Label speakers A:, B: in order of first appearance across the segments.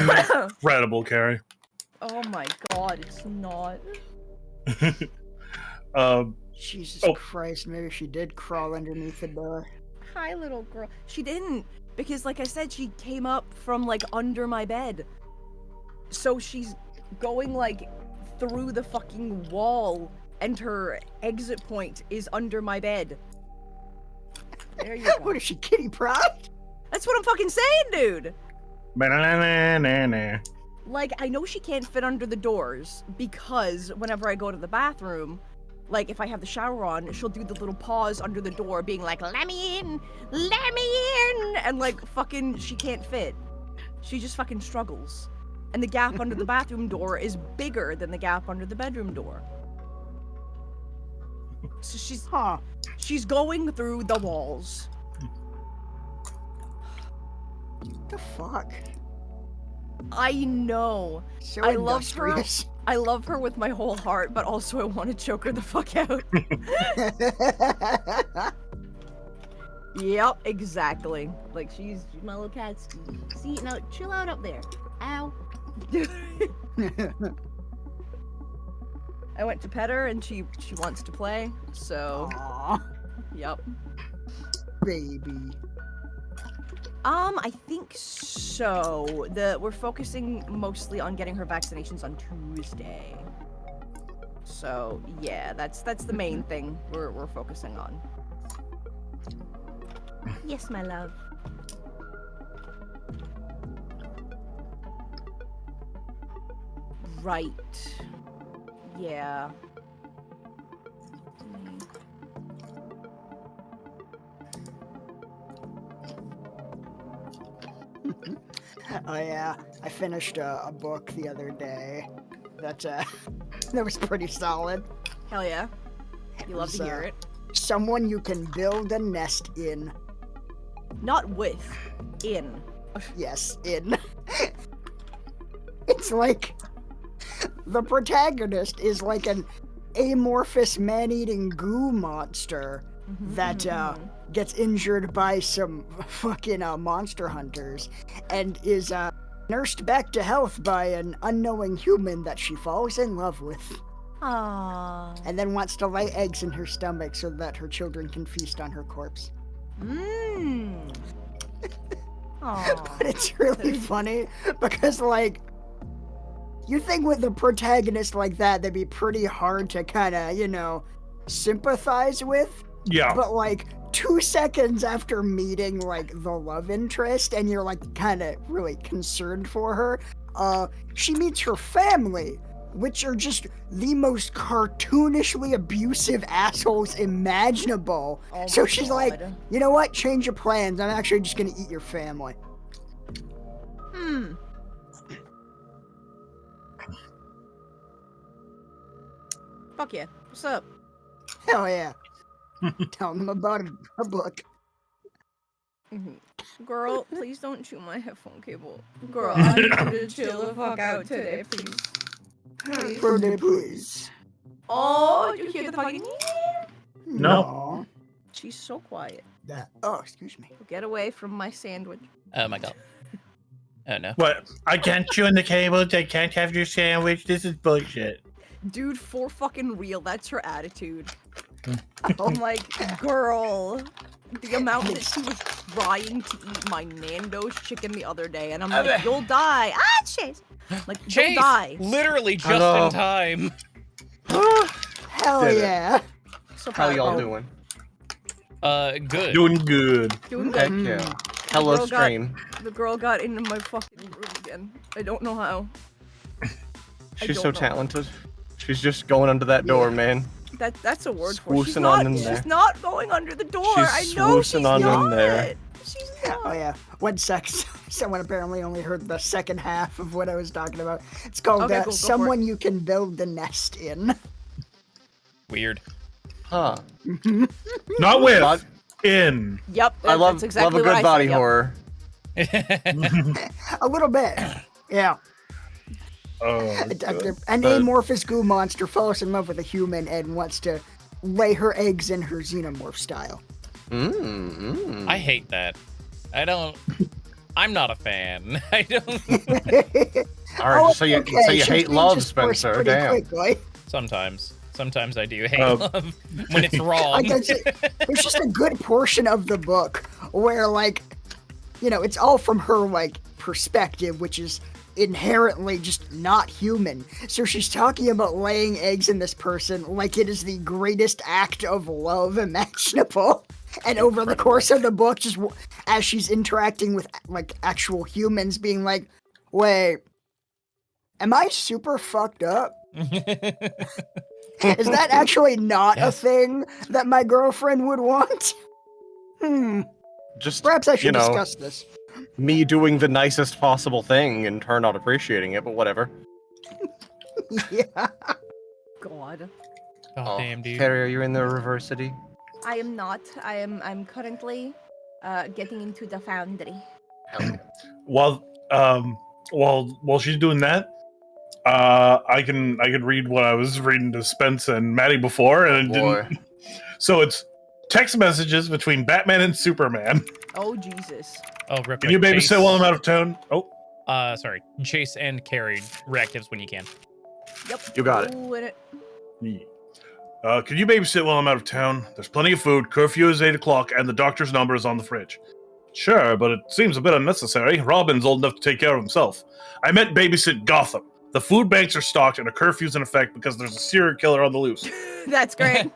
A: Incredible, Carrie.
B: Oh my god, it's not.
C: Jesus Christ, maybe she did crawl underneath the door.
B: Hi, little girl. She didn't, because like I said, she came up from like under my bed. So she's going like through the fucking wall, and her exit point is under my bed. There you go.
C: What is she, Kitty Pryde?
B: That's what I'm fucking saying, dude!
A: Ba-na-na-na-na-na.
B: Like, I know she can't fit under the doors, because whenever I go to the bathroom, like, if I have the shower on, she'll do the little pause under the door, being like, let me in! Let me in! And, like, fucking, she can't fit. She just fucking struggles. And the gap under the bathroom door is bigger than the gap under the bedroom door. So she's going through the walls.
C: What the fuck?
B: I know.
C: So
B: I love her.
C: industrious.
B: I love her with my whole heart, but also I want to choke her the fuck out. Yep, exactly. Like, she's my little cat. See, now chill out up there. Ow. I went to pet her and she wants to play, so.
C: Aww,
B: Yep.
C: baby.
B: I think so. We're focusing mostly on getting her vaccinations on Tuesday. So yeah, that's the main thing we're focusing on. Yes, my love. Right. Yeah.
C: Oh yeah, I finished a book the other day that that was pretty solid.
B: Hell yeah. You love
C: was,
B: to hear it.
C: Someone you can build a nest in.
B: Not with. In.
C: Yes, in. It's like the protagonist is like an amorphous man-eating goo monster that gets injured by some fucking monster hunters and is nursed back to health by an unknowing human that she falls in love with.
B: Aww.
C: And then wants to lay eggs in her stomach so that her children can feast on her corpse.
B: Mmm.
C: But it's really funny because, like, you think with a protagonist like that, that'd be pretty hard to kind of, you know, sympathize with.
A: Yeah.
C: But, like, 2 seconds after meeting, like, the love interest, and you're, like, kind of really concerned for her, she meets her family, which are just the most cartoonishly abusive assholes imaginable.
B: Oh
C: So
B: my
C: she's
B: God.
C: like, you know what? Change your plans. I'm actually just gonna eat your family.
B: Fuck yeah. What's up?
C: Hell yeah. Tell them about a book.
B: Girl, please don't chew my headphone cable. Girl, I need you to chill the fuck out today, please.
C: Please.
B: Oh, you hear the fucking...
A: No.
B: She's so quiet.
C: Oh, excuse me.
B: Get away from my sandwich.
D: Oh my god. Oh no.
A: What? I can't chew on the cables. I can't have your sandwich. This is bullshit.
B: Dude, for fucking real, that's her attitude. I'm like, girl, the amount that she was trying to eat my Nando's chicken the other day, and I'm like, you'll die. Ah, Chase! Like,
D: Chase,
B: you'll die.
D: literally just
E: Hello.
D: in time.
C: Hell
E: Did it.
C: yeah.
B: So
E: How
B: proud
E: y'all
B: of her.
E: doing?
D: Good.
A: Doing good.
B: Doing
E: Heck
B: good.
E: yeah. Hello,
B: girl got-
E: stream.
B: The girl got into my fucking room again. I don't know how.
E: She's so
B: don't know.
E: talented. She's just going under that door, man.
B: That's a word for it. She's
E: Swoosing
B: not,
E: on in there.
B: she's not going under the door.
E: She's
B: I know she's
E: swoosing on in
B: not.
E: there.
B: She's not.
C: Oh yeah. 1 sec. Someone apparently only heard the second half of what I was talking about. It's called
B: Okay, cool, go for
C: Someone You Can Build a Nest In.
D: Weird.
E: Huh.
A: Not with.
E: But
B: Yep.
E: I love
B: that's exactly
E: love a
B: what
E: good
B: I
E: body
B: said, yep.
E: horror.
C: A little bit. Yeah. An amorphous goo monster falls in love with a human and wants to lay her eggs in her xenomorph style.
D: I hate that. I don't. I'm not a fan. I don't.
E: All right,
C: Oh,
E: so you
C: okay,
E: say you
C: she
E: hate love,
C: interspersed
E: Spencer.
C: pretty
E: Damn.
C: quickly.
D: Sometimes I do hate
A: Oh.
D: love when it's wrong.
C: Like, there's just a good portion of the book where, like, you know, it's all from her, like, perspective, which is inherently just not human. So she's talking about laying eggs in this person like it is the greatest act of love imaginable. And over the course of the book, just as she's interacting with, like, actual humans, being like, wait, am I super fucked up? Is that actually not a
D: Yes.
C: thing that my girlfriend would want?
E: Just,
C: Perhaps I should
E: you know,
C: discuss this.
E: me doing the nicest possible thing and her not appreciating it, but whatever.
C: Yeah.
B: God.
D: God damn, dude.
E: Carrie, are you in the reversity?
B: I am not. I'm currently getting into the foundry.
E: Hell yeah.
A: While she's doing that, I can read what I was reading to Spence and Maddie before, and it
E: Boy.
A: didn't. So it's text messages between Batman and Superman.
B: Oh Jesus.
D: Oh, rip.
A: Can you babysit while I'm out of town? Oh,
D: Sorry. Chase and carry reactives when you can.
B: Yep.
E: You got it.
B: Ooh, and it.
A: yeah. Could you babysit while I'm out of town? There's plenty of food. Curfew is 8 o'clock, and the doctor's number is on the fridge. Sure, but it seems a bit unnecessary. Robin's old enough to take care of himself. I meant babysit Gotham. The food banks are stocked, and a curfew's in effect because there's a serial killer on the loose.
B: That's great.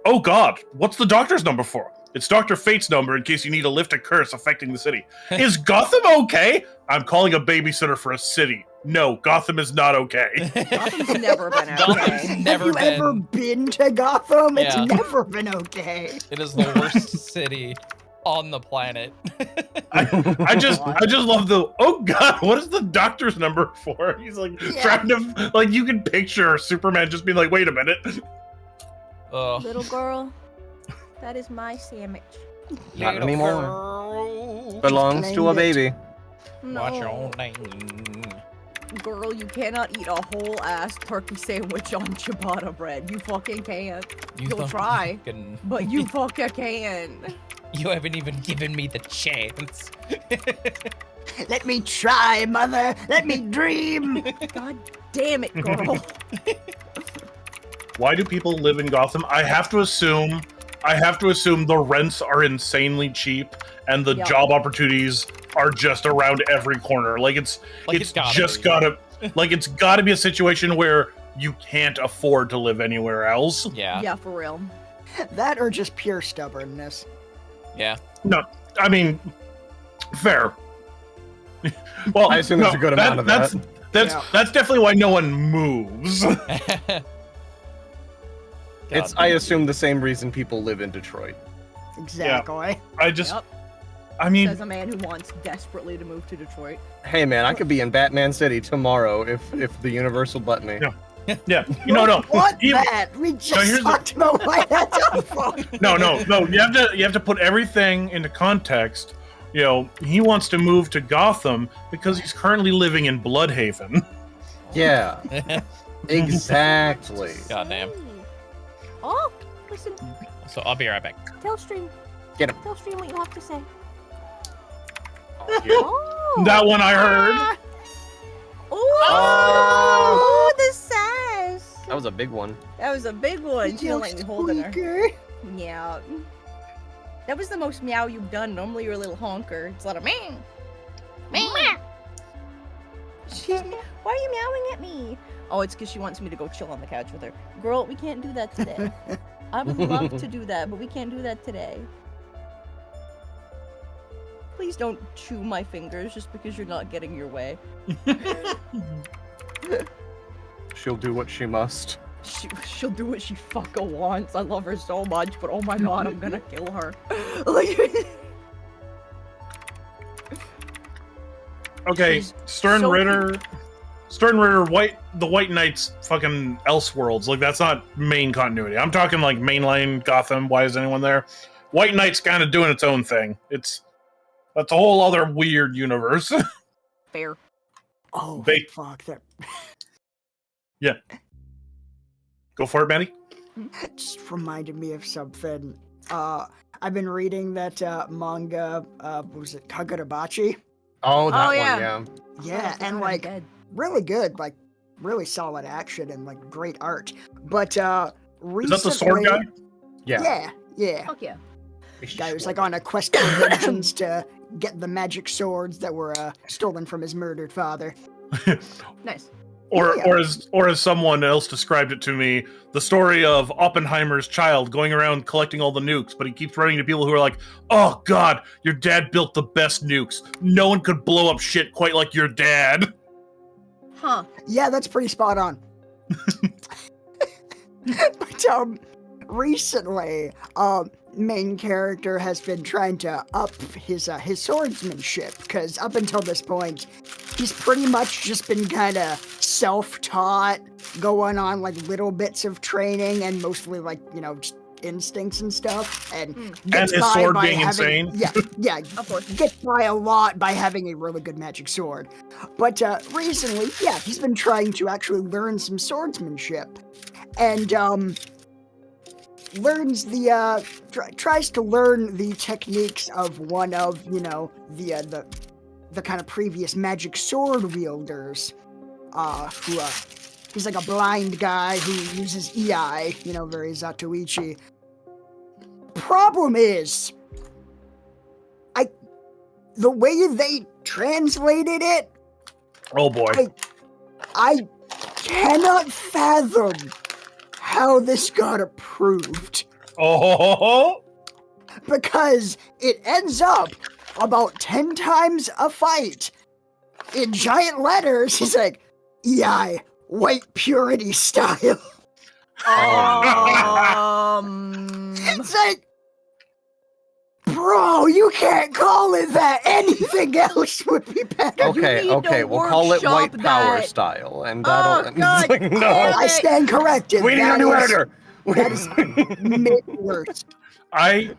A: Oh God! What's the doctor's number for? It's Dr. Fate's number in case you need to lift a curse affecting the city. Is Gotham okay? I'm calling a babysitter for a city. No, Gotham is not okay.
B: Gotham's never been
D: Gotham's
B: okay.
D: never
C: Have you ever been to Gotham?
D: Yeah.
C: It's never been okay.
D: It is the worst city on the planet.
A: I just love the, oh God, what is the doctor's number for? He's like trying to, like, you can picture Superman just being like, wait a minute.
D: Ugh.
B: Little girl, that is my sandwich.
E: Not
D: Little
E: anymore.
D: girl,
E: Belongs to a
C: claimed it.
E: baby.
B: No.
D: Watch your own name.
B: Girl, you cannot eat a whole ass turkey sandwich on ciabatta bread. You fucking can't. You'll try,
D: fucking-
B: but you fucking can.
D: You haven't even given me the chance.
C: Let me try, mother. Let me dream.
B: God damn it, girl.
A: Why do people live in Gotham? I have to assume the rents are insanely cheap and the
B: Yep.
A: job opportunities are just around every corner. Like it's
D: gotta
A: just
D: be.
A: gotta be a situation where you can't afford to live anywhere else.
D: Yeah.
B: Yeah, for real.
C: That or just pure stubbornness.
D: Yeah.
A: No, I mean, fair. Well,
E: I assume there's a good amount of that.
A: That's definitely why no one moves.
E: It's, I assume, the same reason people live in Detroit.
C: Exactly.
B: Yep.
A: I mean,
B: Says a man who wants desperately to move to Detroit.
E: Hey man, I could be in Batman City tomorrow if the universe will let me.
A: No. yeah, no.
C: What
A: Even-
C: that? We
A: here's
C: just
A: the-
C: talked about why that's awful.
A: No. You have to put everything into context. You know, he wants to move to Gotham because he's currently living in Bloodhaven.
E: Yeah, exactly.
D: Goddamn.
B: Oh, listen.
D: So I'll be right back.
B: Tell Stream.
E: Get him.
B: Tell Stream what you have to say.
E: Oh, yeah.
B: Oh.
A: That one I heard.
B: Oh, the sass.
E: That was a big one.
B: That was a big one. She don't like me holding her.
C: Squeaker.
B: Yeah. That was the most meow you've done. Normally you're a little honker. It's a lot of meow. Meow. She's, why are you meowing at me? Oh, it's because she wants me to go chill on the couch with her. Girl, we can't do that today. I would love to do that, but we can't do that today. Please don't chew my fingers just because you're not getting your way.
E: She'll do what she must.
B: She'll do what she fucking wants. I love her so much, but oh my god, I'm gonna kill her. Like,
A: Okay,
B: She's
A: Stern
B: so
A: Ritter, the White Knights, fucking Elseworlds. Like that's not main continuity. I'm talking like mainline Gotham. Why is anyone there? White Knight's kind of doing its own thing. That's a whole other weird universe.
B: fair.
C: Oh,
A: They-
C: fuck that.
A: Go for it, Manny.
C: Just reminded me of something. I've been reading that manga, what was it, Kagurabachi?
E: Oh, that
B: Oh,
E: one,
B: yeah.
E: yeah.
C: Yeah,
B: Oh,
C: and
B: I'm
C: like
B: dead.
C: really good, like really solid action and like great art. But recently,
A: Is that the sword guy?
E: Yeah.
C: Yeah.
B: Fuck yeah.
C: Guy was like on a quest for vengeance to get the magic swords that were stolen from his murdered father.
B: Nice.
A: Or,
C: Yeah.
A: or as someone else described it to me, the story of Oppenheimer's child going around collecting all the nukes, but he keeps running to people who are like, "Oh God, your dad built the best nukes. No one could blow up shit quite like your dad."
B: Huh.
C: Yeah, that's pretty spot on. But recently, main character has been trying to up his swordsmanship, because up until this point, he's pretty much just been kind of self-taught, going on like little bits of training and mostly like, you know, just instincts and stuff, and gets
A: his
C: by
A: sword
C: by
A: being
C: having,
A: insane.
C: yeah,
B: Of course.
C: gets by a lot by having a really good magic sword. But recently, yeah, he's been trying to actually learn some swordsmanship, and learns the tries to learn the techniques of one of, you know, the kind of previous magic sword wielders, who he's like a blind guy who uses EI, you know, very Zatoichi. Problem is, the way they translated it,
A: Oh boy.
C: I cannot fathom how this got approved,
A: Oh.
C: because it ends up about 10 times a fight in giant letters. He's like, EI, white purity style. It's like, bro, you can't call it that. Anything else would be better.
E: Okay,
B: need to
E: okay, we'll call it white
B: workshop
E: power
B: that.
E: style, and
B: Oh,
E: that'll.
B: God
E: It's like,
B: damn
E: no,
C: I stand corrected.
E: we need a
C: That
E: new
C: is-
E: editor.
C: That is mid worst.
A: I'm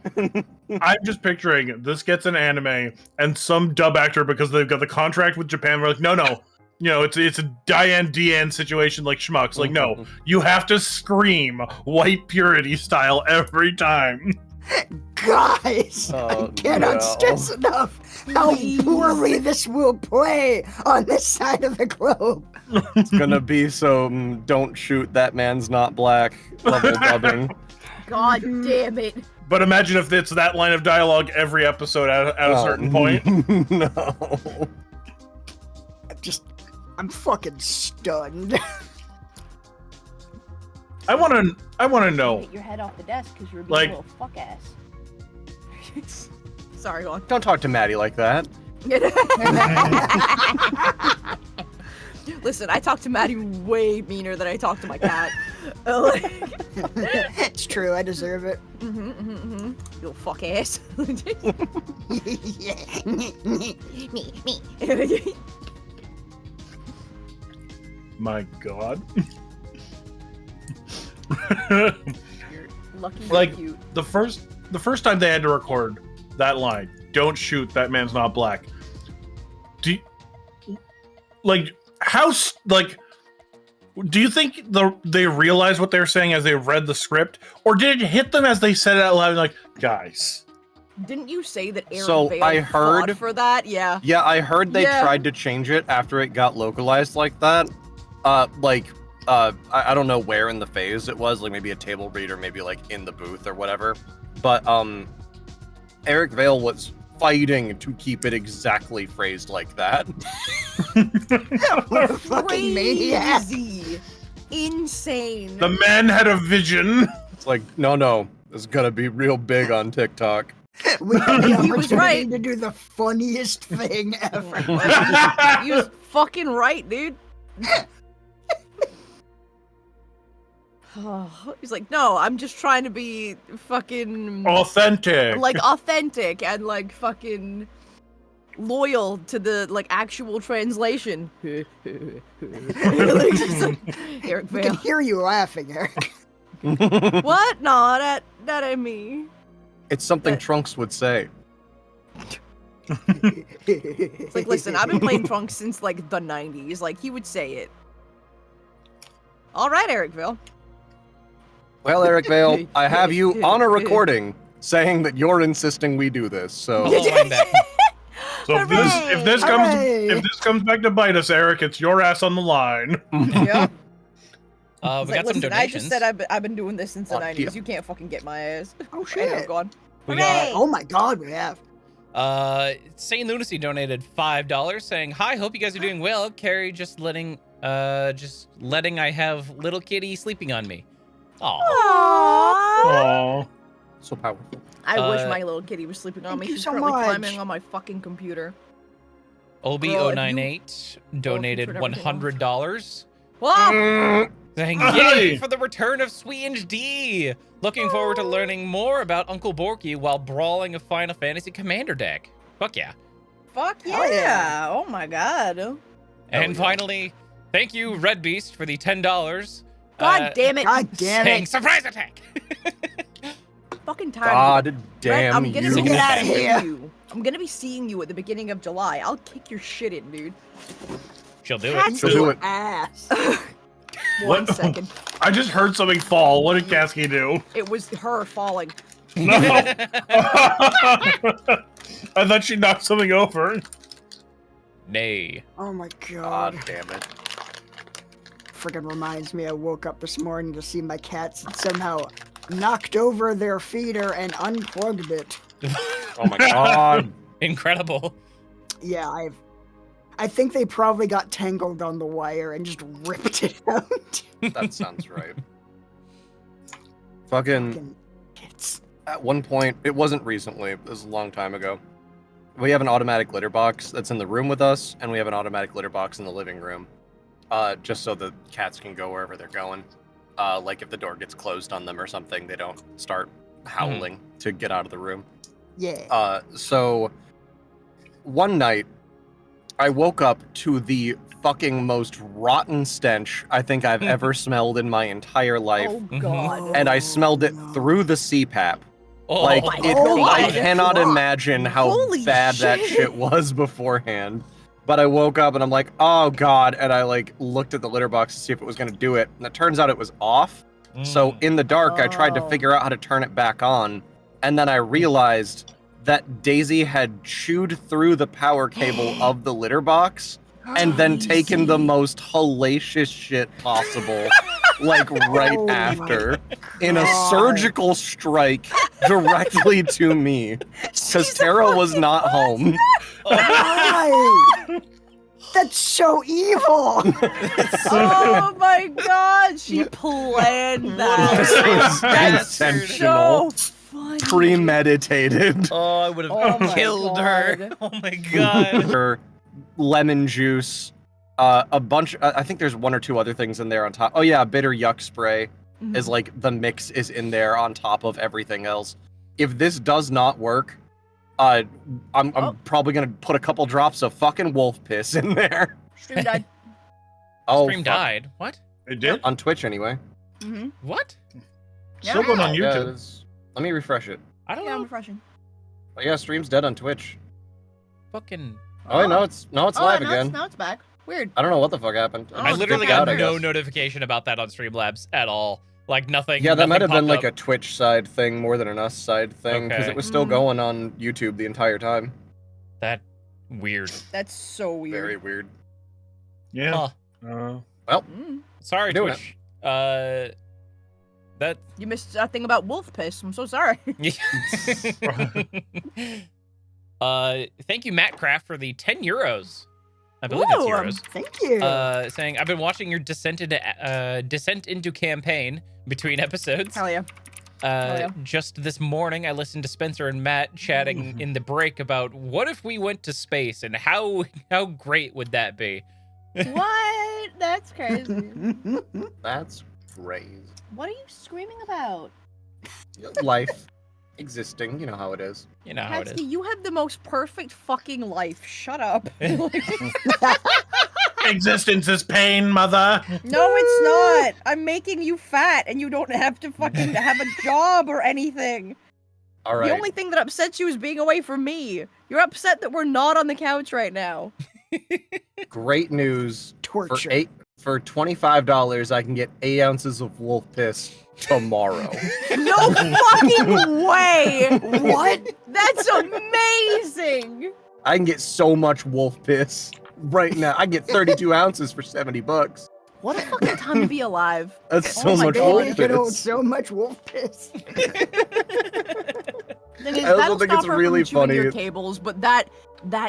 A: just picturing this gets an anime and some dub actor, because they've got the contract with Japan, we're like, no, you know, it's a Diane Diane situation like Schmucks. Like, no, you have to scream white purity style every time.
C: Guys, I cannot stress enough how poorly this will play on this side of the globe.
E: It's gonna be some "Don't shoot, that man's not black" level dubbing.
B: God damn it.
A: But imagine if it's that line of dialogue every episode at a certain point.
E: No.
C: I'm fucking stunned.
A: I want to know.
B: Get your head off the desk because you're being
A: Like-
B: a little fuck ass. Sorry, go on.
E: Don't talk to Maddie like that.
B: Listen, I talk to Maddie way meaner than I talk to my cat.
C: It's true, I deserve it.
B: You little fuck ass.
A: My God.
B: You're lucky you're
A: Like,
B: cute.
A: the first time they had to record that line, "Don't shoot, that man's not black." Do you, like do you think they realized what they were saying as they read the script, or did it hit them as they said it out loud? Like, guys,
B: Didn't you say that Aaron
E: So,
B: Vale
E: I heard-
B: fought for that? Yeah.
E: Yeah, I heard they
B: Yeah.
E: tried to change it after it got localized like that. I don't know where in the phase it was, like maybe a table read or maybe like in the booth or whatever. But Eric Vale was fighting to keep it exactly phrased like that.
C: What a fucking maniac.
B: Crazy. Insane.
A: the man had a vision.
E: It's like, no, it's gonna be real big on TikTok.
C: We had the
B: He was
C: opportunity
B: right.
C: to do the funniest thing ever.
B: He was fucking right, dude. He's like, no, I'm just trying to be fucking
A: Authentic.
B: like authentic and like fucking loyal to the like actual translation. Like, just like, Eric
C: We can
B: Vale.
C: hear you laughing, Eric.
B: What? No, that ain't me.
E: It's something Trunks would say.
B: It's like, listen, I've been playing Trunks since like the 90s. Like, he would say it. All right, Ericville.
E: Well, Eric Vale, I have you on a recording saying that you're insisting we do this. So
D: I'll wind back.
A: So if this
C: Hooray!
A: comes back to bite us, Eric, it's your ass on the line.
B: Yep.
D: We got some
B: listen,
D: donations.
B: I just said I've been doing this since the
E: Fuck
B: 90s.
E: yeah.
B: You can't fucking get my ass.
C: Oh
B: Anyway,
C: shit!
B: go on.
D: We
B: Hooray!
D: got
C: Oh my god, we have.
D: Sane Lunacy donated $5 saying, "Hi, hope you guys are doing well. Carrie just letting I have little kitty sleeping on me." Aw.
A: Aww.
E: So powerful.
B: I wish my little kitty was sleeping on
C: Thank
B: me.
C: you
B: She's
C: so
B: currently
C: much.
B: climbing on my fucking computer.
D: Obi098 donated
B: put everything off.
D: $100
B: Whoa!
D: saying,
A: Hey!
D: "Yay for the return of SWE&D! Looking forward to learning more about Uncle Borky while brawling a Final Fantasy Commander deck." Fuck yeah.
B: Fuck yeah.
C: Hell yeah.
B: Oh my god.
D: And
E: yeah.
D: finally, thank you, Red Beast, for the $10.
B: God damn it.
C: God damn
D: saying,
C: it!
D: "Surprise attack!"
B: Fucking tired. of
E: God
B: you.
E: damn
B: I'm gonna
E: you.
B: be
C: Get outta
B: seeing
C: here.
B: you. I'm gonna be seeing you at the beginning of July. I'll kick your shit in, dude.
D: She'll do
B: Cats
D: it.
E: She'll do it.
C: Ass.
B: 1 second.
A: I just heard something fall. What did Kasky do?
B: It was her falling.
A: No. I thought she knocked something over.
D: Nay.
C: Oh my
E: God
C: god.
E: damn it.
C: Freaking reminds me, I woke up this morning to see my cats had somehow knocked over their feeder and unplugged it.
E: Oh my god.
D: Incredible.
C: Yeah, I think they probably got tangled on the wire and just ripped it out.
E: That sounds right. Fucking,
C: Fucking kids.
E: at one point, it wasn't recently, it was a long time ago. We have an automatic litter box that's in the room with us, and we have an automatic litter box in the living room. Just so the cats can go wherever they're going. Like if the door gets closed on them or something, they don't start howling to get out of the room.
C: Yeah.
E: So one night, I woke up to the fucking most rotten stench I think I've ever smelled in my entire life.
B: Oh god.
E: And I smelled it
C: no.
E: through the CPAP.
D: Oh,
E: Like,
B: my
E: it,
B: God.
E: I cannot
C: God.
E: imagine how
B: Holy
E: bad that
B: shit.
E: shit was beforehand. But I woke up and I'm like, oh god, and I like looked at the litter box to see if it was gonna do it, and it turns out it was off. So in the dark, I tried to
B: Oh.
E: figure out how to turn it back on, and then I realized that Daisy had chewed through the power cable of the litter box and then taken the most hellacious shit possible, like right
C: Oh my
E: after, in a
C: God.
E: surgical strike directly to me, because Tara was not home.
C: Why? That's so evil.
B: Oh my god, she planned that.
E: This was
B: That's
E: intentional,
B: so funny.
E: premeditated.
D: Oh, I would have
B: Oh my
D: killed her.
B: God.
D: Oh my god.
E: Her lemon juice, a bunch. I think there's one or two other things in there on top. Oh yeah, bitter yuck spray is like the mix is in there on top of everything else. If this does not work, I'm probably gonna put a couple drops of fucking wolf piss in there.
B: Stream died.
E: Oh,
D: Stream
E: fuck.
D: died. What?
A: It did?
E: On Twitch anyway.
B: Mm-hmm.
D: What?
A: Still going on
E: Yeah,
A: YouTube.
E: it's- let me refresh it.
D: I don't
B: Yeah, I'm
D: know.
B: refreshing.
E: Oh yeah, stream's dead on Twitch.
D: Fucking.
E: Oh, no, it's live
B: now
E: again.
B: Now it's back. Weird.
E: I don't know what the fuck happened. It
B: Oh,
D: I
E: just
D: literally
E: dipped out,
D: got
E: I
D: no
E: guess.
D: notification about that on Streamlabs at all. Like nothing.
E: Yeah, that might
D: nothing
E: have been
D: popped
E: like a
D: up.
E: Twitch side thing more than an us side thing, because
D: Okay.
E: it was still
B: Mm.
E: going on YouTube the entire time.
D: That weird.
B: That's so weird.
E: Very weird.
A: Yeah.
D: Huh.
B: Mm.
D: Sorry,
E: Doing
D: Twitch. That.
B: You missed a thing about wolf piss. I'm so sorry.
D: Thank you, Matt Craft, for the 10 euros. I believe that's
B: Ooh,
D: euros.
C: Thank you.
D: Saying I've been watching your descent into campaign between episodes.
B: Hell yeah. yeah.
D: Just this morning, I listened to Spencer and Matt chatting in the break about what if we went to space and how great would that be?
B: What? That's crazy.
E: That's crazy.
B: What are you screaming about?
E: Life. Existing, you know how it is.
D: You know how it
B: Patsy,
D: is.
B: you have the most perfect fucking life. Shut up.
A: Existence is pain, mother.
B: No, it's not. I'm making you fat and you don't have to fucking have a job or anything.
E: All right.
B: The only thing that upsets you is being away from me. You're upset that we're not on the couch right now.
E: Great news.
C: Torture.
E: For $25, I can get 8 ounces of wolf piss tomorrow.
B: No fucking way!
C: What?
B: That's amazing!
E: I can get so much wolf piss right now. I can get 32 ounces for $70.
B: What a fucking time to be alive.
E: That's
B: Oh
E: so
B: my
E: much
B: God.
E: wolf
C: Baby can hold
E: piss.
C: so much wolf piss.
B: Thing is,
E: I also
B: that'll
E: think
B: stop
E: it's
B: her
E: really
B: from chewing
E: funny.
B: your cables, but that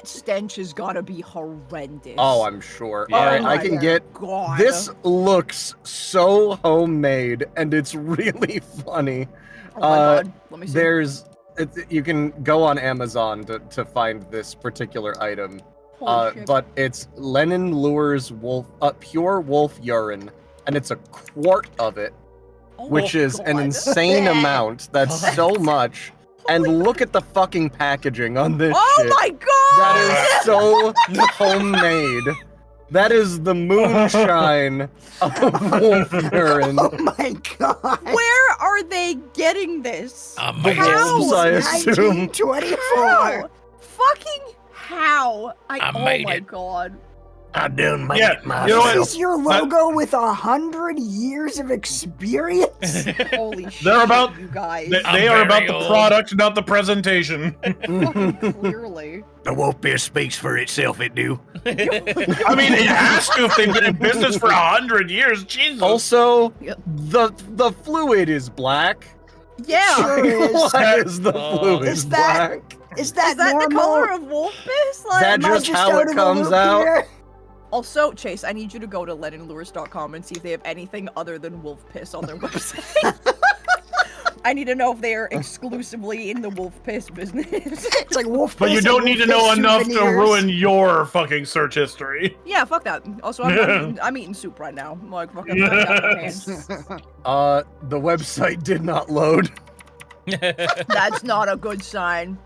B: stench has gotta be horrendous.
E: Oh, I'm sure.
D: Yeah.
E: All right, I
C: Oh
E: can
C: my
E: get.
B: God.
E: This looks so homemade, and it's really funny.
B: Oh my God. Let me see.
E: You can go on Amazon to find this particular item.
B: Holy shit.
E: But it's Lennon Lures pure wolf urine, and it's a quart of it,
B: Oh
E: which
B: my
E: is an
B: God.
E: insane amount. That's so much. And look at the fucking packaging on this
B: Oh
E: shit.
B: my God!
E: That is so homemade. That is the moonshine of wolf urine.
C: Oh my god.
B: Where are they getting this?
E: The
B: How?
E: wolves, I assume.
C: 1924.
B: How? Fucking how?
D: I
B: oh
D: made
B: my
D: it.
B: God.
F: I done made
A: Yeah,
F: it
A: you know
F: myself.
A: what?
C: This is your logo with 100 years of experience.
B: Holy shit,
A: They're about-
B: you guys.
A: They are about the product, not the presentation.
B: Fucking clearly.
F: The wolf piss speaks for itself, it do.
A: I mean, it has to if they've been in business for 100 years. Jesus.
E: Also,
B: Yep.
E: the fluid is black.
B: Yeah.
C: Sure is.
E: Why is the fluid
C: Is that-
E: black?
C: Is that,
B: Is that
C: normal?
B: the color of wolf piss? Like,
E: That
C: Am I
E: just how
C: out
E: it
C: of the
E: comes
C: loop
E: out?
C: here?
B: Also, Chase, I need you to go to LennonLures.com and see if they have anything other than wolf piss on their website. I need to know if they are exclusively in the wolf piss business.
C: It's like wolf
A: But
C: piss
A: you
C: and
A: don't need to
C: wolf
A: know
C: piss
A: enough to
C: souvenirs.
A: ruin your fucking search history.
B: Yeah, fuck that. Also, I'm eating soup right now. I'm like, fucking fuck that my pants.
E: The website did not load.
B: That's not a good sign.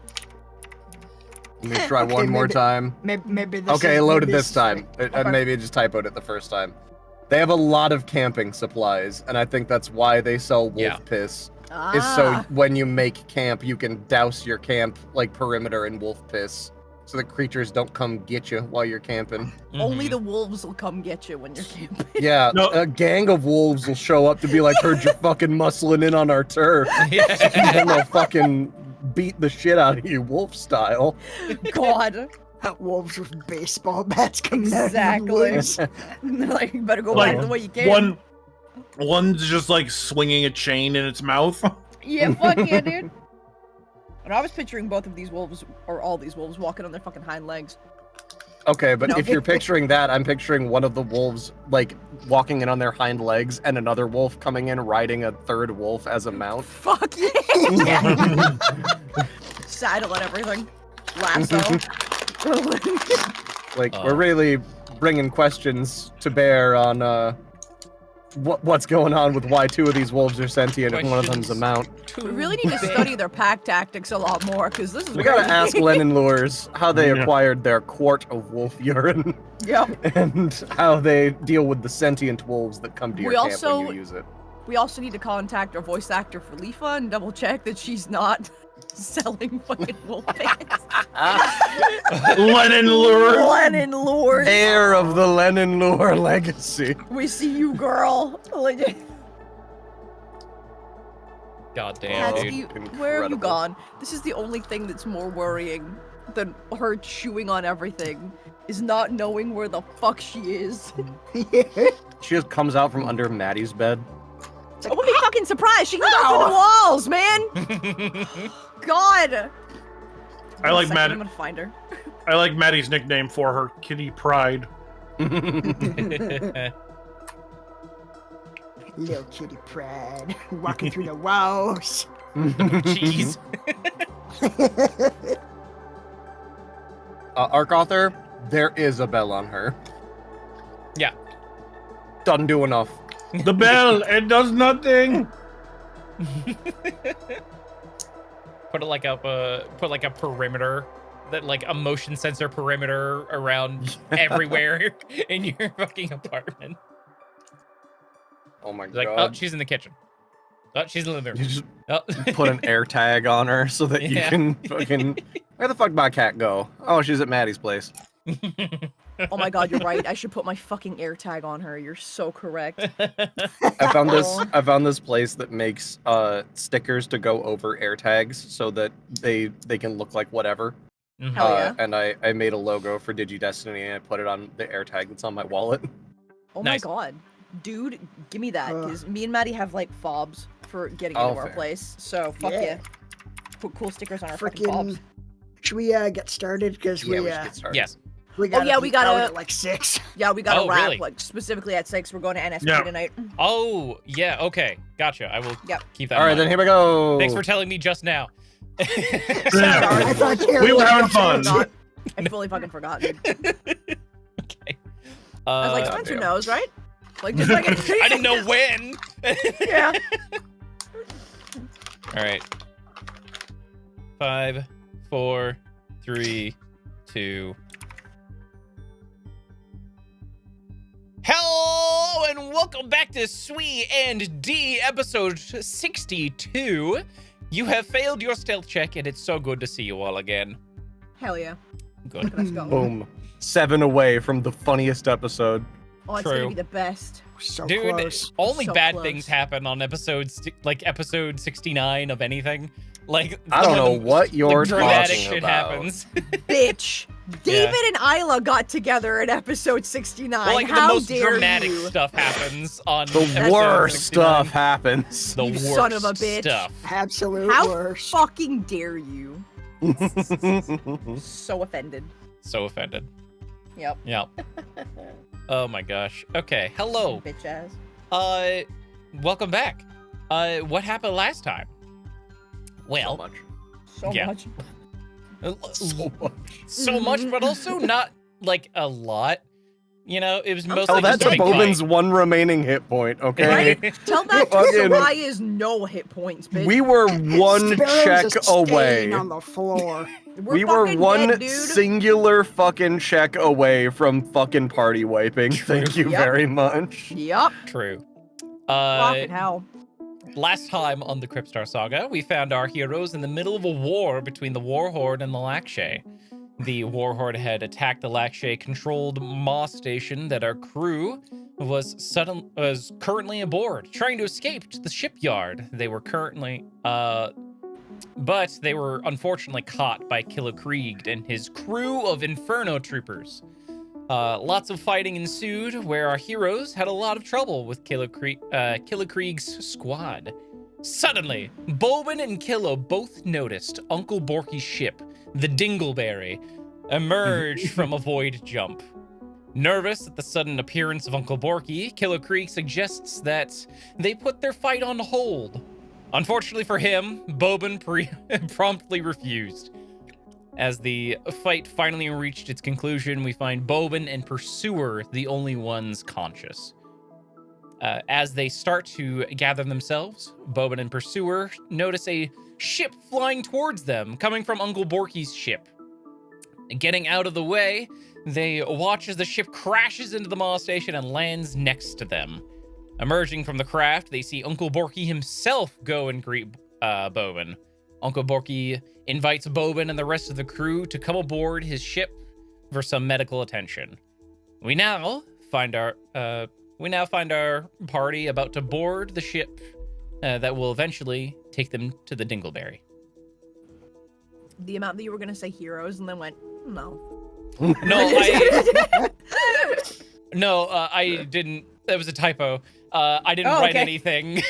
E: Let me try
C: Okay,
E: one more
C: maybe-
E: time.
C: Maybe this
E: Okay,
C: is,
E: it loaded
C: maybe
E: this time.
B: Okay.
E: Maybe it just typoed it the first time. They have a lot of camping supplies, and I think that's why they sell wolf
D: Yeah.
E: piss.
B: Ah.
E: Is so when you make camp, you can douse your camp like perimeter in wolf piss, so the creatures don't come get you while you're camping.
B: Only the wolves will come get you when you're camping.
E: Yeah,
A: No.
E: a gang of wolves will show up to be like, "Heard you're fucking muscling in on our turf," and they'll fucking beat the shit out of you, wolf style.
B: God.
C: wolves with baseball bats coming out of the
B: Exactly.
C: woods.
B: Like, you better go
A: Like,
B: back the way you came.
A: One's just like swinging a chain in its mouth.
B: Yeah, fuck yeah, dude. And I was picturing both of these wolves, or all these wolves, walking on their fucking hind legs.
E: Okay, but
B: No.
E: if you're picturing that, I'm picturing one of the wolves like walking in on their hind legs, and another wolf coming in riding a third wolf as a mount.
B: Fuck yeah! Saddle and everything. Lasso.
E: Like we're really bringing questions to bear on what's going on with why two of these wolves are sentient and one of them's a mount.
B: We really need to study their pack tactics a lot more, because this is
E: We gotta
B: really-
E: ask Lennon Lures how they
A: Yeah.
E: acquired their quart of wolf urine
B: Yep.
E: and how they deal with the sentient wolves that come to your
B: We
E: camp
B: also-
E: when you use it.
B: We also need to contact our voice actor for Leafa and double check that she's not selling fucking wolf pants.
A: Lennon lure.
B: Lennon Lord.
E: Heir of the Lennon Lure legacy.
B: We see you, girl. Like,
D: God damn,
B: Patsy,
D: dude.
B: where have you
E: Incredible.
B: gone? This is the only thing that's more worrying than her chewing on everything, is not knowing where the fuck she is.
E: She just comes out from under Maddie's bed.
B: I wouldn't be fucking surprised. She can go through the walls, man. God.
A: I like
B: Second,
A: Matt.
B: I'm gonna find her.
A: I like Maddie's nickname for her, Kitty Pride.
C: Little kitty pride, walking through the walls.
D: Jeez.
E: Arc author, there is a bell on her.
D: Yeah.
E: Doesn't do enough.
A: The bell, it does nothing.
D: Put it like put like a perimeter, that like a motion sensor perimeter around everywhere in your fucking apartment.
E: Oh my
D: It's like, oh,
E: god.
D: she's in the kitchen. Oh, she's in the living
E: You
D: room.
E: just
D: Oh.
E: put an air tag on her so that you
D: Yeah.
E: can fucking. Where the fuck did my cat go? Oh, she's at Maddie's place.
B: Oh my god, you're right. I should put my fucking air tag on her. You're so correct.
E: I found this. I found this place that makes stickers to go over air tags so that they can look like whatever.
D: Mhm.
B: Hell yeah.
E: And I made a logo for Digi-Destiny and I put it on the AirTag that's on my wallet.
B: Oh
D: Nice.
B: my god. Dude, give me that,
C: Ugh.
B: because me and Maddie have, like, fobs for getting
E: Oh,
B: into our
E: fair.
B: place. So, fuck yeah.
C: Yeah.
B: Put cool stickers on our fucking fobs.
C: Freaking. Should we get started? Because
E: Yeah,
C: we
E: we should get started.
D: Yes.
C: we gotta
B: yeah, we
C: be out
B: gotta-
C: at like 6.
B: Yeah, we gotta
D: Oh,
B: wrap,
D: really?
B: like, specifically at 6. We're going to NSP
A: Yeah.
B: tonight.
D: Oh, yeah. Okay. Gotcha. I will
B: Yep.
D: keep that
E: All right,
D: in
E: then
D: mind.
E: here we go.
D: Thanks for telling me just now.
B: Sorry.
C: I thought Carrie
A: We were
C: was
A: having
C: gonna
A: fun.
C: say
B: Forgot. I fully fucking forgot, dude.
D: Okay.
B: I was like,
E: God
B: Spencer
E: damn.
B: knows, right? Like, just like
D: I didn't know when.
B: Yeah.
D: All right. 5, 4, 3, 2. Hello and welcome back to SWE&D episode 62. You have failed your stealth check and it's so good to see you all again.
B: Hell yeah.
D: Good.
B: Let's go.
E: Boom. 7 away from the funniest episode.
B: Oh, it's
D: True.
B: gonna be the best.
C: So
D: Dude,
C: close.
D: only
B: So
D: bad
B: close.
D: things happen on episode 69 of anything. Like
E: I don't
D: some of
E: know
D: the-
E: what you're
D: dramatic
E: talking
D: shit
E: about.
D: happens.
B: Bitch. David and Isla got together in episode 69.
D: Well, like
B: How
D: the most
B: dare
D: dramatic
B: you?
D: stuff happens on
E: The
D: episode
E: worst
D: 69.
E: stuff happens.
D: The
B: You
D: worst
B: son of a bitch.
D: stuff.
C: Absolute
B: How
C: worst.
B: fucking dare you? So offended.
D: So offended.
B: Yep.
D: Yep. Oh my gosh. Okay. Hello.
B: Bitch ass.
D: Welcome back. What happened last time?
E: So
D: Well,
E: much.
B: So
D: Yeah.
B: much.
E: So much.
D: so much, but also not like a lot. You know, it was mostly
E: Oh,
D: just
E: that's
D: a
E: a
D: big
E: Bowman's
D: fight.
E: one remaining hit point, okay?
B: Right? Tell that to
E: Fucking-
B: Soraya's no hit points, bitch.
E: We were one
C: Sparrow's
E: check
C: just
E: away.
C: staying on the floor.
E: We were
B: fucking
E: one
B: dead, dude.
E: singular fucking check away from fucking party wiping. Thank you
B: Yep.
E: very much.
B: Yup.
D: True.
B: Fucking hell.
D: Last time on the Cryptstar Saga, we found our heroes in the middle of a war between the Warhorde and the Lakshay. The Warhorde had attacked the Lakshay-controlled Maw station that our crew was currently aboard, trying to escape to the shipyard. They were but they were unfortunately caught by Killer Krieg and his crew of Inferno troopers. Lots of fighting ensued, where our heroes had a lot of trouble with Killer Krieg's squad. Suddenly, Bobin and Kilo both noticed Uncle Borky's ship, the Dingleberry, emerge from a void jump. Nervous at the sudden appearance of Uncle Borky, Killer Krieg suggests that they put their fight on hold. Unfortunately for him, Bobin promptly refused. As the fight finally reached its conclusion, we find Bobin and Pursuer the only ones conscious. As they start to gather themselves, Bobin and Pursuer notice a ship flying towards them, coming from Uncle Borky's ship. Getting out of the way, they watch as the ship crashes into the Maw station and lands next to them. Emerging from the craft, they see Uncle Borky himself go and greet Bobin. Uncle Borky invites Bobin and the rest of the crew to come aboard his ship for some medical attention. We now find our party about to board the ship that will eventually take them to the Dingleberry.
B: The amount that you were gonna say heroes and then went, no.
D: I didn't. That was a typo. I didn't write
B: okay.
D: anything.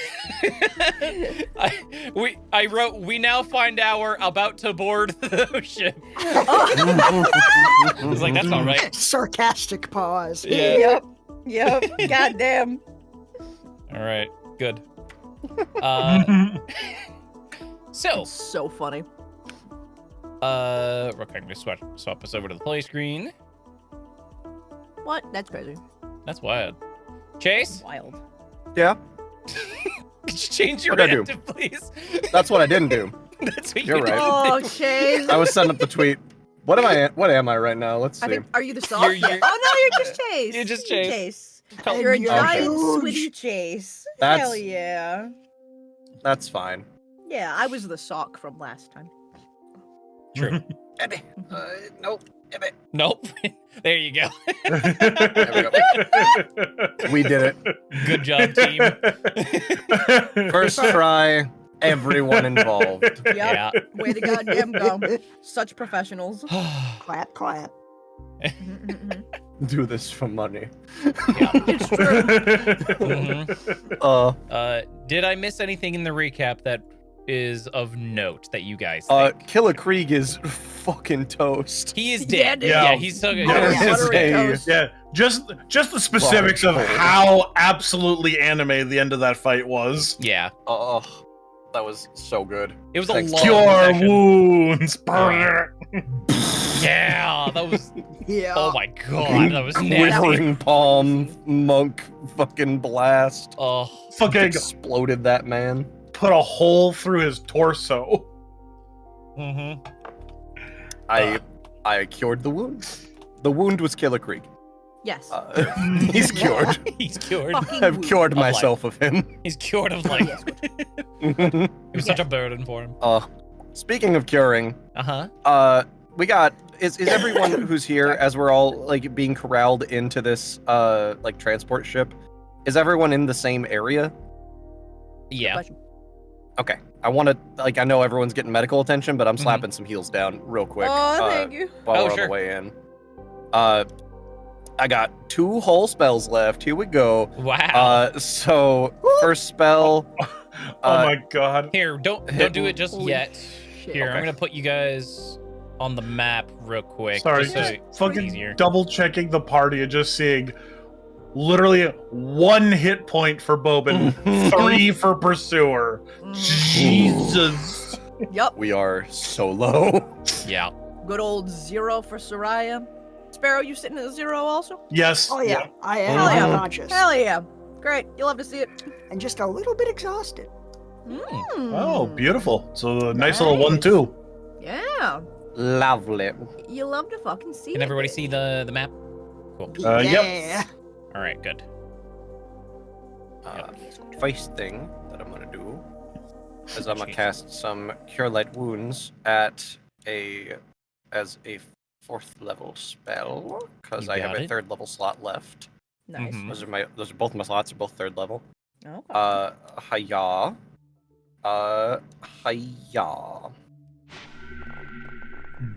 D: I wrote, we now find our about to board the ship. I was like, that's not right.
C: Sarcastic pause.
D: Yeah.
B: Yep. Goddamn.
D: All right, good. So,
B: So funny.
D: we're going to swap us over to the play screen.
B: What? That's crazy.
D: That's wild. Chase,
B: Wild.
E: Yeah,
D: could you change your
E: What'd I do?
D: active, please?
E: that's what I didn't do.
D: That's what
E: You're
D: you
E: right.
B: Oh, Chase.
E: I was setting up the tweet. What am I right now? Let's
B: I
E: see.
B: think, are you the soft?
D: You're-
B: Oh no, you're just Chase.
D: You're just Chase.
E: Oh,
B: You're a
C: You're
B: giant
C: huge.
B: sweetie Chase.
E: That's-
B: Hell yeah.
E: That's fine.
B: Yeah, I was the sock from last time.
D: True.
E: Nope.
D: Nope. There you go.
E: We did it.
D: Good job, team.
E: First try. everyone involved.
B: Yep.
D: Yeah.
B: Way to goddamn go. Such professionals.
C: Clap, clap.
B: Mhm, mhm, mhm.
E: Do this for money.
B: It's true.
D: Mhm. Did I miss anything in the recap that is of note that you guys think?
E: Killer Krieg is fucking toast.
D: He is
B: Yeah,
D: dead.
B: dude.
D: Yeah,
A: Yeah.
D: he's so good.
A: Yeah.
E: There is
B: Buttery
E: a-
B: toast.
A: Yeah, just the specifics of how absolutely anime the end of that fight was.
D: Yeah,
E: Oh, that was so good.
D: it was a
E: Thanks.
D: long
A: Cure
D: session.
A: wounds.
D: Yeah, that was.
C: Yeah.
D: Oh my god, that was nasty.
E: Quivering palm monk fucking blast.
D: Oh,
A: Fucking
E: Exploded that man.
A: put a hole through his torso.
D: mm-hmm.
E: I cured the wound. The wound was Killer Krieg.
B: Yes.
E: He's cured.
D: He's cured.
B: Fucking
E: I've
B: woo.
E: cured
D: Of life.
E: myself of him.
D: He's cured of life.
B: Yes, good.
D: It was such a burden for him.
E: Speaking of curing, we got is everyone who's here as we're all like being corralled into this like transport ship, is everyone in the same area?
D: Yeah.
B: Question.
E: Okay. I want to like I know everyone's getting medical attention, but I'm
D: Mhm.
E: slapping some heals down real quick.
B: Oh, thank you.
E: While
D: Oh,
E: we're on
D: sure.
E: the way in. I got 2 whole spells left. Here we go.
D: Wow.
E: So first spell.
A: Oh my god.
D: Here, don't do it just
B: Holy
D: yet.
B: shit.
D: Here, I'm
E: Okay.
D: gonna put you guys on the map real quick.
A: Sorry,
D: just so
A: just
D: it's
A: fucking
D: easier.
A: double checking the party and just seeing literally 1 hit point for Bobin, 3 for Pursuer. Jesus.
B: Yep.
E: We are so low.
D: Yeah.
B: Good old 0 for Soraya. Sparrow, you sitting at 0 also?
A: Yes.
C: Oh yeah, I am
B: Hell yeah.
C: unconscious
B: Hell yeah. Great. You'll have to see it.
C: and just a little bit exhausted.
A: Oh, beautiful. So a nice little
B: Nice.
A: 1-2.
B: Yeah.
E: Lovely.
B: You love to fucking see
D: Can
B: it.
D: everybody see the map? Cool.
A: Yep.
C: Yeah.
D: All right, good.
E: First thing that I'm gonna do is I'm gonna cast some Cure Light Wounds as a 4th level spell because
D: You
E: I have
D: got
E: a
D: it.
E: 3rd level slot left.
B: Nice.
D: Mhm.
E: Those are both my slots. Are both 3rd level.
B: Okay.
E: Hiya. Hiya.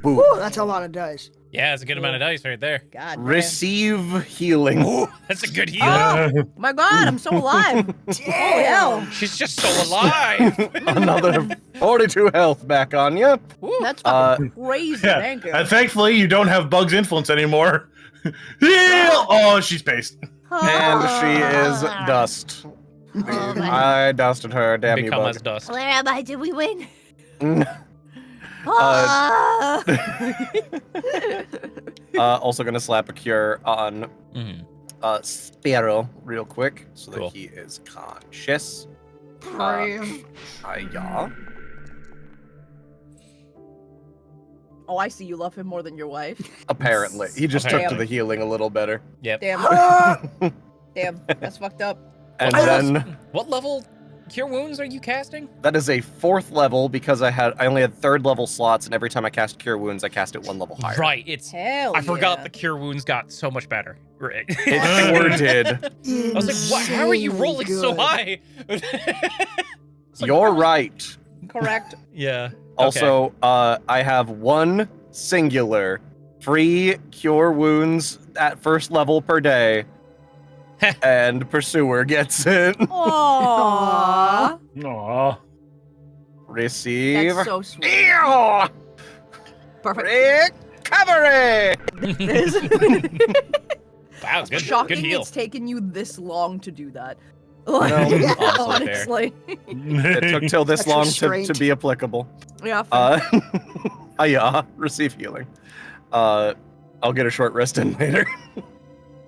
E: Boo.
C: Ooh, that's a lot of dice.
D: Yeah, it's a good amount of dice right there.
B: God damn.
E: Receive healing.
D: Ooh, that's a good heal.
B: Oh my god, I'm so alive. Holy hell.
D: She's just so alive.
E: Another 42 health back on you.
D: Woo.
B: That's fucking crazy.
A: Yeah.
B: Thank you.
A: And thankfully, you don't have Bug's influence anymore. Heal! Oh, she's paced.
E: And she is dust.
B: Oh, my.
E: I dusted her. Damn you,
D: Become
E: Bug.
D: as dust.
B: Where am I? Did we win?
E: Also gonna slap a cure on
D: Mhm.
E: Sparrow real quick so that
D: Cool.
E: he is conscious.
C: Brave.
E: Hiya.
B: Oh, I see. You love him more than your wife.
E: Apparently. He just took to
D: Apparently.
E: the healing a little better.
D: Yep.
B: Damn.
C: Ah!
B: Damn. That's fucked up.
E: And
D: What
E: then
D: What level Cure Wounds are you casting?
E: that is a 4th level because I only had 3rd level slots, and every time I cast Cure Wounds, I cast it 1 level higher.
D: Right. It's.
B: Hell
D: I forgot
B: yeah.
D: the Cure Wounds got so much better. Right.
E: It sure did.
D: I was like, what? How are you
C: Insanely
D: rolling so
C: good.
D: high? It's like,
E: You're right.
B: Correct.
D: Yeah.
E: Also, I have 1 singular free Cure Wounds at 1st level per day. And Pursuer gets it.
B: Aww.
A: Aw.
E: Receive.
B: That's so sweet.
E: Ew!
B: Perfect.
E: Recovery!
D: Wow. Good.
B: Shocking
D: Good heal.
B: it's taken you this long to do that.
D: Honestly, fair.
B: Honestly.
E: It took till this
C: Extra
E: long to
C: strength.
E: be applicable.
B: Yeah. fair.
E: Yeah, receive healing. I'll get a short rest in later.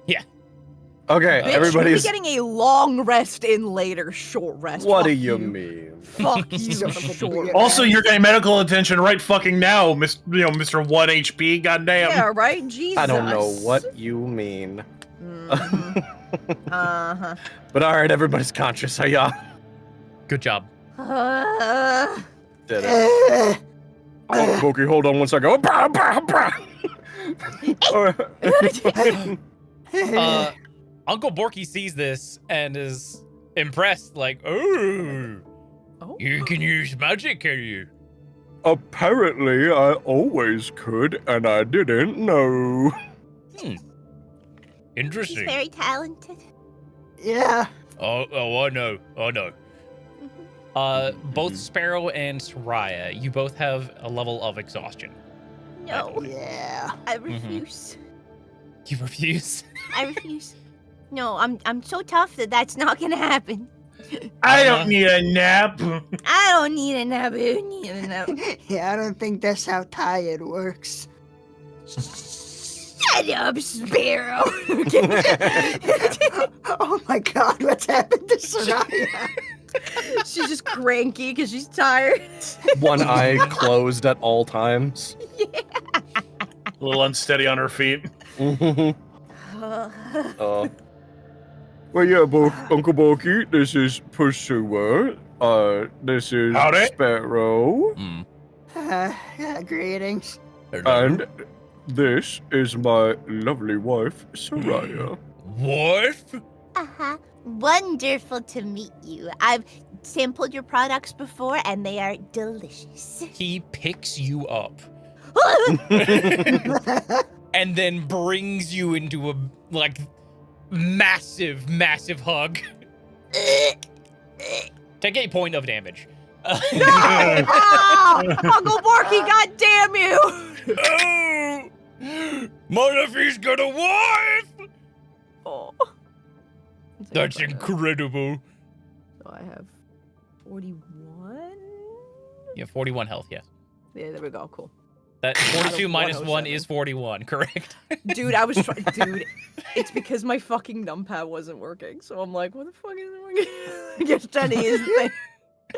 D: Yeah.
E: Okay,
B: Bitch,
E: everybody's.
B: you'll be getting a long rest in later, short rest.
E: What
B: Fuck
E: do you mean?
B: Fuck you,
C: Son of a
B: short
C: bitch.
A: Also, you're getting medical attention right fucking now, Mr. 1 HP. Goddamn.
B: Yeah, right? Jesus.
E: I don't know what you mean.
B: Mhm. Uh-huh.
E: But alright, everybody's conscious. Yeah,
D: Good job.
E: did it. Oh, Pokey, hold on one second. Oh, brah, brah, brah.
D: Uncle Borky sees this and is impressed, like, ooh.
B: Oh.
D: You can use magic, can you?
E: Apparently, I always could, and I didn't know.
B: He's
D: Interesting.
B: very talented.
C: Yeah.
D: Oh, I know. Both Sparrow and Soraya, you both have a level of exhaustion.
B: No,
C: Yeah.
B: I refuse.
D: You refuse?
B: I refuse. No, I'm so tough that that's not gonna happen.
A: I don't need a nap.
B: I don't need a nap. I don't need a nap.
C: Yeah, I don't think that's how tired works.
B: Shut up, Sparrow.
C: Oh my god, what's happened to Soraya?
B: She's just cranky because she's tired.
E: One eye closed at all times.
A: A little unsteady on her feet.
E: Well, yeah, both Uncle Bulky, this is Pursuer. This is
A: Howdy.
E: Sparrow.
C: Greetings.
E: And this is my lovely wife, Soraya.
D: Wife?
B: Uh-huh. Wonderful to meet you. I've sampled your products before, and they are delicious.
D: He picks you up and then brings you into a, massive hug. Take 8 point of damage.
B: Oh, Uncle Borky, god damn you!
D: Oh! My nephew's got a wife!
B: Oh.
D: That's incredible.
B: So I have 41?
D: You have 41 health, yes.
B: Yeah, there we go. Cool.
D: That 42 minus 1
B: 107.
D: is 41, correct?
B: Dude, I was trying. Dude, it's because my fucking numpad wasn't working. So I'm like, what the fuck is it working? I guess Jenny is the thing.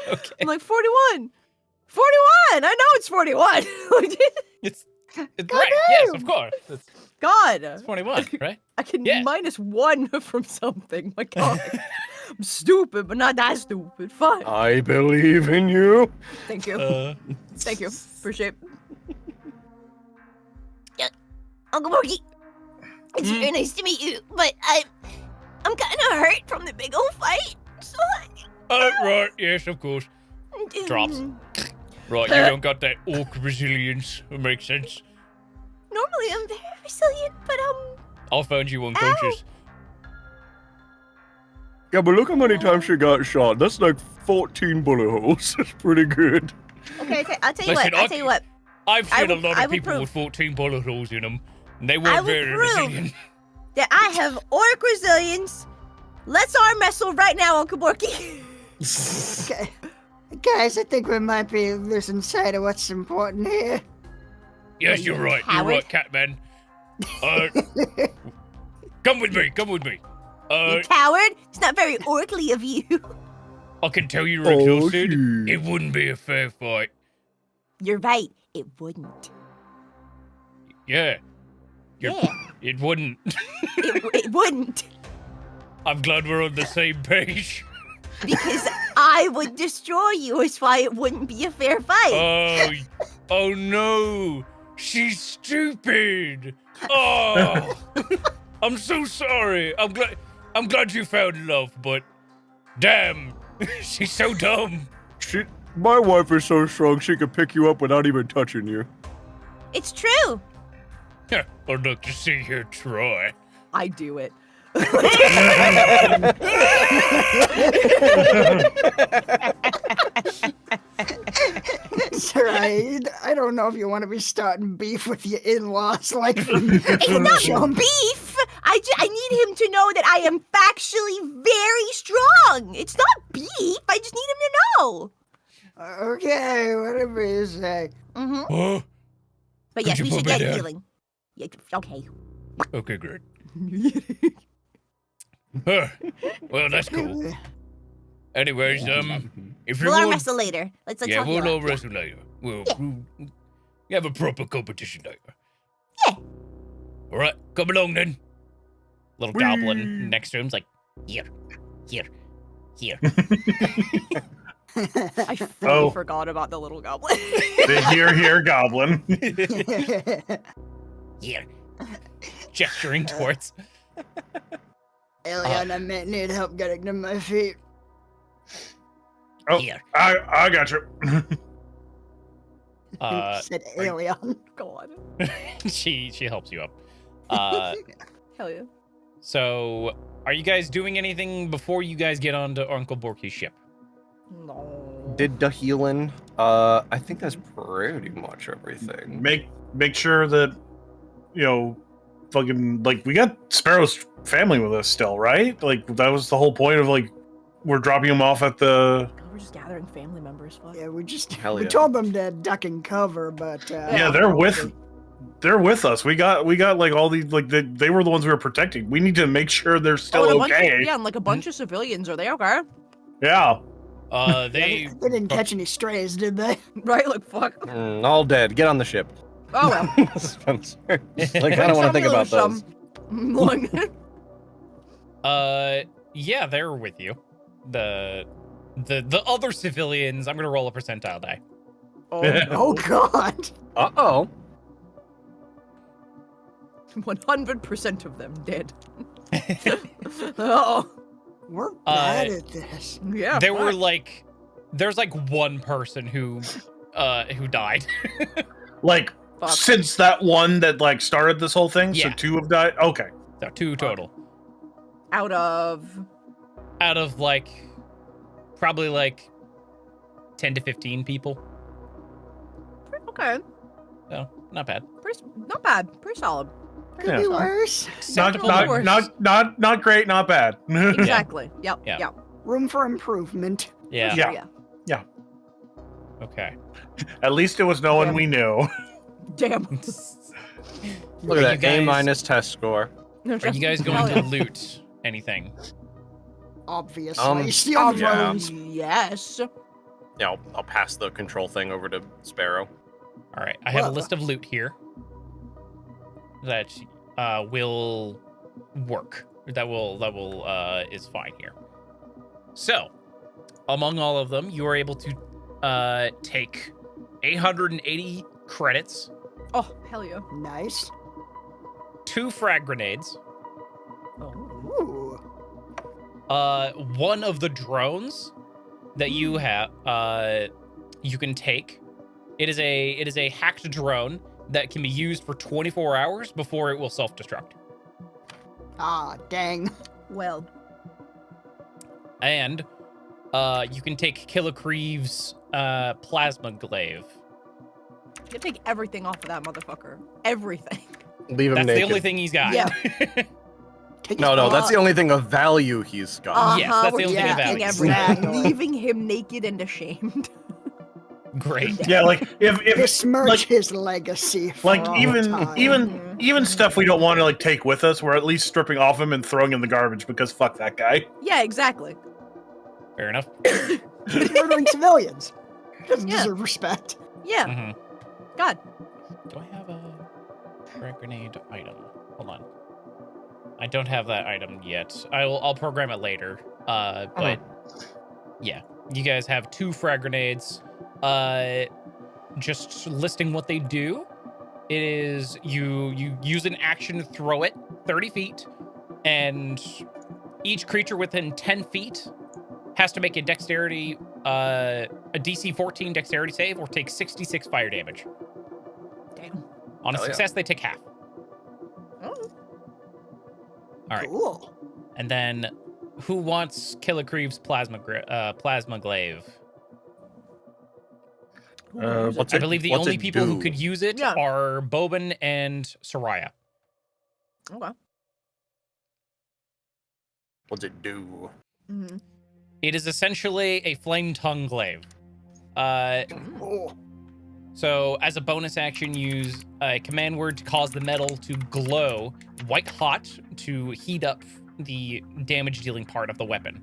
D: Okay.
B: I'm like, 41! 41! I know it's 41!
D: It's right, yes, of course. It's
B: God!
D: 21, right?
B: I can
D: Yeah.
B: minus 1 from something. My God. I'm stupid, but not that stupid. Fine.
E: I believe in you.
B: Thank you. Thank you. Appreciate it. Uncle Morky, it's very nice to meet you, but I'm kind of hurt from the big old fight. So
D: Right, yes, of course. Drops. Right, you don't got that orc resilience. It makes sense.
B: Normally I'm very resilient, but
D: I'll find you unconscious.
E: Yeah, but look how many times she got shot. That's like 14 bullet holes. That's pretty good.
B: Okay. I'll tell you
D: Listen,
B: what. I'll tell you what.
D: I've
B: I
D: seen
B: will-
D: a lot
B: I
D: of
B: will
D: people
B: prove-
D: with 14 bullet holes in them, and they
B: I
D: weren't
B: will
D: very
B: prove-
D: resilient.
B: That I have orc resilience. Let's arm wrestle right now, Uncle Borky.
C: Okay. Guys, I think we might be losing sight of what's important here.
D: Yes, you're right. You're
B: Howard?
D: right, Catman. Come with me.
B: You coward! It's not very orcly of you.
D: I can tell you're
E: Oh,
D: exhausted.
E: shit.
D: It wouldn't be a fair fight.
B: You're right. It wouldn't.
D: Yeah.
B: Yeah.
D: It wouldn't.
B: It wouldn't.
D: I'm glad we're on the same page.
B: Because I would destroy you. Is why it wouldn't be a fair fight.
D: Oh no. She's stupid. Oh. I'm so sorry. I'm glad you found love, but damn, she's so dumb.
E: My wife is so strong she could pick you up without even touching you.
B: It's true.
D: I'd like to see her try.
B: I do it.
C: Sorry, I don't know if you want to be starting beef with your in-laws like from
B: It's not
C: Jump.
B: beef. I need him to know that I am factually very strong. It's not beef. I just need him to know.
C: Okay, whatever you say.
B: Mm-hmm.
D: Oh,
B: But
D: Could
B: yes,
D: you
B: we
D: put
B: should
D: me
B: get
D: down?
B: healing. Yeah, okay.
D: okay, great. Well, that's cool. Anyways, if you
B: We'll arm
D: want,
B: wrestle later. Let's
D: yeah,
B: talk
D: we'll
B: heal
D: all
B: up.
D: wrestle later. We'll have a proper competition later.
B: Yeah.
D: All right, come along then. Little goblin next to him's like, here.
B: I fully forgot about the little goblin.
A: The here goblin.
D: Here. Gesturing towards.
C: Elian, I might need help getting to my feet.
A: Oh,
D: Here.
A: I got you.
C: Said alien.
B: God.
D: she helps you up.
B: Hell yeah.
D: So, are you guys doing anything before you guys get onto Uncle Borky's ship?
B: No.
E: Did Dahilin? I think that's pretty much everything.
A: Make sure that, fucking, like, we got Sparrow's family with us still, right? Like, that was the whole point of, like, we're dropping him off at the...
B: We're just gathering family members. Fuck.
C: Yeah, we
E: Hell yeah.
C: told them to duck and cover, but
A: Yeah, they're with us. We got like all these, like, they were the ones we were protecting. We need to make sure they're still
B: and a bunch
A: okay.
B: of, yeah, and like a bunch of civilians. Are they okay?
A: Yeah.
D: They
C: they didn't catch any strays, did they?
B: Right? Like, fuck.
E: All dead. Get on the ship.
B: Oh, well.
E: Spencer. Like, I don't want to think about those.
D: Yeah, they're with you. The other civilians, I'm gonna roll a percentile die.
C: Oh, God.
E: Uh-oh.
B: 100% of them dead. Oh.
C: We're bad at this.
B: Yeah.
D: There were like, there's like one person who died.
A: Like,
B: Fuck.
A: since that one that, like, started this whole thing, so
D: Yeah.
A: 2 have died? Okay.
D: So 2 total.
B: Out of.
D: Out of like, probably like 10 to 15 people.
B: Okay.
D: So, not bad.
B: Not bad. Pretty solid.
C: Could
A: Yeah.
C: be worse.
D: Acceptable.
A: Not great, not bad.
B: Exactly. Yep.
D: Yeah.
B: Yep.
C: Room for improvement.
D: Yeah.
A: Yeah.
B: Yeah.
D: Okay.
A: At least it was no one we knew.
B: Damn.
E: Look
D: Are
E: at
D: you
E: that
D: guys-
E: A- test score.
D: Are you guys going to loot anything?
C: Obviously. Steal
E: yeah.
C: drones.
B: Yes.
E: Yeah, I'll pass the control thing over to Sparrow.
D: All right. I have a
C: Well-
D: list of loot here that will work. That will is fine here. So, among all of them, you are able to take 880 credits,
B: Oh, hell yeah.
C: Nice.
D: 2 frag grenades,
B: Oh.
C: Ooh.
D: one of the drones that you have you can take. It is a hacked drone that can be used for 24 hours before it will self-destruct.
C: Ah, dang.
B: Well.
D: And you can take Killicreeve's plasma glaive.
B: You take everything off of that motherfucker. Everything.
E: Leave him
D: That's
E: naked.
D: the only thing he's got.
B: Yeah.
C: Take
E: No,
C: his
E: that's the only thing of value he's got.
D: Yes, that's the
B: we're
D: only thing of
B: taking
D: value.
B: everything,
C: Exactly.
B: leaving him naked and ashamed.
D: Great.
A: Yeah, like, if
C: besmirch
A: like-
C: his legacy. For
A: like
C: all
A: even
C: time.
A: even stuff we don't want to, like, take with us, we're at least stripping off him and throwing in the garbage because fuck that guy.
B: Yeah, exactly.
D: Fair enough.
C: murdering civilians. Doesn't
B: Yeah.
C: deserve respect.
B: Yeah.
D: Mhm.
B: God.
D: Do I have a frag grenade item? Hold on. I don't have that item yet. I'll program it later. But yeah, you guys have 2 frag grenades. Just listing what they do. It is you use an action to throw it 30 feet, and each creature within 10 feet has to make a dexterity, a DC 14 dexterity save, or take 66 fire damage.
B: Damn.
D: On a
E: Hell yeah.
D: success, they take half.
B: Oh.
D: All right.
C: Cool.
D: And then, who wants Killicreeve's plasma glaive?
E: What's
D: I
E: it-
D: believe the
E: what's
D: only
E: it
D: people who
E: do?
D: could use it
B: Yeah.
D: are Boban and Soraya.
B: Okay.
E: What's it do?
B: Mm-hmm.
D: It is essentially a flame tongue glaive.
C: Oh,
D: So, as a bonus action, use a command word to cause the metal to glow white hot to heat up the damage-dealing part of the weapon.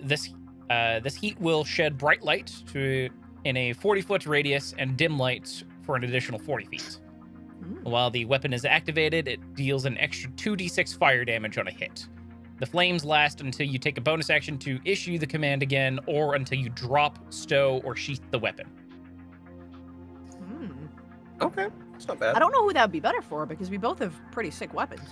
D: This heat will shed bright light in a 40-foot radius and dim light for an additional 40 feet. While the weapon is activated, it deals an extra 2d6 fire damage on a hit. The flames last until you take a bonus action to issue the command again, or until you drop, stow, or sheath the weapon.
E: Okay, it's not bad.
B: I don't know who that would be better for because we both have pretty sick weapons.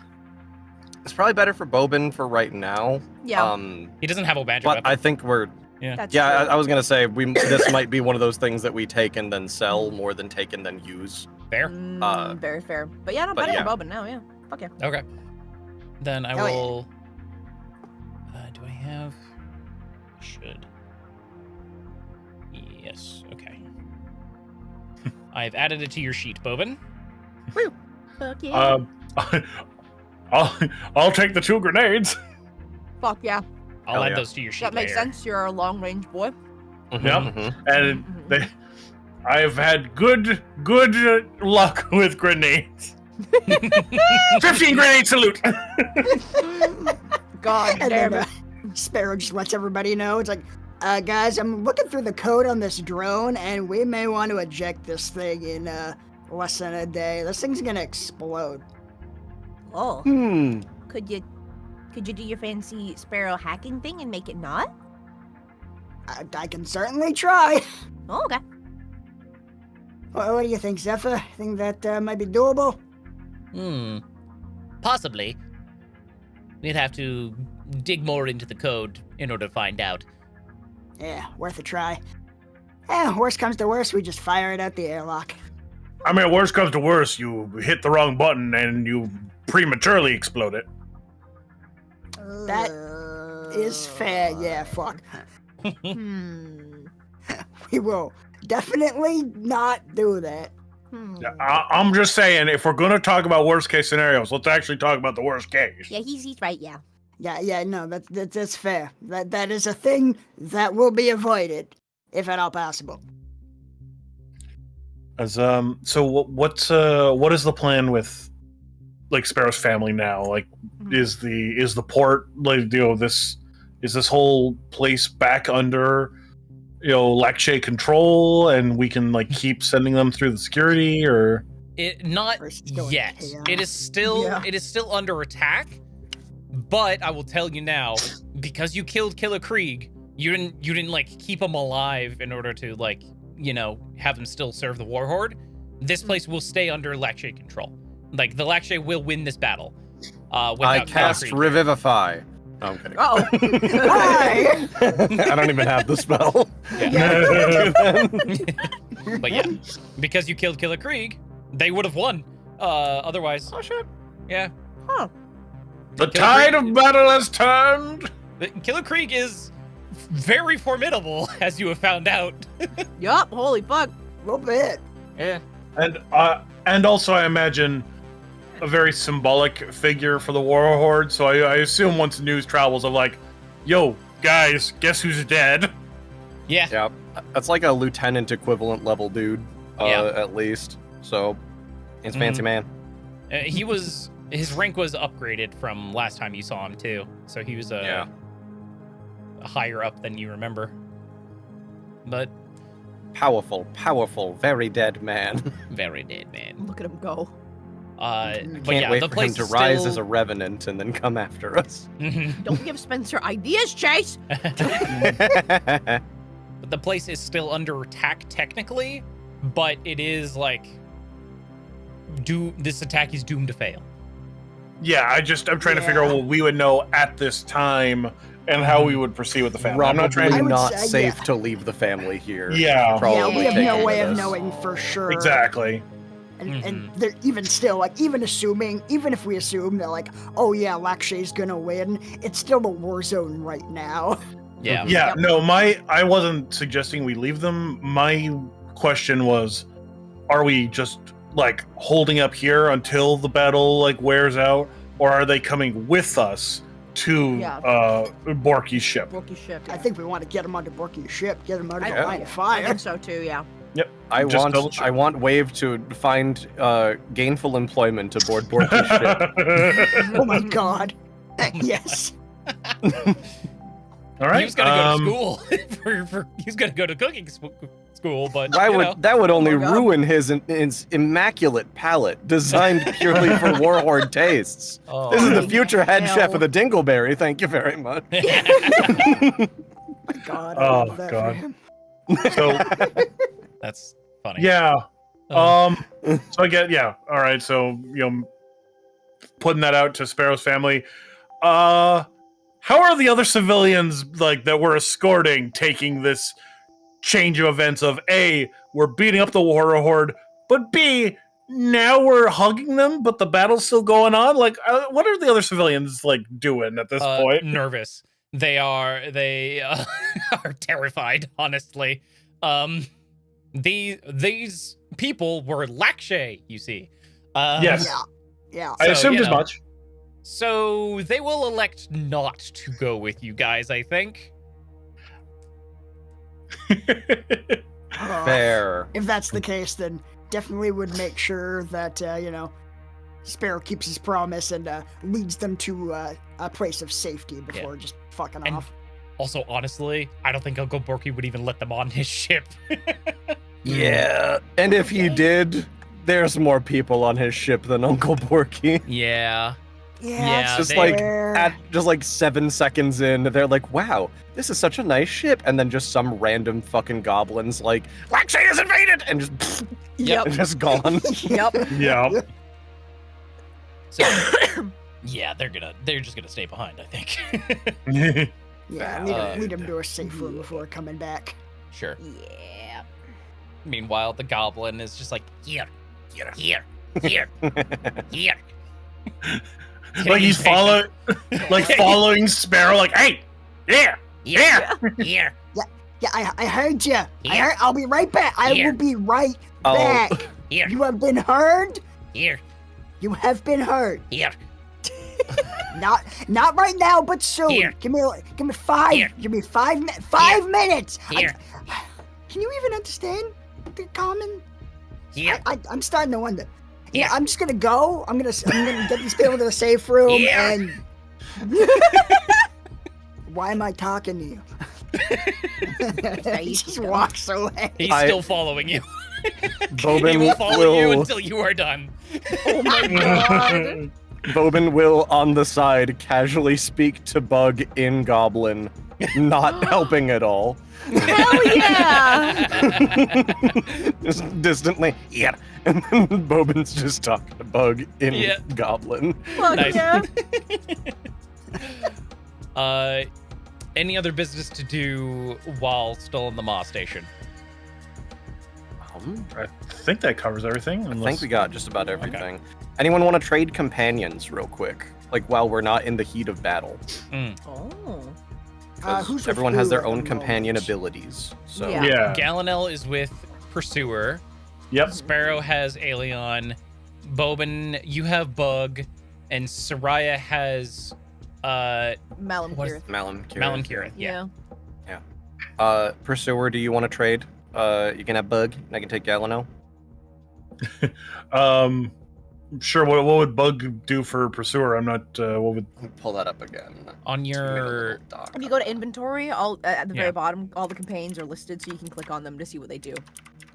E: It's probably better for Boban for right now.
B: Yeah.
D: He doesn't have a magic
E: But
D: weapon.
E: I think we're
B: That's
E: Yeah,
B: true.
E: I was gonna say this might be one of those things that we take and then sell more than take and then use.
D: Fair.
B: Very fair. But yeah, no,
E: but
B: better
E: yeah.
B: than Boban now, yeah. Fuck yeah.
D: Okay. Then I
C: Oh, yeah.
D: will. Do I have? Should. Yes. Okay. I've added it to your sheet, Boban.
B: Fuck yeah.
A: I'll take the 2 grenades.
B: Fuck yeah.
D: I'll
E: Hell
D: add
E: yeah.
D: those to your sheet
B: That makes
D: later.
B: sense. You're a long range boy.
E: Mhm,
A: Yep.
E: mhm.
A: And
B: Mhm.
A: I've had good luck with grenades. 15 grenade salute.
B: God
C: And
B: damn
C: then
B: it.
C: Sparrow just lets everybody know. It's like, guys, I'm looking through the code on this drone, and we may want to eject this thing in less than a day. This thing's gonna explode.
B: Oh,
E: Hmm.
B: could you do your fancy Sparrow hacking thing and make it not?
C: I can certainly try.
B: Oh, okay.
C: What do you think, Zephyr? Think that might be doable?
D: Possibly. We'd have to dig more into the code in order to find out.
C: Yeah, worth a try. Worst comes to worst, we just fire it out the airlock.
A: I mean, worst comes to worst, you hit the wrong button and you prematurely explode it.
C: That is fair, yeah, fuck.
B: Hmm.
C: We will definitely not do that.
A: Yeah, I'm just saying, if we're gonna talk about worst case scenarios, let's actually talk about the worst case.
B: Yeah, he's right, yeah.
C: Yeah, no, that's fair. That is a thing that will be avoided, if at all possible.
A: As so what is the plan with like Sparrow's family now? Like, is the port like this whole place back under Lakshay control, and we can like keep sending them through the security, or
D: It not
C: Or it's still in
D: yet.
C: chaos.
D: It is still
C: Yeah.
D: under attack. But I will tell you now, because you killed Killer Krieg, you didn't like keep him alive in order to like have him still serve the Warhorde. This place will stay under Lakshay control. Like the Lakshay will win this battle.
E: I
D: Without
E: cast
D: Killer Krieg.
E: Revivify. No, I'm kidding.
B: Oh.
C: Why?
E: I don't even have the spell.
D: But yeah, because you killed Killer Krieg, they would have won. Otherwise,
E: Oh shit.
D: yeah.
B: Huh.
A: the tide of battle has turned.
D: Killer Krieg is very formidable, as you have found out.
B: Yup, holy fuck.
C: A little bit.
D: Yeah.
A: And also I imagine a very symbolic figure for the Warhorde. So I assume once news travels of like, yo guys, guess who's dead?
D: Yeah.
E: Yeah, that's like a lieutenant equivalent level dude,
D: Yeah.
E: at least. So, he's a fancy man.
D: His rank was upgraded from last time you saw him too. So he was a higher up than you remember. But
E: Powerful, very dead man.
D: very dead man.
B: Look at him go.
D: But
E: Can't
D: yeah,
E: wait
D: the
E: for
D: place
E: him to
D: is
E: rise
D: still...
E: as a revenant and then come after us.
B: Don't give Spencer ideas, Chase.
D: But the place is still under attack technically, but it is like this attack is doomed to fail.
A: Yeah, I'm trying to figure out what we would know at this time and how we would proceed with the family. I'm not trying
E: Probably
A: to
C: I would
E: not
C: say,
E: safe
C: yeah.
E: to leave the family here.
A: Yeah.
E: Probably
C: Yeah, we have
E: take
C: no
E: care
C: way of
E: this.
C: knowing for sure.
A: exactly.
C: And they're even still, like, even if we assume that, like, oh yeah, Lakshay's gonna win, it's still a war zone right now.
D: Yeah.
A: Yeah,
B: Yep.
A: no, I wasn't suggesting we leave them. My question was, are we just like holding up here until the battle like wears out, or are they coming with us to
B: Yeah.
A: Borky's ship?
B: Rookie ship.
C: I think we want to get him onto Borky's ship, get him out of the
B: I-
C: line of
B: I
C: fire.
B: think so too, yeah.
E: I
A: Just double
E: want
A: check.
E: I want Wave to find gainful employment aboard Borky's ship.
C: Oh my god. Yes.
A: All right.
D: He was gonna go to school. He was gonna go to cooking school, but
E: That would only
B: Oh my God.
E: ruin his immaculate palate, designed purely for Warhorde tastes.
D: Oh.
E: This is the future head
B: Hell.
E: chef of the Dingleberry. Thank you very much.
C: My god. I
A: Oh,
C: love that
A: God.
C: for him.
A: So
D: That's funny.
A: yeah.
D: Oh.
A: So I get all right. So putting that out to Sparrow's family. how are the other civilians like that we're escorting taking this change of events of A, we're beating up the war horde, but B, now we're hugging them, but the battle's still going on? Like, what are the other civilians like doing at this point?
D: Nervous. They are are terrified, honestly. These people were Lakshay, you see.
A: Yes.
C: Yeah.
A: I
D: So,
A: assumed
D: you
A: as
D: know.
A: much.
D: So they will elect not to go with you guys, I think.
E: Fair.
C: If that's the case, then definitely would make sure that, Sparrow keeps his promise and leads them to a place of safety before just fucking
D: And-
C: off.
D: Also, honestly, I don't think Uncle Borky would even let them on his ship.
E: Yeah. And if he did, there's more people on his ship than Uncle Borky.
D: Yeah.
C: Yeah,
D: Yeah,
C: it's
E: Just like
C: fair.
E: at just like 7 seconds in, they're like, "Wow, this is such a nice ship," and then just some random fucking goblins like, "Lakshay is invaded," and just
B: Yep.
E: just gone.
B: Yep.
A: Yeah.
D: So, yeah, they're just gonna stay behind, I think.
C: Yeah, lead him to a safe room before coming back.
D: Sure.
B: Yeah.
D: Meanwhile, the goblin is just like, here.
A: Like he's following Sparrow, like, hey, yeah.
C: Yeah, I heard you. I'll be right back. I will be right
E: Oh.
C: back. You have been heard.
G: Here.
C: You have been heard.
G: Here.
C: Not right now, but soon.
G: Here.
C: Give me 5.
G: Here.
C: Give me 5 minutes.
G: Here.
C: Can you even understand the common?
G: Here.
C: I'm starting to wonder.
G: Here.
C: Yeah, I'm just gonna go. I'm gonna get these people to the safe room
G: Here.
C: and. Why am I talking to you? He just walks away.
D: He's
E: I-
D: still following you. He
E: Bobin
D: will follow you
E: will
D: until you are done.
B: Oh my god.
E: Bobin will on the side casually speak to Bug in Goblin, not helping at all.
B: Hell yeah.
E: Just distantly, yeah. And then Bobin's just talking to Bug in
D: Yeah.
E: Goblin.
B: Fuck
D: Nice.
B: yeah.
D: Any other business to do while still in the Maw station?
A: I think that covers everything.
E: I think we got just about everything. Anyone want to trade companions real quick? Like while we're not in the heat of battle?
B: Oh.
E: 'Cause
C: Who's with
E: everyone
C: who
E: has
C: at
E: their
C: the
E: own companion
C: moment?
E: abilities. So
B: Yeah.
A: Yeah.
D: Gallinel is with Pursuer.
A: Yep.
D: Sparrow has Aeolion. Bobin, you have Bug. And Soraya has
B: Malum
D: What is-
B: Kirith.
E: Malum, Kira.
D: Malum Kirith. Yeah.
E: Pursuer, do you want to trade? You can have Bug, and I can take Galino.
A: Sure. What would Bug do for Pursuer? I'm not. What would?
E: Pull that up again.
D: On
E: Just give me a
D: your
E: little doc
B: If you
E: on
B: go to
E: it.
B: inventory, all at the
D: Yeah.
B: very bottom, all the companions are listed, so you can click on them to see what they do.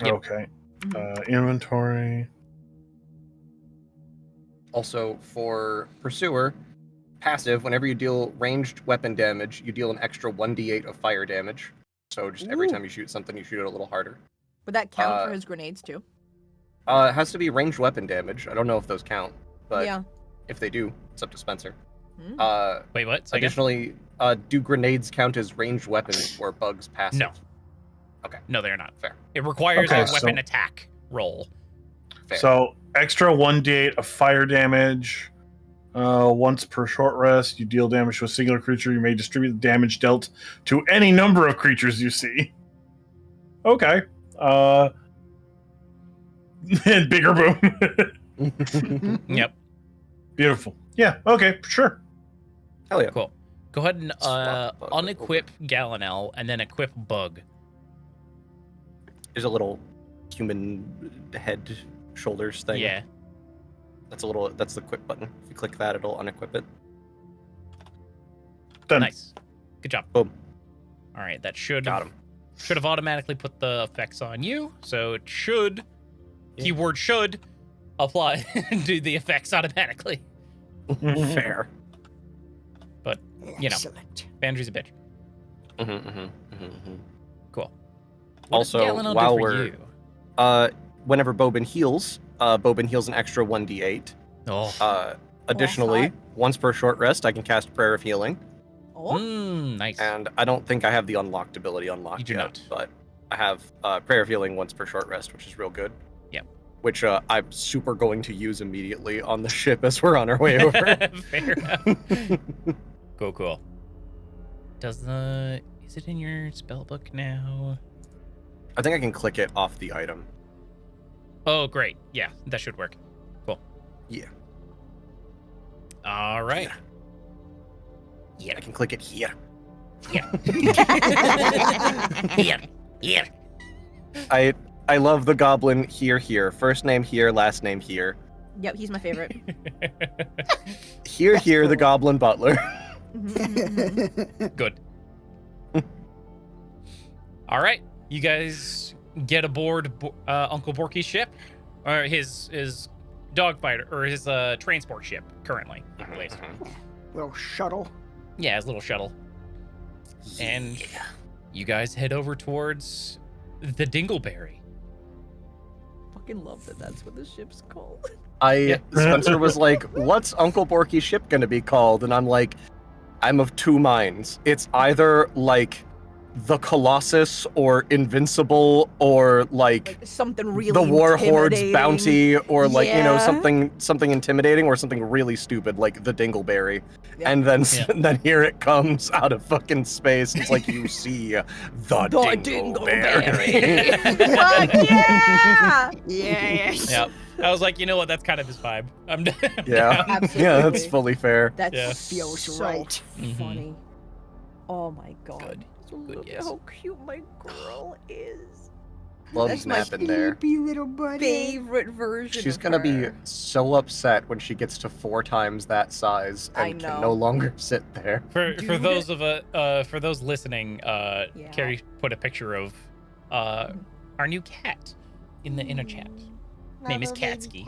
D: Yep.
A: Okay.
B: Mhm.
A: Inventory.
E: Also, for Pursuer, passive, whenever you deal ranged weapon damage, you deal an extra 1d8 of fire damage. So just every
B: Ooh.
E: time you shoot something, you shoot it a little harder.
B: Would that count for
E: Uh,
B: his grenades too?
E: It has to be ranged weapon damage. I don't know if those count, but
B: Yeah.
E: if they do, it's up to Spencer.
B: Mm.
D: wait, what? Say again?
E: Additionally, do grenades count as ranged weapons or Bug's passive?
D: No. No, they're not.
E: Fair.
D: It requires
A: Okay,
D: a weapon
A: so-
D: attack roll.
E: Fair.
A: So extra 1d8 of fire damage. Once per short rest, you deal damage to a singular creature. You may distribute the damage dealt to any number of creatures you see. Okay. And bigger boom.
D: Yep.
A: Beautiful. Yeah. Okay. Sure.
E: Hell yeah.
D: Cool. Go ahead and
E: Swap Bug
D: unequip Gallinel and then equip Bug.
E: There's a little human head, shoulders thing.
D: Yeah.
E: That's the quit button. If you click that, it'll unequip it.
A: Done.
D: Nice. Good job.
E: Boom.
D: All right, that should
E: Got him.
D: have automatically put the effects on you. So it should, keyword should, apply do the effects automatically.
E: Fair.
D: You know.
C: Excellent.
D: Bandry's a bitch. Cool. What
E: Also,
D: does Gallinel do
E: while
D: for
E: we're-
D: you?
E: Whenever Bobin heals an extra 1d8.
D: Oh,
E: Additionally,
B: hot.
E: once per short rest, I can cast Prayer of Healing.
B: Oh,
D: Nice.
E: And I don't think I have the unlocked ability unlocked
D: You do
E: yet,
D: not.
E: but I have Prayer of Healing once per short rest, which is real good.
D: Yep.
E: Which I'm super going to use immediately on the ship as we're on our way over.
D: Fair enough. Cool. Is it in your spell book now?
E: I think I can click it off the item.
D: Oh, great. Yeah, that should work. Cool.
E: Yeah.
D: All right.
E: I can click it here.
D: Here.
E: I love the goblin here. First name here, last name here.
B: yep, he's my favorite.
E: Here,
C: That's
E: the
C: cool.
E: goblin butler.
D: Good. All right, you guys get aboard Uncle Borky's ship, or his dogfighter, or his transport ship currently, anyways.
C: Little shuttle.
D: Yeah, his little shuttle. And you guys head over towards the Dingleberry.
B: Fucking love that that's what the ship's called.
E: Spencer was like, "What's Uncle Borky's ship gonna be called?" And I'm like, "I'm of two minds. It's either like the Colossus or Invincible or like
B: Something really
E: the Warhorde's
B: intimidating.
E: bounty or like
B: Yeah.
E: something intimidating or something really stupid like the Dingleberry."
B: Yeah.
E: And then
D: Yeah.
E: then here it comes out of fucking space. It's like you see the Dingleberry.
B: Fuck yeah!
C: Yes.
D: Yeah. I was like, you know what? That's kind of his vibe. I'm done.
E: Yeah.
B: Absolutely.
E: Yeah, that's fully fair.
B: That's
D: Yeah.
C: Feels
B: so
C: right.
B: funny. Oh my god.
D: Good. Good
B: Look
D: guess.
B: at how cute my girl is.
E: Love's
B: That's my
E: napping there.
C: Sleepy little buddy.
B: Favorite version.
E: She's
B: of
E: gonna be
B: her.
E: so upset when she gets to 4 times that size
B: I
E: and
B: know.
E: can no longer sit there.
D: For
B: Dude.
D: those of for those listening, Carrie put a picture of our new cat in the inner chat. Name is Katsky.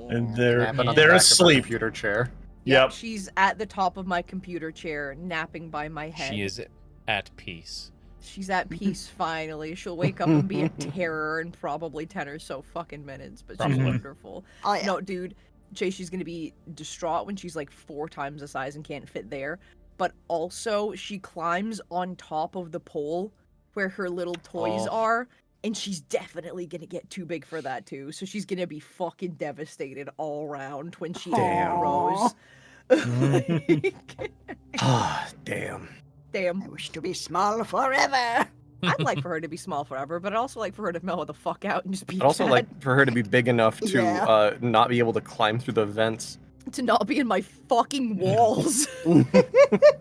A: And they're
E: Napping on the
A: they're
E: back of her
A: asleep.
E: computer chair.
A: Yep.
B: She's at the top of my computer chair, napping by my head.
D: She is at peace.
B: She's at peace finally. She'll wake up and be a terror in probably 10 or so fucking minutes, but she's
D: Probably.
B: wonderful.
C: Oh, yeah.
B: No, dude, Chase, she's gonna be distraught when she's like 4 times the size and can't fit there. But also, she climbs on top of the pole where her little toys
E: Oh.
B: are, and she's definitely gonna get too big for that too. So she's gonna be fucking devastated all around when she
E: Damn.
B: grows.
E: Ah, damn.
B: Damn.
C: I wish to be small forever.
B: I'd like for her to be small forever, but I'd also like for her to mellow the fuck out and just be
E: I'd also
B: cat.
E: like for her to be big enough to
C: Yeah.
E: not be able to climb through the vents.
B: to not be in my fucking walls.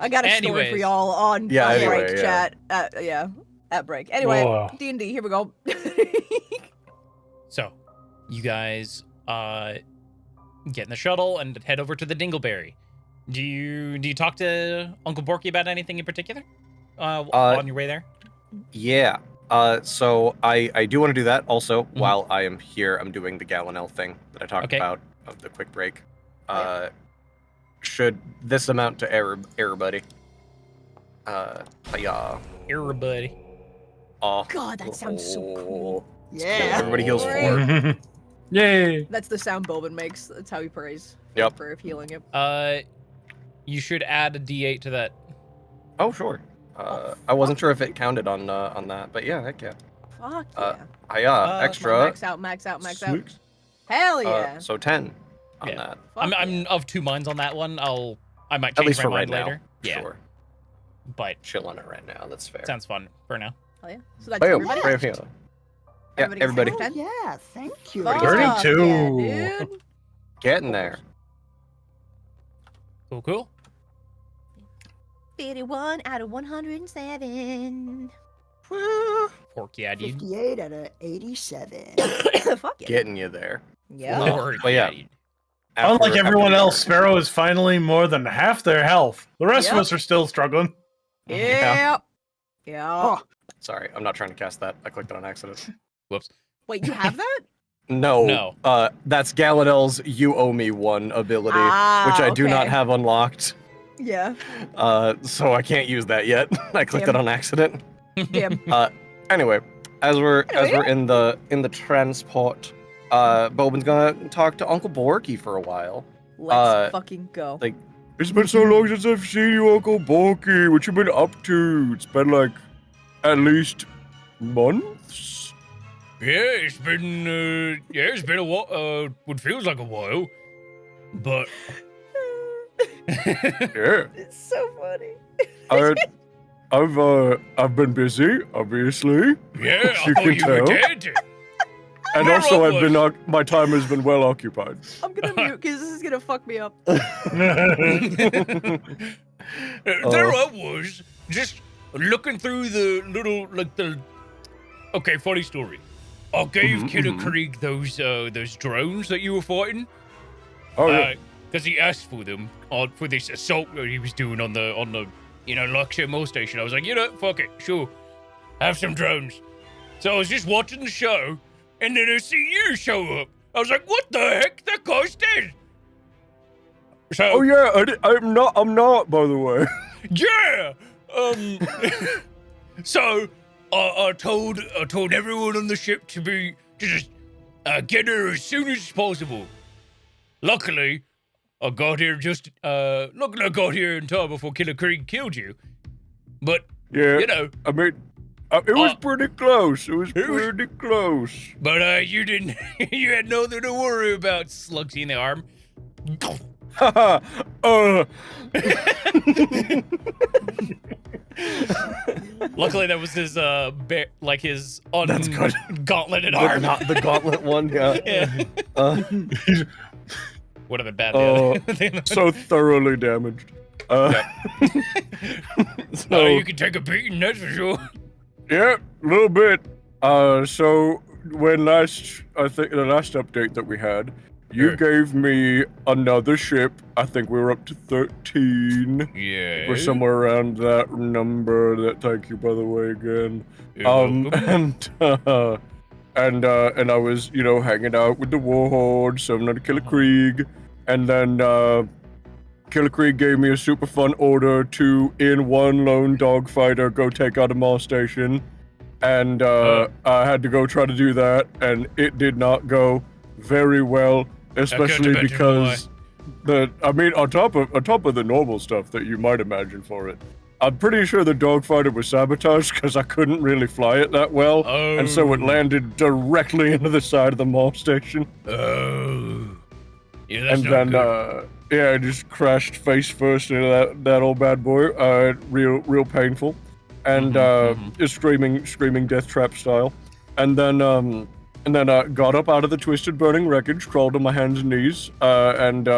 B: I got a story for
D: Anyways.
B: y'all on
E: Yeah,
B: on
E: anyway,
B: break
E: yeah.
B: chat. At break. Anyway,
A: Whoa.
B: D&D, here we go.
D: So, you guys get in the shuttle and head over to the Dingleberry. Do you talk to Uncle Borky about anything in particular on your way there?
E: Yeah. So I do want to do that. Also,
D: Mm-hmm.
E: while I am here, I'm doing the Gallinel thing that I talked
D: Okay.
E: about of the quick break. Should this amount to error, buddy? Yeah.
D: Here, buddy.
E: Oh.
B: God, that sounds so cool.
C: Yeah.
E: Everybody heals
B: Great.
E: 4.
A: Yay!
B: That's the sound Bobin makes. That's how he prays.
E: Yep.
B: For healing him.
D: You should add a D8 to that.
E: Oh, sure. I wasn't sure if it counted on that, but yeah, heck yeah.
B: Fuck
E: Uh,
B: yeah.
E: Extra.
B: Max out, max out, max out.
E: Six.
B: Hell yeah.
E: So 10 on
D: Yeah.
E: that.
B: Fuck
D: I'm
B: yeah.
D: of 2 minds on that one. I might
E: At
D: change
E: least
D: my
E: for
D: mind
E: right
D: later.
E: now.
D: Yeah,
E: Sure.
D: but
E: Chill on it right now. That's fair.
D: sounds fun for now.
B: Hell yeah. So that's
E: Boom.
B: everybody.
E: Brave healer. Yeah,
B: Everybody
E: everybody.
B: gets
C: Oh,
B: 10?
C: yeah, thank you.
B: Fuck
A: 32.
B: yeah, dude.
E: Get in there.
D: Cool.
B: 51 out of 107.
D: Pork, yeah, dude.
C: 58 out of 87.
B: Fuck yeah.
E: Getting you there.
B: Yeah.
D: Lord,
E: But yeah.
D: dude.
A: Unlike everyone else,
E: Sparrow.
A: Sparrow is finally more than half their health. The rest
B: Yep.
A: of us are still struggling.
B: Yeah. Yeah.
C: Oh,
E: Sorry, I'm not trying to cast that. I clicked it on accident.
D: Whoops.
B: Wait, you have that?
E: No.
D: No.
E: That's Gallinel's You Owe Me One ability,
B: Ah,
E: which I do not
B: okay.
E: have unlocked.
B: Yeah.
E: So I can't use that yet. I clicked it
B: Damn.
E: on accident.
B: Damn.
E: Anyway, as we're in the transport, Bobin's gonna talk to Uncle Borky for a while.
B: Let's fucking go.
E: like, It's been so long since I've seen you, Uncle Bulky. What you been up to? It's been like at least months.
G: Yeah, it's been a while. What feels like a while, but
E: Yeah.
B: It's so funny.
E: I've been busy, obviously.
G: yeah,
E: You
G: I thought
E: can
G: you were
E: tell.
G: dead.
E: And
G: Where
E: also,
G: I
E: I've been my time has been well occupied.
B: I'm gonna mute because this is gonna fuck me up.
G: There I was, just looking through the little Okay, funny story. I gave Killer Krieg those drones that you were fighting.
E: Oh yeah.
G: Because he asked for them for this assault that he was doing on the Luxor Mall station. I was like, fuck it, sure, have some drones. So I was just watching the show, and then I see you show up. I was like, what the heck? That guy's dead. So
E: Oh yeah. I'm not. By the way.
G: yeah. So I told everyone on the ship to just get her as soon as possible. Luckily, I got here in time before Killer Krieg killed you. But
E: Yeah.
G: I
E: mean, it was pretty close. It was
G: it was-
E: pretty close.
G: But you didn't. You had nothing to worry about, Slugsy in the arm.
E: Haha.
G: Luckily, that was his his
E: That's good.
G: gauntleted arm.
E: Not the gauntlet one. Yeah.
G: Yeah. Would have been bad.
E: So thoroughly damaged.
G: So you can take a beating, that's for sure.
E: Yeah, a little bit. So when I think the last update that we had, you
G: Yeah.
E: gave me another ship. I think we were up to 13.
G: Yeah.
E: We're somewhere around that number. Thank you, by the way, again.
G: You're welcome.
E: And I was, hanging out with the Warhorde, summoning Killer Krieg, and then Killer Krieg gave me a super fun order to, in one lone dogfighter, go take out a mall station, and I had to go try to do that, and it did not go very well, especially
G: imagine
E: because on top of the normal stuff that you might imagine for it. I'm pretty sure the dogfighter was sabotaged because I couldn't really fly it that well, and so it landed directly into the side of the mall station.
G: Oh. Yeah, that's
E: And
G: not
E: then,
G: good.
E: I just crashed face first into that old bad boy. Real painful, and just screaming death trap style. And then got up out of the twisted burning wreckage, crawled on my hands and knees, and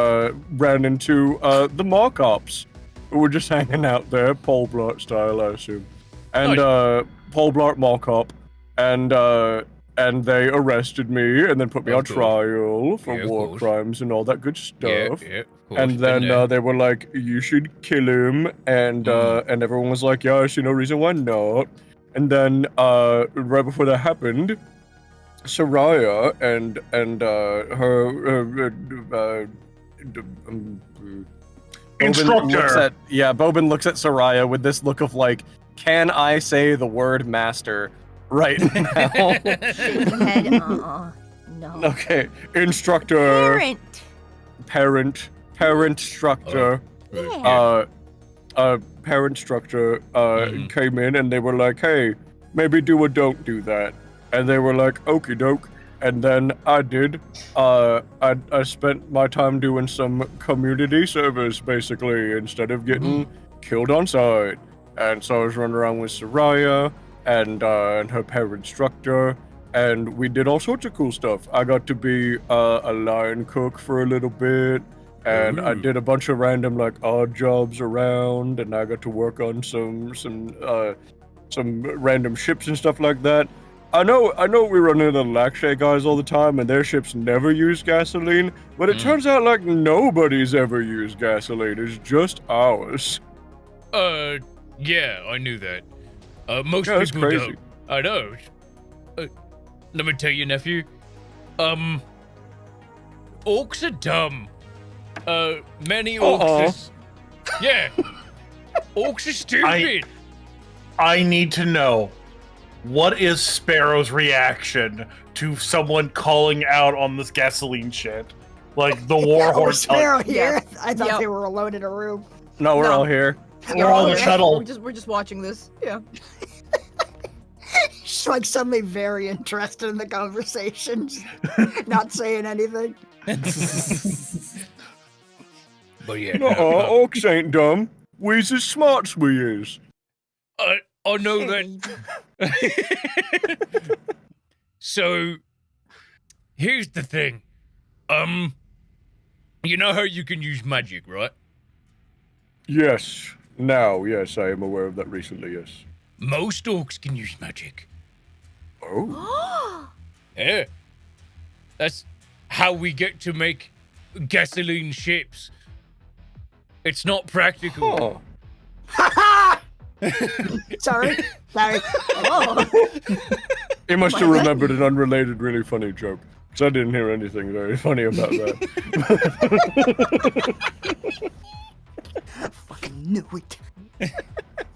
E: ran into the mall cops. We're just hanging out there, Paul Blart style, I assume. And Paul Blart Mall Cop, and they arrested me and then put me
G: Of
E: on
G: course.
E: trial for
G: Yeah, of
E: war
G: course.
E: crimes and all that good stuff.
G: Yeah, of course.
E: And then
G: been there.
E: they were like, "You should kill him," and everyone was like, "Yeah, I see no reason why not." And then right before that happened, Soraya and her
A: Instructor.
E: Bobin looks at Soraya with this look of like, can I say the word master right now?
B: Shake my head. No.
E: Okay, instructor,
B: Parent.
E: parent structure,
B: Yeah.
E: parent structure came in and they were like, hey, maybe do or don't do that. And they were like, okie doke. And then I did. I spent my time doing some community service, basically, instead of getting killed on sight. And so I was running around with Soraya and her parent instructor, and we did all sorts of cool stuff. I got to be a line cook for a little bit, and I did a bunch of random like odd jobs around, and I got to work on some random ships and stuff like that. I know we run into the Lakshay guys all the time, and their ships never use gasoline, but it turns out like nobody's ever used gasoline. It's just ours.
G: Yeah, I knew that. Most
E: Yeah, that's
G: people
E: crazy.
G: don't. I know. Let me tell you, nephew. Orcs are dumb. Many orcs. Yeah. Orcs are stupid.
A: I need to know, what is Sparrow's reaction to someone calling out on this gasoline shit? Like the war
C: Oh,
A: horse.
C: Sparrow here.
B: Yes.
C: I thought
B: Yep.
C: they were alone in a room.
E: No, we're
B: No.
E: all here.
A: We're all in the
B: here.
A: shuttle.
B: We're just watching this. Yeah.
C: She's like suddenly very interested in the conversations, not saying anything.
G: But yeah,
E: Oaks ain't dumb. We's as smart as we is.
G: I know that. So, here's the thing. You know how you can use magic, right?
E: Yes. Now, yes, I am aware of that recently, yes.
G: Most orcs can use magic.
E: Oh.
G: Yeah. That's how we get to make gasoline ships. It's not practical.
E: Huh.
C: Sorry.
B: Oh.
E: He must have remembered an unrelated, really funny joke. Because I didn't hear anything very funny about that.
C: Fucking knew it.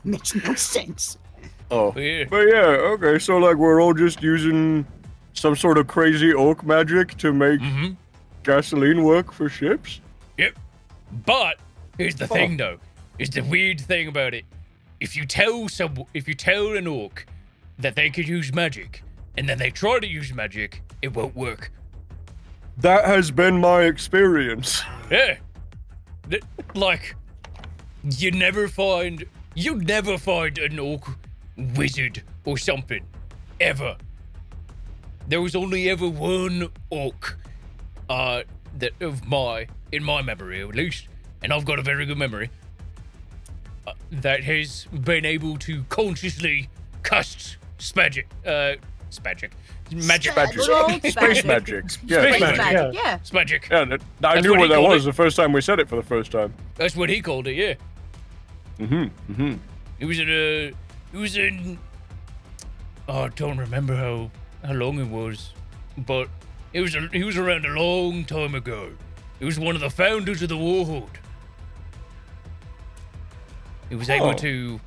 C: Makes no sense.
E: Oh.
G: Yeah.
E: But yeah, okay, so like we're all just using some sort of crazy oak magic to make
G: Mm-hmm.
E: gasoline work for ships?
G: Yep. But here's the thing, though. Is the weird thing about it. If you tell an orc that they could use magic, and then they try to use magic, it won't work.
E: That has been my experience.
G: Yeah. Like, you'd never find an orc wizard or something. Ever. There was only ever one orc, in my memory at least, and I've got a very good memory, that has been able to consciously cast magic.
E: Magic.
B: Good old
E: Space
B: magic.
E: magic. Yeah,
A: Space
B: Space
A: magic,
B: magic, yeah.
G: Magic.
E: Yeah, I
G: That's
E: knew
G: what
E: what
G: he
E: that
G: called
E: was
G: it.
E: the first time we said it for the first time.
G: That's what he called it, yeah.
E: Mm-hmm.
G: It was in oh, I don't remember how long it was, but he was around a long time ago. He was one of the founders of the Warhorde. He was able to,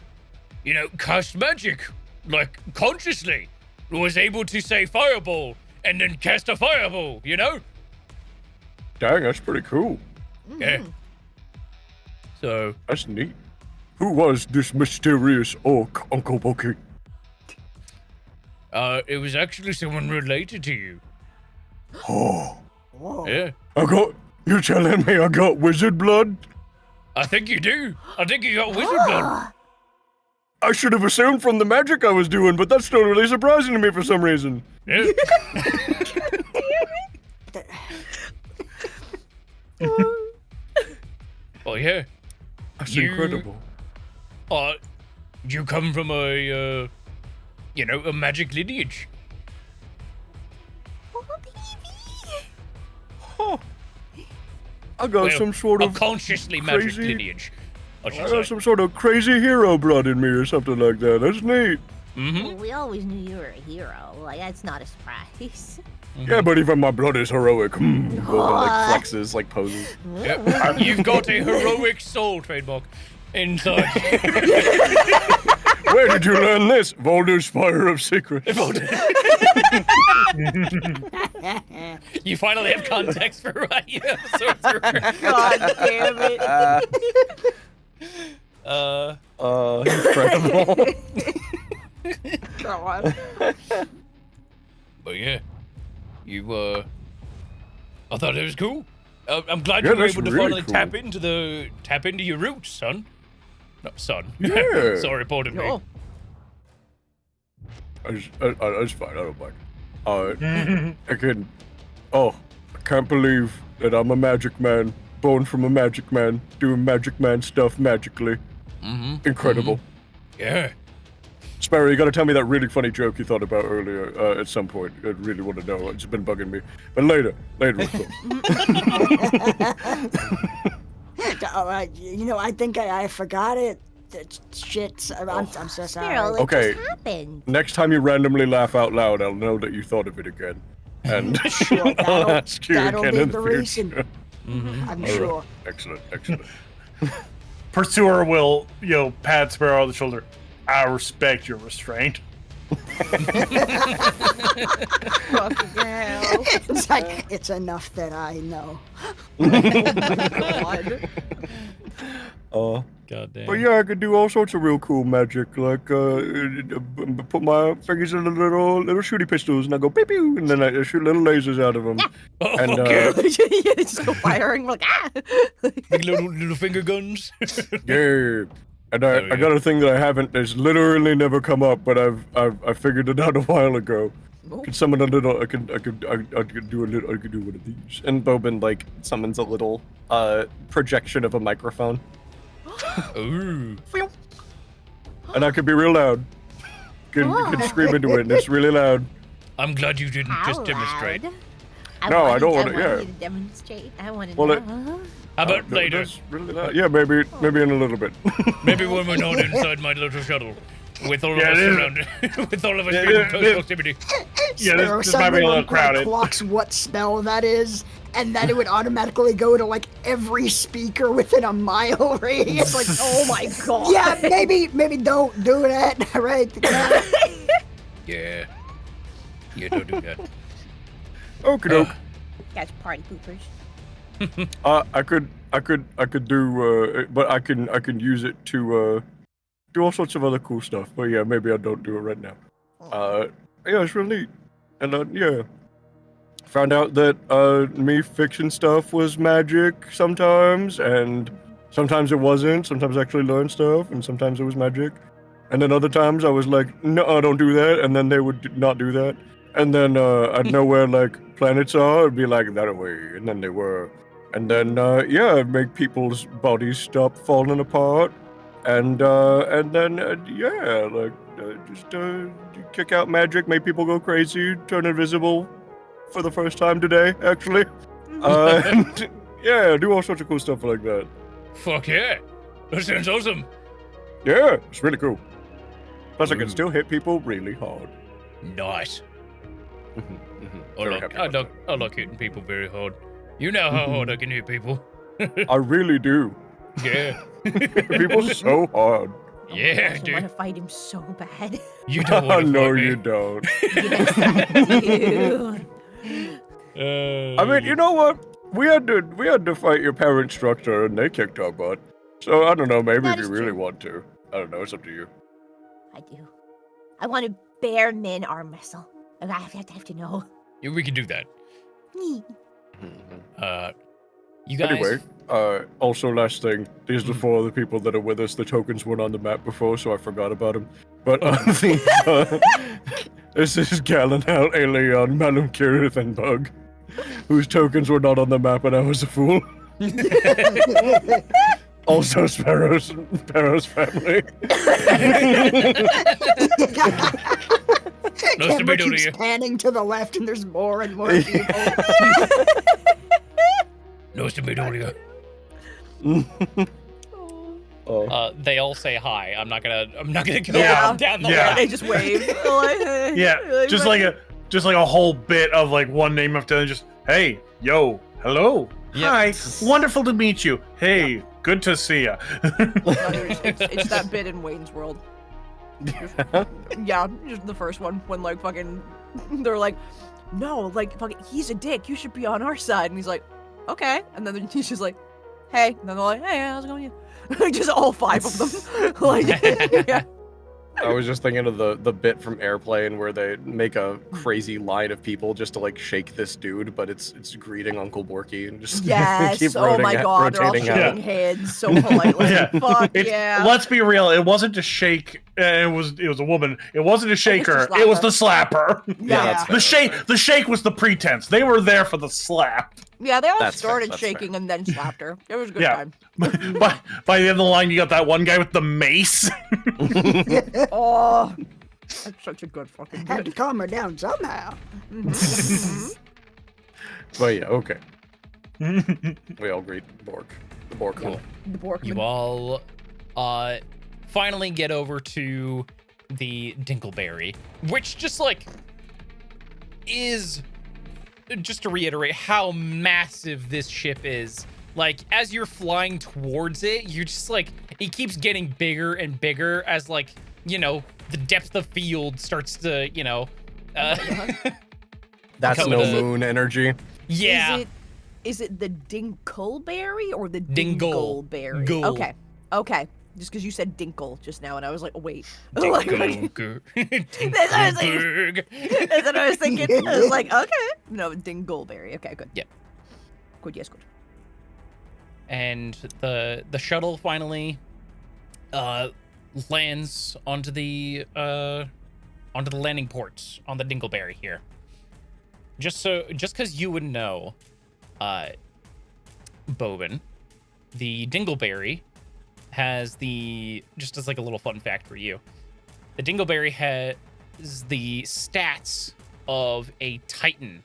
G: cast magic, like, consciously. He was able to say fireball and then cast a fireball,
E: Dang, that's pretty cool.
G: Yeah. So,
E: That's neat. Who was this mysterious orc, Uncle Bucky?
G: it was actually someone related to you.
E: Oh,
C: Whoa.
G: Yeah.
E: you telling me I got wizard blood?
G: I think you do. I think you got wizard blood.
E: I should have assumed from the magic I was doing, but that's still really surprising to me for some reason.
G: Yeah. Oh yeah.
E: That's
G: You-
E: incredible.
G: You come from a magic lineage.
E: Huh. I got
G: Well,
E: some sort
G: a
E: of
G: consciously magic
E: crazy-
G: lineage. I
E: I
G: should
E: got
G: say.
E: some sort of crazy hero blood in me or something like that. That's neat.
G: Mm-hmm.
H: We always knew you were a hero. Like, that's not a surprise.
E: Yeah, but even my blood is heroic. Golden, like flexes, like poses.
G: Yep. You've got a heroic soul trademark inside.
E: Where did you learn this? Volder's Fire of Secrets.
G: You finally have context for what you have sorcerer.
B: God damn it.
E: Incredible.
B: God.
G: But yeah, I thought it was cool. I'm glad
E: Yeah,
G: you were
E: that's
G: able to
E: really
G: finally
E: cool.
G: tap into your roots, son. Not son.
E: Yeah.
G: Sorry, pardon me.
B: Oh.
E: That's fine. I don't mind. I can't believe that I'm a magic man, born from a magic man, doing magic man stuff magically.
G: Mm-hmm.
E: Incredible.
G: Yeah.
E: Sparrow, you gotta tell me that really funny joke you thought about earlier at some point. I really want to know. It's been bugging me. But later we'll talk.
C: I think I forgot it. Shit. I'm so sorry.
H: Sparrow, it
E: Okay.
H: just happened.
E: Next time you randomly laugh out loud, I'll know that you thought of it again. And
C: Sure,
E: I'll
C: that'll-
E: ask you
C: that'll
E: again
C: be
E: in
C: the
E: the
C: reason.
E: future.
C: I'm
E: All
C: sure.
E: right. Excellent.
A: Pursuer will, pat Sparrow on the shoulder. I respect your restraint.
B: Fucking hell.
C: It's like, it's enough that I know.
B: Oh my god.
D: God damn.
E: But yeah, I could do all sorts of real cool magic, like put my fingers in the little shooty pistols, and I go pew pew, and then I shoot little lasers out of them.
G: Oh,
E: And,
G: okay.
B: Yeah, they just go firing. We're like, ah!
G: Big little finger guns.
E: Yeah. And I
G: yeah.
E: got a thing that I haven't. It's literally never come up, but I figured it out a while ago.
B: Oh.
E: I could summon a little. I could do a little. I could do one of these. And Bobin like summons a little projection of a microphone,
G: Ooh.
E: and I could be real loud. Can scream into it, and it's really loud.
G: I'm glad you didn't
H: How
G: just demonstrate.
H: loud?
E: No, I don't wanna-
H: want
E: yeah.
H: you to demonstrate. I want to
E: Well,
H: know.
G: How about
E: No,
G: later?
E: that's really loud. Yeah, maybe in a little bit.
G: Maybe when we're not inside my little shuttle. With all of
A: Yeah,
G: us
A: it is-
G: around, with all of us
A: Yeah,
G: being in
A: it
G: close
A: is-
G: proximity.
A: Yeah,
C: Sparrow
A: this might be a
C: suddenly,
A: little
C: like,
A: crowded.
C: clocks what spell that is, and then it would automatically go to like every speaker within a mile radius. Like,
B: Oh my god.
C: yeah, maybe don't do that, right?
G: Yeah. Yeah, don't do that.
E: Okie doke.
H: Guys, party poopers.
E: I could do, but I can use it to do all sorts of other cool stuff. But yeah, maybe I don't do it right now. Yeah, it's real neat. And yeah, found out that me fixing stuff was magic sometimes, and sometimes it wasn't. Sometimes I actually learned stuff, and sometimes it was magic. And then other times I was like, no, don't do that, and then they would not do that. And then I'd know where like planets are, it'd be like that way, and then they were. And then yeah, I'd make people's bodies stop falling apart, and then yeah, like just kick out magic, make people go crazy, turn invisible for the first time today, actually. And yeah, do all sorts of cool stuff like that.
G: Fuck yeah. That sounds awesome.
E: Yeah, it's really cool. Plus, I can
G: Ooh.
E: still hit people really hard.
G: Nice. I
E: Very
G: like,
E: happy
G: I
E: about
G: like, I like hitting people very hard. You know how hard I can hit people.
E: that. I really do.
G: Yeah.
E: People so hard.
G: Yeah,
H: I want to
G: dude.
H: fight him so bad.
G: You don't want to
E: no,
G: fight me.
E: you don't.
H: Yes, I do.
E: I mean, you know what? We had to fight your parent structure, and they kicked our butt. So I don't know. Maybe
H: That
E: if you
H: is
E: really
H: true.
E: want to, I don't know. It's up to you.
H: I do. I want to bear men arm wrestle. I have to know.
G: Yeah, we can do that. You guys.
E: Anyway, also last thing, these are the 4 other people that are with us. The tokens weren't on the map before, so I forgot about them. But this is Galenal, Aeleon, Malum Kirith, and Bug, whose tokens were not on the map, and I was a fool. Also, Sparrow's family.
G: Nice to
C: Camera
G: meet
C: keeps
G: you.
C: panning to the left, and there's more and more people.
G: Nice to meet all of you.
E: Oh.
D: They all say hi. I'm not gonna go
A: Yeah,
D: down the
A: yeah.
D: line.
B: They just wave.
A: Yeah, just like a whole bit of like one name after the other. Just hey, yo, hello,
D: Yep.
A: hi, wonderful to meet you. Hey, good to see ya.
B: It's that bit in Wayne's World. Yeah, just the first one when like fucking they're like, no, like fucking he's a dick. You should be on our side, and he's like, okay, and then he's just like, hey, and then they're like, hey, how's it going? Like just all 5 of them. Like, yeah.
E: I was just thinking of the bit from Airplane where they make a crazy line of people just to like shake this dude, but it's greeting Uncle Borky and just
B: Yes.
E: keep
B: Oh my god, they're all
E: rotating
B: shaking
E: out.
B: heads so politely.
A: Yeah.
B: Fuck
A: It's-
B: yeah.
A: Let's be real. It wasn't to shake. It was a woman. It wasn't a shaker.
B: to
A: It was
B: slapper.
A: the slapper.
B: Yeah.
E: that's
A: The shake. The shake was the pretense. They were there for the slap.
B: Yeah, they all
E: That's fair,
B: started
E: that's fair.
B: shaking and then slapped her. It was a good
A: Yeah.
B: time.
A: By the end of the line, you got that one guy with the mace.
B: Oh, that's such a good fucking
C: Had to
B: bit.
C: calm her down somehow.
E: But yeah, okay. We all greet Bork. The Bork.
D: Cool.
B: The Borkman.
D: You all finally get over to the Dinkleberry, which just like is, just to reiterate how massive this ship is. Like as you're flying towards it, you're just like, it keeps getting bigger and bigger as like the depth of field starts to,
E: That's
D: Come
E: no
D: with a-
E: moon energy.
D: yeah.
B: Is it the Dinkleberry or the
D: Dingle.
B: Dingleberry?
D: Gull.
B: Okay. Just because you said Dinkle just now, and I was like, oh, wait.
G: Dingle.
B: That's what I was thinking. That's what I was thinking. I was like, okay. No, Dingleberry. Okay, good.
D: Yep.
B: Good, yes, good.
D: And the shuttle finally lands onto the landing port on the Dingleberry here. Just because you would know, Bobin, the Dingleberry has just as like a little fun fact for you, the Dingleberry has the stats of a Titan.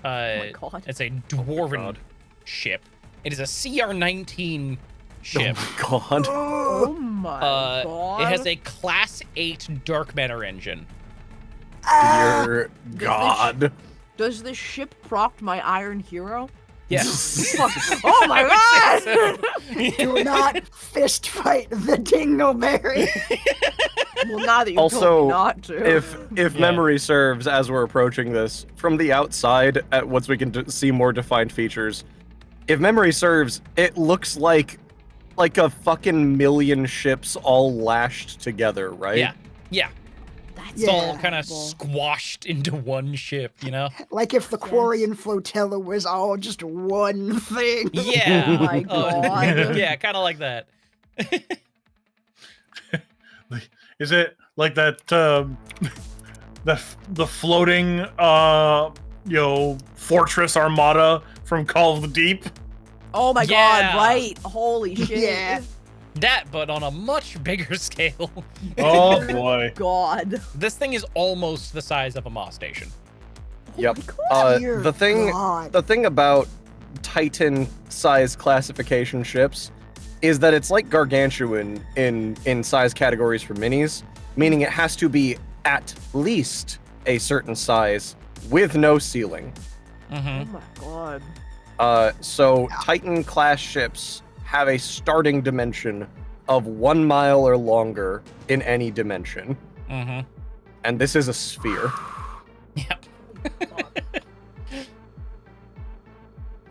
B: Oh my god.
D: It's a dwarven ship. It is a CR-19 ship.
E: Oh my god.
B: Oh my god.
D: It has a Class 8 dark matter engine.
E: Dear God.
B: Does this ship proc my Iron Hero?
D: Yes.
B: Oh my god!
C: Do not fist fight the Dingleberry.
B: Well, now that you
E: Also,
B: told me not to.
E: If
D: Yeah.
E: memory serves, as we're approaching this, from the outside, once we can see more defined features, if memory serves, it looks like a fucking million ships all lashed together, right?
D: Yeah.
B: That's
D: It's all kind of
B: terrible.
D: squashed into one ship,
C: Like if the Quarian flotilla was all just one thing.
D: Yeah.
B: Oh my god.
D: Yeah, kind of like that.
A: Is it like that? The floating, fortress armada from Call of the Deep.
B: Oh my
D: Yeah.
B: god, right. Holy shit.
C: Yeah.
D: That, but on a much bigger scale.
A: Oh boy.
B: God.
D: This thing is almost the size of a Moss station.
E: Yep.
C: Dear
E: The thing
C: God.
E: about Titan size classification ships is that it's like gargantuan in size categories for minis, meaning it has to be at least a certain size with no ceiling.
D: Mm-hmm.
B: Oh my god.
E: So Titan class ships have a starting dimension of 1 mile or longer in any dimension.
D: Mm-hmm.
E: And this is a sphere.
D: Yep.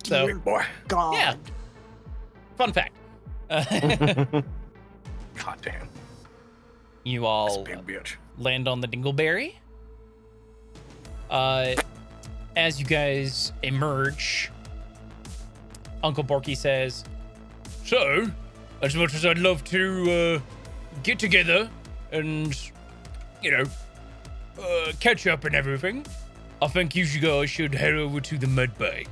D: So,
C: Dear
E: Boy.
C: God.
D: yeah. Fun fact.
E: God damn.
D: You
E: This
D: all
E: big bitch.
D: land on the Dingleberry. As you guys emerge, Uncle Borky says,
G: So, as much as I'd love to get together and, catch up and everything, I think you guys should head over to the med bay.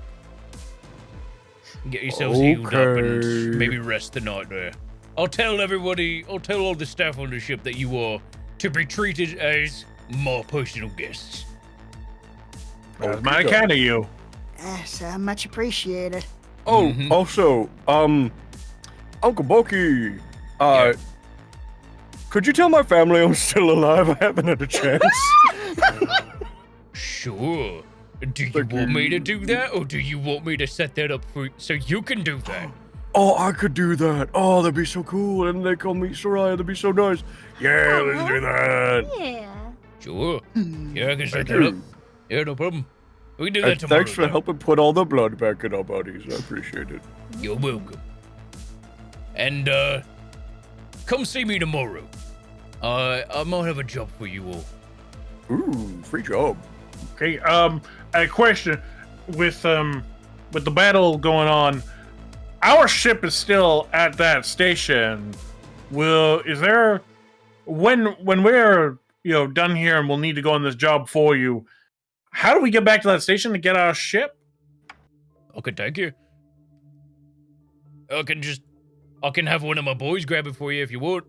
G: Get yourselves healed up and
E: Okay.
G: maybe rest the night there. I'll tell all the staff on the ship that you are to be treated as my personal guests.
A: That's mighty kind of you.
C: Yes, much appreciated.
E: Oh,
G: Mhm.
E: also, Uncle Boki, could you tell my family I'm still alive? I haven't had a chance.
G: Sure. Do you
E: Thank
G: want me to
E: you.
G: do that, or do you want me to set that up for so you can do that?
E: Oh, I could do that. Oh, that'd be so cool. And they call me Soraya. That'd be so nice. Yeah, let's do that.
H: Yeah.
G: Sure. Yeah, I can set
E: Thank
G: that up.
E: you.
G: Yeah, no problem. We can do that
E: And
G: tomorrow.
E: thanks for
G: then.
E: helping put all the blood back in our bodies. I appreciate it.
G: You're welcome. And come see me tomorrow. I might have a job for you all.
E: Ooh, free job.
A: Okay. A question with the battle going on. Our ship is still at that station. Is there when we're done here and we'll need to go on this job for you? How do we get back to that station to get our ship?
G: Okay, thank you. I can have one of my boys grab it for you if you want.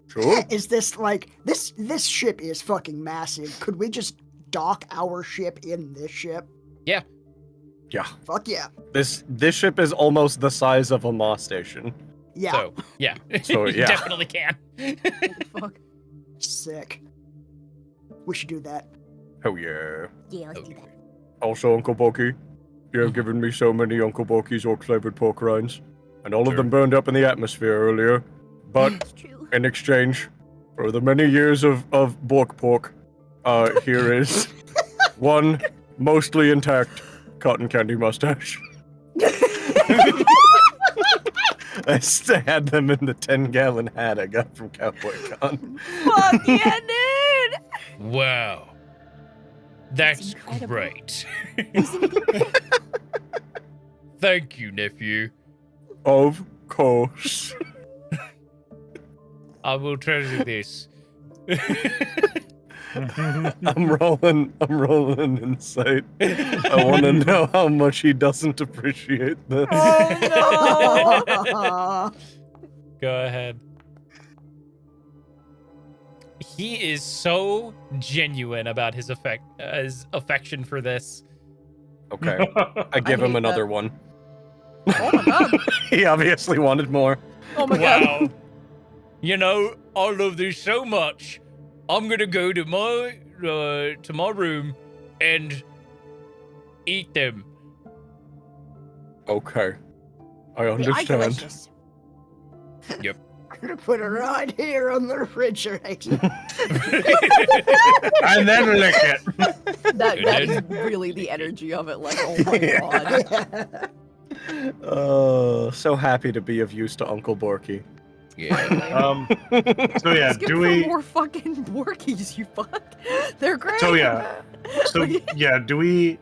E: Sure.
C: Is this like this ship is fucking massive. Could we just dock our ship in this ship?
E: Yeah.
C: Fuck yeah.
E: This ship is almost the size of a Moss station.
C: Yeah.
D: so, yeah.
E: So,
D: You
E: yeah.
D: definitely can.
B: Fuck.
C: Sick. We should do that.
E: Oh yeah.
H: Yeah, let's do that.
E: Also, Uncle Boki, you have given me so many Uncle Boki's orc flavored pork rinds, and all of them burned up in the atmosphere earlier. But
H: It's true.
E: in exchange, For the many years of bork pork, here is one mostly intact cotton candy mustache. I had them in the 10-gallon hat I got from Cowboy Con.
B: Fuck yeah, dude!
G: Wow. That's
H: incredible.
G: great.
H: Isn't it incredible?
G: Thank you, nephew.
E: Of course.
G: I will treasure this.
E: I'm rolling insight. I want to know how much he doesn't appreciate this.
B: Oh no!
D: Go ahead. He is so genuine about his affection for this.
E: Okay, I give him
B: hate
E: another
B: that.
E: one.
B: Oh my god!
E: He obviously wanted more.
B: Oh my god!
G: Wow. You know, I love this so much. I'm gonna go to my room and eat them.
E: Okay, I
H: They are
E: understand.
H: delicious.
C: I'm gonna put it right here on the refrigerator.
A: And then lick it.
B: That is really the energy of it. Like, oh my god.
E: Oh, so happy to be of use to Uncle Borky.
G: Yeah.
A: So yeah,
B: Let's give
A: do
B: him
A: we?
B: more fucking Borkies, you fuck? They're great.
A: So yeah, so yeah, do we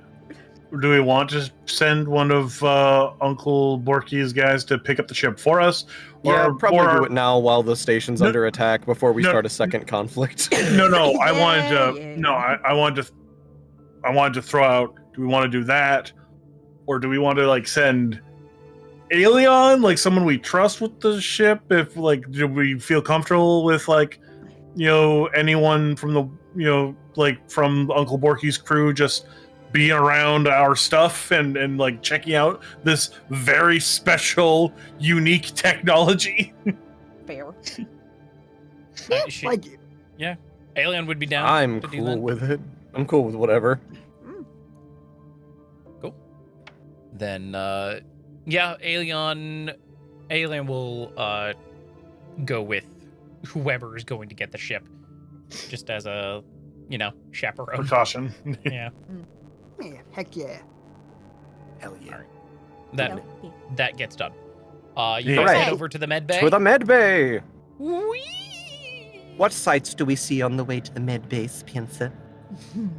A: want to send one of Uncle Borky's guys to pick up the ship for us?
E: Yeah, probably
A: or-
E: do it now while the station's
A: No-
E: under attack before we
A: no-
E: start a second conflict.
A: No, I wanted to.
B: Yeah.
A: No, I wanted to throw out. Do we want to do that, or do we want to like send Aeon, like someone we trust with the ship? If like, do we feel comfortable with like, anyone from the like from Uncle Borky's crew just being around our stuff and like checking out this very special, unique technology?
B: Fair.
C: Like,
D: Alien would be down.
E: I'm
D: to do
E: cool
D: that.
E: with it. I'm cool with whatever.
D: Then, yeah, Alien will go with whoever is going to get the ship, just as a, chaperone.
A: Precaution.
D: Yeah,
C: yeah, heck yeah.
E: Hell yeah.
D: that
H: Yeah.
D: that gets done. You
A: Yeah.
D: guys head
C: Hooray.
D: over to the med bay.
E: To the med bay.
D: Whee!
E: What sights do we see on the way to the med bay, Spencer?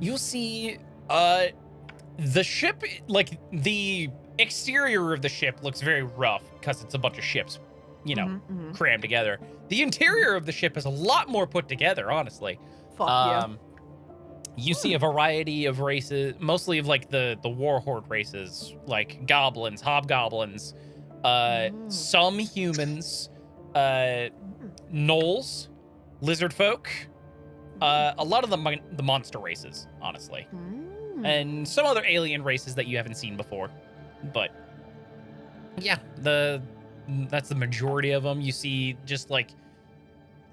D: You'll see the ship, like the exterior of the ship looks very rough because it's a bunch of ships,
B: Mhm, mhm.
D: crammed together. The interior of the ship is a lot more put together, honestly.
B: Fuck yeah.
D: You see a variety of races, mostly of like the warhorde races, like goblins, hobgoblins, some humans, gnolls, lizard folk, a lot of the monster races, honestly. And some other alien races that you haven't seen before. But yeah, that's the majority of them. You see just like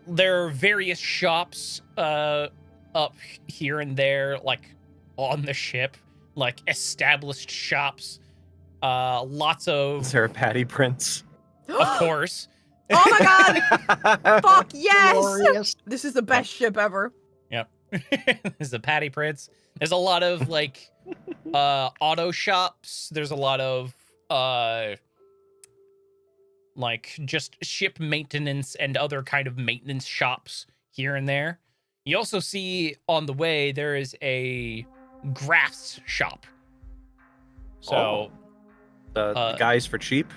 D: there are various shops up here and there, like on the ship, like established shops. Lots
E: Is
D: of
E: there a Patty Prince?
D: course.
B: Oh my god! Fuck yes!
C: Glorious.
B: This is the best ship ever.
D: There's a Patty Prince. There's a lot of like auto shops. There's a lot of like just ship maintenance and other kind of maintenance shops here and there. You also see on the way there is a graphs shop. So
E: The guys for cheap?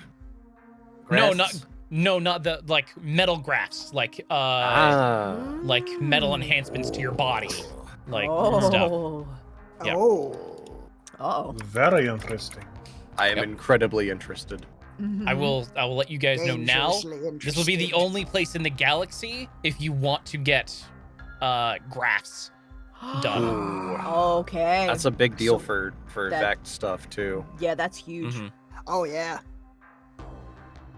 D: no,
E: Graphs?
D: not the like metal grafts, like like metal enhancements to your body, like stuff.
B: Oh.
D: Yep.
C: Oh.
B: Oh.
A: Very interesting.
E: I am
D: Yep.
E: incredibly interested.
D: I will let you guys know now.
C: Dangerously
D: This will be the
C: interested.
D: only place in the galaxy if you want to get graphs done.
E: Ooh.
B: Okay.
E: That's a big deal
C: So
E: for
B: that-
E: Vect stuff too.
B: Yeah, that's huge.
D: Mhm.
C: Oh yeah.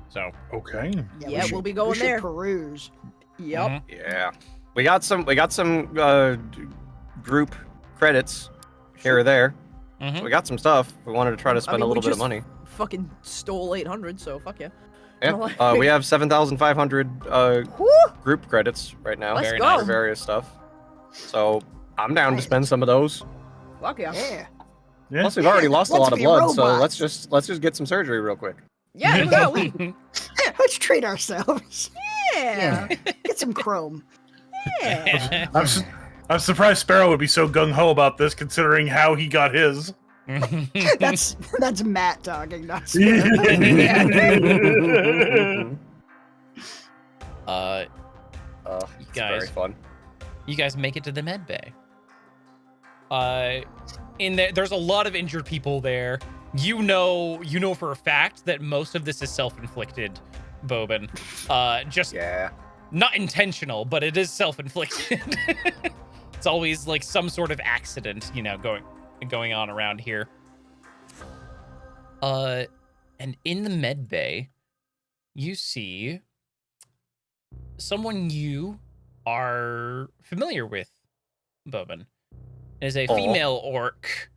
D: So
A: Okay.
B: Yeah,
C: we
B: we'll be
C: should-
B: going
C: we should
B: there.
C: Peruse.
B: Yep.
D: mhm.
E: Yeah. We got some group credits here or there.
D: Mhm.
E: We got some stuff. We wanted to try to spend
B: mean,
E: a
B: we
E: little bit of
B: just-
E: money.
B: Fucking stole 800, so fuck yeah.
E: Yeah. We have 7,500
B: Woo!
E: group credits right now
B: Let's
D: Very
B: go.
E: for various stuff. So I'm down to
C: Nice.
E: spend some of those.
B: Fuck yeah.
C: Yeah.
A: Yeah.
E: Plus, we've already lost a
C: Let's
E: lot of
C: be
E: blood, so
C: robots.
E: let's just get some surgery real quick.
B: Yeah, no, we,
C: Let's treat ourselves.
B: yeah.
C: Get some chrome.
B: Yeah.
A: I'm surprised Sparrow would be so gung ho about this, considering how he got his.
C: That's Matt talking, not
A: Yeah.
C: Sparrow.
E: It's
D: guys.
E: very fun.
D: You guys make it to the med bay. In there's a lot of injured people there. You know for a fact that most of this is self-inflicted, Bobin. Just
E: Yeah.
D: not intentional, but it is self-inflicted. It's always like some sort of accident, going on around here. And in the med bay, you see someone you are familiar with, Bobin. It is a female orc.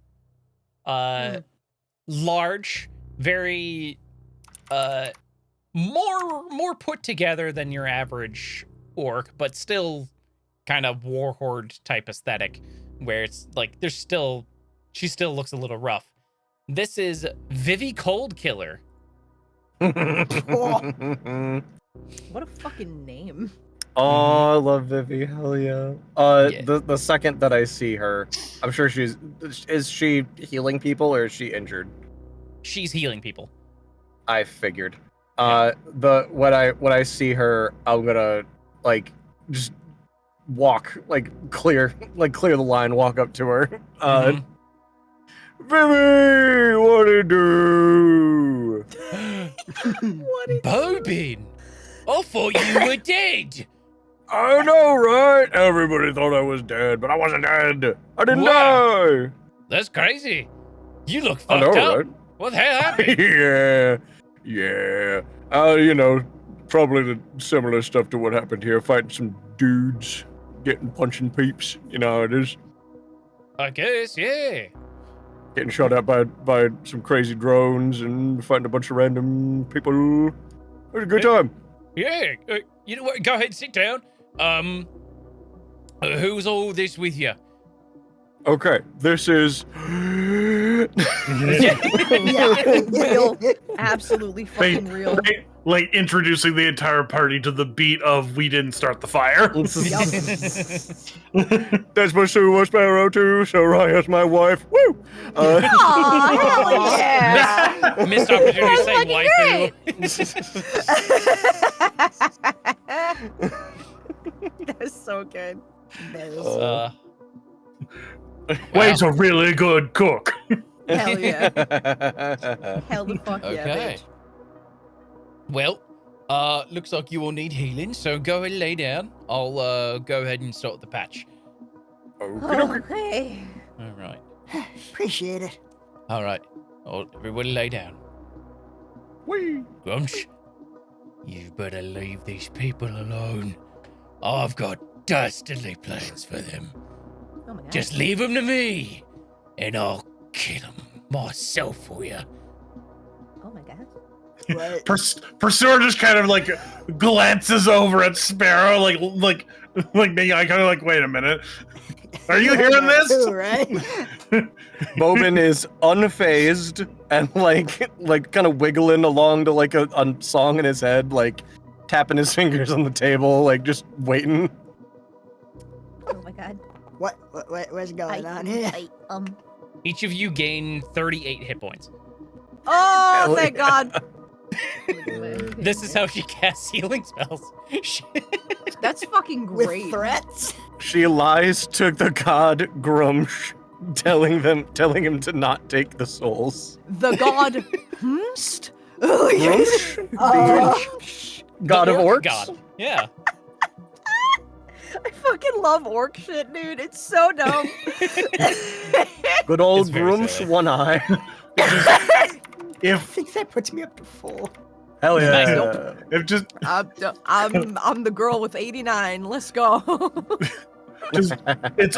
D: Large, very more put together than your average orc, but still kind of warhorde type aesthetic, where it's like she still looks a little rough. This is Vivi Coldkiller.
B: What a fucking name.
E: Oh, I love Vivi. Hell yeah.
D: Yeah.
E: The second that I see her, I'm sure is she healing people or is she injured?
D: She's healing people.
E: I figured. When I see her, I'm gonna just walk clear the line, walk up to her.
D: Mhm.
E: Vivi, what do you do?
B: What is
G: Bobin, I thought you were dead.
E: I know, right? Everybody thought I was dead, but I wasn't dead. I didn't
G: Wow.
E: die.
G: That's crazy. You look
E: I know,
G: fucked up.
E: right?
G: What the hell happened?
E: yeah. Probably the similar stuff to what happened here. Fighting some dudes, punching peeps. You know how it is.
G: I guess, yeah.
E: Getting shot at by some crazy drones and fighting a bunch of random people. It was a good time.
G: Yeah. You know what? Go ahead and sit down. Who's all this with you?
E: Okay, this is.
B: real? Absolutely fucking real.
A: Like introducing the entire party to the beat of "We Didn't Start the Fire."
E: That's my Sue Sparrow too. So Raya's my wife. Woo!
B: Aw, hell yeah.
D: Missed opportunity to say waifu.
B: That's so good.
A: Wade's a really good cook.
B: Hell yeah. Hell the fuck yeah,
G: Okay.
B: bitch.
G: Well, looks like you all need healing, so go ahead and lay down. I'll go ahead and start the patch.
B: Okay.
G: All right.
C: Appreciate it.
G: All right. Everybody lay down.
E: Wee.
G: Grunch, you better leave these people alone. I've got dastardly plans for them.
B: Oh my god.
G: Just leave them to me, and I'll kill them myself for you.
B: Oh my god.
C: What?
A: Pursuer just kind of glances over at Sparrow, like making eye contact, wait a minute. Are you hearing this?
C: Too, right?
E: Bowman is unfazed and kind of wiggling along to a song in his head, tapping his fingers on the table, just waiting.
B: Oh my god.
C: What's going on here?
D: Each of you gain 38 hit points.
B: Oh,
E: Hell
B: thank
E: yeah.
B: God.
D: This is how she casts healing spells.
B: That's fucking
C: With
B: great.
C: threats?
E: She lies to the god Grumsh, telling him to not take the souls.
B: The god Hmst?
C: Oh, yes.
E: Grumsh, god
D: The
E: of
D: orc
E: orcs.
D: God. Yeah.
B: I fucking love orc shit, dude. It's so dumb.
E: Good old
D: It's very
E: Grumsh,
D: silly.
E: one eye.
C: I
A: If
C: think that puts me up to 4.
E: Hell yeah.
D: Nice.
A: if just
B: I'm the girl with 89. Let's go.
A: it's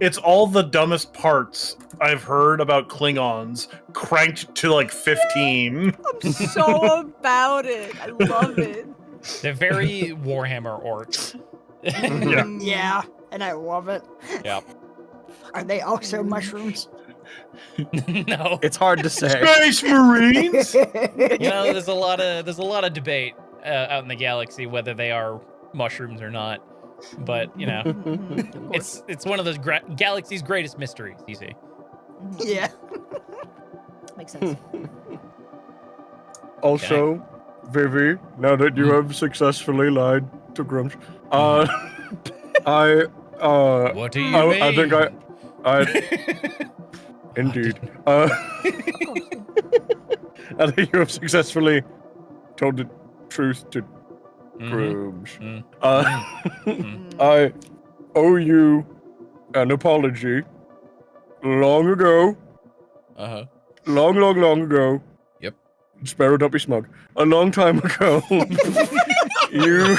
A: It's all the dumbest parts I've heard about Klingons cranked to like 15.
B: I'm so about it. I love it.
D: They're very Warhammer orcs.
A: Yeah.
C: Yeah, and I love it.
D: Yep.
C: Are they also mushrooms?
D: No.
E: It's hard to say.
A: Space Marines.
D: You know, there's a lot of debate out in the galaxy whether they are mushrooms or not. But you know,
B: Of course.
D: it's one of those galaxy's greatest mysteries. You see.
C: Yeah.
B: Makes sense.
E: Also, Vivi, now that you have successfully lied to Grumsh,
G: What do you mean?
E: I think I indeed. I think you have successfully told the truth to Grumsh. I owe you an apology. Long ago, long ago.
G: Yep.
E: Sparrow, don't be smug. A long time ago, you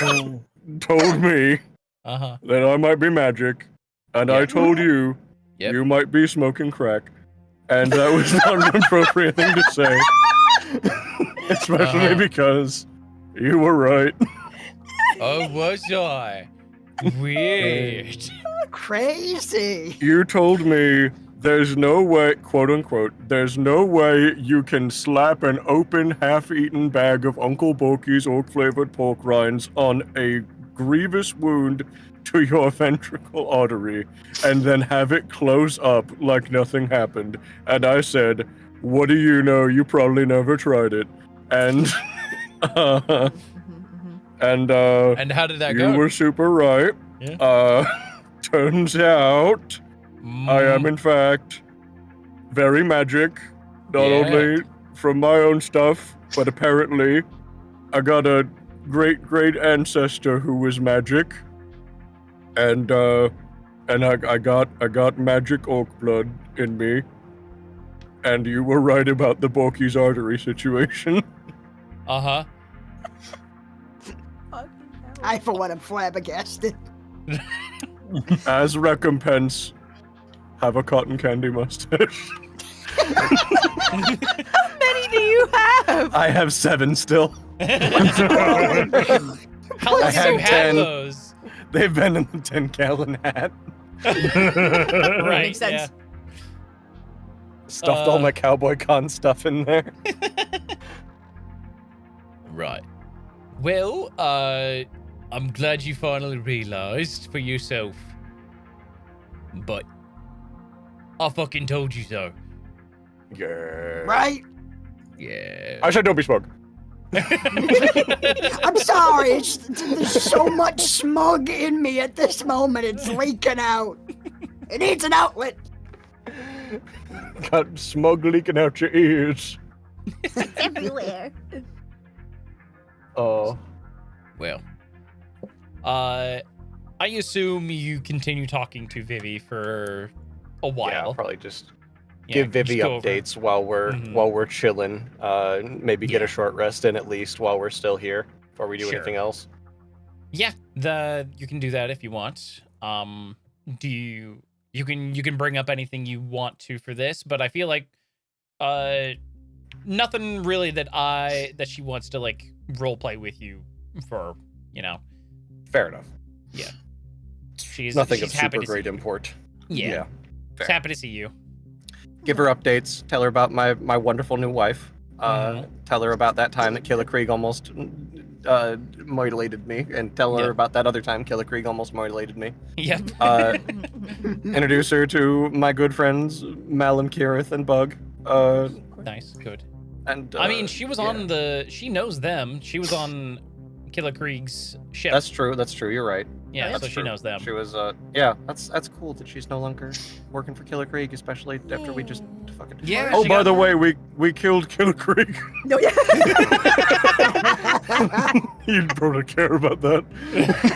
E: told me that I might be magic, and I told you
G: Yep.
E: you might be smoking crack, and that was not an appropriate thing to say, especially because you were right.
G: Oh, was I? Weird.
C: Crazy.
E: You told me there's no way, quote unquote, there's no way you can slap an open, half-eaten bag of Uncle Bulky's oak-flavored pork rinds on a grievous wound to your ventricle artery and then have it close up like nothing happened. And I said, what do you know? You probably never tried it. And,
G: And how did that
E: you
G: go?
E: were super right. Turns out I am, in fact, very magic. Not
G: Yeah.
E: only from my own stuff, but apparently I got a great ancestor who was magic. And I got magic orc blood in me. And you were right about the Borky's artery situation.
G: Uh-huh.
C: I, for one, am flabbergasted.
E: As recompense, have a cotton candy mustache.
B: How many do you have?
E: I have 7 still.
D: How
E: I
D: long have
E: had
D: you had
E: 10.
D: those?
E: They've been in the 10-gallon hat.
D: Right.
B: Makes sense.
E: Stuffed all my cowboy con stuff in there.
G: Right.
D: Well,
G: I'm glad you finally realized for yourself. But I fucking told you so.
E: Yeah.
C: Right?
G: Yeah.
E: I said don't be smug.
C: I'm sorry. There's so much smug in me at this moment. It's leaking out. It needs an outlet.
E: Got smug leaking out your ears.
H: Everywhere.
E: Oh.
G: Well,
D: I assume you continue talking to Vivi for a
E: Yeah,
D: while.
E: I'll probably just
D: Yeah,
E: give Vivi
D: just go over.
E: updates while we're chilling. Maybe get
D: Yeah.
E: a short rest in at least while we're still here before we do
D: Sure.
E: anything else.
D: Yeah, you can do that if you want. You can bring up anything you want to for this, but I feel like nothing really that she wants to like role play with you for, you know.
E: Fair enough.
D: She's
E: Nothing
D: she's
E: of
D: happy
E: super
D: to see
E: great
D: you.
E: import.
D: Yeah. She's
E: fair.
D: happy to see you.
E: Give her updates. Tell her about my wonderful new wife. Tell her about that time that Killer Krieg almost mutilated me, and tell her
D: Yeah.
E: about that other time Killer Krieg almost mutilated me.
D: Yep.
E: Introduce her to my good friends Malum, Kirith, and Bug.
D: Nice, good.
E: And
D: I mean, she was
E: yeah.
D: on she knows them. She was on Killer Krieg's ship.
E: That's true. That's true. You're right.
D: yeah,
E: That's
D: so she
E: true.
D: knows them.
E: She was. Yeah. That's cool that she's no longer working for Killer Krieg, especially after we just fucking.
D: Yeah,
E: Oh,
D: she
E: by
D: got-
E: the way, we killed Killer Krieg.
B: No, yeah.
E: You probably care about that.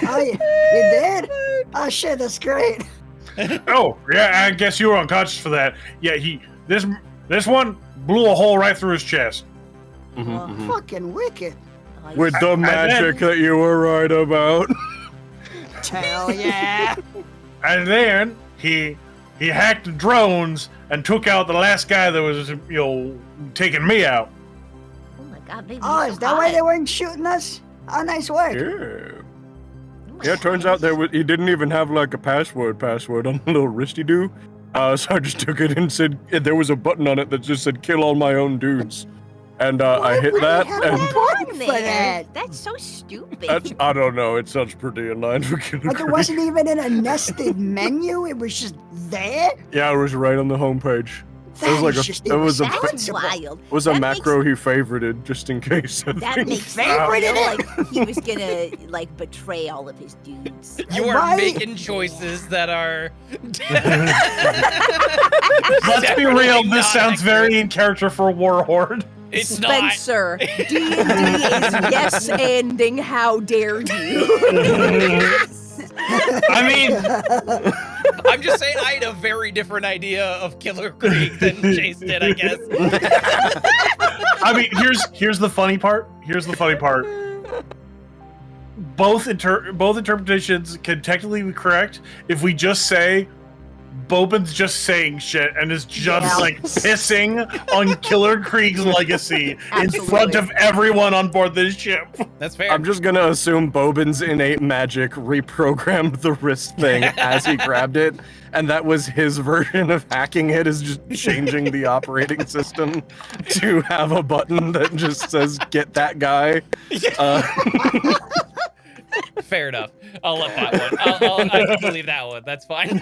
C: Oh, you did? Oh, shit, that's great.
A: Oh, yeah, I guess you were unconscious for that. Yeah, this one blew a hole right through his chest.
C: Fucking wicked.
E: With the magic that you were right about.
C: Hell yeah.
A: And then he he hacked the drones and took out the last guy that was, taking me out.
H: Oh my god, baby.
C: Oh,
H: you're
C: is
H: so
C: that why
H: hot.
C: they weren't shooting us? Oh, nice work.
I: Yeah.
H: Oh my
I: Yeah, it turns out
H: goodness.
I: he didn't even have like a password on the little wristy do. So I just took it and said there was a button on it that just said "kill all my own dudes," and I hit that.
C: have
H: Put
C: a
I: And
H: that
C: button
H: on
C: for
H: there.
C: that?
H: That's so stupid.
I: I don't know. It sounds pretty in line for Killer
C: Like it
I: Creek.
C: wasn't even in a nested menu. It was just there.
I: Yeah, it was right on the homepage.
C: That
I: was like
C: is
I: a-
C: just
I: it was a-
H: That's
C: irresponsible.
H: wild.
I: It was a
H: That
I: macro he favorited just in case. I
H: That
I: think.
H: makes me
C: Favorite
H: feel
C: it.
H: like he was gonna like betray all of his dudes.
D: You are
C: Right.
D: making choices that are.
A: Let's be real, this sounds very in character for a warhorde.
D: It's not.
B: Spencer, D&D is yes-ending. How dare you?
A: I mean,
D: I'm just saying I had a very different idea of Killer Creek than Chase did, I guess.
A: I mean, here's the funny part. Here's the funny part. Both interpretations can technically be correct if we just say Bobin's just saying shit and is just
B: Yeah.
A: like pissing on Killer Creek's legacy in
B: Absolutely.
A: front of everyone on board this ship.
D: That's fair.
E: I'm just gonna assume Bobin's innate magic reprogrammed the wrist thing as he grabbed it, and that was his version of hacking it, is just changing the operating system to have a button that just says "get that guy."
D: Fair enough. I'll let that one. I can believe that one. That's fine.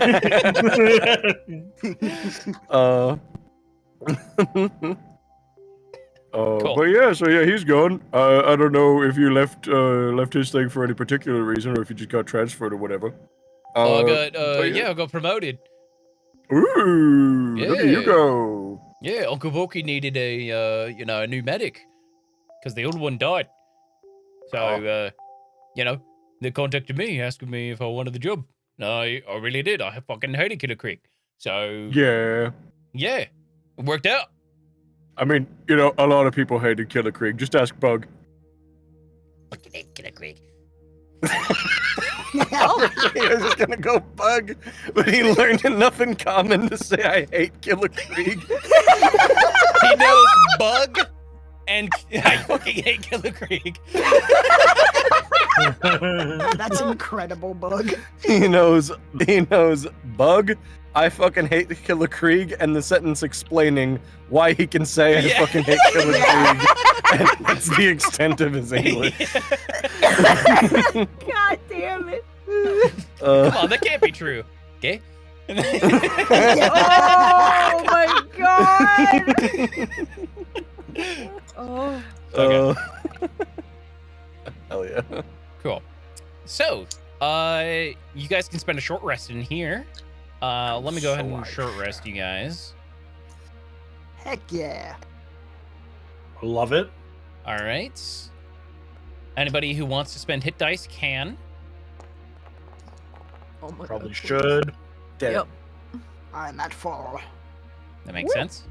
D: Cool.
I: But yeah, so yeah, he's gone. I don't know if you left his thing for any particular reason, or if you just got transferred or whatever.
D: I got
I: but
D: yeah, I got promoted.
I: Ooh, look at you
D: Yeah.
I: go.
D: Yeah, Uncle Boki needed a a new medic because the old one died. So they contacted me asking me if I wanted the job. I really did. I fucking hated Killer Creek. So
I: Yeah.
D: yeah, it worked out.
I: I mean, a lot of people hated Killer Creek. Just ask Bug.
H: Fucking hate Killer Creek.
E: I was just gonna go Bug, but he learned enough in common to say I hate Killer Creek.
D: He knows Bug and I fucking hate Killer Creek.
C: That's incredible, Bug.
E: He knows Bug. I fucking hate Killer Creek, and the sentence explaining why he can say I
D: Yeah.
E: fucking hate Killer Creek. And that's the extent of his English.
B: God damn it.
D: Come on, that can't be true. Okay.
B: Oh my god. Oh.
D: Okay.
E: Hell yeah.
D: Cool. So, you guys can spend a short rest in here. Let me go ahead and short rest you guys.
C: Heck yeah.
A: Love it.
D: All right. Anybody who wants to spend hit dice can.
B: Oh my
A: Probably
B: god.
A: should.
E: Dead.
B: Yep.
C: I'm at full.
D: That makes sense.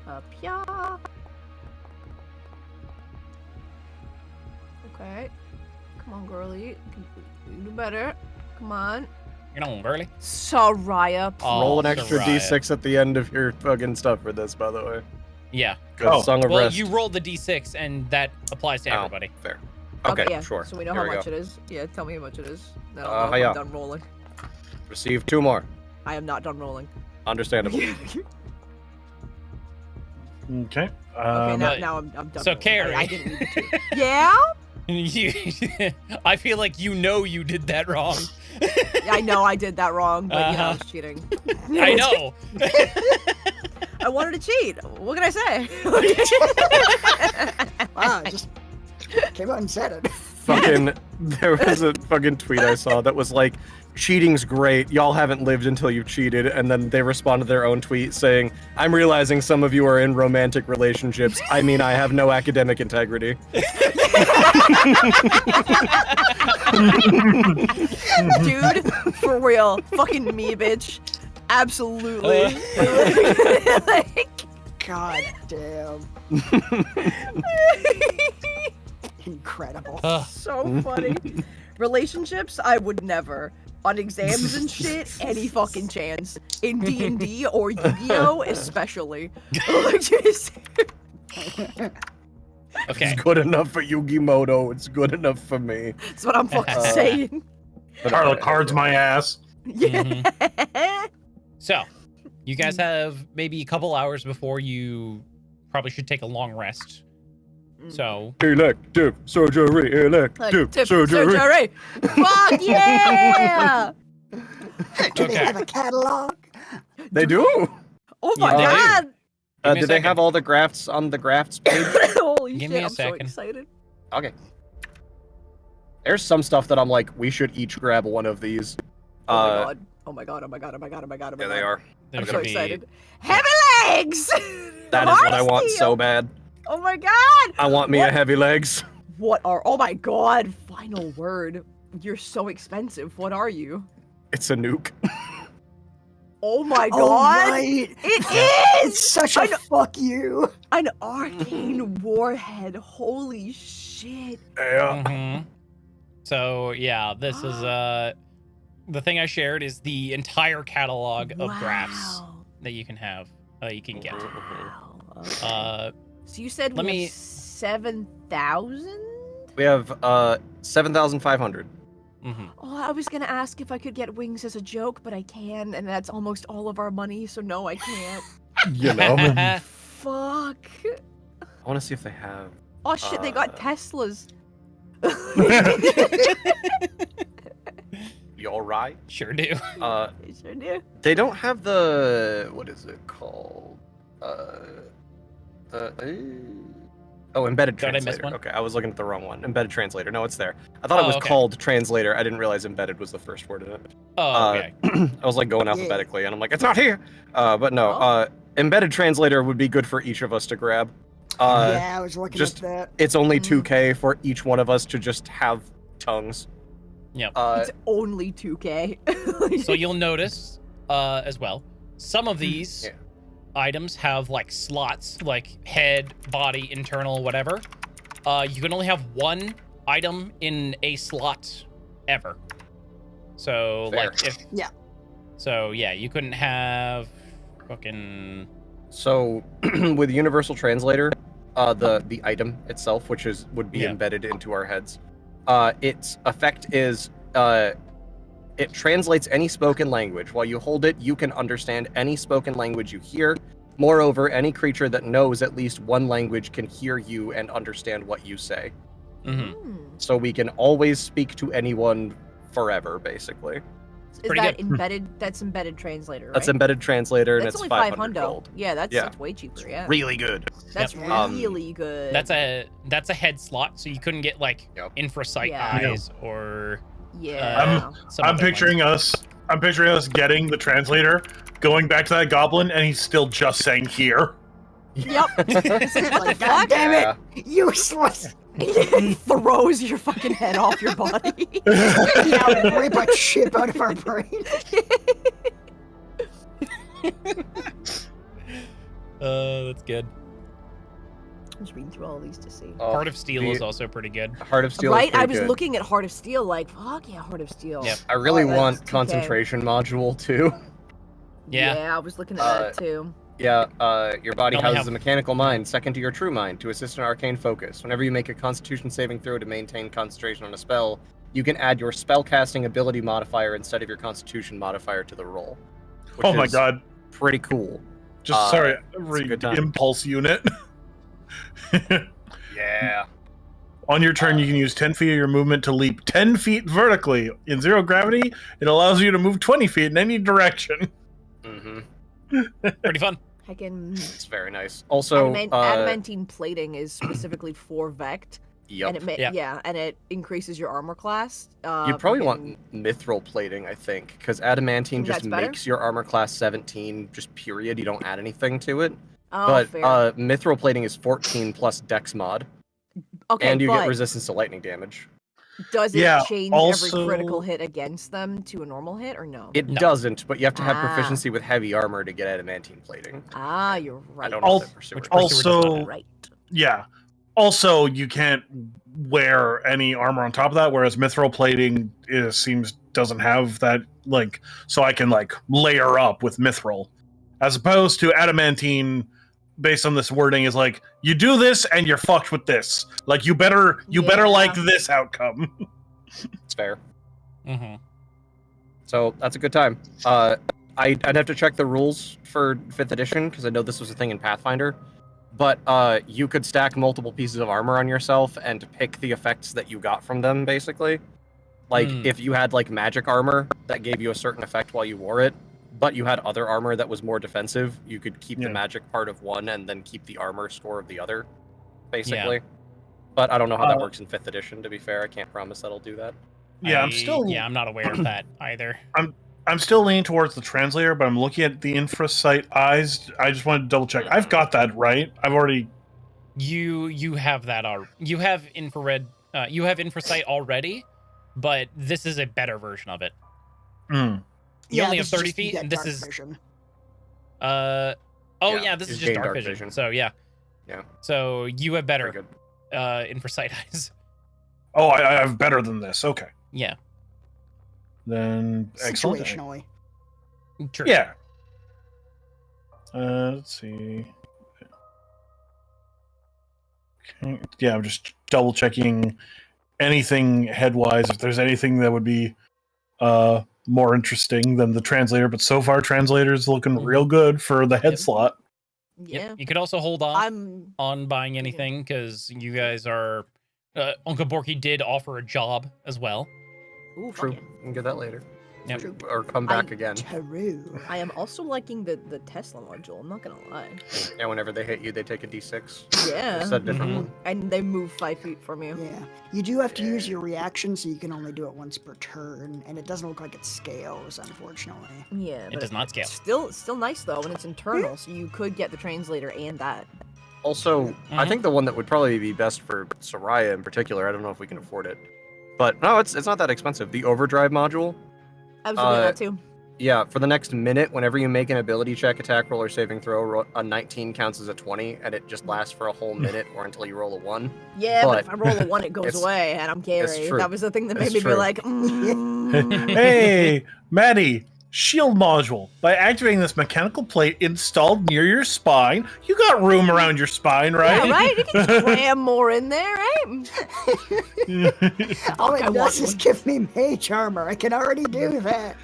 B: Up here. Okay. Come on, girlie. You can do better. Come on.
D: Get on, girly.
B: Soraya,
D: Oh,
E: Roll an extra
D: Soraya.
E: d6 at the end of your fucking stuff for this, by the way.
D: Yeah.
E: 'Cause
A: Oh,
E: Song of
D: Well,
E: Rest.
D: you rolled the d6, and that applies to
E: Oh.
D: everybody.
E: Fair. Okay,
B: yeah.
E: sure.
B: So we know
E: Here
B: how
E: we
B: much
E: go.
B: it is. Yeah, tell me how much it is. Then
E: Uh,
B: I'll know if
E: yeah.
B: I'm done rolling.
E: Receive 2 more.
B: I am not done rolling.
E: Understandable.
A: Okay.
B: Okay,
D: but-
B: now I'm done.
D: so,
B: rolling.
D: Carrie.
B: I didn't need to. Yeah?
D: I feel like you did that wrong.
B: I know I did that wrong, but I
D: Uh-huh.
B: was cheating.
D: I know.
B: I wanted to cheat. What can I say?
C: Wow, just came out and said it.
E: Fucking, there was a fucking tweet I saw that was like, cheating's great, y'all haven't lived until you've cheated, and then they responded to their own tweet saying, I'm realizing some of you are in romantic relationships. I mean, I have no academic integrity.
B: Dude, for real. Fucking me, bitch. Absolutely. Like,
C: God damn. Incredible.
B: so funny. Relationships, I would never. on exams and shit, any fucking chance. In D&D or Yu-Gi-Oh, especially. Like, just-
D: Okay.
E: It's good enough for Yugimoto. It's good enough for me.
B: That's what I'm fucking saying.
A: Carla cards my ass.
B: Yeah.
D: So, you guys have maybe a couple hours before you probably should take a long rest. So,
I: Elective surgery. Elective
B: Tip
I: surgery.
B: Fuck yeah!
C: Do they
D: Okay.
C: have a catalog?
E: They do.
B: Oh my
D: Yeah, they do.
B: god!
D: Give me a
E: Do they
D: second.
E: have all the grafts on the grafts page?
B: Holy
D: Give
B: shit,
D: me a
B: I'm so
D: second.
B: excited.
E: Okay. There's some stuff that I'm like, we should each grab one of these.
B: Oh my god. Oh my god, oh my god, oh my god, oh my god, oh my
E: Yeah,
B: god.
E: they are.
B: I'm
D: there's
B: so
D: gonna be
B: excited. Heavy legs!
E: That is what I want
B: Steel.
E: so bad.
B: Oh my god!
E: I want me
B: What?
E: a heavy legs.
B: What are, oh my god, final word. You're so expensive. What are you?
E: It's a nuke.
B: Oh my
C: Oh,
B: god!
C: right.
B: It
C: It's
B: is!
C: such a fuck you.
B: An arcane warhead. Holy shit.
A: Yeah.
D: Mhm. So, yeah, this is the thing I shared is the entire catalog of graphs
B: Wow.
D: that you can have, you can get.
B: Wow. Okay.
D: Uh,
B: So you said
D: let
B: we
D: me-
B: have 7,000?
E: We have 7,500.
D: mhm.
B: Oh, I was gonna ask if I could get wings as a joke, but I can, and that's almost all of our money, so no, I can't.
E: You know.
B: Fuck.
E: I want to see if they have.
B: Oh shit, they got
E: Uh,
B: Teslas.
E: You all right?
D: Sure do.
B: They sure do.
E: They don't have the what is it called? Embedded
D: Did I miss
E: translator.
D: one?
E: Okay, I was looking at the wrong one. Embedded translator. No, it's there. I thought it
D: Oh,
E: was
D: okay.
E: called translator. I didn't realize embedded was the first word in it.
D: Oh, okay.
E: I was like going alphabetically, and I'm like, it's not here. But no,
B: Oh.
E: embedded translator would be good for each of us to grab.
C: Yeah, I was looking
E: just-
C: at that.
E: It's only
B: Mm.
E: 2K for each one of us to just have tongues.
D: Yep.
B: It's only 2K.
D: So you'll notice as well, some of these
E: Yeah.
D: items have like slots, like head, body, internal, whatever. You can only have one item in a slot ever. So
E: Fair.
D: like if
C: Yeah.
D: So yeah, you couldn't have fucking
E: So with Universal Translator, the item itself, which would be
D: Yeah.
E: embedded into our heads, its effect is it translates any spoken language. While you hold it, you can understand any spoken language you hear. Moreover, any creature that knows at least one language can hear you and understand what you say.
D: mhm.
E: So we can always speak to anyone forever, basically.
B: Is
D: pretty
B: that
D: good.
B: embedded? That's embedded translator, right?
E: That's embedded translator, and
B: That's
E: it's
B: only
E: 500
B: 500.
E: gold.
B: Yeah, that's
E: Yeah.
B: that's way cheaper. Yeah,
F: Really good.
B: that's
C: Yep.
B: really good.
D: That's a head slot, so you couldn't get like
E: Yep.
D: infrasight
B: Yeah.
D: eyes or
B: yeah.
D: some
A: I'm
D: other
A: picturing us. I'm picturing us getting the translator, going back to that goblin, and he's still just saying here.
B: Yep. What the
C: Like,
B: fuck?
C: God damn
E: Yeah.
C: it! Useless!
B: He throws your fucking head off your body.
C: Now rip a chip out of our brain.
D: That's good.
B: I'm just reading through all these to see.
E: Oh,
D: Heart of Steel
E: the
D: is also pretty good.
E: Heart of Steel. is
B: Right? I
E: pretty
B: was
E: good.
B: looking at Heart of Steel, like, fuck yeah, Heart of Steel.
D: Yep.
E: I really
B: Oh, that's
E: want
B: 2K.
E: concentration module too.
D: Yeah.
B: I was looking at that too.
E: Yeah, your body
D: Only
E: houses
D: have-
E: a mechanical mind, second to your true mind, to assist in arcane focus. Whenever you make a Constitution saving throw to maintain concentration on a spell, you can add your spellcasting ability modifier instead of your Constitution modifier to the roll. which
A: Oh my
E: is
A: god!
E: pretty cool.
A: Just sorry,
E: a good time.
A: impulse unit.
E: Yeah.
A: On your turn, you can use 10 feet of your movement to leap 10 feet vertically. In zero gravity, it allows you to move 20 feet in any direction.
E: Mm-hmm.
D: Pretty fun.
B: Heckin'
E: It's very nice. Also,
B: adamantine plating is specifically for Vect,
E: yep.
B: and it
D: Yep.
B: and it increases your armor class.
E: You probably
B: fucking-
E: want mithril plating, I think, because adamantine
B: Think
E: just
B: that's better?
E: makes your armor class 17, just period. You don't add anything to it.
B: Oh,
E: but
B: fair.
E: mithril plating is 14 plus dex mod,
B: okay,
E: and you
B: but
E: get resistance to lightning damage.
B: does it
A: Yeah,
B: change
A: also-
B: every critical hit against them to a normal hit or no?
E: It
D: No.
E: doesn't, but you have to have
B: Ah.
E: proficiency with heavy armor to get adamantine plating.
B: you're right.
E: I don't know
A: Al-
E: if that pursuer
D: which
E: does.
D: Pursuer does
A: Also,
B: right.
A: yeah. Also, you can't wear any armor on top of that, whereas mithril plating doesn't have that, like, so I can like layer up with mithril, as opposed to adamantine. Based on this wording, is like you do this and you're fucked with this. Like you better like this outcome.
E: It's fair.
D: Mm-hmm.
E: So that's a good time. I'd have to check the rules for 5th edition because I know this was a thing in Pathfinder. But you could stack multiple pieces of armor on yourself and pick the effects that you got from them, basically. Like if you had like magic armor that gave you a certain effect while you wore it, but you had other armor that was more defensive, you could keep the magic part of one and then keep the armor score of the other, basically. Yeah. But I don't know how that works in 5th edition, to be fair. I can't promise that'll do that.
A: Yeah,
D: I'm not aware of that either.
A: I'm still leaning towards the translator, but I'm looking at the infrasight eyes. I just wanted to double check. I've got that right. I've already.
D: You have that you have infrared. You have infrasight already, but this is a better version of it. You only have 30 feet, and this is.
C: Vision.
D: This is just dark vision. So yeah. So you have better infrasight eyes.
A: Oh, I have better than this. Okay.
D: Yeah.
A: Then excellent.
C: Situationally.
D: True.
A: Yeah. Let's see. Okay. Yeah, I'm just double checking anything headwise. If there's anything that would be more interesting than the translator, but so far translator's looking real good for the head slot.
B: Yeah.
D: Yep. You could also hold off on buying anything because you guys are. Uncle Borky did offer a job as well.
B: Ooh,
E: True.
B: yeah.
E: We can get that later.
D: Yep.
E: Or come back again.
C: True.
B: I am also liking the Tesla module. I'm not gonna lie.
E: Yeah, whenever they hit you, they take a d6.
B: Yeah.
E: Said differently.
B: And they move 5 feet from you.
C: Yeah. You do have to use your reaction, so you can only do it once per turn, and it doesn't look like it scales, unfortunately.
B: Yeah.
D: It does not scale.
B: Still nice though, and it's internal, so you could get the translator and that.
E: Also, I think the one that would probably be best for Soraya in particular, I don't know if we can afford it. But no, it's not that expensive. The overdrive module.
B: I was looking at that too.
E: Yeah, for the next minute, whenever you make an ability check, attack roll, or saving throw, a 19 counts as a 20, and it just lasts for a whole minute or until you roll a 1.
B: Yeah, but if I roll a 1, it goes away, and I'm Gary. That was the thing that made me be like,
A: Hey, Maddie, shield module. By activating this mechanical plate installed near your spine, you got room around your spine, right?
B: Yeah, right? You can just cram more in there, right?
C: All it does is give me mage armor. I can already do that.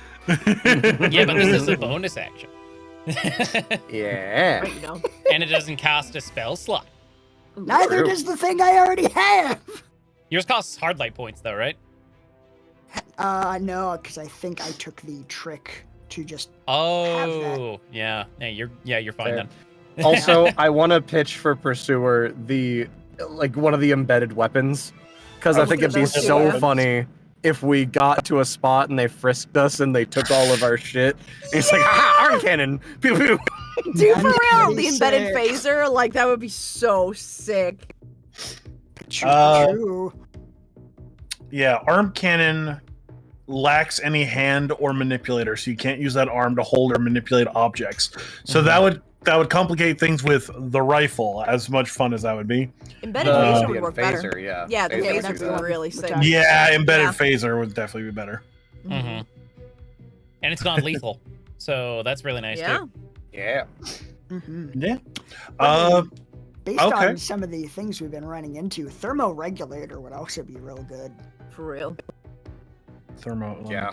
D: Yeah, but this is a bonus action.
E: Yeah.
B: Right, you know.
D: And it doesn't cost a spell slot.
C: Neither does the thing I already have.
D: Yours costs hard light points, though, right?
C: No, because I think I took the trick to just have
D: Oh, yeah. You're fine
E: Fair.
D: then.
E: Also, I want to pitch for Pursuer one of the embedded weapons, because I think it'd be so funny if we got to a spot and they frisked us and they took all of our shit. And it's like, ha, arm cannon, pew pew.
B: Dude, for real, the embedded phaser, like that would be so sick.
C: True.
A: Yeah, arm cannon lacks any hand or manipulator, so you can't use that arm to hold or manipulate objects. So that would complicate things with the rifle, as much fun as that would be.
B: Embedded phaser would work
E: phaser,
B: better.
E: yeah.
B: Yeah, the
E: Phaser
B: phaser
E: would do that.
B: would really sick.
A: Yeah, embedded phaser would definitely be better.
D: Mm-hmm. And it's non-lethal, so that's really nice too.
E: Yeah.
C: Mm-hmm.
A: Yeah.
C: Based
A: Okay.
C: on some of the things we've been running into, thermoregulator would also be real good.
B: For real.
A: Thermo.
E: Yeah.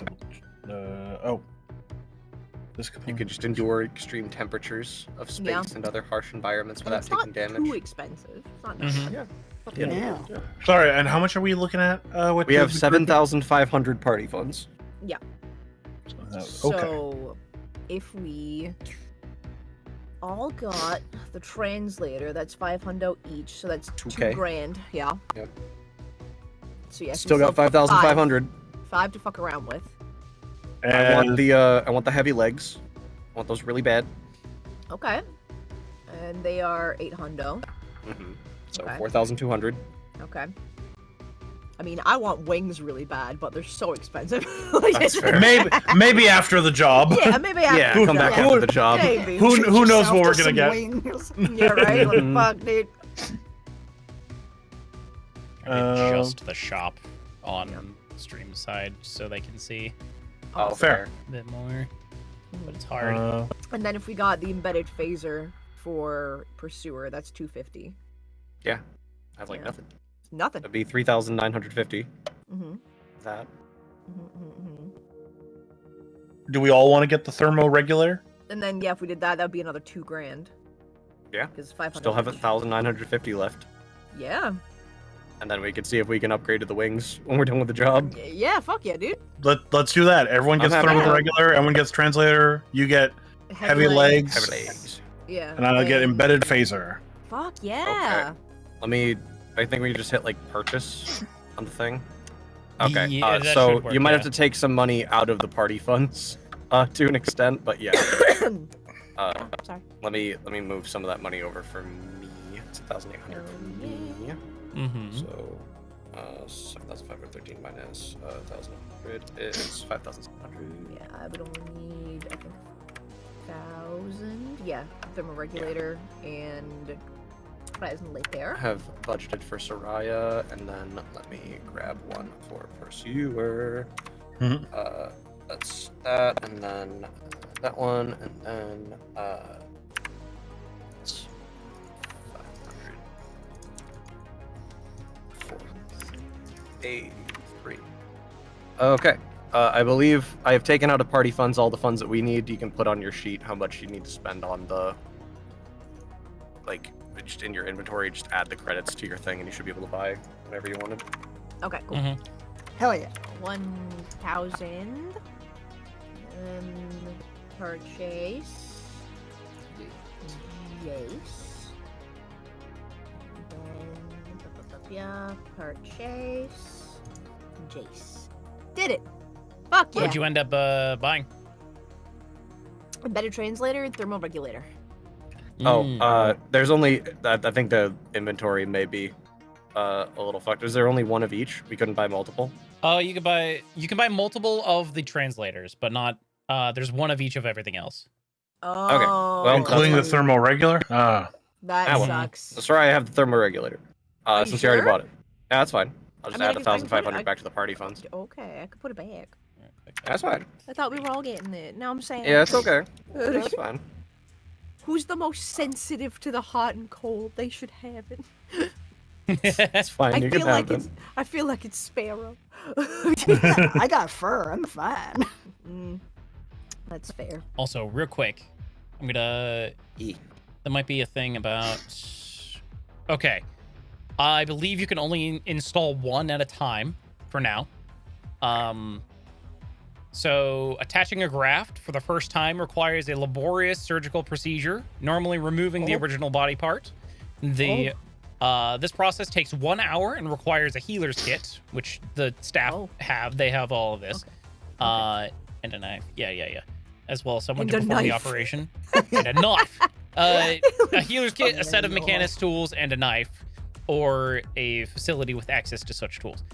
A: This
E: You could just endure extreme temperatures of space and other harsh environments
B: And
E: without
B: it's not
E: taking damage.
B: too expensive. It's not
C: Yeah.
A: Sorry, and how much are we looking at? With
E: We have
A: the
E: 7,500 party funds.
B: Yeah.
A: Okay.
B: So, if we all got the translator, that's 500 each, so that's
E: 2K.
B: $2,000. Yeah.
E: Yep.
B: So yeah,
E: Still got 5,500.
B: 5 to fuck around with.
E: I want
A: And
E: the heavy legs. I want those really bad.
B: Okay. And they are 800.
E: Mm-hmm. So
B: Okay.
E: 4,200.
B: Okay. I mean, I want wings really bad, but they're so expensive. Like,
E: That's fair.
A: maybe after the job.
B: Yeah, maybe after.
E: Yeah,
B: the
E: come back
B: job.
E: after the job.
B: Maybe.
A: Who
C: Treat
A: knows
C: yourself
A: what we're
C: to
A: gonna
C: some
A: get?
C: wings.
B: Yeah, right? Like,
E: Mhm.
B: fuck, dude.
D: I did just the shop on stream side so they can see
E: Oh,
A: fair.
D: a bit more, but it's hard.
B: And then if we got the embedded phaser for Pursuer, that's 250.
E: Yeah. I have like
B: Yeah.
E: nothing.
B: Nothing.
E: That'd be 3,950.
B: Mm-hmm.
E: That.
A: Do we all want to get the thermoregulator?
B: And then yeah, if we did that, that'd be another $2,000.
E: Yeah.
B: Because 500.
E: Still have
B: each.
E: 1,950 left.
B: Yeah.
E: And then we can see if we can upgrade to the wings when we're done with the job.
B: Yeah. Fuck yeah, dude.
A: Let's do that. Everyone
E: I'm
A: gets
E: happy.
A: thermoregulator. Everyone gets translator. You get heavy legs.
E: Heavy legs.
B: Yeah.
A: And I'll get embedded phaser.
B: Fuck yeah.
E: I think we just hit like purchase on the thing. Okay.
D: Yeah, that
E: So
D: should work,
E: you might have
D: yeah.
E: to take some money out of the party funds to an extent, but yeah.
B: Sorry.
E: Let me move some of that money over for me. It's 1,800 for me.
D: Mm-hmm.
E: So 7,513 minus 1,100 is 5,700.
B: Yeah, I would only need I think 1,000. Yeah, thermoregulator and Horizon Lake
E: I
B: there.
E: have budgeted for Soraya, and then let me grab one for Pursuer.
A: Mhm.
E: That's that, and then that one, and then it's 500. 483. Okay. I believe I have taken out of party funds all the funds that we need. You can put on your sheet how much you need to spend on the, like, just in your inventory, just add the credits to your thing and you should be able to buy whatever you wanted.
B: Okay, cool.
D: Mm-hmm.
C: Hell yeah.
B: 1,000. Purchase. Yes. Then yeah, purchase. Jace. Did it. Fuck yeah.
D: What'd you end up buying?
B: Embedded translator, thermoregulator.
E: There's only, I think the inventory may be a little fucked. Is there only one of each? We couldn't buy multiple?
D: You can buy multiple of the translators, but not there's one of each of everything else.
B: Oh.
E: Well,
A: Including the
E: that's
A: thermoregulator?
B: That
E: Ah, well.
B: sucks.
E: Sorry, I have the thermoregulator.
B: you
E: Since you already
B: sure?
E: bought it. Yeah, that's fine. I'll just
B: mean, I
E: add
B: can put it-
E: 1,500 back to the party funds.
B: Okay, I could put it back.
E: That's fine.
B: I thought we were all getting it. Now I'm saying.
E: Yeah, it's okay. That's fine.
B: Who's the most sensitive to the hot and cold? They should have it.
E: It's fine.
B: I
E: You can
B: feel like
E: have
B: it's.
E: it.
B: I feel like it's Sparrow.
C: I got fur. I'm fine.
B: That's fair.
D: Also, real quick, I'm gonna.
E: E.
D: There might be a thing about. Okay, I believe you can only install one at a time for now. So attaching a graft for the first time requires a laborious surgical procedure, normally removing the original body part. This process takes 1 hour and requires a healer's kit, which the staff have. They have all of this. And a knife. Yeah. As well as someone
B: And
D: to
B: a
D: perform the
B: knife.
D: operation. And a knife. A healer's kit, a set of mechanist tools, and a knife, or a facility with access to such tools,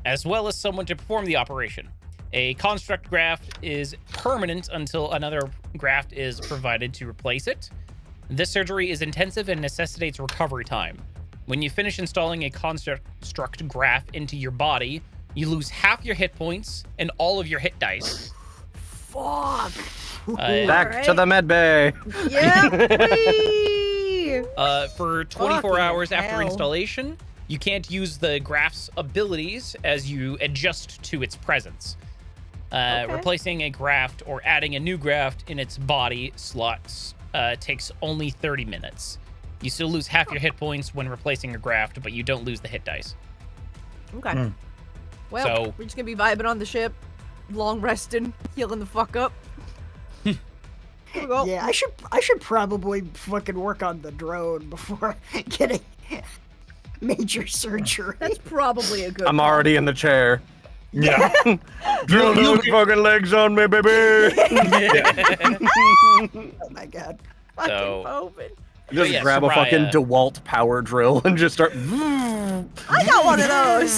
D: as well as someone to perform the operation. A construct graft is permanent until another graft is provided to replace it. This surgery is intensive and necessitates recovery time. When you finish installing a construct graft into your body, you lose half your hit points and all of your hit dice.
B: Fuck.
E: Back to the med bay.
B: Yeah.
D: For 24
B: Fucking
D: hours after
B: hell.
D: installation, you can't use the graft's abilities as you adjust to its presence. Replacing a graft or adding a new graft in its body slots takes only 30 minutes. You still lose half your hit points when replacing a graft, but you don't lose the hit dice.
B: Okay. Well,
D: So-
B: we're just gonna be vibing on the ship, long resting, healing the fuck up. Here we go.
C: Yeah, I should probably fucking work on the drone before getting major surgery.
B: That's probably a good.
E: I'm
B: call.
E: already in the chair.
A: Yeah.
E: Drill those fucking legs on me, baby.
C: Oh my god.
B: Fucking
D: So-
B: open.
E: Just
D: yeah,
E: grab a fucking
D: Soraya.
E: DeWalt power drill and just start.
B: I got one of those.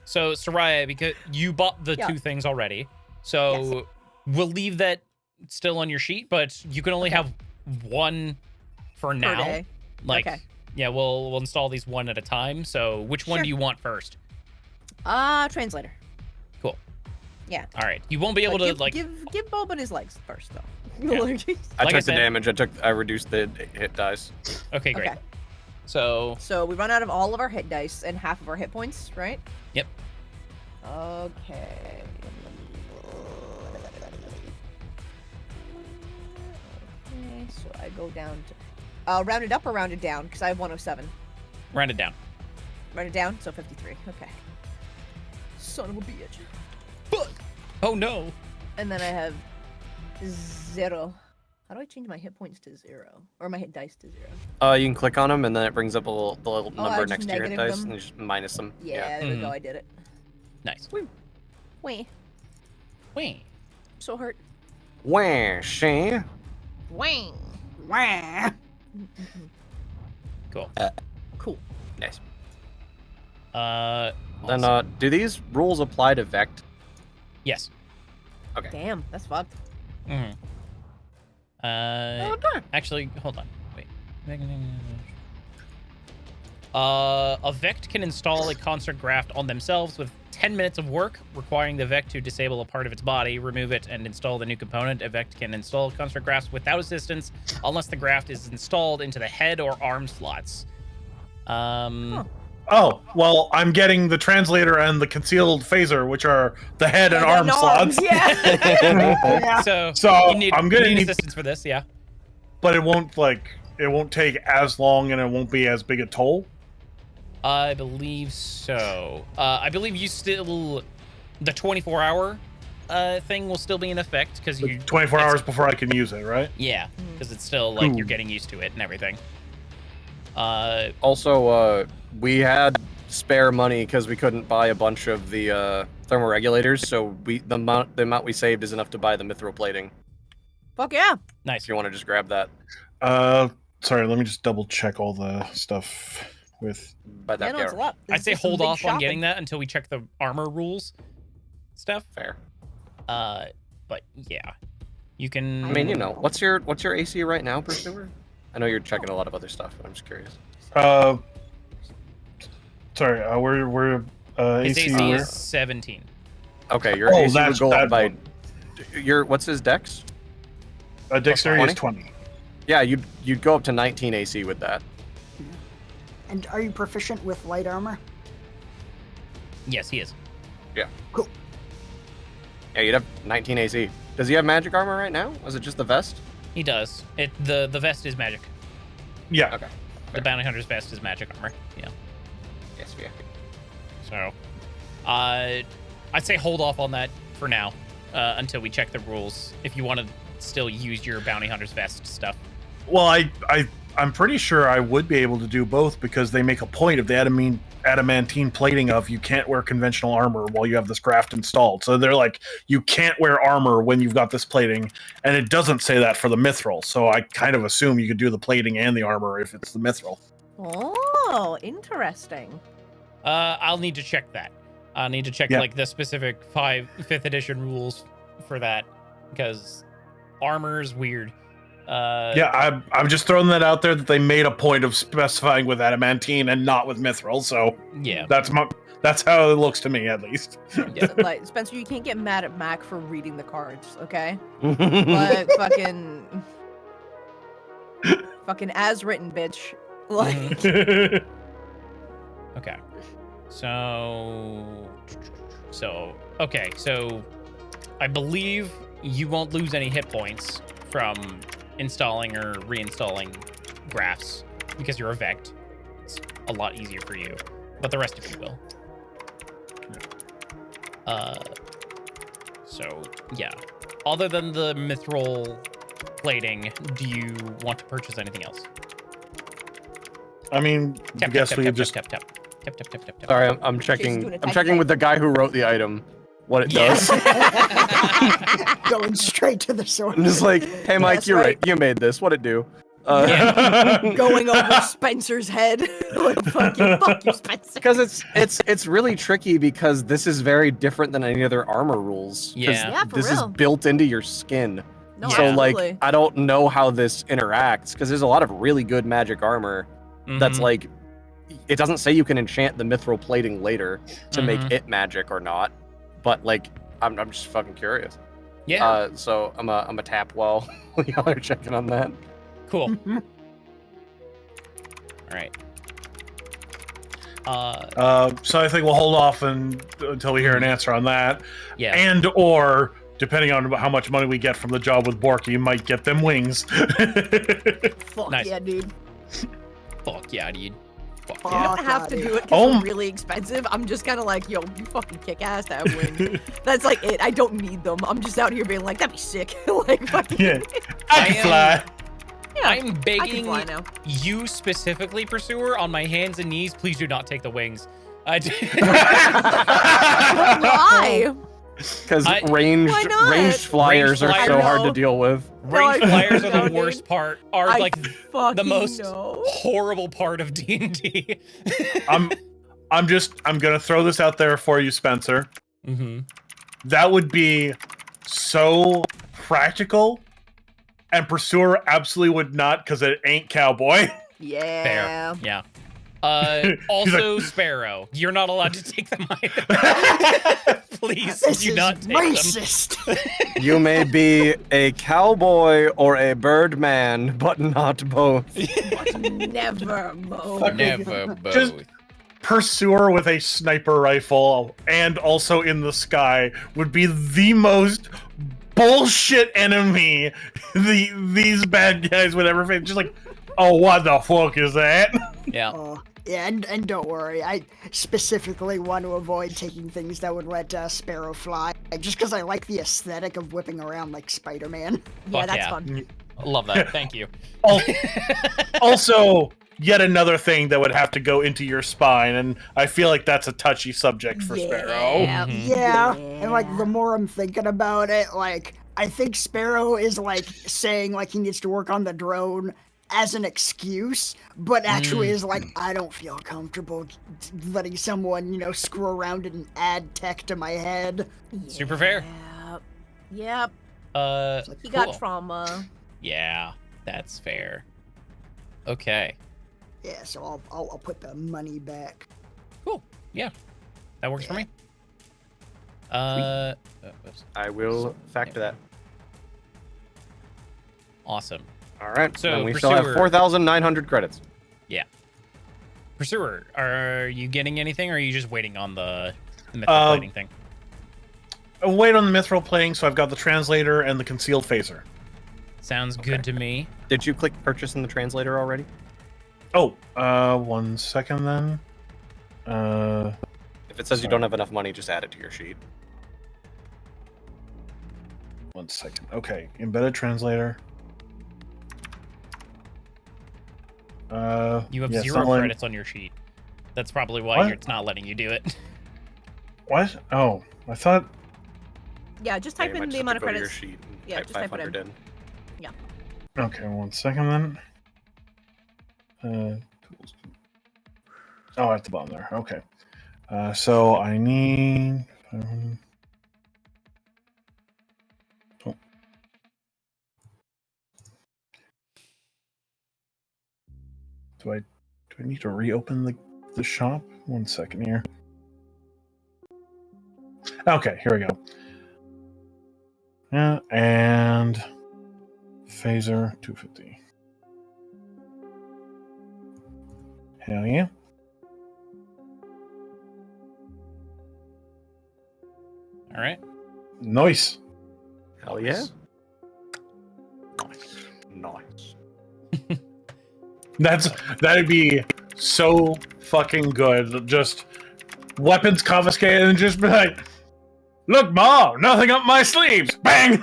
D: So, Soraya, because you bought the
B: Yeah.
D: two things already, so we'll leave that still on your sheet, but you can only have one for now.
B: day.
D: Like,
B: Okay.
D: Yeah, we'll install these one at a time. So which one
B: Sure.
D: do you want first?
B: Translator.
D: Cool.
B: Yeah.
D: All right. You won't be able to like.
B: give Boban his legs first though.
D: Yeah.
E: I
D: Like I
E: took the
D: said-
E: damage. I reduced the hit dice.
D: Okay, great.
B: Okay.
D: So
B: So we run out of all of our hit dice and half of our hit points, right?
D: Yep.
B: Okay. Okay, so I go down to round it up or round it down because I have 107.
D: round it down.
B: Round it down, so 53. Okay. Son of a bitch.
D: Oh no.
B: And then I have 0. How do I change my hit points to 0 or my hit dice to 0?
E: You can click on them, and then it brings up the little
B: Oh, I
E: number
B: just
E: next to your hit
B: negative
E: dice,
B: them?
E: and you just minus them.
B: Yeah, there we go.
D: Mhm.
B: I did it.
D: Nice.
B: Wait,
D: Wait.
B: so hurt.
E: Wah, she.
B: Wang.
C: Wah.
D: Cool.
B: Cool.
E: Nice.
D: Awesome.
E: Then, do these rules apply to Vect?
D: Yes.
B: Damn, that's fucked.
D: Mm-hmm.
E: Okay.
D: Actually, hold on. Wait. A Vect can install a construct graft on themselves with 10 minutes of work, requiring the Vect to disable a part of its body, remove it, and install the new component. A Vect can install construct grafts without assistance, unless the graft is installed into the head or arm slots.
A: Oh, well, I'm getting the translator and the concealed phaser, which are the head and arm slots.
B: Yeah.
C: Yeah.
D: So,
A: So,
D: you need,
A: I'm gonna
D: you need
A: need-
D: assistance for this, yeah.
A: But it won't take as long and it won't be as big a toll.
D: I believe so. I believe you still, the 24-hour thing will still be in effect because you
A: 24
D: it's-
A: hours before I can use it, right?
D: Yeah, because it's still like you're
A: Cool.
D: getting used to it and everything.
E: Also, we had spare money because we couldn't buy a bunch of the thermoregulators, so the amount we saved is enough to buy the mithril plating.
B: Fuck yeah.
D: Nice.
E: If you want to just grab that,
A: Sorry, let me just double check all the stuff with.
E: buy
B: Yeah,
E: that
B: no, it's a lot.
D: I'd
B: This
D: say
B: is some
D: hold
B: big
D: off on getting
B: shopping.
D: that until we check the armor rules stuff.
E: Fair.
D: But yeah, you can.
E: I mean, you know, what's your AC right now, Pursuer? I know you're checking a lot of other stuff, but I'm just curious.
A: Sorry, we're
D: his
A: AC.
D: AC
A: where?
D: is 17.
E: Okay, your
A: Oh,
E: AC would
A: that's
E: go
A: that
E: up by.
A: one.
E: What's his dex?
A: Dexterity is
E: 20?
A: 20.
E: Yeah, you'd go up to 19 AC with that.
C: And are you proficient with light armor?
D: Yes, he is.
C: Cool.
E: Yeah, you'd have 19 AC. Does he have magic armor right now? Was it just the vest?
D: He does. The vest is magic.
A: Yeah.
E: Okay.
D: The bounty hunter's vest is magic armor. Yeah.
E: Yes, yeah.
D: So, I'd say hold off on that for now until we check the rules. If you want to still use your bounty hunter's vest stuff.
A: Well, I'm pretty sure I would be able to do both because they make a point of the adamantine plating of you can't wear conventional armor while you have this craft installed. So they're like, you can't wear armor when you've got this plating, and it doesn't say that for the mithril. So I kind of assume you could do the plating and the armor if it's the mithril.
B: Oh, interesting.
D: I'll need to check that. I'll need to check
A: Yeah.
D: like the specific 5th edition rules for that because armor's weird.
A: Yeah, I'm just throwing that out there that they made a point of specifying with adamantine and not with mithril. So
D: Yeah.
A: that's how it looks to me, at least.
D: Yeah.
B: Like Spencer, you can't get mad at Mac for reading the cards, okay? Like fucking as written, bitch. Like
D: Okay. Okay, so I believe you won't lose any hit points from installing or reinstalling graphs because you're a Vect. It's a lot easier for you, but the rest of you will. So yeah. Other than the mithril plating, do you want to purchase anything else?
A: I mean, I guess we could just.
D: tap.
E: Sorry, I'm checking.
B: doing a
E: I'm
B: type
E: checking
B: thing.
E: with the guy who wrote the item. What it
D: Yeah.
E: does.
C: Going straight to the source.
E: I'm just like, hey, Mike,
B: That's
E: you're
B: right.
E: right. You made this. What it do?
B: going over Spencer's head. Like fuck you, Spencer.
E: Because it's really tricky because this is very different than any other armor rules. 'cause
D: Yeah.
B: Yeah, for
E: this is
B: real.
E: built into your skin.
B: No,
E: So
B: absolutely.
E: like, I don't know how this interacts because there's a lot of really good magic armor that's
D: Mhm.
E: like, it doesn't say you can enchant the mithril plating later to make
D: Mhm.
E: it magic or not, but like, I'm just fucking curious.
D: Yeah.
E: So I'm a tap while y'all are checking on that.
D: Cool. All right.
A: So I think we'll hold off until we hear an answer on that.
D: Yeah.
A: And or depending on how much money we get from the job with Borky, you might get them wings.
B: Fuck
D: Nice.
B: yeah, dude.
D: Fuck yeah, dude. Fuck
B: You
D: yeah.
B: don't have to do it because
A: Oh.
B: they're really expensive. I'm just kind of like, yo, you fucking kick ass to have wings. That's like it. I don't need them. I'm just out here being like, that'd be sick. like fucking.
A: Yeah, I can fly.
B: Yeah,
D: I'm
B: I can
D: begging
B: fly now.
D: you specifically, Pursuer, on my hands and knees, please do not take the wings.
B: Why?
E: Because
D: I-
E: ranged
B: Why not?
E: ranged flyers
D: Ranged
E: are so
B: flyers.
E: hard to
B: I know.
E: deal with.
D: Ranged
B: I
D: flyers are
B: know,
D: the
B: dude.
D: worst part. Are
B: I
D: like
B: fucking
D: the most
B: know.
D: horrible part of D&D.
A: I'm gonna throw this out there for you, Spencer.
D: Mm-hmm.
A: That would be so practical, and Pursuer absolutely would not because it ain't cowboy.
B: Yeah.
D: Fair. Yeah. Also, Sparrow, you're not allowed to take them either. Please
C: This
D: do
C: is
D: not take
C: racist.
E: You may be a cowboy or a birdman, but not both.
B: Never, Mo.
D: them. Never both.
A: Just- Pursuer with a sniper rifle and also in the sky would be the most bullshit enemy these bad guys would ever face. Just like, oh, what the fuck is that?
D: Yeah.
C: Oh, yeah, and don't worry, I specifically want to avoid taking things that would let Sparrow fly, just because I like the aesthetic of whipping around like Spider-Man.
B: Yeah,
D: Fuck
B: that's
D: yeah.
B: fun.
D: Love that. Thank you.
A: Also, yet another thing that would have to go into your spine, and I feel like that's a touchy subject for Sparrow.
B: Yeah.
D: Mhm.
C: Yeah, and like the more I'm thinking about it, like I think Sparrow is like saying like he needs to work on the drone as an excuse, but actually is like, I don't feel comfortable letting someone, screw around and add tech to my head.
D: Super fair.
B: Yep. He
D: Cool.
B: got trauma.
D: Yeah, that's fair. Okay.
C: Yeah, so I'll put the money back.
D: Cool. Yeah, that works for me. Oops.
E: I will factor that.
D: Awesome.
E: All right.
D: So,
E: So we still have
D: Pursuer-
E: 4,900 credits.
D: Pursuer, are you getting anything, or are you just waiting on the mythic
A: Uh,
D: plating thing?
A: I'll wait on the mithril playing, so I've got the translator and the concealed phaser.
D: Sounds good to me.
E: Did you click purchase in the translator already?
A: Oh, 1 second then.
E: If it says you don't have enough money, just add it to your sheet.
A: 1 second. Okay, embedded translator.
D: You have
A: yeah,
D: 0
A: someone-
D: credits on your sheet. That's probably why
A: What?
D: it's not letting you do it.
A: What? Oh, I thought.
B: Yeah, just
E: Yeah,
B: type
E: you might
B: in
E: just
B: the
E: have
B: amount
E: to
B: of
E: go to
B: credits.
E: your sheet and
B: Yeah,
E: type
B: just type it
E: 500 in.
A: Okay, 1 second then. Tools. Oh, at the bottom there. Okay. So I need. Oh. Do I need to reopen the shop? 1 second here. Okay, here we go. Yeah, and phaser 250. Hell yeah.
D: All right.
A: Nice.
E: Hell yeah. Nice.
A: That'd be so fucking good. Just weapons confiscated and just be like, look, Ma, nothing up my sleeves. Bang.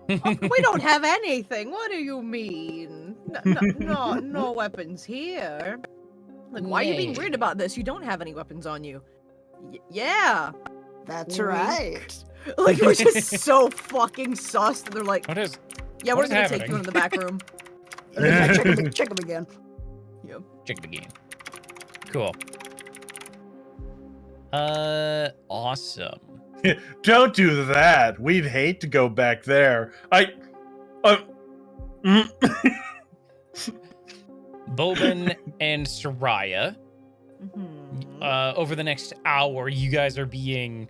B: We don't have anything. What do you mean? No weapons here. Like, why are you being
D: Yay.
B: weird about this? You don't have any weapons on you. Yeah.
C: That's
B: Wink.
C: right.
B: Like, it was just so fucking sus that they're like,
D: What is?
B: yeah,
D: what
B: we're
D: is
B: gonna take
D: happening?
B: you into the back room.
C: Okay, check him again.
D: Check the game. Cool. Awesome.
A: Don't do that. We'd hate to go back there.
D: Bobin and Soraya, over the next hour, you guys are being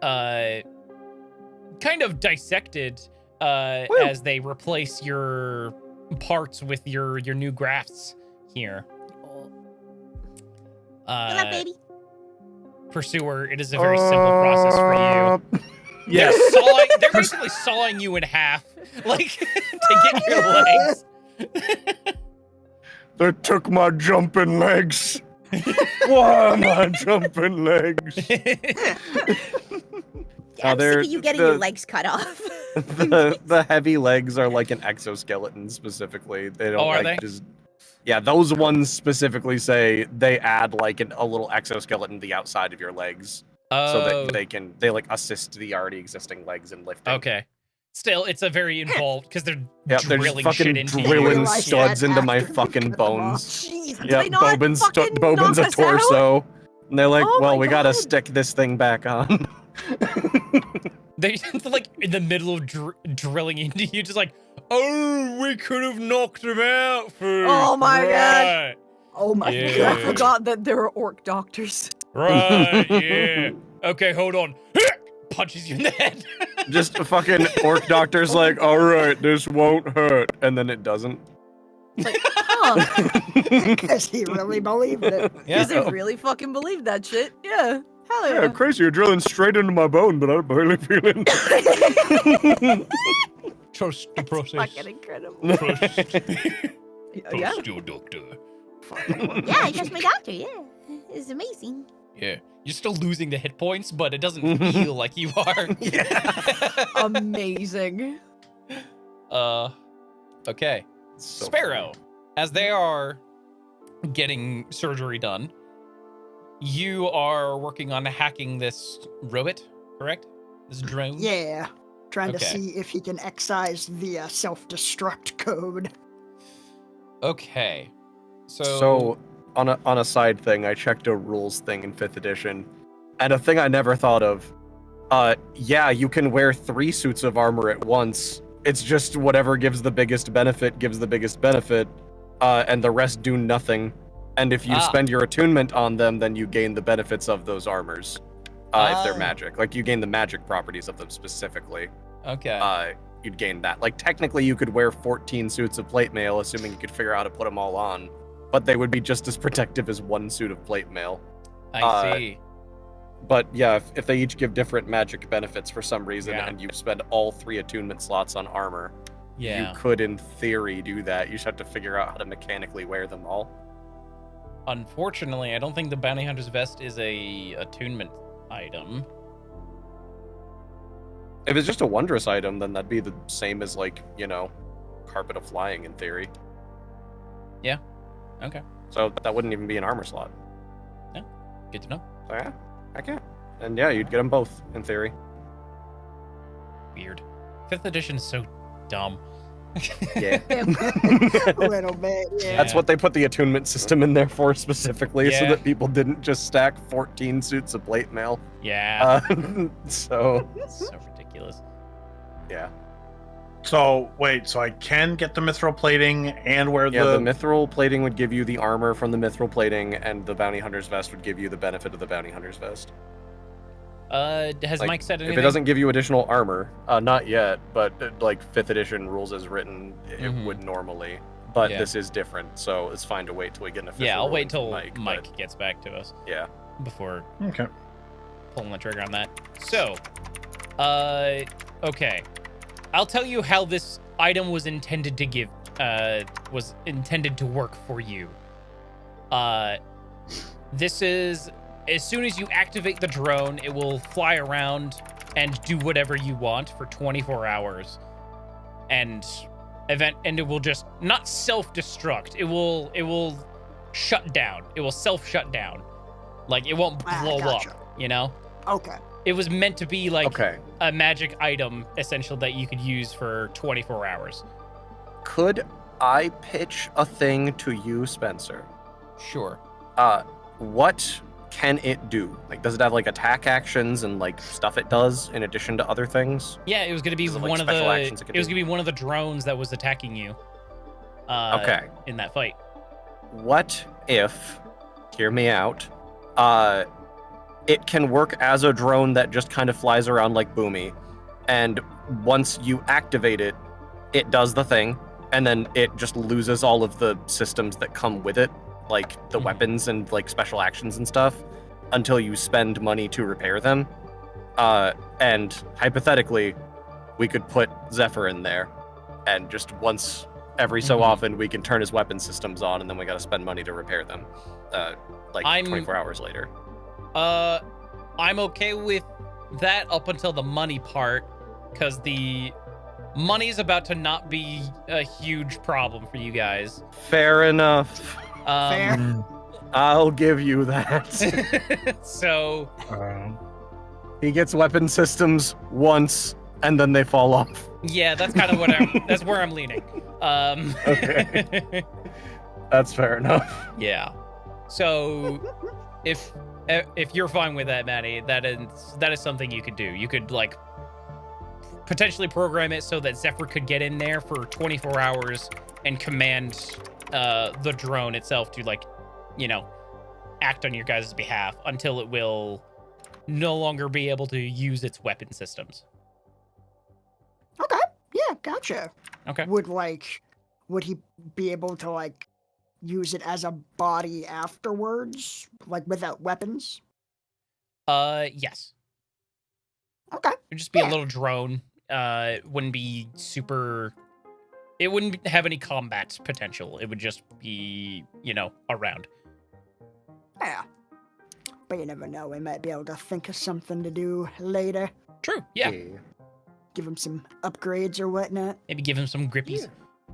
D: kind of dissected as they replace your parts with your new grafts here.
H: Good luck, baby.
D: Pursuer, it is a very simple process for you.
E: Yes.
D: They're basically sawing you in half, like, to get your legs.
I: They took my jumping legs. Why my jumping legs?
H: I'm sick of you getting your legs cut off.
E: The heavy legs are like an exoskeleton specifically. They don't
D: are
E: like
D: they?
E: just. Yeah, those ones specifically say they add like a little exoskeleton to the outside of your legs, so that they like assist the already existing legs in lifting.
D: Okay. Still, it's a very involved because they're
E: Yeah, they're
D: drilling
E: just fucking
D: shit into
E: drilling
D: you.
E: studs into my
C: After
E: fucking
C: you cut them off.
E: bones.
B: Jeez, did
E: Yeah,
B: they not
E: Bobin's
B: fucking
E: Bobin's a
B: knock us out?
E: torso, and they're like,
B: Oh
E: "Well,
B: my
E: we gotta
B: God.
E: stick this thing back on."
D: They're like in the middle of
B: Oh
D: drilling into you, just like, oh, we could have knocked him out first.
B: Oh my God.
D: Right.
C: Oh my
D: Yeah.
B: I
C: god.
B: forgot that there are orc doctors.
D: Right, yeah. Okay, hold on. Punches you in the head.
E: Just a fucking orc doctor's like, "All right, this won't hurt," and then it doesn't.
B: It's like, huh?
C: Because he really believed it.
B: Because they really fucking believe that shit. Yeah. Hell
I: Yeah,
B: yeah.
I: crazy. You're drilling straight into my bone, but I barely feel it.
G: Trust the process.
B: Fucking incredible.
G: Trust,
B: Yeah.
G: trust your doctor.
H: Yeah, I trust my doctor. Yeah, it's amazing.
G: Yeah.
D: You're still losing the hit points, but it doesn't feel like you are.
B: Amazing.
D: Okay.
E: So
D: Sparrow, as they are getting surgery done, you are working on hacking this robot, correct? This drone?
C: Yeah. Trying to
D: Okay.
C: see if he can excise the self-destruct code.
D: Okay.
E: So on a side thing, I checked a rules thing in 5th edition, and a thing I never thought of. Yeah, you can wear 3 suits of armor at once. It's just whatever gives the biggest benefit, and the rest do nothing. And if you spend your attunement on them, then you gain the benefits of those armors. If they're magic. Like, you gain the magic properties of them specifically.
D: Okay.
E: You'd gain that. Like, technically, you could wear 14 suits of plate mail, assuming you could figure out how to put them all on. But they would be just as protective as 1 suit of plate mail.
D: I see.
E: But yeah, if they each give different magic benefits for some reason,
D: Yeah.
E: and you spend all 3 attunement slots on armor,
D: Yeah.
E: you could, in theory, do that. You just have to figure out how to mechanically wear them all.
D: Unfortunately, I don't think the Bounty Hunter's Vest is a attunement item.
E: If it's just a wondrous item, then that'd be the same as, like, Carpet of Flying in theory.
D: Yeah. Okay.
E: So that wouldn't even be an armor slot.
D: Good to know.
E: So yeah, I can. And yeah, you'd get them both in theory.
D: Weird. 5th edition is so dumb.
E: Yeah.
C: A little bit, yeah.
E: That's what they put the attunement system in there for specifically, so
D: Yeah.
E: that people didn't just stack 14 suits of plate mail.
D: Yeah.
E: So
D: So ridiculous.
E: yeah.
A: So wait, so I can get the mithril plating and wear
E: Yeah,
A: the
E: the mithril plating would give you the armor from the mithril plating, and the bounty hunter's vest would give you the benefit of the bounty hunter's vest.
D: Has
E: Like,
D: Mike said anything?
E: If it doesn't give you additional armor, not yet, but like 5th edition rules as written, it
D: Mhm.
E: would normally. But
D: Yeah.
E: this is different, so it's fine to wait till we get an official.
D: Yeah, I'll wait
E: ruling
D: till
E: from
D: Mike
E: but
D: gets back to us
E: yeah.
D: before
A: Okay.
D: pulling the trigger on that. So, okay. I'll tell you how this item was intended to work for you. This is, as soon as you activate the drone, it will fly around and do whatever you want for 24 hours. And it will just not self-destruct. It will shut down. It will self-shut down. Like, it won't blow
C: Gotcha.
D: up, you know?
C: Okay.
D: It was meant to be like
E: Okay.
D: a magic item, essential, that you could use for 24 hours.
E: Could I pitch a thing to you, Spencer?
D: Sure.
E: What can it do? Like, does it have like attack actions and like stuff it does in addition to other things?
D: Yeah, it was gonna be
E: Is it, like,
D: one of
E: special
D: the.
E: actions it
D: It
E: could
D: was
E: do?
D: gonna be one of the drones that was attacking you.
E: Okay.
D: In that fight.
E: what if, hear me out, it can work as a drone that just kind of flies around like Boomy, and once you activate it, it does the thing, and then it just loses all of the systems that come with it, like the weapons and like special actions and stuff, until you spend money to repair them. And hypothetically, we could put Zephyr in there, and just once every so often we can turn his weapon systems on, and then we gotta spend money to repair them, like 24 hours later.
D: I'm okay with that up until the money part, because the money's about to not be a huge problem for you guys.
E: Fair enough.
C: Fair.
E: I'll give you that.
D: So
E: He gets weapon systems once, and then they fall off.
D: yeah, that's kind of that's where I'm leaning.
E: Okay. That's fair enough.
D: Yeah. So if you're fine with that, Maddie, that is something you could do. You could like potentially program it so that Zephyr could get in there for 24 hours and command the drone itself to, like, you know, act on your guys' behalf until it will no longer be able to use its weapon systems.
C: Okay. Yeah, gotcha.
D: Okay.
C: Would he be able to like use it as a body afterwards, like without weapons?
D: Yes.
C: Okay.
D: It'd just be
C: Yeah.
D: a little drone. Wouldn't be super. It wouldn't have any combat potential. It would just be, you know, around.
C: Yeah. But you never know. We might be able to think of something to do later.
D: True. Yeah.
C: Give him some upgrades or whatnot.
D: Maybe give him some grippies.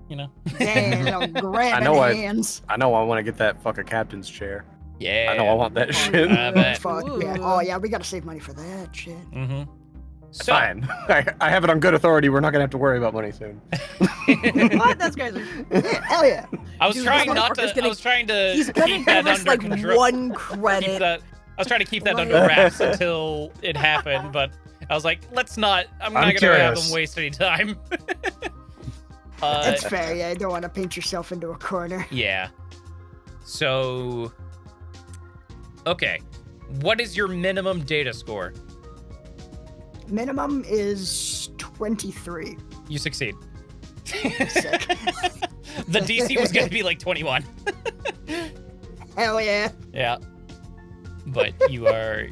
D: You know.
C: Yeah, little grabbing
E: I-
C: hands.
E: I know I want to get that fucking captain's chair.
D: Yeah.
E: I know I want that shit.
D: I bet.
C: Fuck yeah.
B: Ooh.
C: Oh yeah, we gotta save money for that shit.
D: Mm-hmm. So,
E: Fine. I have it on good authority. We're not gonna have to worry about money soon.
B: What? That's crazy.
C: Yeah, hell yeah.
D: I was
B: Dude,
D: trying
B: this
D: not to.
B: motherfucker's gonna-
D: I was trying to
B: He's gonna
D: keep that
B: give us
D: under
B: like
D: control.
B: one
D: Keep
B: credit.
D: that. I was trying to keep that under
B: Like-
D: wraps until it happened, but I was like, let's not. I'm not
A: I'm
D: gonna have
A: curious.
D: them waste any time.
C: That's fair. Yeah, you don't want to paint yourself into a corner.
D: Yeah. So, okay. What is your minimum data score?
C: Minimum is 23.
D: You succeed.
C: Sick.
D: The DC was going to be like 21.
C: Hell yeah.
D: Yeah. But you are,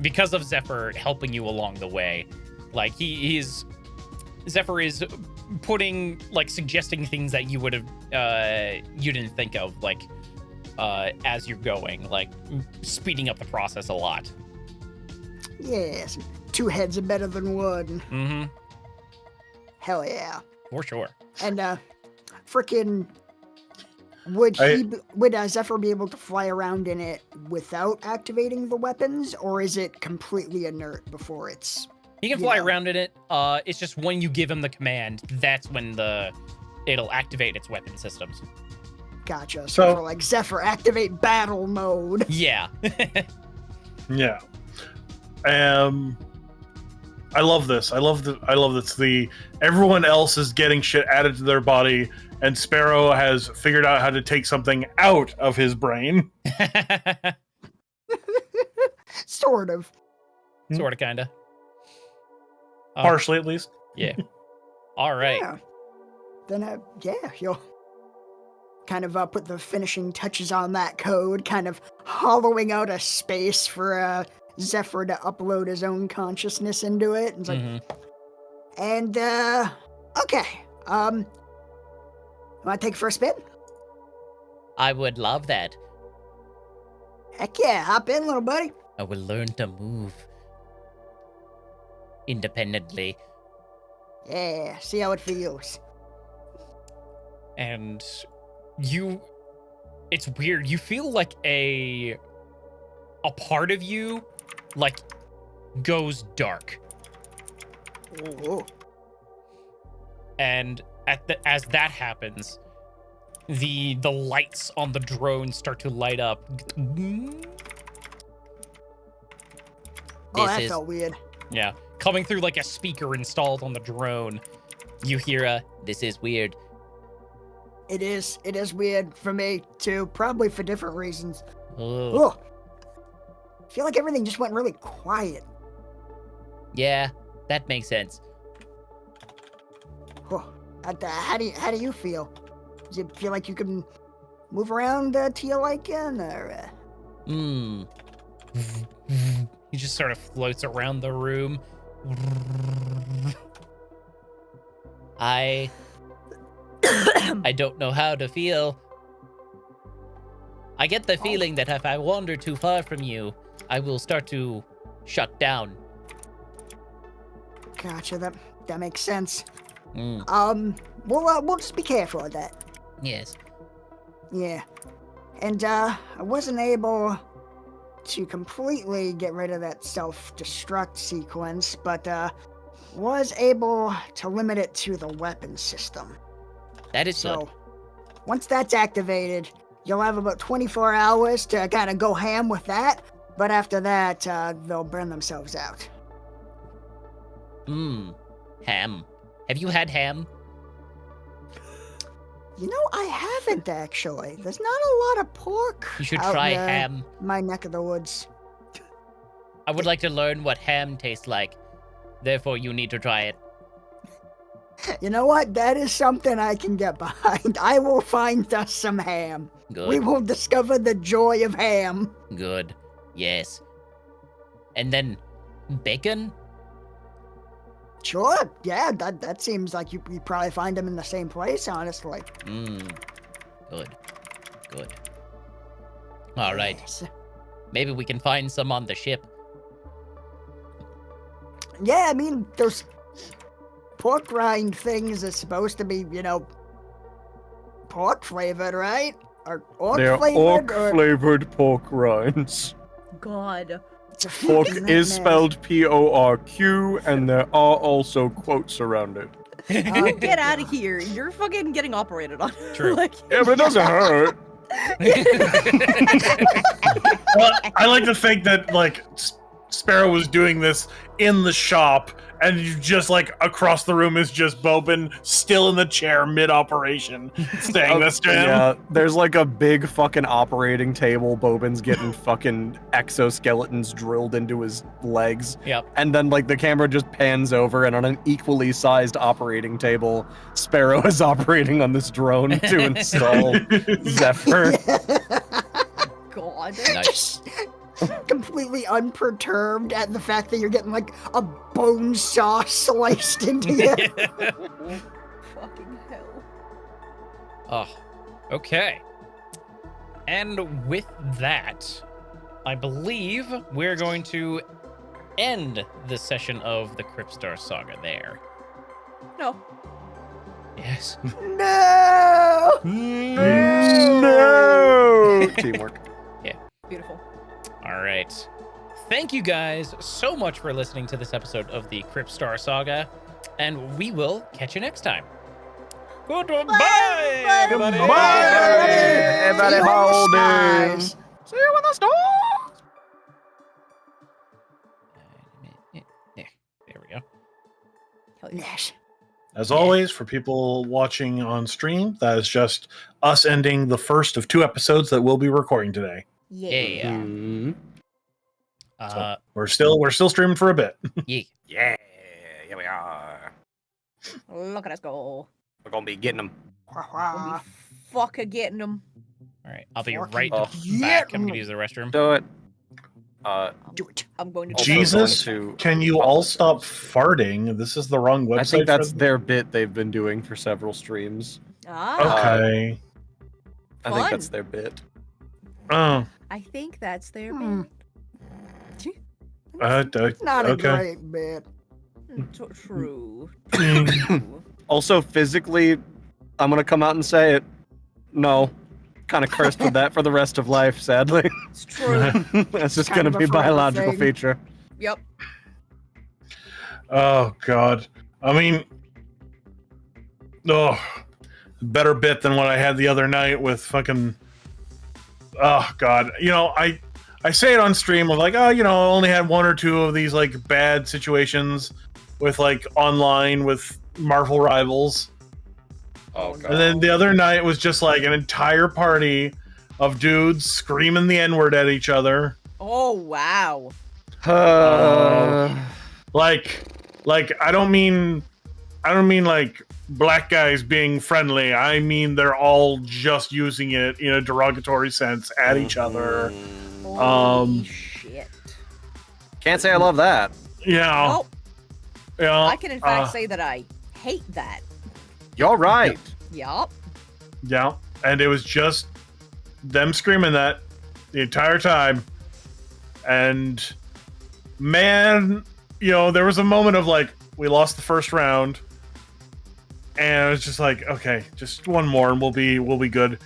D: because of Zephyr helping you along the way, like Zephyr is putting, like, suggesting things that you would have, you didn't think of, like, as you're going, like, speeding up the process a lot.
C: Yes. Two heads are better than one.
D: Mm-hmm.
C: Hell yeah.
D: For sure.
C: And freaking would Zephyr be able to fly around in it without activating the weapons, or is it completely inert before it's?
D: He can fly around in it. It's just when you give him the command, that's when it'll activate its weapon systems.
C: Gotcha.
A: So-
C: So for like Zephyr, activate battle mode.
D: Yeah.
A: Yeah. I love this. I love this. Everyone else is getting shit added to their body, and Sparrow has figured out how to take something out of his brain.
C: Sort of.
D: Sort of, kind of.
A: Partially, at least.
D: Yeah. All right.
C: Yeah. Then you'll kind of put the finishing touches on that code, kind of hollowing out a space for Zephyr to upload his own consciousness into it. And it's like,
D: Mhm.
C: and okay. Want to take first spin?
G: I would love that.
C: Heck yeah, hop in, little buddy.
G: I will learn to move independently.
C: Yeah, see how it feels.
D: And it's weird. You feel like a part of you, like, goes dark.
C: Oh,
D: And as that happens, the lights on the drone start to light up.
C: that
G: is-
C: felt weird.
D: Yeah, coming through like a speaker installed on the drone. You hear
G: This is weird.
C: It is weird for me too, probably for different reasons.
D: Ugh.
C: Ugh. I feel like everything just went really quiet.
D: Yeah, that makes sense.
C: Ugh. How do you feel? Does it feel like you can move around to your liking, or?
D: He just sort of floats around the room. I don't know how to feel. I get the feeling that if I wander too far from you, I will start to shut down.
C: Gotcha. That makes sense.
D: Mm.
C: We'll just be careful of that.
D: Yes.
C: Yeah. And I wasn't able to completely get rid of that self-destruct sequence, but was able to limit it to the weapon system.
D: That is
C: So
D: good.
C: once that's activated, you'll have about 24 hours to kind of go ham with that, but after that, they'll burn themselves out.
D: Ham. Have you had ham?
C: You know, I haven't actually. There's not a lot of pork.
D: You should
C: out
D: try
C: in,
D: ham.
C: my neck of the woods.
D: I would like to learn what ham tastes like. Therefore, you need to try it.
C: You know what? That is something I can get behind. I will find us some ham.
D: Good.
C: We will discover the joy of ham.
D: Good. Yes. And then bacon?
C: Sure. Yeah, that seems like you probably find them in the same place, honestly.
D: Good. Good. All right.
C: Yes.
D: Maybe we can find some on the ship.
C: Yeah, I mean, those pork rind things are supposed to be, pork flavored, right? Or orc
I: They're
C: flavored? or...
I: orc-flavored pork rinds.
B: God.
C: It's a
I: Pork
C: fucking
I: is
C: nightmare.
I: spelled P-O-R-Q, and there are also quotes around it.
B: Get out of here. You're fucking getting operated on.
D: True.
B: Like,
I: Yeah, but it doesn't hurt.
A: Well, I like to think that like Sparrow was doing this in the shop, and you just like across the room is just Bobin still in the chair mid-operation, saying this to him.
E: Yeah, there's like a big fucking operating table. Bobin's getting fucking exoskeletons drilled into his legs.
D: Yep.
E: And then like the camera just pans over, and on an equally sized operating table, Sparrow is operating on this drone to install Zephyr.
B: God.
D: Nice.
C: Completely unperturbed at the fact that you're getting like a bone saw sliced into you.
B: Fucking hell.
D: Oh, okay. And with that, I believe we're going to end the session of the Cryptstar Saga there.
B: No.
D: Yes.
C: No!
E: No! Teamwork.
B: Beautiful.
D: All right. Thank you guys so much for listening to this episode of the Cryptstar Saga, and we will catch you next time. Goodbye, everybody.
E: Everybody hold it.
C: Skies.
E: See you in the store.
D: There we go.
B: Hell yeah.
C: Yes.
A: As always, for people watching on stream, that is just us ending the first of 2 episodes that we'll be recording today.
D: Yeah.
E: Mm.
A: So we're still streaming for a bit.
D: Yeah.
E: Yeah, here we are.
B: Look at us go.
E: We're gonna be getting them.
B: We'll be fucking getting them.
D: All right. I'll be
C: Fucking
D: right
C: yeah.
D: back. I'm gonna use the restroom.
E: Do it.
C: Do it.
B: I'm going to
E: Also
A: Jesus,
E: going to-
A: can you all stop farting? This is the wrong website.
E: I think that's
A: for
E: their bit they've been doing for several streams.
B: Ah,
A: Okay.
E: I think
B: Fun.
E: that's their bit.
A: Oh.
B: I think that's their
C: Hmm. Not a
A: Okay.
C: great bit.
B: True.
E: Also, physically, I'm gonna come out and say it. No. Kind of cursed with that for the rest of life, sadly.
B: It's true.
E: That's just
C: Kind
E: gonna
C: of a
E: be
C: forever
E: biological
C: thing.
E: feature.
B: Yep.
A: Oh God. I mean, better bit than what I had the other night with fucking. Oh God. I say it on stream of like, I only had 1 or 2 of these like bad situations with like online with Marvel rivals.
E: Oh, God.
A: And then the other night was just like an entire party of dudes screaming the N-word at each other.
B: Oh wow.
A: Like I don't mean like black guys being friendly. I mean they're all just using it in a derogatory sense at each other.
B: Holy shit.
E: Can't say I love that.
A: Yeah.
B: Nope.
A: Yeah.
B: I can in fact say that I hate that.
E: You're right.
B: Yup.
A: Yeah. And it was just them screaming that the entire time. And man, there was a moment of like, we lost the first round. And I was just like, okay, just one more and we'll be good.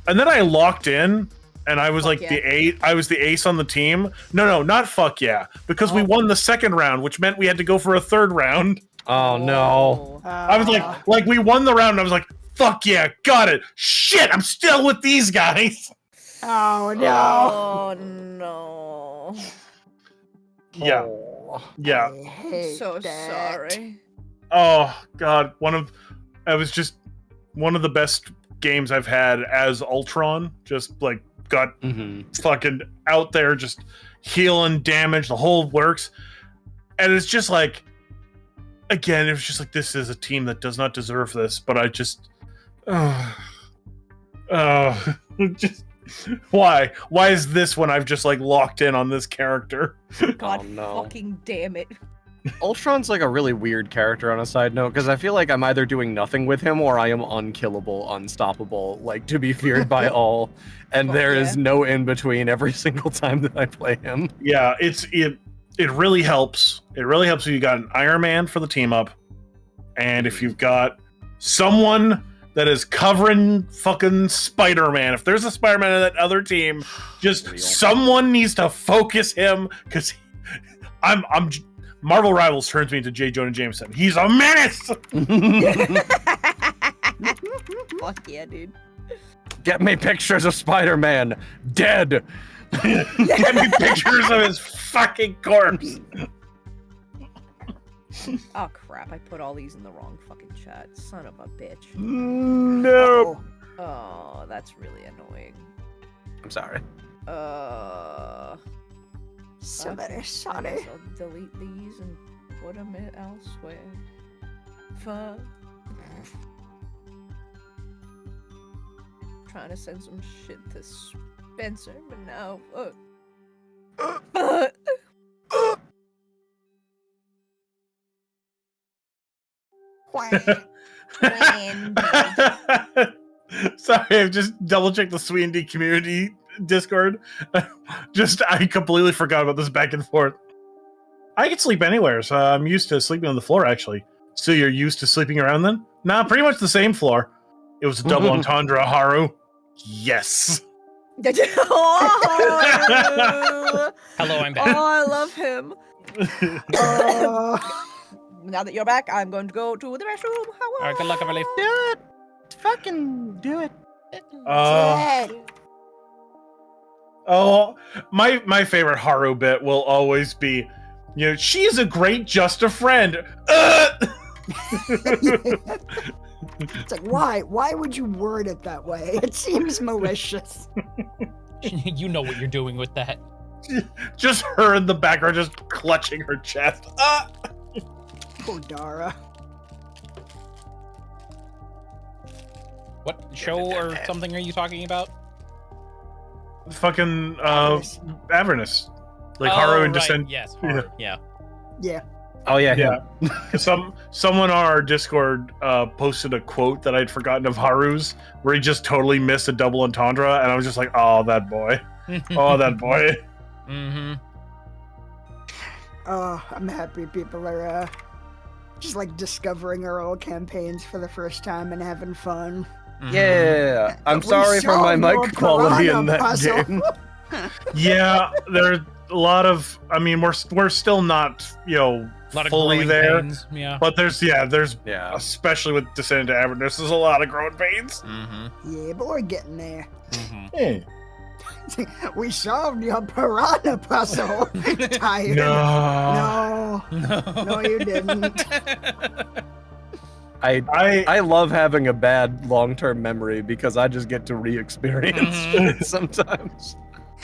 A: And then I locked in and I was
B: Fuck
A: like
B: yeah.
A: I was the ace on the team. No, not fuck yeah. Because we won the second round, which meant we had to go for a third round.
E: Oh, no.
A: I was like we won the round and I was like, fuck yeah, got it. Shit, I'm still with these guys.
C: Oh no.
B: Oh no.
A: Yeah. Yeah.
C: I hate
B: So
C: that.
B: sorry.
A: Oh god, it was just one of the best games I've had as Ultron. Just like got fucking out there, just healing damage, the whole works. And it's just like, again, it was just like, this is a team that does not deserve this, but I just just why is this when I've just like locked in on this character?
B: God
E: Oh, no.
B: fucking damn it.
E: Ultron's like a really weird character on a side note, because I feel like I'm either doing nothing with him or I am unkillable, unstoppable, like to be feared by all. And
B: Fuck
E: there is
B: yeah.
E: no in between every single time that I play him.
A: Yeah, it really helps. It really helps if you got an Iron Man for the team up, and if you've got someone that is covering fucking Spider-Man. If there's a Spider-Man in that other team, just
E: Real.
A: someone needs to focus him, because I'm Marvel Rivals turns me into J. Jonah Jameson. He's a menace.
B: Fuck yeah, dude.
E: Get me pictures of Spider-Man dead.
A: Get me pictures of his fucking corpse.
B: Oh crap, I put all these in the wrong fucking chat. Son of a bitch.
E: No.
B: Oh, that's really annoying.
E: I'm sorry.
C: So
B: Okay,
C: very
B: I
C: sorry.
B: guess I'll delete these and put them elsewhere. Fuck. Trying to send some shit to Spencer, but now fuck. Randy.
A: Sorry, I've just double checked the SWE&D community Discord. I completely forgot about this back and forth. I can sleep anywhere, so I'm used to sleeping on the floor, actually. So you're used to sleeping around then? Nah, pretty much the same floor. It was a double entendre, Haru. Yes.
B: Oh,
D: Hello, I'm
B: oh,
D: back.
B: I love him. Now that you're back, I'm going to go to the restroom.
D: All right, good luck, everybody.
E: Do it. Fucking do it.
A: Oh, my favorite Haru bit will always be, she's a great just a friend.
C: It's like, why? Why would you word it that way? It seems malicious.
D: You know what you're doing with that.
A: Just her in the background, just clutching her chest.
C: Poor Dara.
D: What show or something are you talking about?
A: Fucking
C: Avernus.
A: Avernus. Like Haru and
D: right.
A: Descent.
D: Yes, Haru. Yeah.
C: Yeah.
E: Oh yeah,
A: Yeah. Someone on our Discord posted a quote that I'd forgotten of Haru's, where he just totally missed a double entendre, and I was just like, oh, that boy. Oh, that boy.
D: Mm-hmm.
C: Oh, I'm happy people are just like discovering our old campaigns for the first time and having fun.
E: Yeah. I'm
C: We
E: sorry for my
C: solved your
E: mic quality
C: piranha
E: in that
C: puzzle.
E: game.
A: Yeah, there's a lot of. I mean, we're still not,
D: A lot of
A: fully
D: growing
A: there.
D: pains. Yeah.
A: But there's
E: Yeah.
A: especially with Descent into Avernus, there's a lot of growing pains.
D: Mm-hmm.
C: Yeah, but we're getting there.
D: Mm-hmm.
A: Hey.
C: We solved your piranha puzzle. Tired.
A: No.
C: No, no, you didn't.
E: I love having a bad long-term memory because I just get to re-experience it sometimes.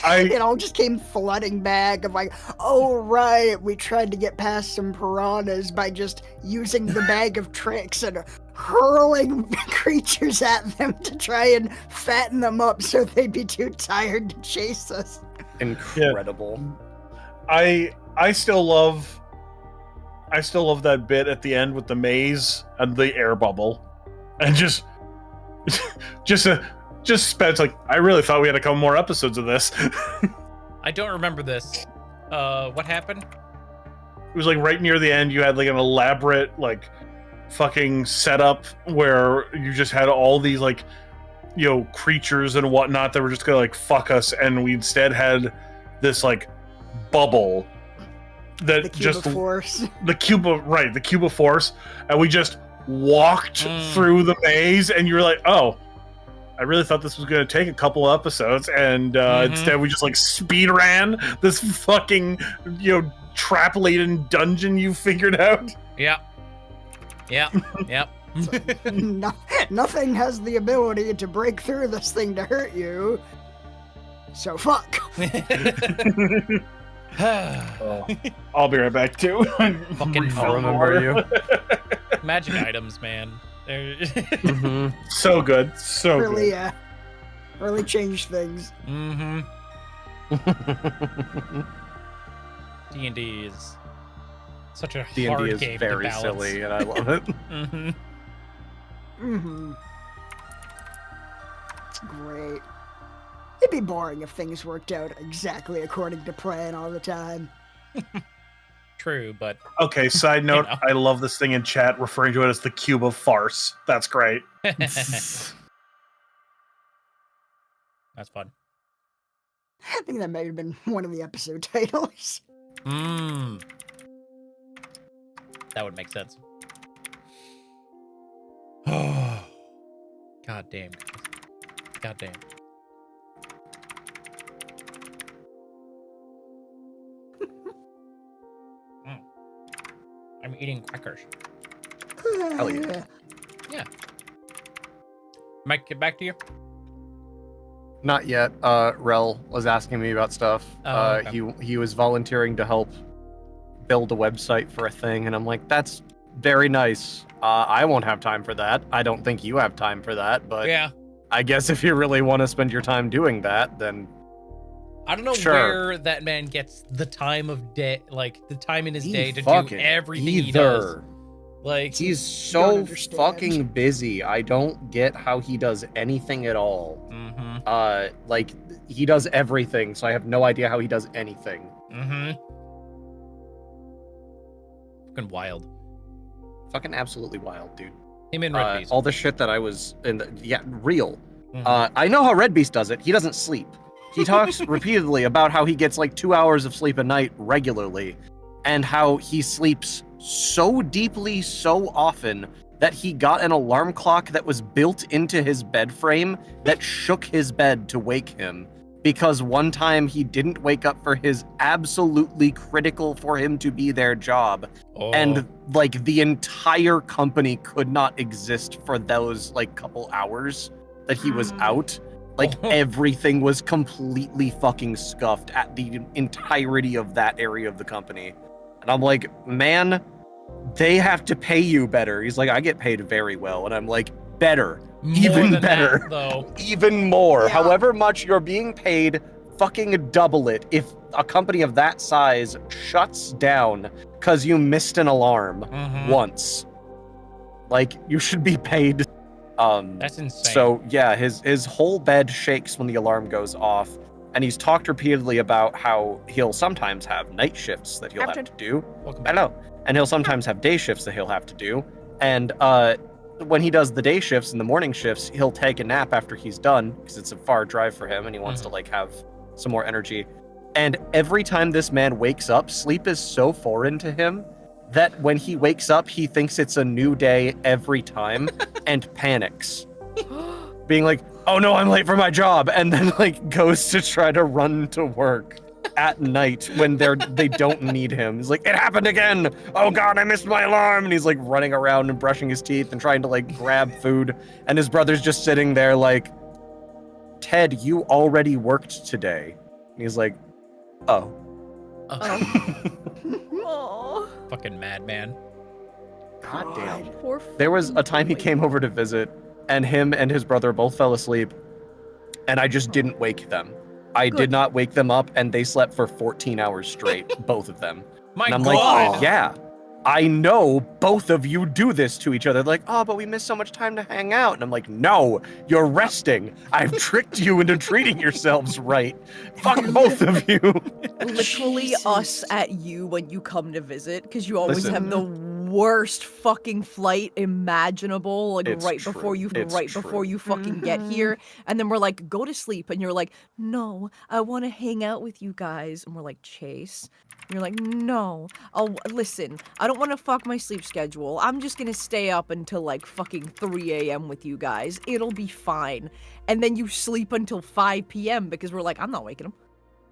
C: It all just came flooding back of like, oh right, we tried to get past some piranhas by just using the bag of tricks and hurling creatures at them to try and fatten them up so they'd be too tired to chase us.
E: Incredible.
A: I still love that bit at the end with the maze and the air bubble, and just spent like, I really thought we had a couple more episodes of this.
D: I don't remember this. What happened?
A: It was like right near the end. You had like an elaborate like fucking setup where you just had all these like, you know, creatures and whatnot that were just gonna like fuck us, and we instead had this like bubble that
C: The cube
A: just
C: of force.
A: the cube of force, and we just walked through the maze, and you're like, oh, I really thought this was going to take a couple episodes, and instead we just like speed ran this fucking, you know, trap laden dungeon you figured out.
D: Yeah.
C: Nothing has the ability to break through this thing to hurt you. So fuck.
A: I'll be right back too.
D: Fucking
E: I'll remember you.
D: Magic items, man. They're
A: So good, so
C: really,
A: good.
C: really changed things.
D: D&D is such a
E: D&D
D: hard
E: is
D: game
E: very
D: to balance.
E: silly, and I love it.
C: It's great. It'd be boring if things worked out exactly according to plan all the time.
D: True, but
A: Okay, side note,
D: know.
A: I love this thing in chat referring to it as the cube of farce. That's great.
D: that's fun.
C: I think that may have been one of the episode titles.
D: That would make sense. God damn. God damn. I'm eating crackers.
E: Hell yeah.
D: Yeah. Mike, get back to you.
E: Not yet. Rel was asking me about stuff.
D: Oh, okay.
E: He was volunteering to help build a website for a thing, and I'm like, that's very nice. I won't have time for that. I don't think you have time for that, but
D: Yeah.
E: I guess if you really want to spend your time doing that, then
D: I don't know
E: Sure.
D: where that man gets the time of day, like the time in his day to do
E: fucking
D: everything he does. Like,
E: he's
C: don't
E: so
C: understand.
E: fucking busy. I don't get how he does anything at all. Like he does everything, so I have no idea how he does anything.
D: Fucking wild.
E: Fucking absolutely wild, dude.
D: Him and Red Beast.
E: All the shit that I was in real. I know how Red Beast does it. He doesn't sleep. He talks repeatedly about how he gets like 2 hours of sleep a night regularly, and how he sleeps so deeply so often that he got an alarm clock that was built into his bed frame that shook his bed to wake him, because one time he didn't wake up for his absolutely critical for him to be there job. And like the entire company could not exist for those like couple hours that he was out. Like everything was completely fucking scuffed at the entirety of that area of the company. And I'm like, man, they have to pay you better. He's like, I get paid very well. And I'm like, better, even
D: than
E: better,
D: that, though.
E: even more.
C: Yeah.
E: However much you're being paid, fucking double it. If a company of that size shuts down because you missed an alarm once, like you should be paid.
D: That's insane.
E: So yeah, his whole bed shakes when the alarm goes off, and he's talked repeatedly about how he'll sometimes have night shifts that he'll have to do.
D: Welcome
E: I
D: back.
E: know, and he'll sometimes have day shifts that he'll have to do. And when he does the day shifts and the morning shifts, he'll take a nap after he's done because it's a far drive for him, and he wants to like have some more energy. And every time this man wakes up, sleep is so foreign to him that when he wakes up, he thinks it's a new day every time and panics. Being like, oh no, I'm late for my job. And then like goes to try to run to work. at night when they don't need him. He's like, it happened again. Oh God, I missed my alarm. And he's like running around and brushing his teeth and trying to like grab food. And his brother's just sitting there like, Ted, you already worked today. And he's like, oh.
B: Oh.
D: Fucking madman.
E: God damn.
B: Poor
E: There was a
B: fucking
E: time he
B: boy.
E: came over to visit, and him and his brother both fell asleep, and I just didn't wake them. I
B: Good.
E: did not wake them up, and they slept for 14 hours straight, both of them.
D: My
E: And I'm
D: God.
E: like, yeah, I know both of you do this to each other. They're like, oh, but we missed so much time to hang out. And I'm like, no, you're resting. I've tricked you into treating yourselves right. Fuck both of you.
B: Literally
C: Jesus.
B: us at you when you come to visit, because you always
E: Listen.
B: have the worst fucking flight imaginable, like
E: It's
B: right
E: true.
B: before you
E: It's
B: before
E: true.
B: you fucking get here, and then we're like, go to sleep, and you're like, no, I want to hang out with you guys, and we're like, Chase. And you're like, no, listen, I don't want to fuck my sleep schedule. I'm just gonna stay up until like fucking 3 a.m. with you guys. It'll be fine. And then you sleep until 5 p.m. because we're like, I'm not waking him.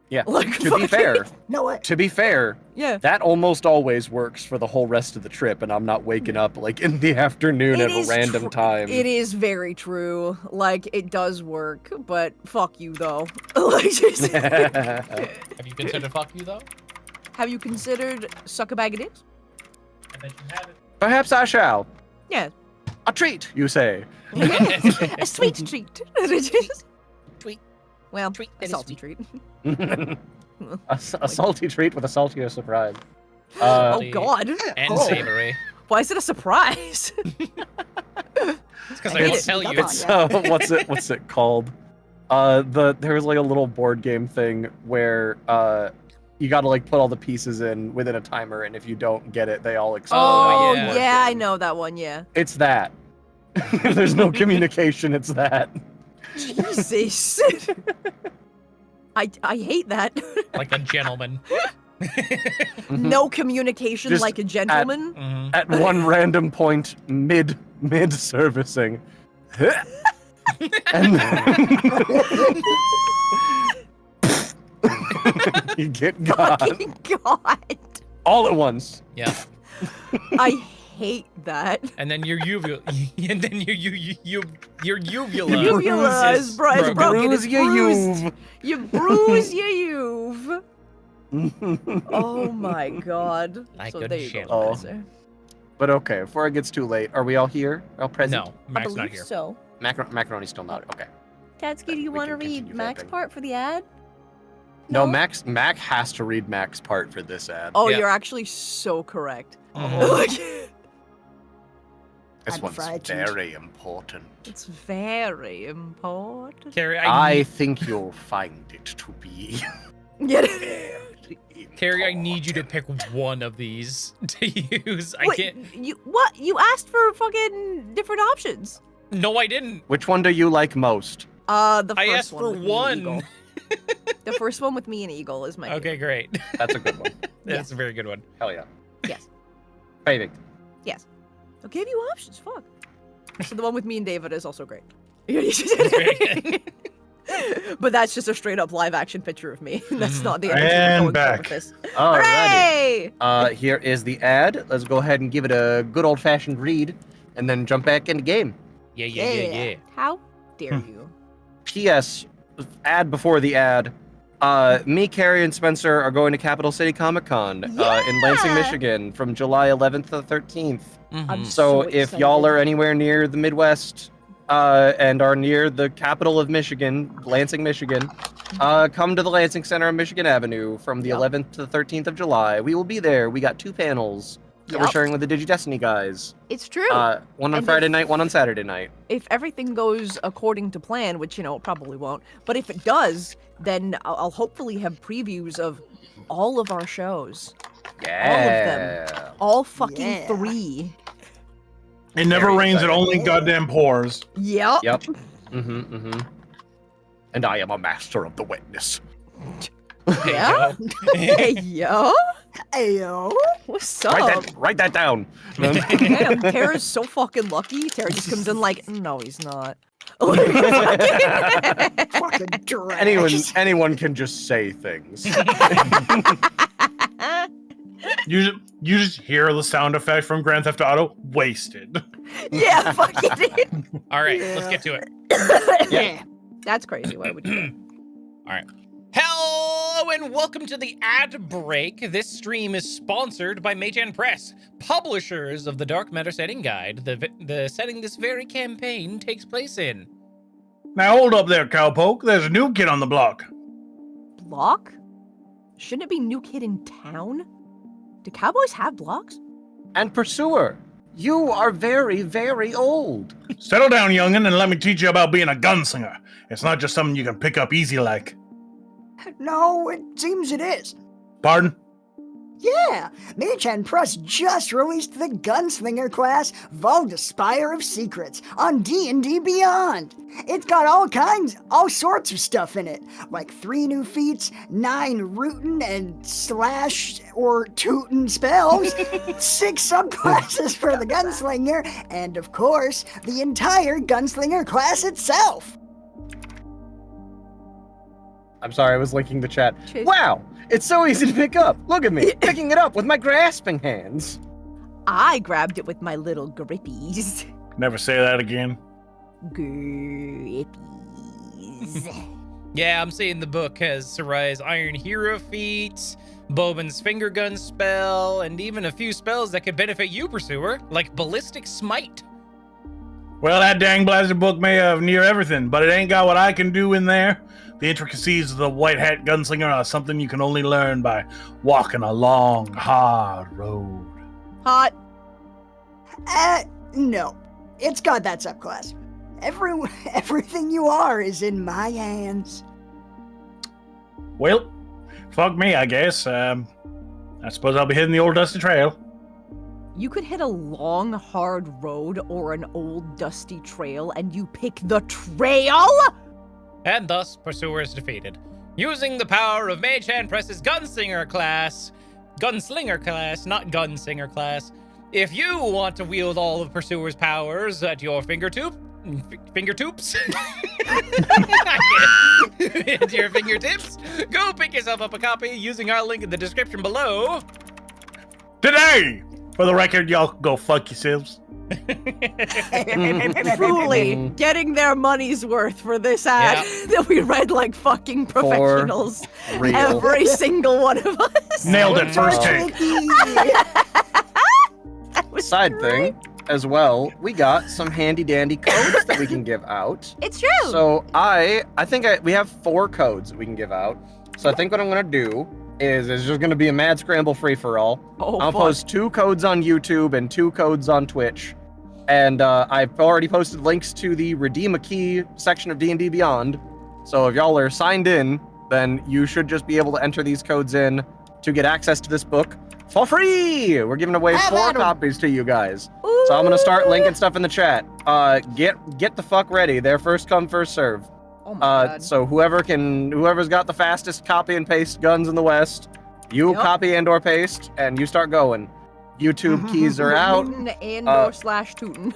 E: Yeah,
B: Like,
E: to be
B: fucking-
E: fair,
C: No what?
E: to be fair,
B: Yeah.
E: that almost always works for the whole rest of the trip, and I'm not waking up like in the afternoon
B: It
E: at a
B: is
E: random
B: tr-
E: time.
B: It is very true. Like, it does work, but fuck you, though. Like, just-
D: Have you considered fuck you though?
B: have you considered suck a bag of dicks?
D: I bet you haven't.
E: Perhaps I shall.
B: Yeah.
E: A treat, you say.
B: A sweet treat.
D: Tweet.
B: Well,
D: Treat
B: a
D: that is
B: salty
D: sweet.
B: treat.
E: A salty treat with a saltier surprise.
B: Oh, God.
D: And
C: Oh.
D: savory.
B: Why is it a surprise?
D: It's because I
B: It's-
D: won't tell you.
C: it's-
E: What's it called? There's like a little board game thing where you gotta like put all the pieces in within a timer, and if you don't get it, they all explode.
B: Oh,
D: yeah.
B: yeah, I know that one, yeah.
E: It's that. If there's no communication, it's that.
B: Jesus. I hate that.
D: Like a gentleman.
B: No communication
E: Just
B: like a gentleman.
D: Mhm.
E: At one random point, mid servicing. And you get God
B: Fucking God.
E: all at once.
D: Yeah.
B: I hate that.
D: And then your uvula, and then your uvula.
B: Your uvula is broken.
E: Bruise
B: It's
E: your
B: bruised.
E: you've.
B: You bruise your you've. Oh my God.
D: Like
B: so
D: a
B: there you go,
E: Oh.
B: Professor.
E: But okay, before it gets too late, are we all here? All present?
D: No,
B: I
D: Mac's not
B: believe
D: here.
B: so.
E: Macaroni's still not. Okay.
B: Tatsky, do you
E: We
B: want to
E: can
B: read
E: continue
B: Mac's
E: vamping.
B: part for the ad?
E: No, Mac has to read Mac's part for this ad.
B: Oh,
D: Yeah.
B: you're actually so correct.
D: Mhm.
B: Like,
E: This
C: I'm
E: one's
C: frightened.
E: very important.
B: it's very important.
D: Carrie,
E: I think you'll find it to be.
B: Get
D: Carrie, I need you to pick one of these to use. I
B: Wait,
D: can't.
B: you what? You asked for fucking different options.
D: No, I didn't.
E: Which one do you like most?
B: The first
D: I asked
B: one
D: for
B: with me and
D: one.
B: Eagle. The first one with me and Eagle is my
D: Okay, great.
E: That's a good one.
D: That's a very good one.
E: Hell yeah.
B: Yes.
E: Paving.
B: Yes. I gave you options. Fuck. So the one with me and David is also great.
D: very
B: But that's just a straight up live action picture of me. That's
D: Mhm.
B: not the energy
A: And
B: we're going for
A: back.
B: with this.
E: Alrighty.
B: Hooray!
E: Here is the ad. Let's go ahead and give it a good old fashioned read and then jump back into game.
D: Yeah, yeah, yeah,
C: Yeah.
D: yeah.
B: How dare you?
E: P.S. Ad before the ad. Me, Carrie, and Spencer are going to Capital City Comic Con in Lansing,
B: Yeah!
E: Michigan from July 11th to 13th.
D: Mhm.
B: I'm
E: So
B: so
E: if y'all
B: excited.
E: are anywhere near the Midwest and are near the capital of Michigan, Lansing, Michigan, come to the Lansing Center on Michigan Avenue from the
B: Yep.
E: 11th to the 13th of July. We will be there. We got 2 panels that we're
B: Yep.
E: sharing with the Digi-Destiny guys.
B: It's true.
E: One on
B: And
E: Friday
B: if-
E: night, one on Saturday night.
B: If everything goes according to plan, which, it probably won't, but if it does, then I'll hopefully have previews of all of our shows.
E: Yeah.
B: All fucking
C: Yeah.
B: 3.
A: It never
E: Very
A: rains, it
E: exciting.
A: only goddamn pours.
B: Yep.
E: Yep. And I am a master of the wetness.
B: Yeah? Hey, yo.
C: Ayo.
B: What's up?
E: Write that down.
B: Damn, Tara's so fucking lucky. Tara just comes in like, no, he's not.
C: Fucking dregs.
E: Anyone can just say things.
A: You just hear the sound effect from Grand Theft Auto. Wasted.
B: Yeah, fuck it.
D: All right, let's get to it.
C: Yeah.
B: That's crazy. Why would you?
D: All right. Hello and welcome to the ad break. This stream is sponsored by Mage Press, publishers of the Dark Matter Setting Guide, the setting this very campaign takes place in.
A: Now hold up there, cowpoke. There's a new kid on the block.
B: Block? Shouldn't it be new kid in town? Do cowboys have blocks?
E: And Pursuer, you are very, very old.
A: Settle down, youngin', and let me teach you about being a gunslinger. It's not just something you can pick up easy like.
C: No, it seems it is.
A: Pardon?
C: Yeah, Mage Press just released the Gunslinger class, Volga Spire of Secrets, on D&D Beyond. It's got all sorts of stuff in it, like 3 new feats, 9 rootin' and slash or tootin' spells, 6 subclasses for the Gunslinger, and of course, the entire Gunslinger class itself.
E: I'm sorry, I was linking the chat.
B: Chase.
E: Wow, it's so easy to pick up. Look at me, picking it up with my grasping hands.
B: I grabbed it with my little grippies.
A: Never say that again.
B: Grippies.
D: Yeah, I'm seeing the book has Sarai's Iron Hero feats, Bowman's Finger Gun spell, and even a few spells that could benefit you, Pursuer, like Ballistic Smite.
A: Well, that dang blasted book may have near everything, but it ain't got what I can do in there. The intricacies of the white hat gunslinger are something you can only learn by walking a long, hard road.
B: Hot.
C: No. It's got that subclass. Everything you are is in my hands.
A: Well, fuck me, I guess. I suppose I'll be hitting the old dusty trail.
B: You could hit a long, hard road or an old, dusty trail, and you pick the trail?
D: And thus, Pursuer is defeated. Using the power of Mage Press's Gunslinger class, not Gunsinger class, if you want to wield all of Pursuer's powers at your fingertips, at your fingertips, go pick yourself up a copy using our link in the description below.
A: Today! For the record, y'all go fuck yourselves.
B: Truly getting their money's worth for this ad that we read like fucking professionals.
E: Real.
B: Every single one of us.
A: Nailed it first take.
B: That was
E: Side
B: great.
E: thing as well, we got some handy dandy codes that we can give out.
B: It's true.
E: So I think we have 4 codes that we can give out. So I think what I'm gonna do is it's just gonna be a mad scramble free for all. I'll post 2 codes on YouTube and 2 codes on Twitch. And I've already posted links to the Redeem a Key section of D&D Beyond. So if y'all are signed in, then you should just be able to enter these codes in to get access to this book for free. We're giving away 4 copies to you guys.
B: Ooh.
E: So I'm gonna start linking stuff in the chat. Get the fuck ready. They're first come, first serve.
B: Oh my God.
E: So whoever's got the fastest copy and paste guns in the West, you copy and or paste, and you start going. YouTube keys are out.
B: Rootin' and or slash tootin'.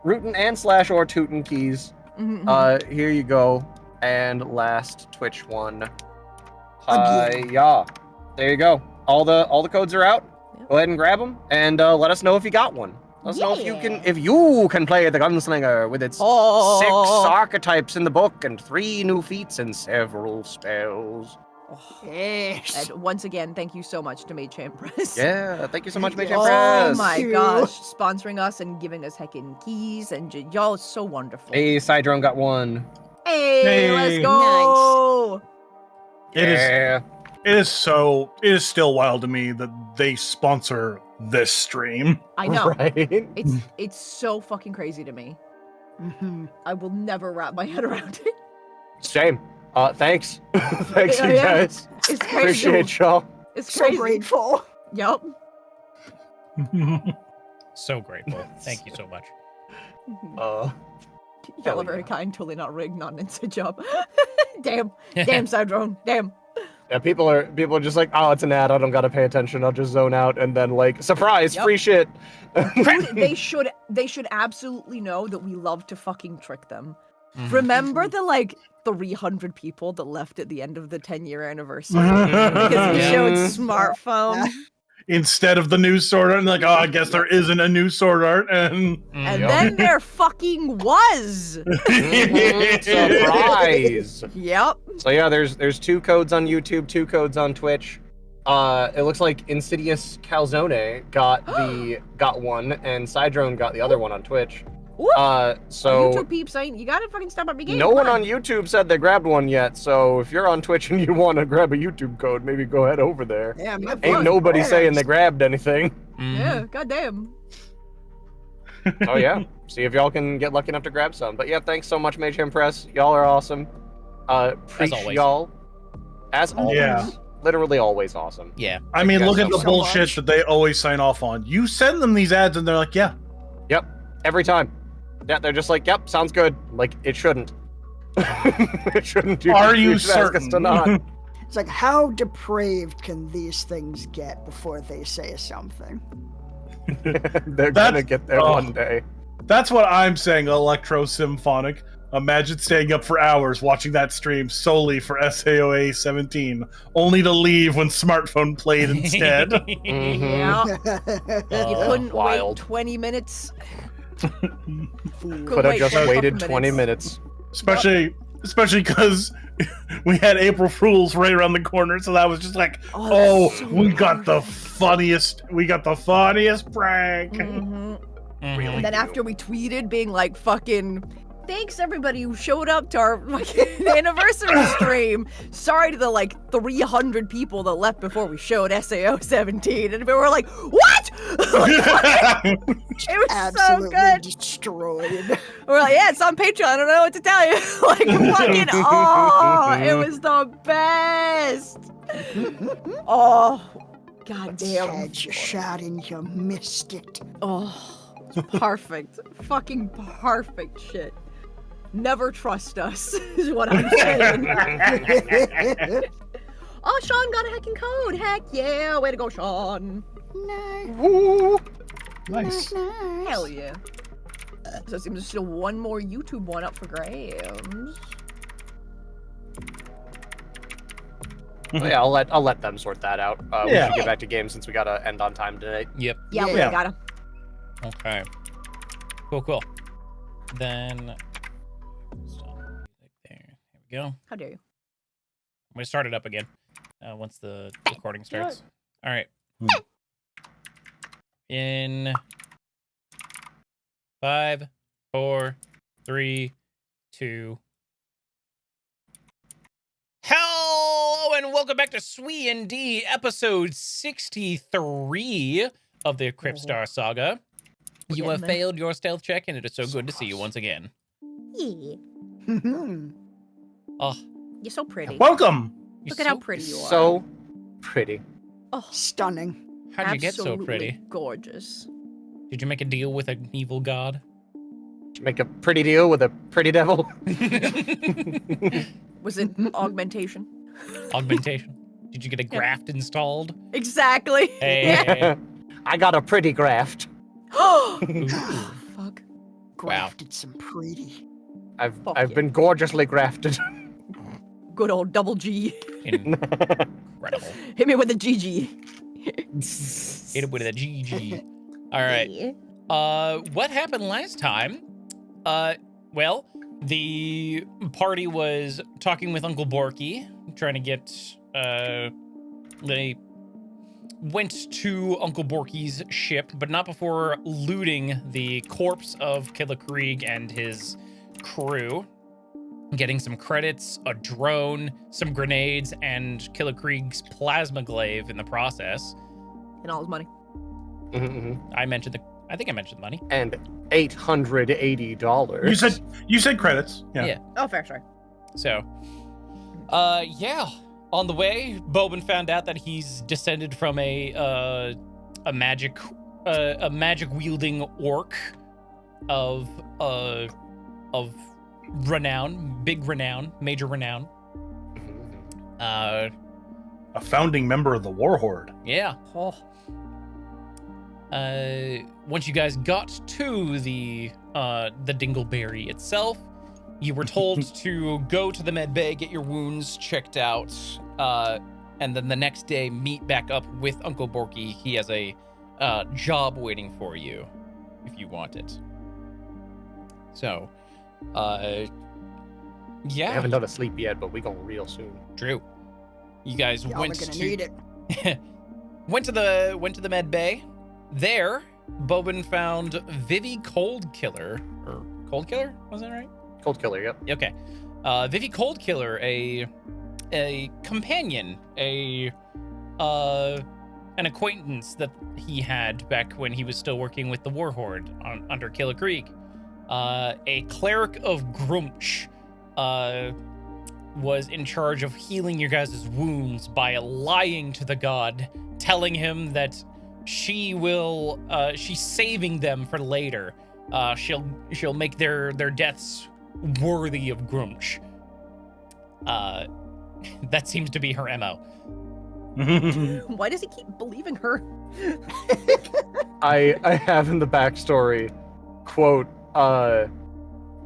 E: Rootin' and slash or tootin' keys. Here you go. And last Twitch one. Yeah. There you go. All the codes are out. Go ahead and grab them and let us know if you got one. Let us know if you can play the Gunslinger with its 6 archetypes in the book and 3 new feats and several spells.
C: Yes.
B: And once again, thank you so much to Mage Press.
E: Yeah, thank you so much, Mage
B: Oh
E: Press.
B: my gosh, sponsoring us and giving us heckin' keys and y'all is so wonderful.
E: Hey, Sidrone got one.
B: Hey, let's go.
E: Yeah.
A: It is still wild to me that they sponsor this stream.
B: I know.
E: Right?
B: It's so fucking crazy to me. I will never wrap my head around it.
E: Same. Thanks. Thanks, you
B: Yeah.
E: guys.
B: It's crazy.
E: Appreciate y'all.
B: It's
C: So
B: crazy.
C: grateful.
B: Yup.
D: So grateful. Thank you so much.
B: Y'all are very kind, totally not rigged, not an inside job. Damn, Sidrone, damn.
E: Yeah, people are just like, oh, it's an ad. I don't gotta pay attention. I'll just zone out, and then like, surprise, free shit.
B: Dude, they should absolutely know that we love to fucking trick them. Remember the like 300 people that left at the end of the 10-year anniversary because we
D: Yeah.
B: showed smartphone,
A: Instead of the new sword art, and like, oh, I guess there isn't a new sword art, and
B: and
E: Yep.
B: then there fucking was.
E: Surprise!
B: Yep.
E: So yeah, there's 2 codes on YouTube, 2 codes on Twitch. It looks like Insidious Calzone got one, and Sidrone got the other one on Twitch.
B: Whoop.
E: So
B: YouTube peeps ain't. You gotta fucking step up your game.
E: no
B: come
E: one on YouTube said they grabbed one yet. So if you're on Twitch and you want to grab a YouTube code, maybe go head over there.
C: Yeah, my
B: Ain't
E: Ain't
C: fucking
E: nobody
C: prayers.
E: saying they grabbed anything.
B: Yeah, goddamn.
E: Oh yeah, see if y'all can get lucky enough to grab some. But yeah, thanks so much, Mage Impress. Y'all are awesome. Preach
D: always.
E: y'all. As always.
A: Yeah.
E: Literally always awesome.
D: Yeah.
A: I mean,
E: guess
A: look at
E: so
A: the bullshit
C: much.
A: that they always sign off on. You send them these ads, and they're like, "Yeah,
E: Yep. Every time. Yeah, they're just like, yep, sounds good. Like it shouldn't. It shouldn't.
A: are you
E: should ask us
A: certain?"
E: to not.
C: It's like, how depraved can these things get before they say something?
E: They're gonna get there one day.
A: That's what I'm saying. Electro Symphonic. Imagine staying up for hours watching that stream solely for SAOA 17, only to leave when smartphone played instead.
E: Mhm.
B: Yeah. You
D: Uh,
B: couldn't wait
E: wild.
B: 20 minutes.
E: Could have just
B: for a
E: waited
B: couple
E: 20 minutes.
A: especially because we had April Fools right around the corner, so that was just like, oh,
B: so
A: we got the
B: perfect.
A: funniest prank.
B: Mhm.
D: Mhm.
B: And then after we tweeted being like, fucking, thanks everybody who showed up to our fucking anniversary stream. Sorry to the like 300 people that left before we showed SAO 17. And we were like, what? It was
C: Absolutely
B: so good.
C: destroyed.
B: We're like, yeah, it's on Patreon. I don't know what to tell you. Like, fucking, oh, it was the best. Oh, goddamn.
C: Had you shot and you missed it.
B: Oh, it's perfect. Fucking perfect shit. Never trust us, is what I'm saying. Oh, Sean got a hacking code. Heck yeah. Way to go, Sean.
C: Nice.
A: Nice.
B: Hell yeah. So it seems there's still one more YouTube one up for grabs.
E: But yeah, I'll let them sort that out. We
A: Yeah.
E: should get back to games since we gotta end on time today.
D: Yep.
B: Yeah, we
A: Yeah.
B: got him.
D: Okay. Cool. Then stop music there. Here we go.
B: How dare you?
D: I'm gonna start it up again once the recording starts. All right.
A: Hmm.
D: In 5, 4, 3, 2. Hello and welcome back to SWE&D episode 63 of the Crypt Saga. You
B: We're
D: have
B: getting there.
D: failed your stealth check, and it is so good to see you once again.
H: Yeah.
D: Oh,
B: You're so pretty.
A: Welcome.
D: you're
B: Look at how pretty you are.
E: So pretty.
B: Oh,
C: Stunning.
D: How'd you get so
B: absolutely
D: pretty?
B: Gorgeous.
D: Did you make a deal with an evil god?
E: Did you make a pretty deal with a pretty devil?
B: Was it augmentation?
D: Augmentation. Did you get a graft installed?
B: Exactly.
D: Hey.
E: I got a pretty graft.
B: Oh,
D: Ooh.
B: fuck.
C: Grafted some pretty.
E: I've
B: Fuck yeah.
E: been gorgeously grafted.
B: Good old double G.
D: Incredible.
B: Hit me with a GG.
D: Hit it with a GG. All right.
H: Yeah.
D: What happened last time? Well, the party was talking with Uncle Borky, trying to get, they went to Uncle Borky's ship, but not before looting the corpse of Killer Krieg and his crew, getting some credits, a drone, some grenades, and Killer Krieg's plasma glaive in the process.
B: And all his money.
E: Mhm.
D: I think I mentioned the money.
E: And $880.
A: You said credits. Yeah.
D: Yeah.
B: Oh, fair, sorry.
D: So, yeah. On the way, Bobin found out that he's descended from a magic wielding orc of renown, big renown, major renown.
A: A founding member of the War Horde.
D: Yeah.
B: Oh.
D: Once you guys got to the Dingleberry itself, You were told to go to the med bay, get your wounds checked out, and then the next day meet back up with Uncle Borky. He has a job waiting for you if you want it. So, yeah.
E: I haven't done a sleep yet, but we going real soon.
D: True. You guys
C: Y'all
D: went
C: are gonna
D: to
C: need it.
D: went to the med bay. There, Bobin found Vivi Coldkiller, or Coldkiller, was that right?
E: Cold Killer, yep.
D: Okay. Vivi Coldkiller, a companion, an acquaintance that he had back when he was still working with the Warhorde under Killer Krieg. A cleric of Grumsh was in charge of healing your guys' wounds by lying to the god, telling him that she's saving them for later. She'll make their deaths worthy of Grumsh. That seems to be her MO.
B: Why does he keep believing her?
E: I have in the backstory, quote,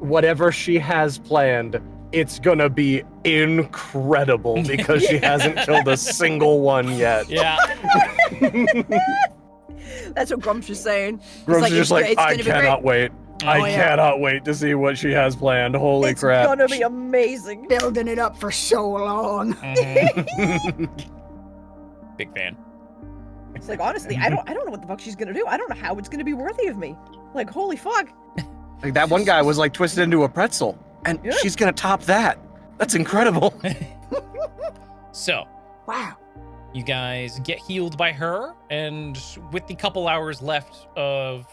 E: whatever she has planned, it's gonna be incredible because she hasn't killed a single one yet.
D: Yeah.
B: That's what Grumsh is saying.
I: Grumsh
B: like,
I: is just like,
B: it's
I: I
B: gonna be
I: cannot wait. I
B: Oh, yeah.
I: cannot wait to see what she has planned. Holy
B: It's
I: crap.
B: gonna be amazing.
C: Building it up for so long.
D: Big fan.
B: It's like, honestly, I don't know what the fuck she's gonna do. I don't know how it's gonna be worthy of me. Like, holy fuck.
E: Like that one guy was like twisted into a pretzel, and
B: Yeah.
E: she's gonna top that. That's incredible.
D: So,
C: Wow.
D: you guys get healed by her, and with the couple hours left of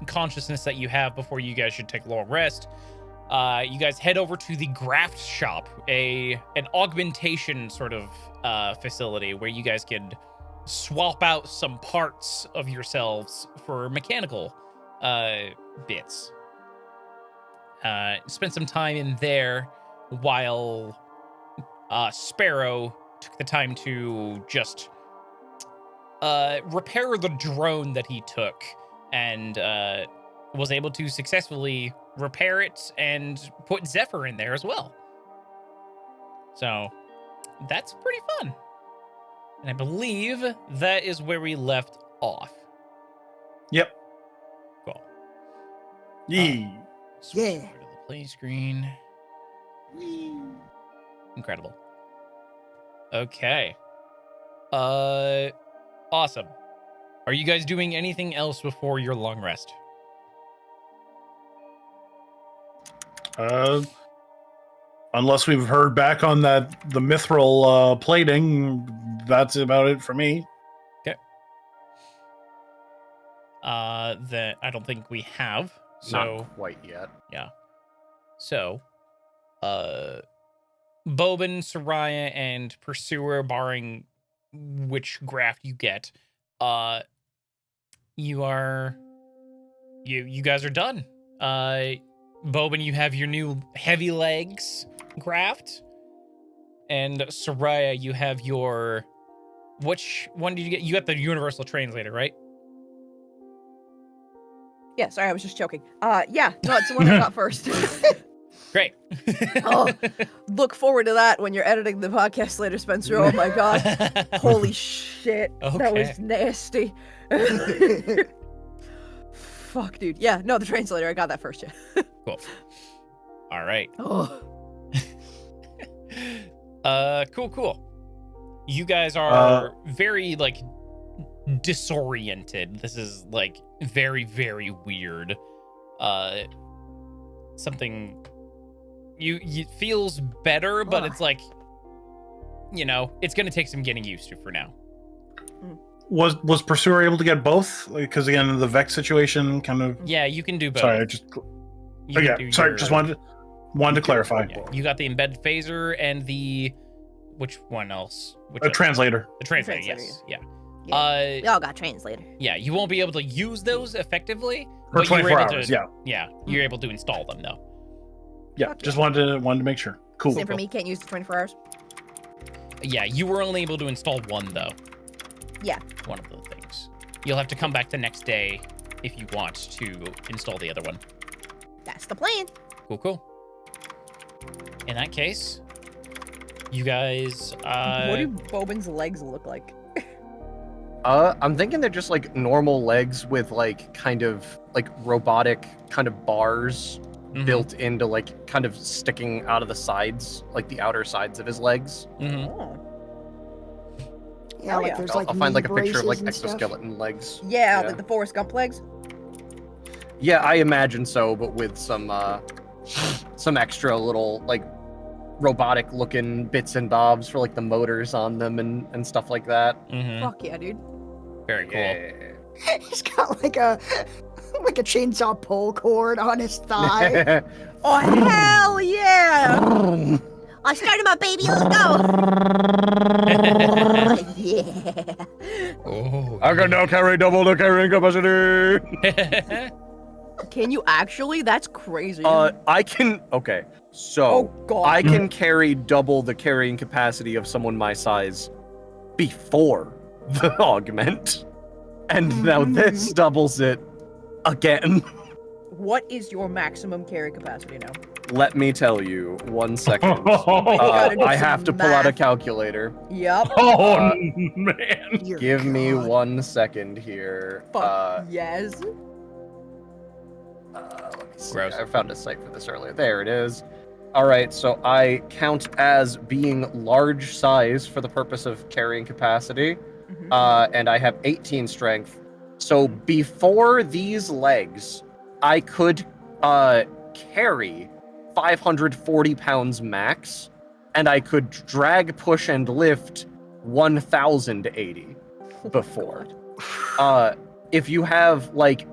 D: consciousness that you have before you guys should take a long rest, you guys head over to the graft shop, an augmentation sort of facility where you guys can swap out some parts of yourselves for mechanical bits. Spent some time in there while Sparrow took the time to just repair the drone that he took, and was able to successfully repair it and put Zephyr in there as well. So that's pretty fun. And I believe that is where we left off.
A: Yep.
D: Cool.
A: Yee.
D: Switch
C: Yeah.
D: over to the play screen. Incredible. Okay. Awesome. Are you guys doing anything else before your long rest?
A: Unless we've heard back on the mithril plating, that's about it for me.
D: That I don't think we have. So
E: Not quite yet.
D: yeah. So, Bobin, Soraya, and Pursuer, barring which graft you get, you guys are done. Bobin, you have your new heavy legs graft, and Soraya, you have your. Which one did you get? You got the universal translator, right?
B: Yeah, sorry, I was just joking. Yeah, no, it's the one I got first.
D: Great.
B: Oh, look forward to that when you're editing the podcast later, Spencer. Oh my god. Holy shit. That
D: Okay.
B: was nasty. Fuck, dude. Yeah, no, the translator, I got that first, yeah.
D: Cool. All right.
B: Oh.
D: Cool. You guys are very like disoriented. This is like very, very weird. Something you feels better, but
C: Ugh.
D: it's like, it's gonna take some getting used to for now.
A: Was Pursuer able to get both? Because again, the Vex situation kind of.
D: Yeah, you can do both.
A: Sorry, I just.
D: You can
A: Okay,
D: do
A: sorry,
D: your-
A: just wanted to clarify.
D: Yeah, you got the embedded phaser and the which one else? Which
A: A
D: other-
A: translator.
D: The translator,
B: translator,
D: yes. Yeah.
H: Yeah. We all got translator.
D: Yeah, you won't be able to use those effectively.
A: For
D: but you were
A: 24
D: able
A: hours,
D: to,
A: yeah.
D: Yeah, you're able to install them though.
A: Yeah,
B: Fuck
A: just
B: yeah.
A: wanted to make sure. Cool.
B: Same for me, can't use the 24 hours.
D: Yeah, you were only able to install one though.
B: Yeah.
D: One of the things. You'll have to come back the next day if you want to install the other one.
H: That's the plan.
D: Cool. In that case, you guys.
B: What do Bobin's legs look like?
E: I'm thinking they're just like normal legs with like kind of like robotic kind of bars built into like kind of sticking out of the sides, like the outer sides of his legs.
B: Oh.
C: Yeah, like there's like
E: I'll find like a
C: knee
E: picture of like
C: braces and stuff.
E: exoskeleton legs.
B: Yeah, like the Forrest Gump legs.
E: Yeah, I imagine so, but with some extra little like robotic looking bits and bobs for like the motors on them and stuff like that.
B: Fuck yeah, dude.
D: Very cool.
C: He's got like a chainsaw pull cord on his thigh.
B: Oh hell yeah!
H: I started my baby. Let's go. Yeah.
D: Oh.
I: I can now carry double the carrying capacity.
B: Can you actually? That's crazy.
E: I can. Okay, so
B: Oh god.
E: I can carry double the carrying capacity of someone my size before the augment, and now this doubles it again.
B: What is your maximum carry capacity now?
E: Let me tell you. 1 second.
B: gotta do
E: I
B: some
E: have to pull out a
B: math.
E: calculator.
B: Yep.
A: Oh man.
C: Dear
E: Give me
C: God.
E: 1 second here.
B: Fuck yes.
E: Let me see.
D: Gross.
E: I found a site for this earlier. There it is. All right, so I count as being large size for the purpose of carrying capacity, and I have 18 strength. So before these legs, I could carry 540 pounds max, and I could drag, push, and lift 1,080 before. If you have like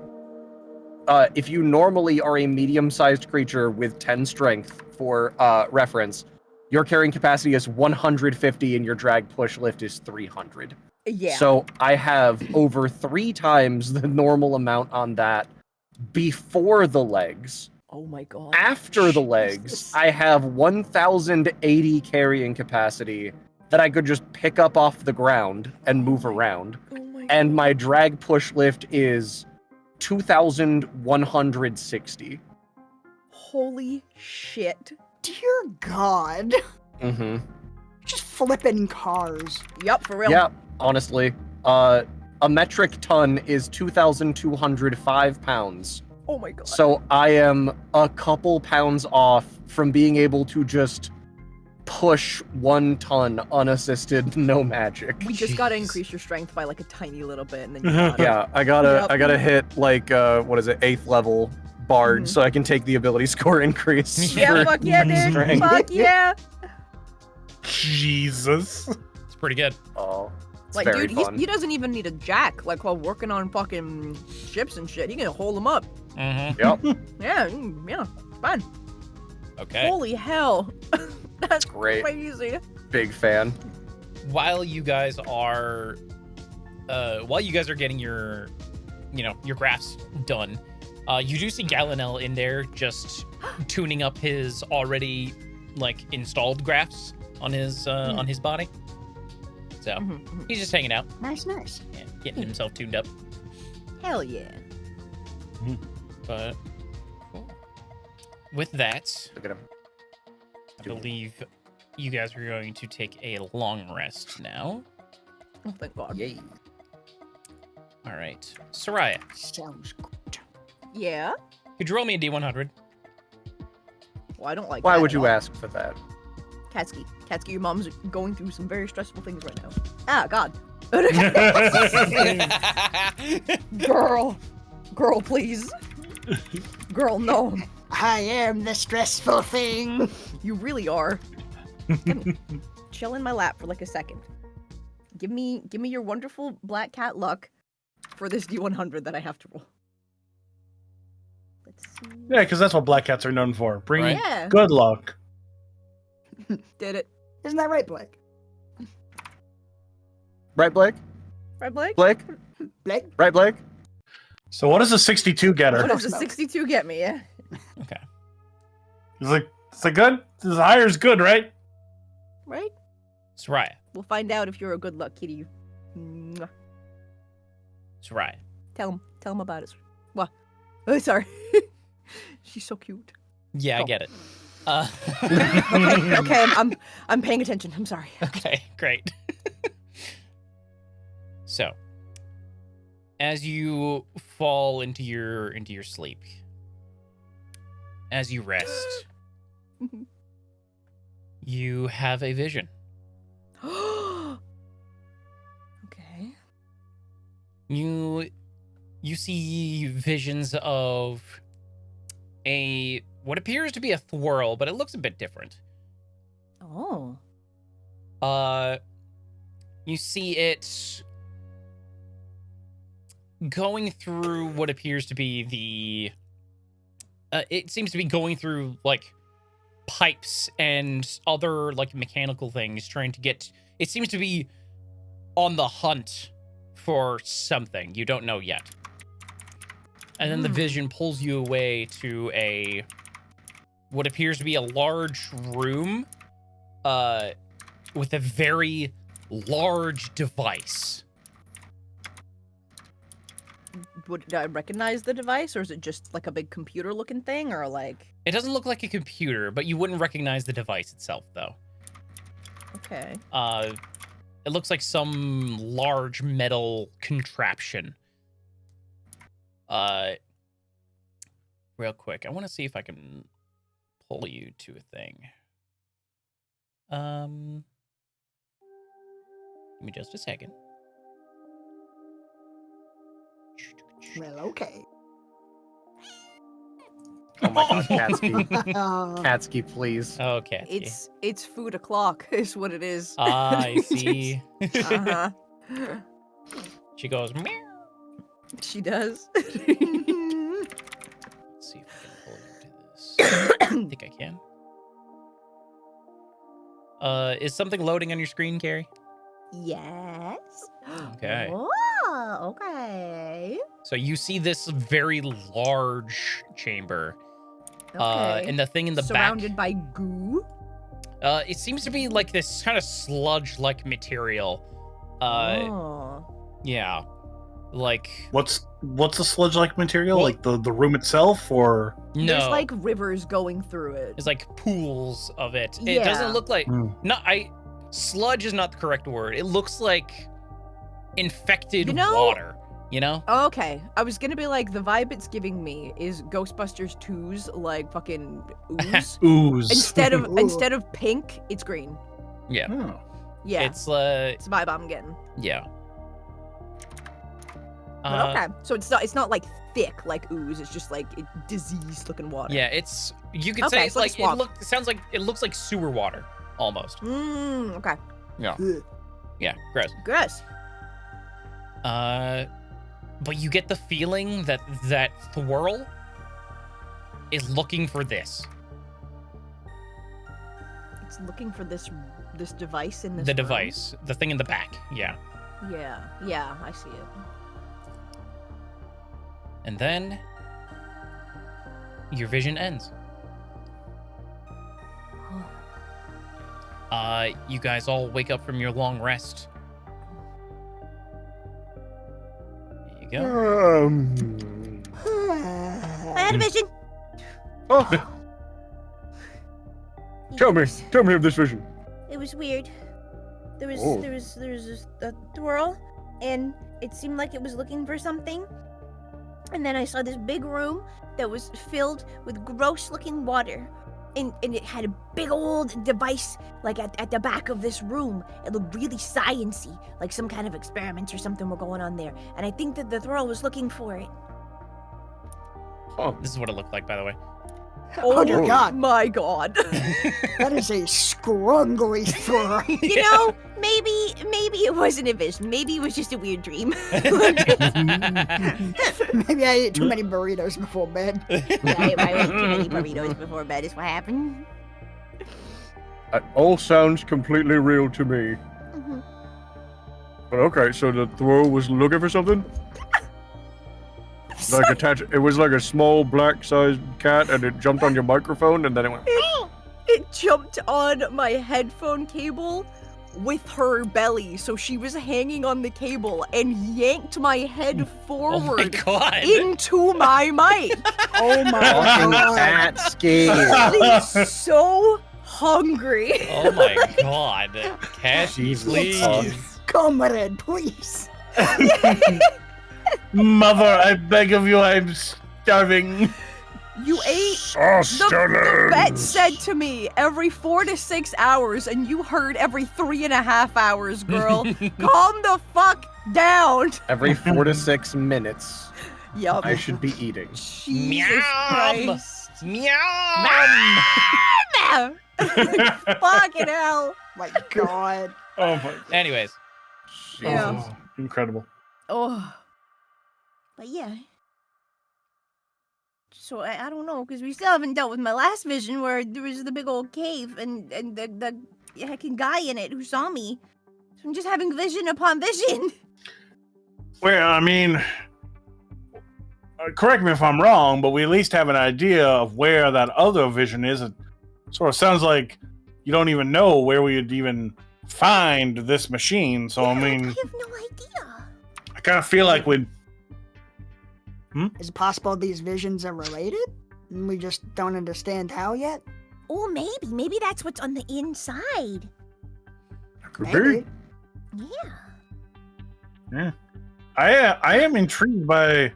E: if you normally are a medium-sized creature with 10 strength, for reference, your carrying capacity is 150 and your drag, push, lift is 300.
B: Yeah.
E: So I have over 3 times the normal amount on that before the legs.
B: Oh my god.
E: After the legs,
B: Jesus.
E: I have 1,080 carrying capacity that I could just pick up off the ground and move around.
B: Oh my
E: And my drag, push, lift is 2,160.
B: Holy shit.
C: Dear God.
E: Mm-hmm.
C: Just flipping cars.
B: Yup, for real.
E: Yeah, honestly. A metric ton is 2,205 pounds.
B: Oh my god.
E: So I am a couple pounds off from being able to just push 1 ton unassisted, no magic.
B: We just gotta increase your strength by like a tiny little bit, and then you got it.
E: Yeah, I gotta
B: Yep.
E: hit like what is it, 8th level bard, so I can take the ability score increase.
B: Yeah,
E: for
B: fuck yeah, dude.
E: strength.
B: Fuck yeah.
A: Jesus.
D: It's pretty good.
E: Oh, it's
B: Like,
E: very
B: dude,
E: fun.
B: he doesn't even need a jack. Like, while working on fucking ships and shit, he can hold them up.
D: Mm-hmm.
E: Yep,
B: Yeah, yeah, fine.
D: Okay.
B: Holy hell. That's
E: great.
B: crazy.
E: Big fan.
D: While you guys are getting your, your graphs done, you do see Gallinel in there just tuning up his already like installed graphs on his body. So he's just hanging out,
C: Nice, nice.
D: yeah, getting himself tuned up.
B: Hell yeah.
D: But cool. With that,
E: Look at him.
D: I believe you guys are going to take a long rest now.
B: Oh, thank God.
E: Yay.
D: All right, Soraya,
C: Sounds good.
B: Yeah?
D: could you roll me a D100?
B: Well, I don't like
E: Why
B: that
E: would
B: at
E: you
B: all.
E: ask for that?
B: Katsuki, your mom's going through some very stressful things right now. Ah, God. Girl, please. Girl, no.
C: I am the stressful thing.
B: You really are. Chill in my lap for like a second. Give me your wonderful black cat luck for this D100 that I have to roll. Let's see.
A: Yeah, because that's what black cats are known for. Bringing
B: Yeah.
A: good luck.
B: Did it.
C: Isn't that right, Blake?
E: Right, Blake?
B: Right, Blake?
E: Blake?
C: Blake?
E: Right, Blake?
A: So what does a 62 get
B: What
A: her?
B: does a 62 get me? Yeah.
D: Okay.
A: It's like good? This higher is good, right?
B: Right?
D: Soraya,
B: We'll find out if you're a good luck kitty. Mwah.
D: Soraya.
B: Tell him about it. What? Oh, sorry. She's so cute.
D: Yeah, I
B: Oh.
D: get it.
B: Okay, I'm paying attention. I'm sorry.
D: Okay, great. So, as you fall into your sleep, as you rest, you have a vision.
B: Okay.
D: You see visions of what appears to be a thwirl, but it looks a bit different.
B: Oh.
D: You see it going through what appears to be it seems to be going through like pipes and other like mechanical things, trying to get. It seems to be on the hunt for something you don't know yet. And then the vision pulls you away to what appears to be a large room with a very large device.
B: Would I recognize the device, or is it just like a big computer-looking thing, or like?
D: It doesn't look like a computer, but you wouldn't recognize the device itself, though.
B: Okay.
D: It looks like some large metal contraption. Real quick, I want to see if I can pull you to a thing. Give me just a second.
C: Well, okay.
E: Oh my god, Katsky. Katsky, please.
D: Oh, okay.
B: It's food o'clock is what it is.
D: I see.
B: Uh-huh.
D: She goes, meow.
B: She does.
D: Let's see if I can pull you to this. I think I can. Is something loading on your screen, Carrie?
H: Yes.
D: Okay.
H: Oh, okay.
D: So you see this very large chamber.
B: Okay.
D: And the thing in the
B: Surrounded
D: back.
B: by goo.
D: It seems to be like this kind of sludge-like material.
B: Oh.
D: Yeah. Like
A: What's the sludge-like material?
D: Well-
A: Like the room itself, or
D: no.
B: There's like rivers going through it.
D: There's like pools of it. It
B: Yeah.
D: doesn't look like
A: Hmm.
D: sludge is not the correct word. It looks like infected
B: You know-
D: water, you know?
B: Okay, I was gonna be like, the vibe it's giving me is Ghostbusters 2's like fucking ooze.
A: ooze?
B: instead
C: Ooh.
B: of pink, it's green.
D: Yeah.
A: Oh.
B: Yeah,
D: It's
B: it's the vibe I'm getting.
D: yeah.
B: But okay, so it's not like thick like ooze. It's just like diseased looking water.
D: Yeah, it's you could
B: Okay,
D: say it's
B: so like
D: like
B: swamp.
D: it looks like sewer water almost.
B: Okay.
D: Yeah, gross.
B: Gross.
D: But you get the feeling that Thwirl is looking for this.
B: It's looking for this device in this.
D: The
B: room.
D: device, the thing in the back. Yeah.
B: Yeah, I see it.
D: And then your vision ends. You guys all wake up from your long rest. There you go.
H: I had a vision.
I: Oh, tell me of this vision.
H: It was weird. There was
I: Oh.
H: there was a twirl, and it seemed like it was looking for something. And then I saw this big room that was filled with gross-looking water, and it had a big old device like at the back of this room. It looked really science-y, like some kind of experiments or something were going on there. And I think that the twirl was looking for it.
D: This is what it looked like, by the way.
C: Oh, dear God.
B: My God.
C: That is a scrungly throw.
H: You know, maybe it wasn't a vision. Maybe it was just a weird dream.
C: Maybe I ate too many burritos before bed.
H: I ate too many burritos before bed is what happened.
I: That all sounds completely real to me.
H: Mhm.
I: But okay, so the throw was looking for something? Like it was like a small black-sized cat, and it jumped on your microphone, and then it went.
B: It jumped on my headphone cable with her belly, so she was hanging on the cable and yanked my head
D: Oh my
B: forward
D: god.
B: into my mic.
C: Oh my
E: Fucking
C: god.
E: cat scared.
B: She's so hungry.
D: Oh my god. Cassie,
E: Jesus
D: please.
C: Comrade, please.
A: Mother, I beg of you, I'm starving.
B: You ate. The vet said to me every 4 to 6 hours, and you heard every 3.5 hours, girl. Calm the fuck down.
E: Every 4 to 6 minutes,
B: Yup.
E: I should be eating.
B: Jesus
D: Meow.
B: Christ.
D: Meow.
B: Fucking hell.
C: My god.
A: Oh my.
D: Anyways,
B: Yeah.
A: Oh, incredible.
B: Oh.
H: But yeah. So I don't know, because we still haven't dealt with my last vision where there was the big old cave and the heckin' guy in it who saw me. So I'm just having vision upon vision.
A: Well, I mean, correct me if I'm wrong, but we at least have an idea of where that other vision is. It sort of sounds like you don't even know where we would even find this machine. So, I mean,
H: I have no idea.
A: I kind of feel like we'd.
C: Is it possible these visions are related? And we just don't understand how yet?
H: Or maybe that's what's on the inside.
I: Could
C: Maybe.
I: be.
H: Yeah.
A: I am intrigued by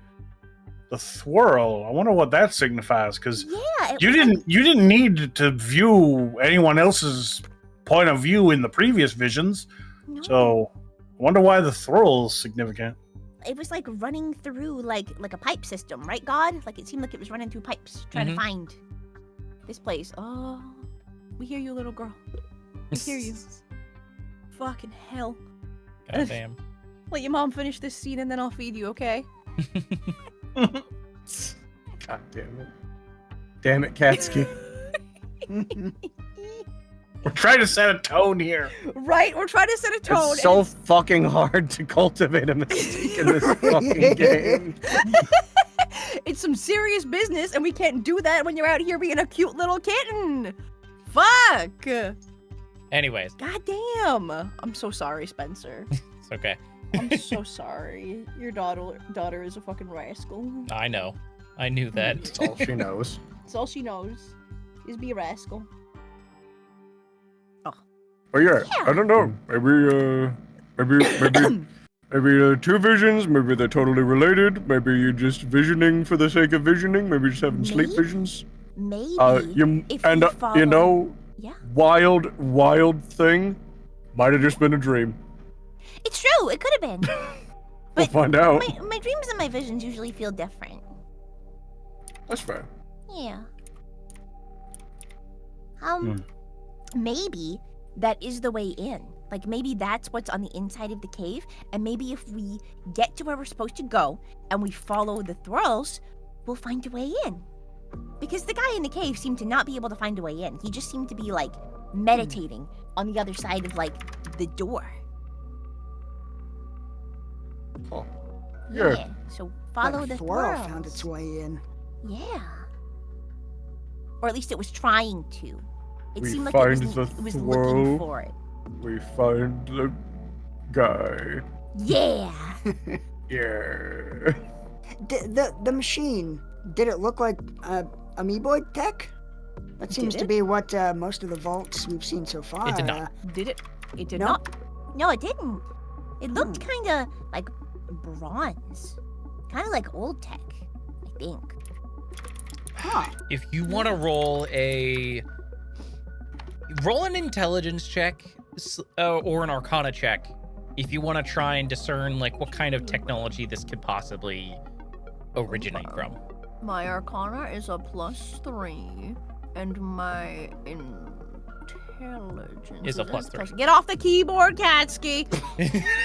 A: the swirl. I wonder what that signifies, because
H: Yeah.
A: you didn't need to view anyone else's point of view in the previous visions.
H: No,
A: So, I wonder why the swirl is significant.
H: it was like running through like a pipe system, right, God? Like it seemed like it was running through pipes, trying to find this place.
B: Oh. We hear you, little girl. We hear you. Fucking hell.
D: god damn.
B: Let your mom finish this scene and then I'll feed you, okay?
E: God damn it. Damn it, Katsuki.
A: We're trying to set a tone here.
B: Right? We're trying to set a tone.
E: It's so
B: and
E: fucking hard to cultivate a mistake in this fucking game.
B: it's some serious business, and we can't do that when you're out here being a cute little kitten. Fuck.
D: Anyways,
B: God damn. I'm so sorry, Spencer.
D: it's okay.
B: I'm so sorry. Your daughter is a fucking rascal.
D: I know. I knew that.
E: That's all she knows.
B: That's all she knows. Is be a rascal.
I: Oh yeah, I don't know. Maybe two visions. Maybe they're totally related. Maybe you're just visioning for the sake of visioning. Maybe just having sleep
H: Maybe.
I: visions.
H: Maybe.
I: You
H: if
I: and
H: we
I: you
H: follow-
I: know,
H: Yeah.
I: wild thing. Might have just been a dream.
H: It's true. It could have been.
I: We'll
H: But
I: find out.
H: my dreams and my visions usually feel different.
I: That's fair.
H: Yeah. Maybe that is the way in. Like maybe that's what's on the inside of the cave, and maybe if we get to where we're supposed to go and we follow the thrills, we'll find a way in. Because the guy in the cave seemed to not be able to find a way in. He just seemed to be like meditating on the other side of like the door.
I: Oh. Yeah.
H: So follow
C: That
H: the
C: swirl
H: thrills.
C: found its way in.
H: Yeah. Or at least it was trying to. It
I: We
H: seemed like
I: find
H: it
I: the
H: was
I: swirl.
H: looking for it.
I: We find the guy.
H: Yeah.
I: Yeah.
C: The machine, did it look like amoeboid tech? That seems
B: Did
C: to
B: it?
C: be what most of the vaults we've seen so far.
D: It did not.
B: Did it? It did
C: No.
B: not.
H: No, it didn't. It looked kind of like bronze. Kind of like old tech, I think.
C: Huh.
D: If you want to roll an intelligence check or an arcana check, if you want to try and discern like what kind of technology this could possibly originate from.
B: My arcana is a +3, and my intelligence
D: Is a +3.
B: Get off the keyboard, Katsuki!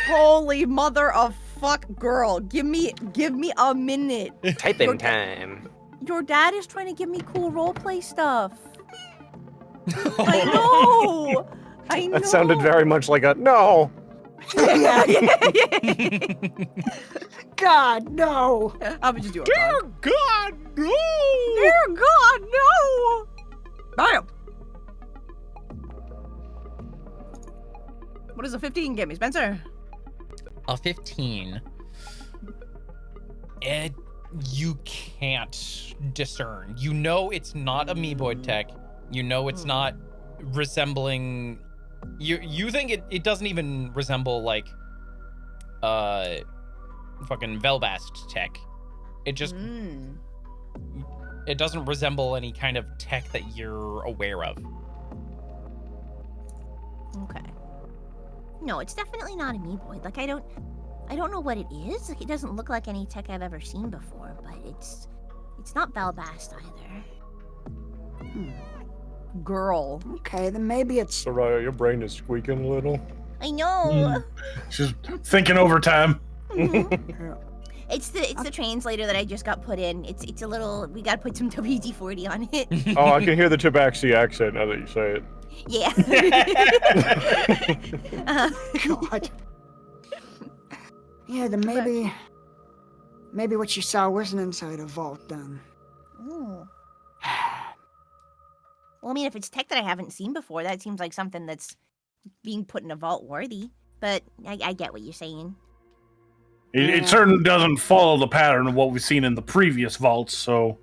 B: Holy mother of fuck, girl! Give me a minute.
E: Typing time.
B: Your dad is trying to give me cool roleplay stuff. I know. I know.
E: That sounded very much like a no.
C: God, no!
B: I would just do it.
D: Dear God, no!
B: Dear God, no! Bam! does a 15 get me, Spencer?
D: A 15. You can't discern. You know it's not amoeboid tech. You know it's not resembling. You think it doesn't even resemble like fucking Velbast tech. It just it doesn't resemble any kind of tech that you're aware of.
H: Okay. No, it's definitely not amoeboid. Like I don't know what it is. Like it doesn't look like any tech I've ever seen before, but it's not Balbast either.
B: Girl.
C: Okay, then maybe it's.
I: Soraya, your brain is squeaking a little.
H: I know.
A: She's thinking overtime.
H: It's the translator that I just got put in. It's a little. We gotta put some WD-40 on it.
I: Oh, I can hear the Tabaxi accent now that you say it.
H: Yeah.
C: God. Yeah, then maybe what you saw wasn't inside a vault then.
H: Ooh. Well, I mean, if it's tech that I haven't seen before, that seems like something that's being put in a vault worthy. But I get what you're saying.
A: It certainly doesn't follow the pattern of what we've seen in the previous vaults, so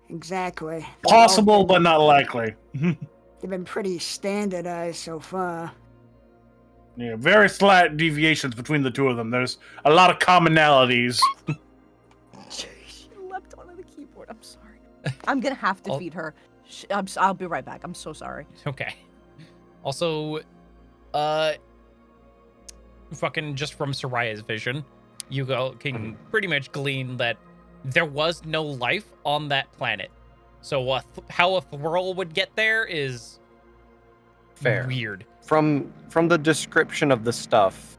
C: Exactly.
A: possible but not likely.
C: They've been pretty standardized so far.
A: Yeah, very slight deviations between the two of them. There's a lot of commonalities.
B: She leapt onto the keyboard. I'm sorry. I'm gonna have to feed her. I'll be right back. I'm so sorry.
D: Okay. Also, fucking just from Soraya's vision, you can pretty much glean that there was no life on that planet. So how a Thrall would get there is
E: Fair.
D: weird.
E: From the description of the stuff,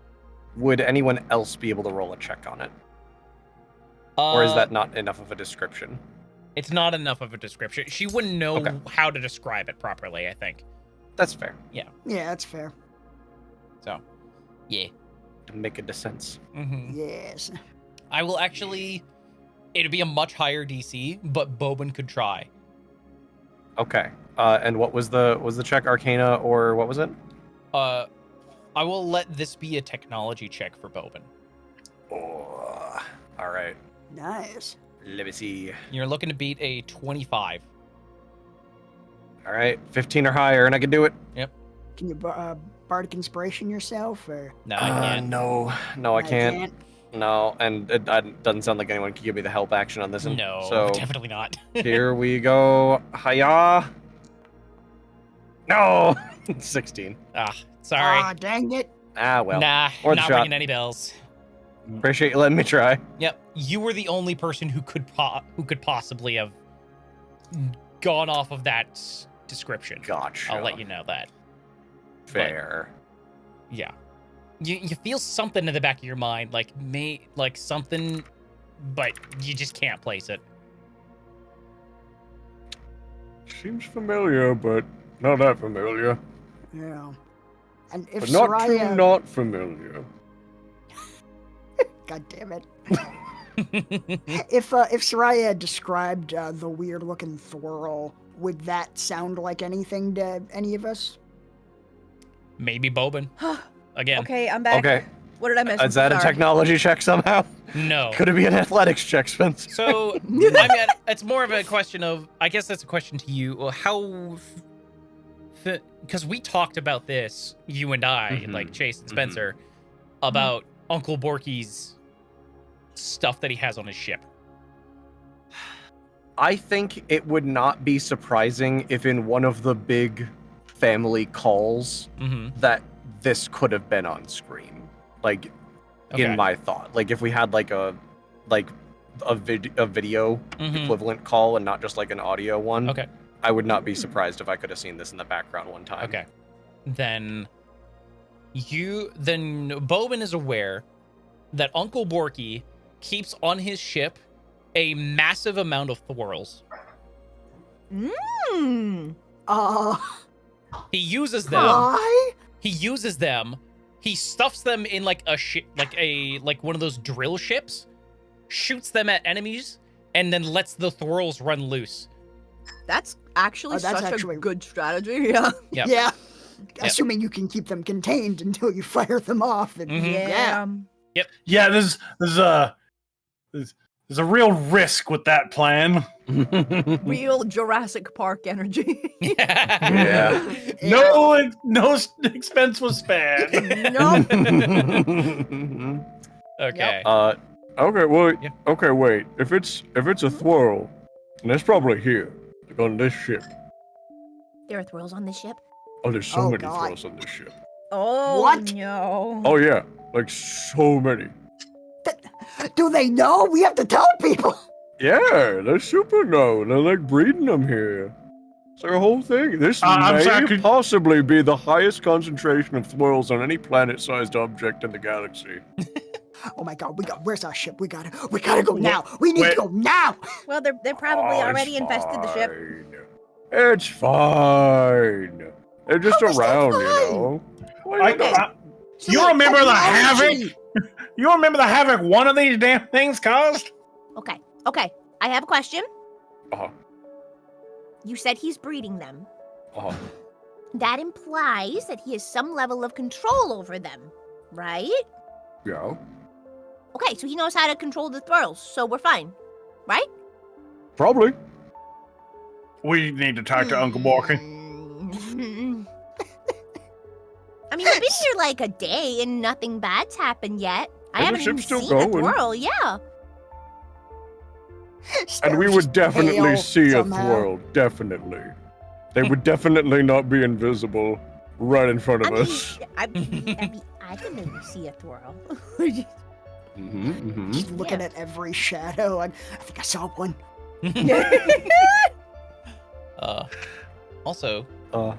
E: would anyone else be able to roll a check on it? Or is that not enough of a description?
D: It's not enough of a description. She wouldn't know how to describe it properly, I think.
E: That's fair.
C: Yeah, that's fair.
D: So, yeah.
E: To make a sense.
C: Yes.
D: I will actually... It'd be a much higher DC, but Boban could try.
E: Okay. And what was the check? Arcana or what was it?
D: I will let this be a technology check for Boban.
E: Oh, all right.
C: Nice.
E: Let me see.
D: You're looking to beat a 25.
E: All right, 15 or higher, and I can do it.
D: Yep.
C: Can you bardic inspiration yourself, or?
D: No, I can't.
E: No, I can't. No, and it doesn't sound like anyone can give me the help action on this one.
D: No,
E: so
D: definitely not.
E: here we go. Hiya. No, 16.
D: Sorry.
C: Ah, dang it.
E: Ah, well.
D: Nah,
E: or the
D: not
E: shot.
D: ringing any bells.
E: Appreciate you letting me try.
D: Yep, you were the only person who could possibly have gone off of that description.
E: Gotcha.
D: I'll let you know that.
E: Fair.
D: But, yeah. You feel something in the back of your mind, like something, but you just can't place it.
I: Seems familiar, but not that familiar.
C: Yeah. And if
I: But not
C: Soraya...
I: too not familiar.
C: God damn it. If Soraya described the weird-looking Thorl, would that sound like anything to any of us?
D: Maybe Boban. Again.
B: Okay, I'm back.
E: Okay.
B: What did I miss?
E: Is that a
B: Sorry.
E: technology check somehow?
D: No.
E: Could it be an athletics check, Spence?
D: So, I mean, it's more of a question of, I guess that's a question to you. How, because we talked about this, you and I, like Chase and Spencer, about Uncle Borky's stuff that he has on his ship.
E: I think it would not be surprising if in one of the big family calls that this could have been on screen. Like, in my thought. Like, if we had like a video equivalent call and not just like an audio one.
D: Okay.
E: I would not be surprised if I could have seen this in the background one time.
D: Okay. Then Boban is aware that Uncle Borky keeps on his ship a massive amount of thorls. He uses them.
C: Why?
D: He uses them. He stuffs them in like a like one of those drill ships, shoots them at enemies, and then lets the thorls run loose.
B: That's actually
C: that's
B: such
C: actually-
B: a good strategy. Yeah.
D: Yep.
C: Yeah. Assuming you can keep them contained until you fire them off. And,
D: Mhm.
C: Yeah.
A: Yeah, there's a real risk with that plan.
B: Real Jurassic Park energy.
E: Yeah.
A: No expense was spared.
B: Nope.
D: Okay.
I: Okay, well,
D: Yeah.
I: okay, wait. If it's a thwirl, and it's probably here, like on this ship.
H: There are thrills on this ship.
I: Oh, there's so
C: Oh,
I: many
C: God.
I: thwirls on this ship.
H: Oh
C: What?
H: no.
I: Oh yeah, like so many.
C: Do they know? We have to tell people.
I: Yeah, they're super no. They're like breeding them here. It's like a whole thing. This
A: I'm
I: may
A: sorry, could-
I: possibly be the highest concentration of thwirls on any planet-sized object in the galaxy.
C: Oh my God, where's our ship? We gotta go now. We need
A: Wait.
C: to go now.
H: Well, they're probably
I: Oh,
H: already
I: it's
H: infested the ship.
I: fine. It's fine. They're just
C: How is that
I: around, you
C: fine?
I: know. Well,
A: Okay. You remember the havoc? You remember the havoc one of these damn things caused?
H: Okay. I have a question.
I: Uh-huh.
H: You said he's breeding them.
I: Uh-huh.
H: That implies that he has some level of control over them, right?
I: Yeah.
H: Okay, so he knows how to control the thrills, so we're fine, right?
I: Probably.
A: We need to talk to Uncle Borky.
H: I mean, we've been here like a day and nothing bad's happened yet. I
I: And the
H: haven't even
I: ship's still
H: seen a
I: going.
H: twirl, yeah.
I: And we would definitely
C: pale
I: see a
C: somehow.
I: thwirl. Definitely. They would definitely not be invisible right in front of us.
H: I can maybe see a twirl.
E: Mm-hmm.
C: Just looking at every shadow. I think I saw one.
D: Also,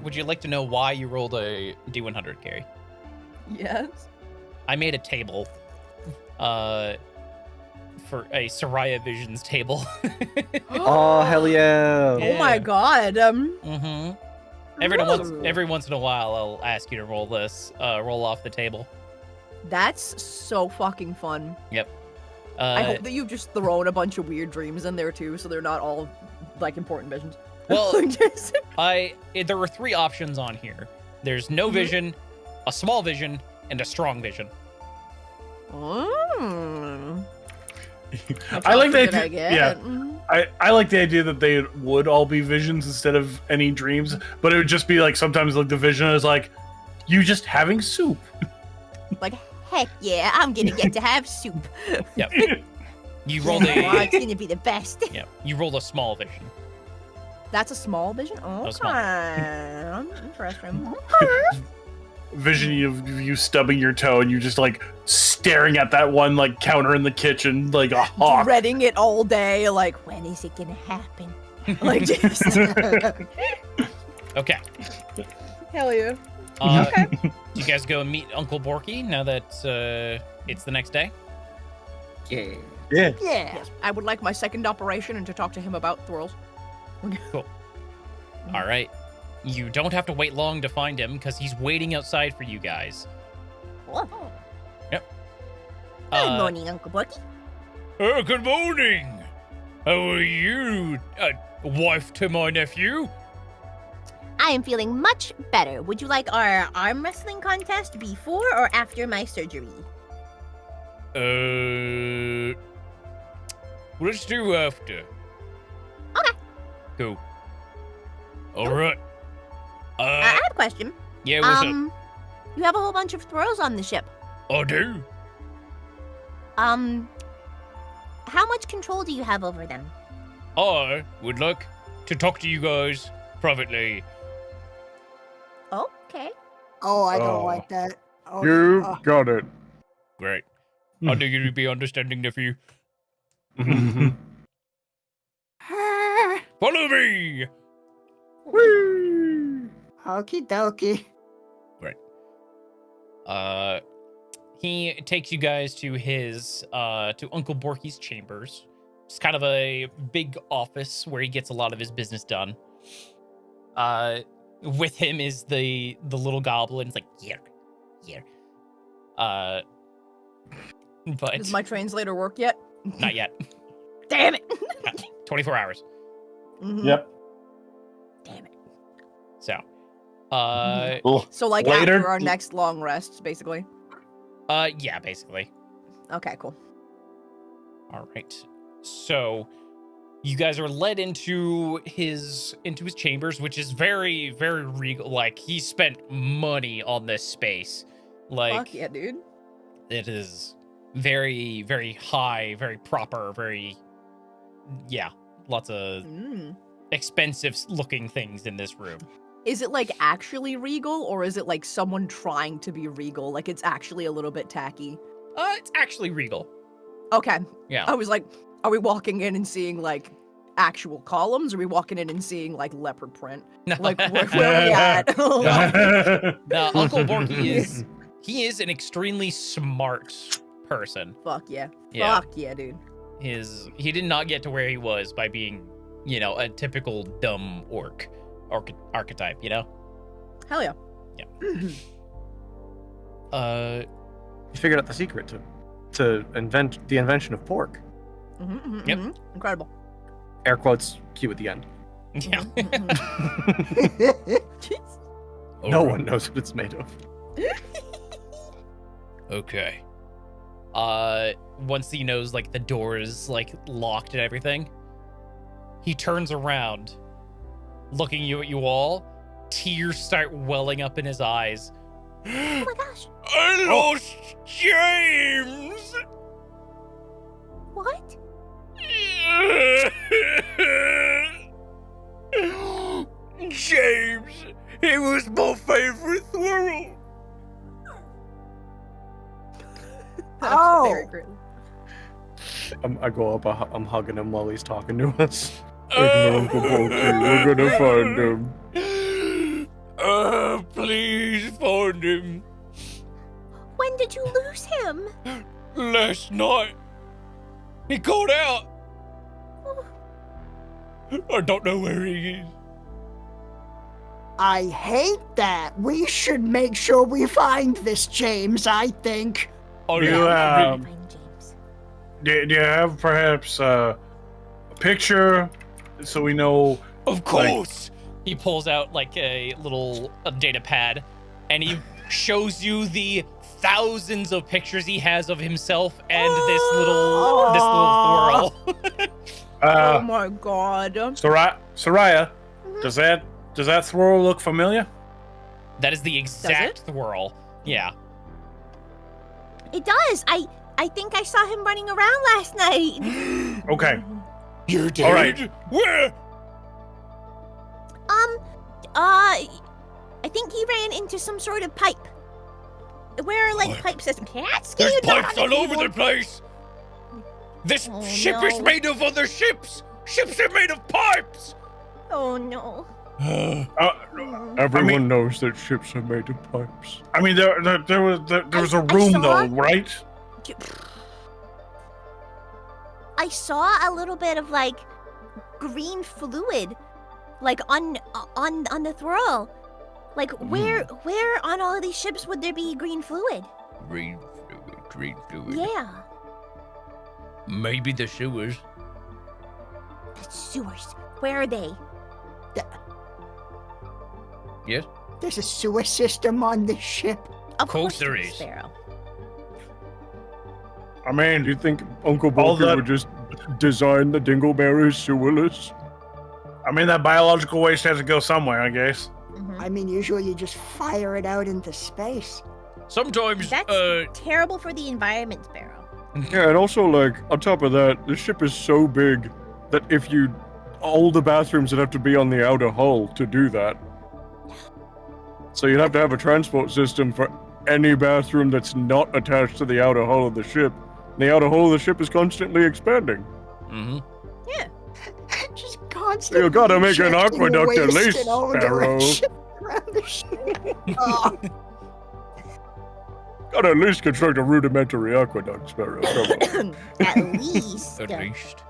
D: would you like to know why you rolled a D100, Carrie?
B: Yes.
D: I made a table. For a Soraya Visions table.
E: Oh, hell yeah.
B: Oh my God.
D: Mm-hmm. Every once in a while, I'll ask you to roll this, roll off the table.
B: That's so fucking fun.
D: Yep.
B: I hope that you've just thrown a bunch of weird dreams in there too, so they're not all like important visions.
D: Well,
B: Just-
D: there were 3 options on here. There's no vision, a small vision, and a strong vision.
B: Mm.
A: I like
B: Did
A: that.
B: I get?
A: Yeah,
B: Mhm.
A: I like the idea that they would all be visions instead of any dreams, but it would just be like sometimes like the vision is like you just having soup.
H: Like, heck yeah, I'm gonna get to have soup.
D: Yep. You rolled
H: Oh,
D: a
H: it's gonna be the best.
D: yeah. You rolled a small vision.
B: That's a small vision. Okay,
D: was small.
B: interesting.
A: Vision of you stubbing your toe and you just like staring at that one like counter in the kitchen like a hawk.
B: Dreading it all day, like
H: When is it gonna happen?
B: like just
D: Okay.
B: hell yeah.
D: Do you guys go and meet Uncle Borky now that it's the next day?
E: Yeah.
C: Yeah.
B: Yes, I would like my second operation and to talk to him about thwirls.
D: All right. You don't have to wait long to find him because he's waiting outside for you guys.
H: Oh.
D: Yep.
H: Good morning, Uncle Borky.
G: Good morning. How are you, wife to my nephew?
H: I am feeling much better. Would you like our arm wrestling contest before or after my surgery?
G: Let's do after.
H: Okay.
G: Cool. All right.
H: I have a question.
G: Yeah, what's up?
H: You have a whole bunch of thrills on the ship.
G: I do.
H: How much control do you have over them?
G: I would like to talk to you guys privately.
H: Okay.
C: Oh, I don't
I: Oh.
C: like that. Oh,
I: You got it.
G: Great. I knew you'd be understanding, nephew. Follow me.
C: Okie dokie.
D: He takes you guys to his to Uncle Borky's chambers. It's kind of a big office where he gets a lot of his business done. With him is the little goblin. It's like here. But
B: Does my translator work yet?
D: not yet.
B: Damn it.
D: 24 hours.
B: Mhm.
A: Yep.
H: Damn it.
D: So,
B: So like
A: Later-
B: after our next long rest, basically.
D: Yeah, basically.
B: Okay, cool.
D: All right. So you guys are led into his chambers, which is very, very regal. Like, he spent money on this space. Like,
B: Fuck yeah, dude.
D: it is very, very high, very proper, very, yeah, lots of expensive looking things in this room.
B: Is it like actually regal, or is it like someone trying to be regal? Like it's actually a little bit tacky.
D: It's actually regal.
B: Okay.
D: Yeah.
B: I was like, are we walking in and seeing like actual columns? Or are we walking in and seeing like leopard print? Like where are we at?
D: No, Uncle Borky he is an extremely smart person.
B: Fuck yeah.
D: Yeah.
B: Fuck yeah, dude.
D: He did not get to where he was by being, a typical dumb orc archetype,
B: Hell yeah.
E: You figured out the secret to invent the invention of pork.
D: Yep.
B: Incredible.
E: Air quotes, cue at the end.
D: Yeah.
E: No one knows what it's made of.
G: Okay.
D: Once he knows like the door is like locked and everything, he turns around, looking at you all. Tears start welling up in his eyes.
H: Oh my gosh.
G: I lost James!
H: What?
G: James! He was my favorite squirrel!
C: Oh.
B: Very great.
E: I go up, I'm hugging him while he's talking to us.
I: Ignore Uncle Pokey. We're gonna find him.
G: Please find him.
H: When did you lose him?
G: Last night. He got out. I don't know where he is.
C: I hate that. We should make sure we find this James, I think.
G: Oh,
A: You,
G: yeah.
H: Find James.
A: do you have perhaps a picture so we know?
G: Of course.
D: He pulls out like a little data pad, and he shows you the thousands of pictures he has of himself and this little
B: Oh.
D: thwirl.
B: Oh my god.
A: Soraya, does that throw look familiar?
D: That is the exact thwirl. Yeah.
H: It does. I think I saw him running around last night.
A: Okay.
G: You're dead.
A: All right.
G: Where?
H: I think he ran into some sort of pipe. Where are like
G: What?
H: pipe systems? Cats?
G: There's
H: Can you not
G: pipes
H: on
G: all
H: the
G: over the
H: keyboard?
G: place. This
H: Oh,
G: ship is
H: no.
G: made of other ships. Ships are made of pipes.
H: Oh no.
I: Everyone knows that ships are made of pipes.
A: I mean, there was a
H: I
A: room
H: saw-
A: though, right?
H: I saw a little bit of like green fluid, like on the throw. Like where on all of these ships would there be green fluid?
G: Green fluid.
H: Yeah,
G: Maybe the sewers.
H: the sewers. Where are they?
G: Yes.
C: There's a sewer system on this ship.
H: Of
G: course there
H: is,
G: is.
H: Sparrow.
A: I
I: Do
A: mean,
I: you think Uncle
A: All
I: Pokey
A: that-
I: would just design the Dingleberries sewerless?
A: that biological waste has to go somewhere, I guess.
C: I mean, usually you just fire it out into space.
G: Sometimes,
H: That's terrible for the environment, Sparrow.
I: Yeah, and also, like, on top of that, the ship is so big that all the bathrooms would have to be on the outer hull to do that. So you'd have to have a transport system for any bathroom that's not attached to the outer hull of the ship. And the outer hull of the ship is constantly expanding.
G: mm-hmm.
C: Just constantly.
I: You gotta make an
C: injecting
I: aqueduct at
C: waste
I: least,
C: in all
I: Sparrow.
C: directions around the ship. Oh,
I: Gotta at least construct a rudimentary aqueduct, Sparrow. Come on.
H: At least.
G: At least.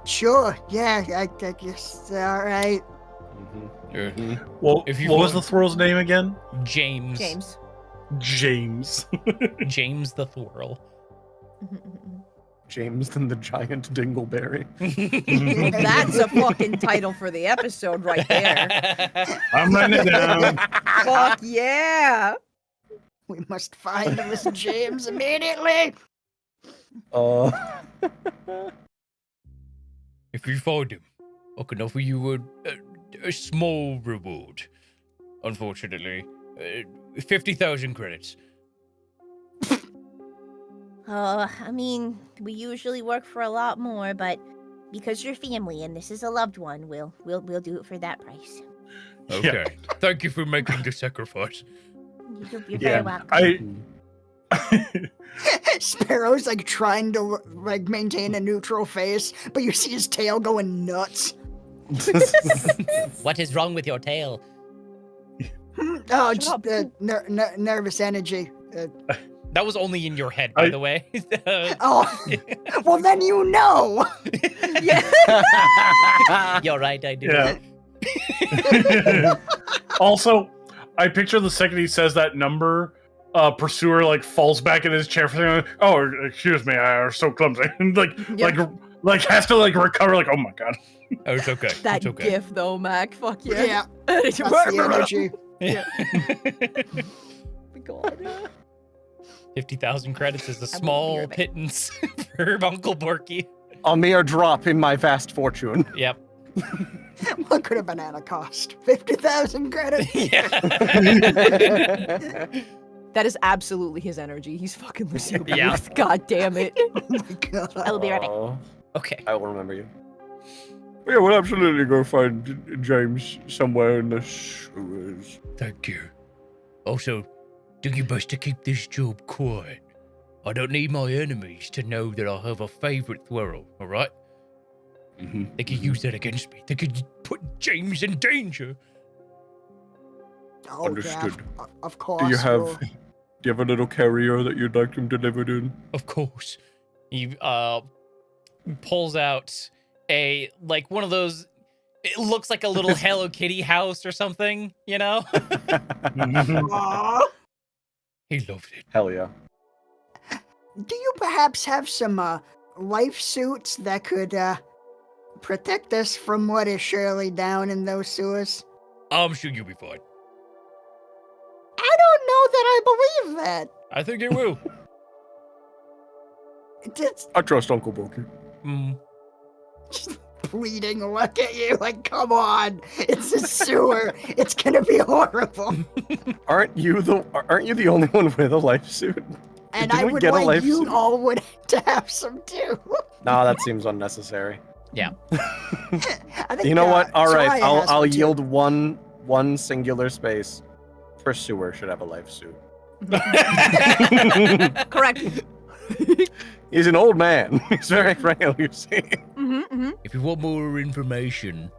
C: Sure, yeah, I guess, alright.
A: Well,
G: If you
A: what was the
G: want-
A: Thwirl's name again?
D: James.
B: James.
A: James.
D: James the Thwirl.
E: James and the Giant Dingleberry.
B: That's a fucking title for the episode right there.
A: I'm writing it down.
B: Fuck yeah.
C: We must find Miss James immediately.
G: If you find him, I can offer you a small reward. Unfortunately, 50,000 credits.
H: I mean, we usually work for a lot more, but because you're family and this is a loved one, we'll do it for that price.
G: Okay. Thank you for making the sacrifice.
H: You're very welcome.
C: Sparrow's like trying to like maintain a neutral face, but you see his tail going nuts.
D: What is wrong with your tail?
C: Oh, just nervous energy.
D: That was only in your head, by the way.
C: Oh, well then you know.
D: You're right, I do.
A: Yeah. Also, I picture the second he says that number, Pursuer like falls back in his chair for saying, "Oh, excuse me, I are so clumsy," and like has to like recover. Like, oh my god.
G: Oh, it's okay.
B: That
G: it's okay.
B: gif though, Mac. Fuck yeah.
C: Yeah, that's the energy.
B: Yeah. God.
D: 50,000 credits is a
B: be
D: small
B: right back.
D: pittance for Uncle Borky.
E: A mere drop in my vast fortune.
D: Yep.
C: What could a banana cost? 50,000 credits.
D: Yeah.
B: That is absolutely his energy. He's fucking Lucille Bluth.
D: Yeah.
B: God damn it.
C: Oh my god.
H: I will be right back.
D: Okay.
E: I will remember you.
I: Yeah, we'll absolutely go find James somewhere in the sewers.
G: Thank you. Also, do your best to keep this job quiet. I don't need my enemies to know that I have a favorite Thwirl, alright?
I: Mm-hmm.
G: They could use that against me. They could put James in danger.
C: Oh,
I: Understood.
C: Yeah, of course.
I: Do you
C: we'll-
I: have a little carrier that you'd like him delivered in?
G: Of course.
D: He pulls out one of those. It looks like a little Hello Kitty house or something, you know?
C: Aw.
G: He loved it.
E: Hell yeah.
C: Do you perhaps have some life suits that could protect us from what is surely down in those sewers?
G: I'm sure you'll be fine.
C: I don't know that I believe that.
G: I think it will.
C: It's
I: I trust Uncle Borky.
C: just pleading look at you like, come on, it's a sewer. It's gonna be horrible.
E: Aren't you the only one with a life suit?
C: And
E: Didn't
C: I
E: we
C: would
E: get a
C: like
E: life
C: you
E: suit?
C: all would to have some too.
E: Nah, that seems unnecessary.
C: I think,
E: You know what? All right,
C: Soraya has
E: I'll
C: one, too.
E: yield one singular space. Pursuer should have a life suit.
B: Correct.
E: He's an old man. He's very frail, you see.
G: If you want more information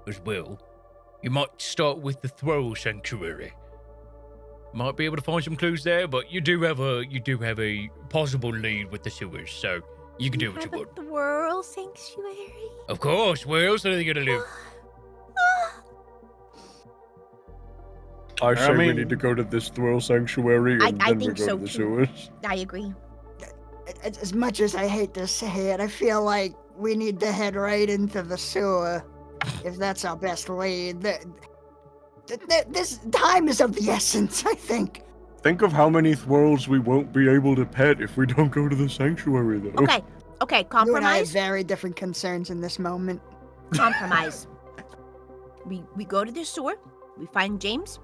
G: as well, you might start with the Throw Sanctuary. Might be able to find some clues there, but you do have a possible lead with the sewers, so you can do what you
H: Have a
G: want.
H: Thwirl sanctuary.
G: Of course, where else are they gonna live?
I: I say we
A: mean-
I: need to go to this Thwirl Sanctuary and
H: I
I: then we
H: think
I: go
H: so,
I: to the
H: too.
I: sewers.
H: I agree.
C: As much as I hate to say it, I feel like we need to head right into the sewer. If that's our best lead. This time is of the essence, I think.
I: Think of how many Thwirls we won't be able to pet if we don't go to the sanctuary, though.
H: Okay. Okay.
C: You and I have
H: Compromise.
C: very different concerns in this moment.
H: Compromise. We go to the sewer. We find James.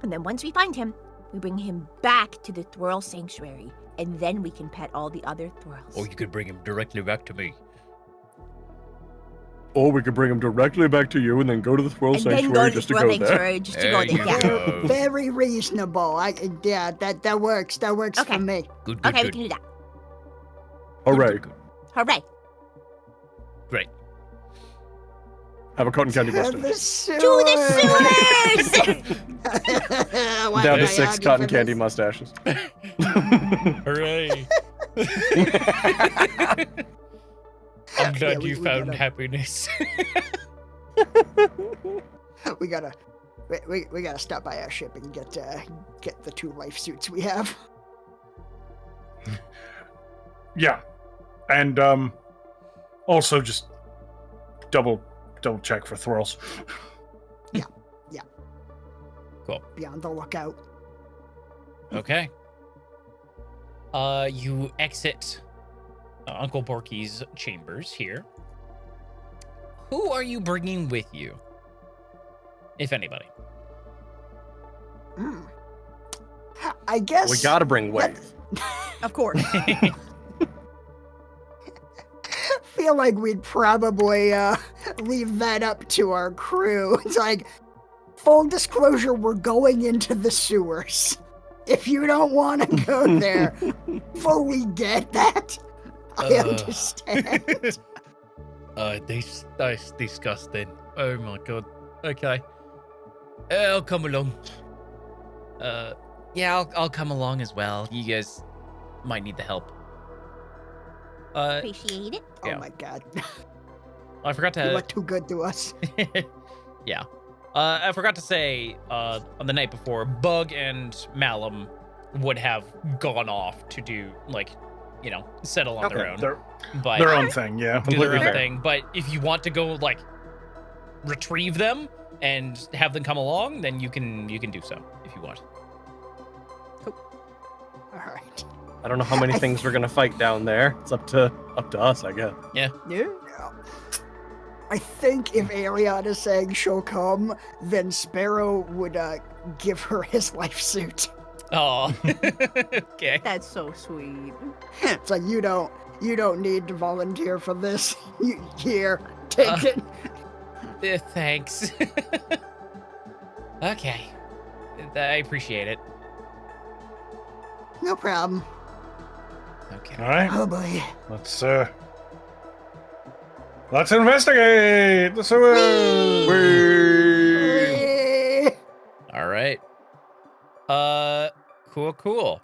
H: And then once we find him, we bring him back to the Thwirl Sanctuary. And then we can pet all the other Thwirls.
G: Or you could bring him directly back to me.
I: Or we could bring him directly back to you and then go to the Thwirl
H: and then
I: Sanctuary
H: go to the
I: just to
H: Thwirl
I: go there.
H: Sanctuary just to go
G: There you
H: there. Yeah.
G: go.
C: Very reasonable. That works. That works
H: Okay.
C: for me.
G: Good, good,
H: Okay, we
G: good.
H: can do that.
I: Hooray.
G: Good, good.
H: Hooray.
G: Great.
I: Have a cotton candy
C: To the
I: mustache.
C: sewers!
H: To the sewers!
C: Why
E: Down
C: did
E: to
C: I
E: 6
C: argue
E: cotton
C: for
E: candy
C: this?
E: mustaches.
G: Hooray. I'm glad
C: we
G: you found
C: gotta-
G: happiness.
C: We gotta stop by our ship and get the 2 life suits we have.
A: Yeah. And also just double check for thralls.
C: Be on the lookout.
D: Okay. You exit Uncle Borky's chambers here. Who are you bringing with you, if anybody?
C: I guess
E: We gotta bring Wade.
B: Of course.
C: feel like we'd probably leave that up to our crew. It's like, full disclosure, we're going into the sewers. If you don't want to go there, fully get that. I understand.
G: That's disgusting. Oh my god. Okay. I'll come along.
D: Yeah, I'll come along as well. You guys might need the help.
H: Appreciate it.
D: Yeah.
C: Oh my god.
D: I forgot
C: You
D: to.
C: look too good to us.
D: Yeah. I forgot to say on the night before, Bug and Malum would have gone off to do, like, you know, settle on their own. But
A: Their own thing, yeah.
D: do their
A: Completely
D: own
A: fair.
D: thing. But if you want to go, like, retrieve them and have them come along, then you can do so if you want.
C: All right.
E: I don't know how many things we're gonna fight down there. It's up to us, I guess.
C: Yeah. I think if Ariana is saying she'll come, then Sparrow would give her his life suit.
D: Oh, okay.
B: That's so sweet.
C: It's like you don't need to volunteer for this. Here, take it.
D: Thanks. Okay. I appreciate it.
C: No problem.
D: Okay.
A: All right,
C: Oh boy.
A: let's investigate the sewers.
D: All right. Cool.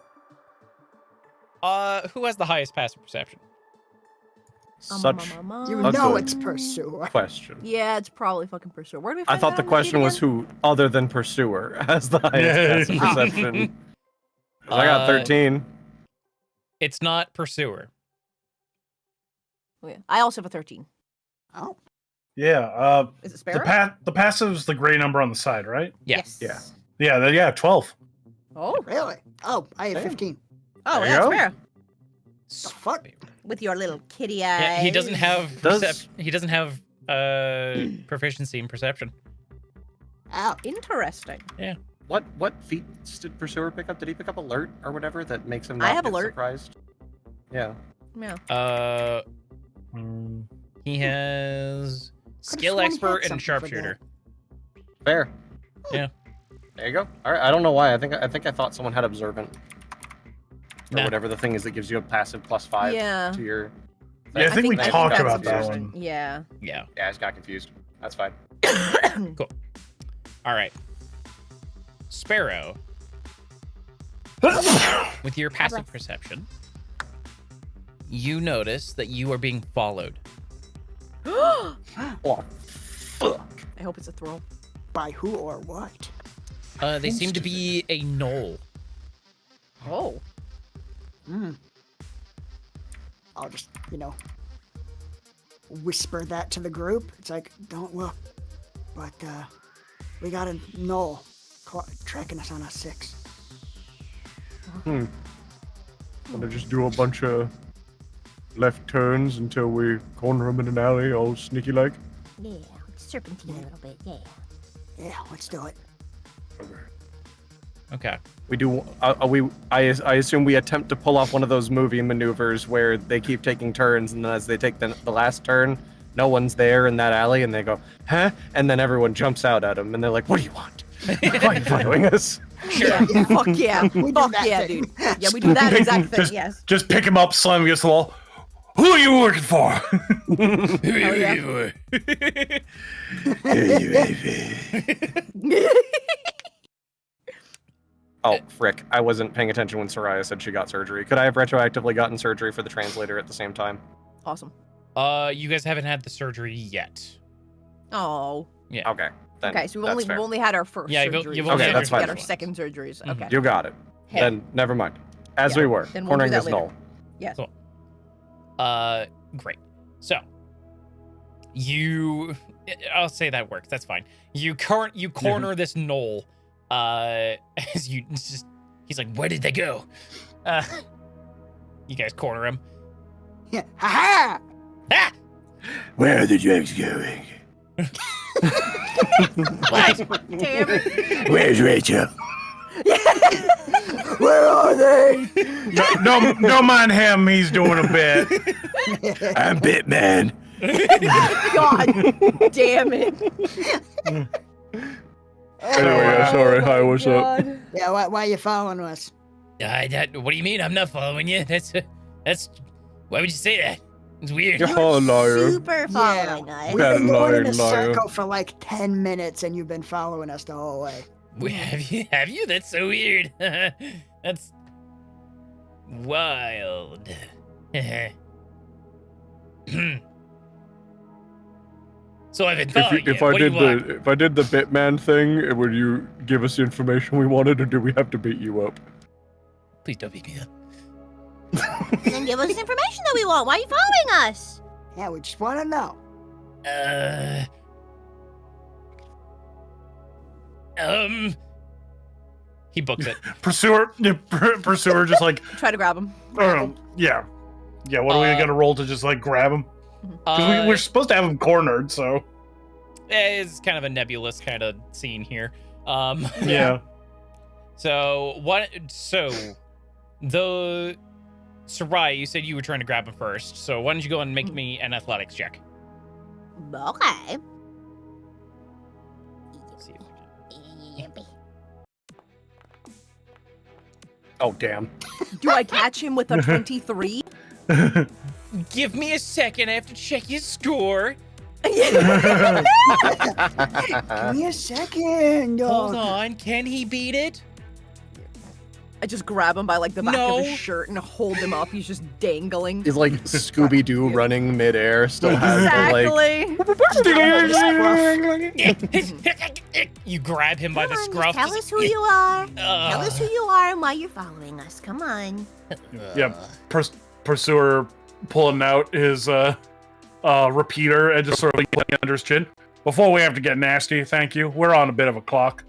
D: Who has the highest passive perception?
E: Such
C: You
E: A
C: know
E: good
C: it's Pursuer.
E: question.
B: Yeah, it's probably fucking Pursuer. Where do we
E: I
B: find
E: thought
B: that
E: the
B: on the
E: question
B: sheet
E: was
B: again?
E: who other than Pursuer has the highest passive perception. I got 13.
D: It's not Pursuer.
B: Oh, yeah. I also have a 13.
C: Oh.
B: Is it
A: The
B: Sparrow?
A: the passive's the gray number on the side, right?
D: Yes.
E: Yeah.
A: Yeah, 12.
B: Oh.
C: Really? Oh, I had
E: Damn.
C: 15.
B: Oh,
E: There
B: yeah,
E: you go.
B: Sparrow.
C: The fuck?
B: With your little kitty eyes.
D: Yeah, he doesn't have
E: Does-
D: he doesn't have proficiency in perception.
C: Ow.
B: Interesting.
E: What feats did Pursuer pick up? Did he pick up Alert or whatever that makes him
B: I
E: not
B: have
E: get
B: Alert.
E: surprised? Yeah.
B: Yeah.
D: He has skill
C: sworn he
D: expert
C: had
D: and
C: something for
D: sharpshooter.
E: Fair.
D: Yeah.
E: There you go. All right. I don't know why. I think I thought someone had Observant or
D: Nah.
E: whatever the thing is that gives you a passive +5
B: Yeah.
E: to your.
A: Yeah, I think we
E: that's
A: talked
E: that's
A: about that
E: confusing.
A: one.
B: Yeah.
D: Yeah.
E: Yeah, I just got confused. That's fine.
D: All right. Sparrow, with your passive perception, you notice that you are being followed.
E: Oh, fuck.
B: I hope it's a throw.
C: By who or what?
D: They seem to be a knoll.
B: Oh.
C: I'll just, whisper that to the group. It's like, don't look, but we got a knoll tracking us on a 6.
I: Gonna just do a bunch of left turns until we corner them in an alley, all sneaky like.
H: Yeah, serpentine a little bit, yeah.
C: Yeah, let's do it.
D: Okay.
E: We do. I assume we attempt to pull off one of those movie maneuvers where they keep taking turns, and then as they take the last turn, no one's there in that alley, and they go, "Huh?" And then everyone jumps out at them, and they're like, "What do you want? Why are you following us?"
B: Yeah. Fuck yeah.
C: We do
B: Fuck
C: that
B: yeah,
C: thing.
B: dude. Yeah, we do that exact thing, yes.
A: Just pick him up, slam him against the wall. Who are you working for?
B: Oh, yeah.
E: Oh, frick. I wasn't paying attention when Soraya said she got surgery. Could I have retroactively gotten surgery for the translator at the same time?
B: Awesome.
D: You guys haven't had the surgery yet.
B: Oh.
D: Yeah.
E: Okay. Then
B: Okay, so
E: that's
B: we've
E: fair.
B: only had our first
D: Yeah,
B: surgery.
D: you've
E: only Okay, had that's your
B: Get
E: fine.
B: our second surgeries.
D: Mhm.
B: Okay.
E: You got it.
B: Hey.
E: Then never mind. As
B: Yeah,
E: we were,
B: then we'll
E: cornering
B: do that
E: this
B: later.
E: knoll.
B: Yes.
D: Cool. Great. So, I'll say that works. That's fine. You corner this knoll, as you just, he's like, where did they go? You guys corner him.
C: Yeah. Ha
D: Ah!
F: Where are the drugs going?
B: Damn it.
F: Where's Rachel?
C: ha! Where are they?
A: Don't mind him. He's doing a bit.
F: I'm Bitman.
B: God damn it.
I: Anyway, yeah, sorry. Hi, what's up?
C: Yeah, why are you following us?
G: What do you mean? I'm not following you. That's. Why would you say that? It's weird.
I: You're a liar.
H: Super following us.
C: We've
I: Yeah,
C: been going in a
I: liar.
C: circle for like 10 minutes and you've been following us the whole way.
G: Have you? That's so weird. That's wild. So I've been following you.
I: If I
G: What do you want?
I: if I did the Bitman thing, would you give us the information we wanted, or do we have to beat you up?
G: Please don't beat me up.
H: Then give us the information that we want. Why are you following us?
C: Yeah, we just want to know.
D: He books it.
A: Pursuer just like,
B: Try to grab him.
A: yeah. Yeah, what are we gonna roll to just like grab him? Because we're supposed to have him cornered, so.
D: It's kind of a nebulous kind of scene here.
A: Yeah.
D: So the Sarai, you said you were trying to grab him first. So why don't you go and make me an athletics check?
H: Okay.
D: Let's see if we
E: Oh, damn.
B: Do I catch him with a 23?
D: can. Give me a second. I have to check his score.
C: Give me a second.
D: Hold on. Can he beat it?
B: I just grab him by like the back of
D: No.
B: his shirt and hold him up. He's just dangling.
E: He's like Scooby Doo running midair, still has the,
B: Exactly.
D: You grab him by
H: Come
D: the
H: on,
D: scruff.
H: just tell us who you are. Tell us who you are and why you're following us. Come on.
A: Yeah. Pursuer pulling out his repeater and just sort of like putting it under his chin. Before we have to get nasty, thank you. We're on a bit of a clock.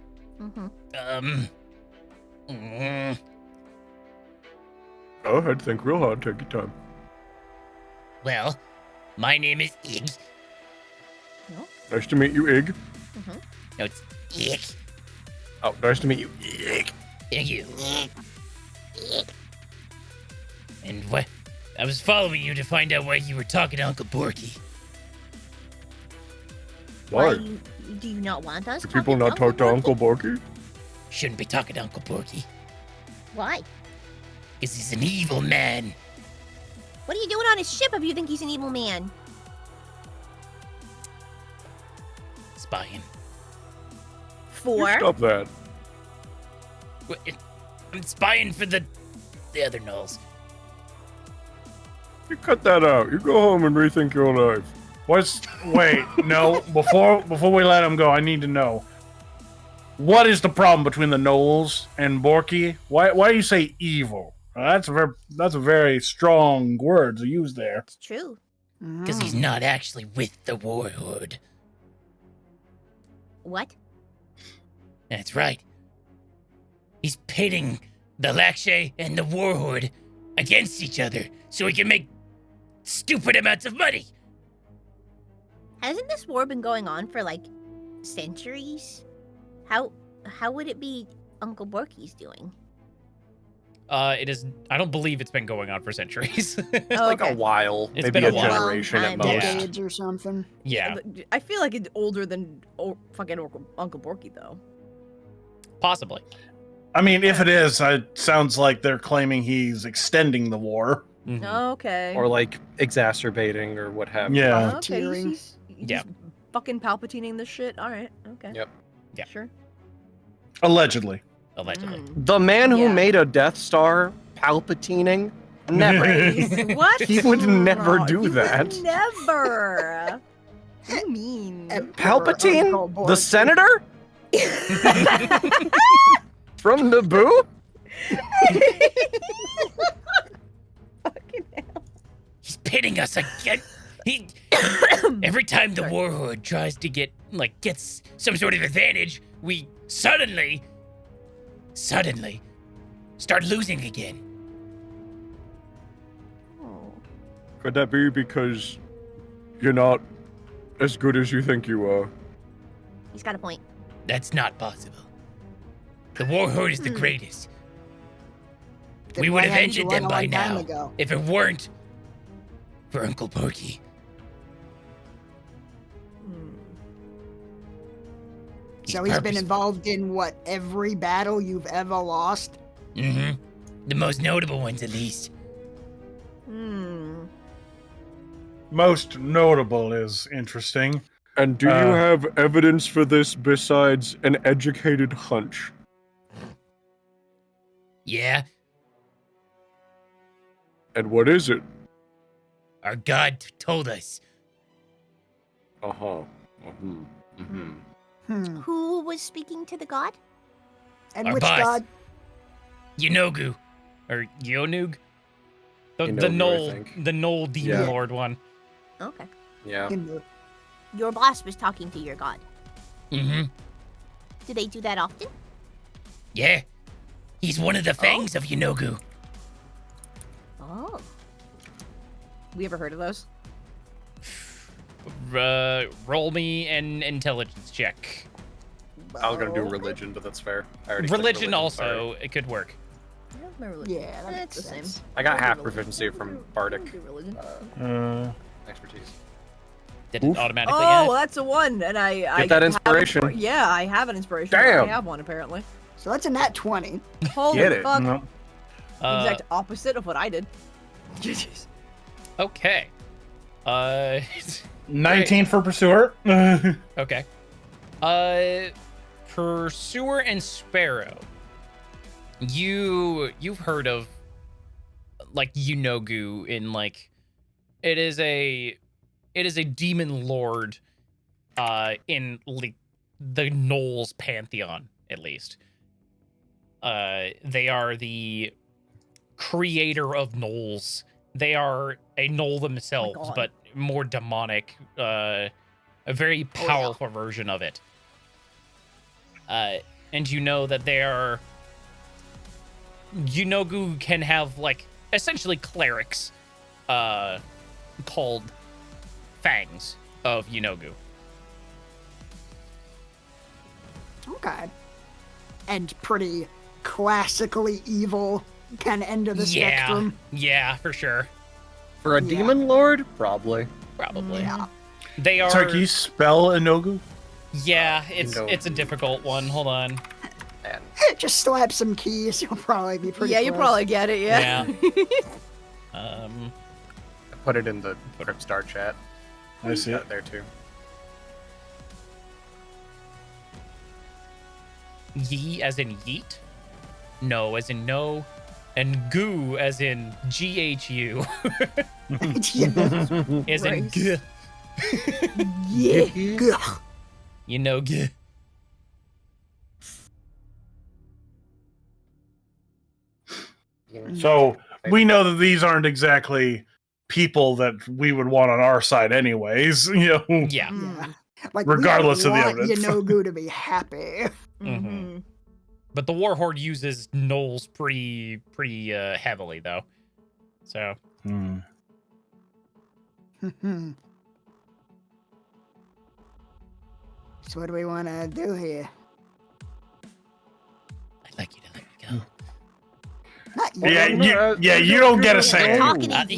I: Go ahead, think real hard, take your time.
G: Well, my name is Ig.
I: Nice to meet you, Ig.
G: No, it's Ig.
I: Oh, nice to meet you.
G: Thank you. And what? I was following you to find out why you were talking to Uncle Borky.
I: Why?
H: Do you not want us?
I: Do people not talk to Uncle Borky?
G: Shouldn't be talking to Uncle Borky,
H: Why?
G: because he's an evil man.
H: What are you doing on his ship if you think he's an evil man?
G: Spying.
I: You stop that.
G: I'm spying for the other gnolls.
I: You cut that out. You go home and rethink your life.
A: Wait, no. Before we let him go, I need to know. What is the problem between the Knolls and Borky? Why do you say evil? That's a very strong word to use there.
H: It's true.
G: Because he's not actually with the Warhood.
H: What?
G: That's right. He's pitting the Lakshay and the Warhood against each other so he can make stupid amounts of money.
H: Hasn't this war been going on for like centuries? How would it be Uncle Borky's doing?
D: It is. I don't believe it's been going on for centuries.
B: Oh,
E: like
B: okay.
E: a while,
D: It's
E: maybe
D: been
E: a
D: a while.
E: generation at
H: Long
E: most.
H: time.
C: Decades or something.
D: Yeah,
B: I feel like it's older than fucking Uncle Borky, though.
D: possibly.
A: I mean, if it is, it sounds like they're claiming he's extending the war.
D: Mhm.
B: Okay.
E: Or like exacerbating or what have you.
A: Yeah.
B: Okay,
C: Tearing.
B: he's
D: Yeah.
B: fucking Palpatining this shit. All right. Okay.
E: Yep.
D: Yeah.
B: Sure.
A: Allegedly.
D: Allegedly.
E: The man who
B: Yeah.
E: made a Death Star palpatining? Never.
B: What?
E: He would never do
B: he would
E: that.
B: Never. What do you mean?
C: Emperor
E: Palpatine?
C: Uncle
E: The
C: Borky.
E: senator? From Naboo?
B: Fucking hell.
G: He's pitting us again. Every time the Warhorde tries to gets some sort of advantage, we suddenly start losing again.
B: Oh.
I: Could that be because you're not as good as you think you are?
H: He's got a point.
G: That's not possible. The Warhorde is the greatest.
C: Then
G: We
C: why
G: would have
C: hadn't you
G: ended them
C: run a
G: by
C: long time
G: now
C: ago?
G: if it weren't for Uncle Porky.
C: So he's been
G: purposeful.
C: involved in what, every battle you've ever lost?
G: Mm-hmm. The most notable ones, at least.
B: Hmm.
A: Most notable is interesting.
I: And do you have evidence for this besides an educated hunch?
G: Yeah,
I: And what is it?
G: our god told us.
I: Uh-huh.
H: Who was speaking to the god?
C: And
G: Our
C: which
G: boss.
C: god?
G: Yenogu.
D: Or Yonug? The
E: Yenogu, I
D: Knoll,
E: think.
D: the Knoll Demon
E: Yeah.
D: Lord one.
H: Okay.
E: Yeah.
H: Your boss was talking to your god.
G: Mm-hmm.
H: Do they do that often?
G: Yeah. He's one of the fangs of Yenogu.
H: Oh.
B: We ever heard of those?
D: Roll me an intelligence check.
E: I was gonna do religion, but that's fair. I already clicked
D: Religion
E: sorry.
D: also, it could work.
C: Yeah, that
B: That's
C: makes
B: the same.
C: sense.
E: I got half proficiency from Bardic
B: Do religion.
E: expertise.
D: Did it automatically
B: Oh,
D: add?
B: well, that's a one, and I
E: that
B: have
E: inspiration.
B: Yeah, I have an inspiration.
E: Damn.
B: I have one apparently.
C: So that's a nat 20.
B: Holy
E: Get it.
B: fuck!
A: No.
B: The exact opposite of what I did.
D: Okay.
A: 19 for Pursuer.
D: Okay. Pursuer and Sparrow. You've heard of like Yenogu in like it is a demon lord in like the Knolls pantheon at least. They are the creator of Knolls. They are a Knoll themselves,
B: God.
D: but more demonic, a very powerful version of it. And you know that they are Yenogu can have like essentially clerics called fangs of Yenogu.
C: Okay. And pretty classically evil kind of end of the spectrum.
D: Yeah, for sure.
E: For a
C: Yeah.
E: demon lord, probably.
D: Probably.
C: Yeah.
D: They are
A: Sorry, can you spell Inogu?
D: Yeah, it's
E: Yenogu.
D: a difficult one. Hold on.
E: And
C: Just slap some keys, you'll probably be pretty
B: Yeah, you
C: close.
B: probably get it. Yeah.
E: I put it in the Crypt Star chat.
A: I see
E: Got
A: it.
E: there too.
D: Ye as in yeet. No as in no. And goo as in GHU.
C: Yeah.
D: As in
B: Right.
D: g.
C: Yeah. Ugh.
D: You know g.
A: So we know that these aren't exactly people that we would want on our side, anyways. You know.
D: Yeah.
C: Yeah. Like, we
A: Regardless of the
C: want
A: evidence.
C: Yenogu to be happy.
D: Mhm. But the Warhorde uses Knolls pretty heavily though. So
A: Hmm.
C: So what do we want to do here?
G: I'd like you to let me go.
C: Not
A: Yeah, you don't get a say.
H: Talking to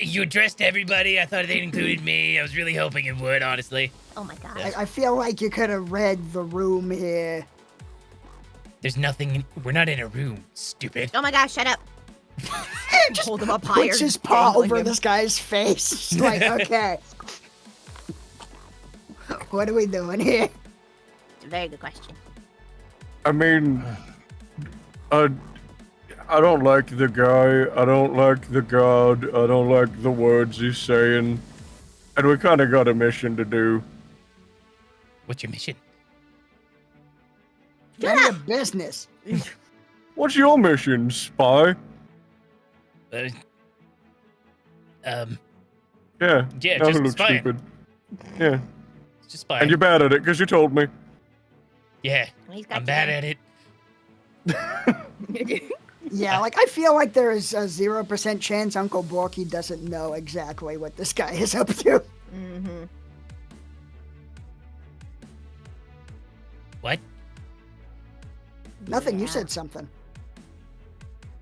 G: You addressed everybody. I thought it included me. I was really hoping it would, honestly.
H: Oh my god.
C: I feel like you could have read the room here.
G: There's nothing. We're not in a room, stupid.
H: Oh my gosh, shut up.
C: Just
B: Hold him up higher.
C: puts his paw
B: dangling
C: over
B: him.
C: this guy's face. It's like, okay. What are we doing here?
H: It's a very good question.
I: I mean, I don't like the guy. I don't like the god. I don't like the words he's saying. And we kind of got a mission to do.
G: What's your mission?
C: None of your business.
I: What's your mission, spy?
G: Uh,
I: Yeah.
G: Yeah,
I: Nothing
G: just
I: looks
G: spying.
I: stupid. Yeah.
G: It's just spying.
I: And you're bad at it because you told me.
G: Yeah,
H: He's got
G: I'm bad at it.
C: Yeah, like I feel like there is a 0% chance Uncle Borky doesn't know exactly what this guy is up to.
H: Mm-hmm.
G: What?
C: Nothing, you
H: Yeah.
C: said something.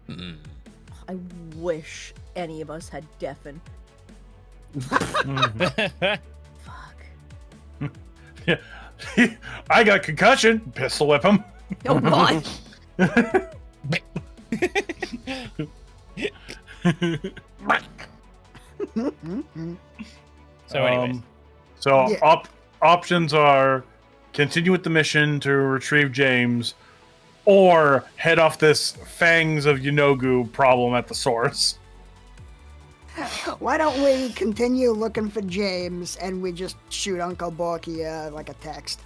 G: Mm.
B: I wish any of us had deafen. Fuck.
A: Yeah. I got concussion. Pistol whip him.
B: Oh god.
G: So anyways,
A: So
C: Yeah.
A: options are continue with the mission to retrieve James, or head off this Fangs of Yanogu problem at the source.
C: Why don't we continue looking for James and we just shoot Uncle Borky like a text?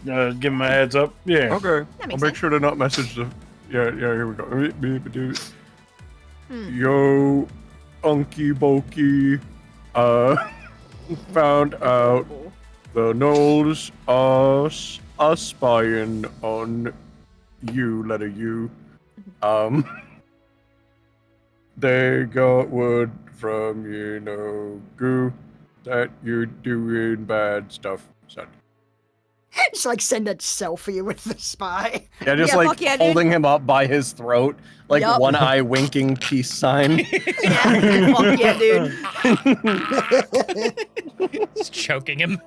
A: Give him a heads up. Yeah.
I: Okay.
H: That
I: I'll
H: makes
I: make
H: sense.
I: sure to not message the. Yeah, here we go.
H: Hmm.
I: Yo, Unky Bulky, found out the Knolls are spying on you, letter U. They got word from Goo that you're doing bad stuff, son.
C: Just like send a selfie with the spy.
E: Yeah, just
B: Yeah,
E: like
B: fuck yeah, dude.
E: holding him up by his throat, like
B: Yup.
E: one eye winking peace sign.
B: Yeah, fuck yeah, dude.
G: just choking him.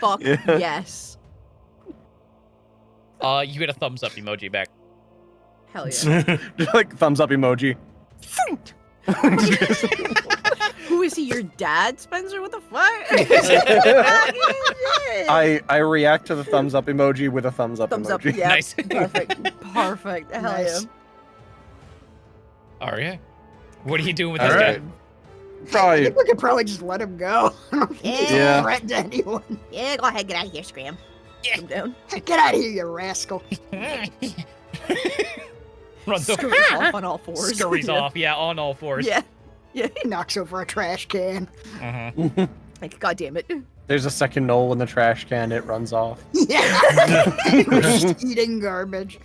B: Fuck
E: Yeah.
B: yes.
G: You get a thumbs up emoji back.
B: Hell yeah.
E: Just like thumbs up emoji.
B: Who is he? Your dad, Spencer? What the fuck?
E: I react to the thumbs up emoji with a thumbs up
B: Thumbs up.
E: emoji.
B: Yeah.
G: Nice.
B: Perfect. Perfect. Hell
C: Nice.
B: yeah.
G: All right. What are you doing with
A: All
G: this
A: right.
G: guy?
C: I
E: Probably.
C: think we could probably just let him go. I don't think he's
E: Yeah.
C: a threat to anyone.
H: Yeah, go ahead, get out of here, Scram.
B: Come down.
C: Get out of here, you rascal.
G: Runs over,
B: Scurries off on all fours.
G: scurries
B: Yeah.
G: off. Yeah, on all fours.
B: Yeah. Yeah.
C: He knocks over a trash can.
G: Mhm.
B: Like, god damn it.
E: There's a second Knoll in the trash can. It runs off.
C: Yeah. He was just eating garbage.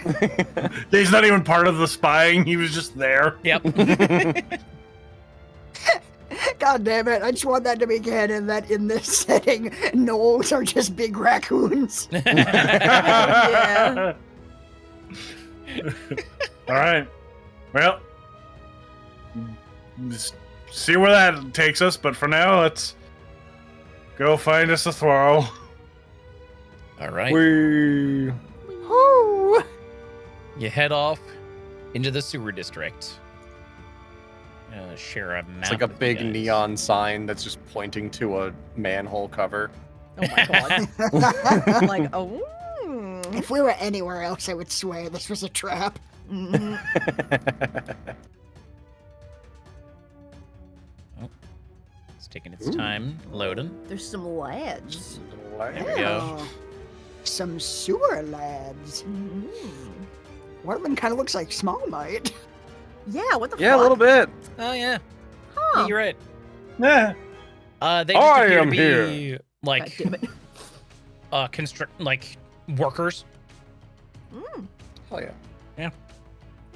A: He's not even part of the spying. He was just there.
G: Yep.
C: God damn it. I just want that to be canon that in this setting, gnolls are just big raccoons.
B: Yeah.
A: All right. Well, just see where that takes us. But for now, let's go find us a throw.
G: All right.
I: We.
C: Woo.
G: You head off into the sewer district. Share a map.
E: It's like a
G: with you
E: big
G: guys.
E: neon sign that's just pointing to a manhole cover.
B: Oh my god. Like, oh.
C: If we were anywhere else, I would swear this was a trap.
B: Mhm.
G: It's taking its time loading.
B: There's some lads.
G: There we go.
C: Oh, some sewer lads.
B: Mhm.
C: One of them kind of looks like Small Knight.
B: Yeah, what the
E: Yeah, a
B: fuck?
E: little bit.
G: Oh yeah.
B: Huh.
G: Yeah, you're right.
A: Yeah.
G: They just
I: I
G: appear to
I: am
G: be
I: here.
B: God
G: like
B: damn it.
G: workers.
B: Mm.
E: Oh yeah.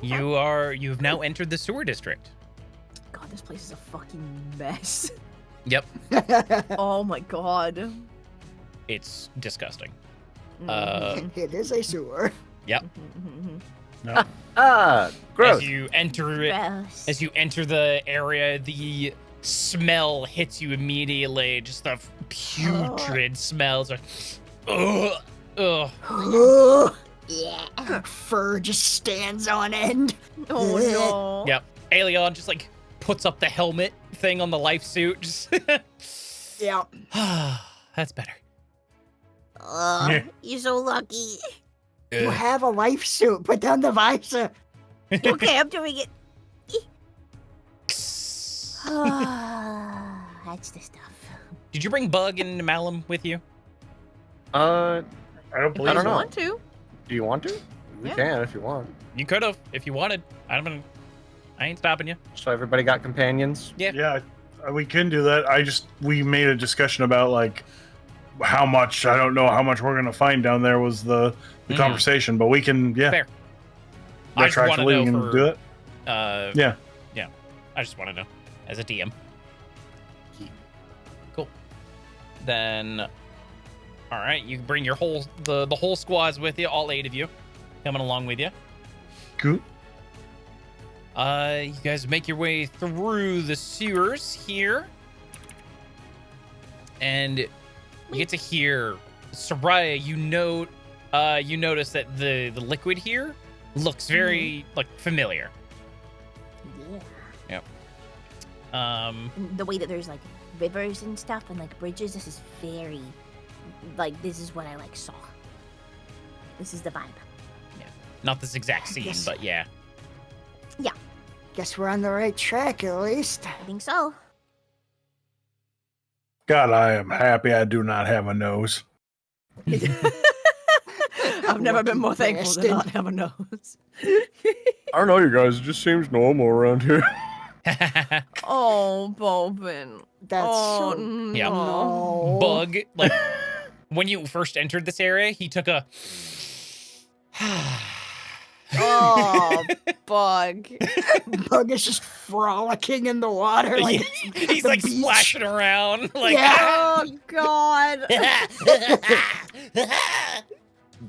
G: You've now entered the sewer district.
B: God, this place is a fucking mess.
G: Yep.
B: Oh my god.
G: It's disgusting.
C: It is a sewer.
G: Yep.
B: Mhm.
A: No.
E: Ah, gross.
G: As you enter it,
H: Gross.
G: as you enter the area, the smell hits you immediately. Just the putrid smells. Like, ugh, ugh.
C: Ugh.
H: Yeah.
C: Fur just stands on end.
B: Oh no.
G: Yep. Aelion just like puts up the helmet thing on the life suit. Just
C: Yeah.
G: that's better.
H: Oh,
A: Yeah.
H: you're so lucky.
C: You have a life suit. Put down the visor.
H: Okay, I'm doing it. That's the stuff.
G: Did you bring Bug and Malum with you?
E: Uh,
A: I don't believe
E: I don't
B: You
E: know.
B: want to?
E: do you want to? We
B: Yeah.
E: can if you want.
G: You could have if you wanted. I ain't stopping you.
E: So everybody got companions.
G: Yeah.
A: Yeah, We can do that. We made a discussion about like how much. I don't know how much we're gonna find down there was the conversation, but we can. Yeah.
D: Fair. I just want to
A: Retroactively, we
D: know
A: can
D: for
A: do it.
D: yeah. I just want to know as a DM. Cool. Then, all right, you can bring your whole the whole squads with you, all 8 of you, coming along with you.
A: Cool.
D: You guys make your way through the sewers here, and you get to hear Soraya. You notice that the liquid here looks very like familiar.
H: Yeah.
D: Yep.
H: And the way that there's like rivers and stuff and like bridges, this is very like this is what I like saw. This is the vibe.
D: Not this exact scene,
C: Yes.
D: but yeah.
C: Guess we're on the right track at least.
H: I think so.
A: God, I am happy I do not have a nose.
B: I've never been more
C: Lucky
B: thankful to
C: bastard.
B: not have a nose.
I: I don't know, you guys. It just seems normal around here.
B: Oh, Bobin.
C: That's
B: Oh,
C: so...
D: Yeah.
C: No.
D: Bug, like when you first entered this area, he took a
B: Oh, Bug.
C: Bug is just frolicking in the water like it's
D: he's
C: the
D: like
C: beach.
D: splashing around like
B: Oh, God.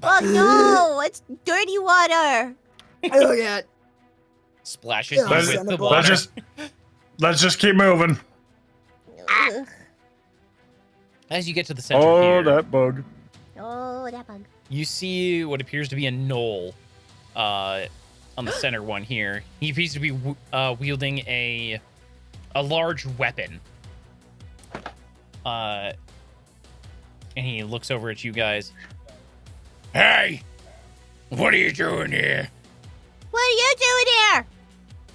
H: Oh no, it's dirty water.
C: Oh yeah.
D: splashes you
C: Yeah,
D: with
C: son
D: the
C: of a-
D: water.
A: Let's just keep moving.
H: Ugh.
D: As you get to the center
I: Oh,
D: here,
I: that bug.
H: Oh, that bug.
D: you see what appears to be a knoll on the center one here. He appears to be wielding a large weapon. And he looks over at you guys.
G: Hey, what are you doing here?
H: What are you doing here?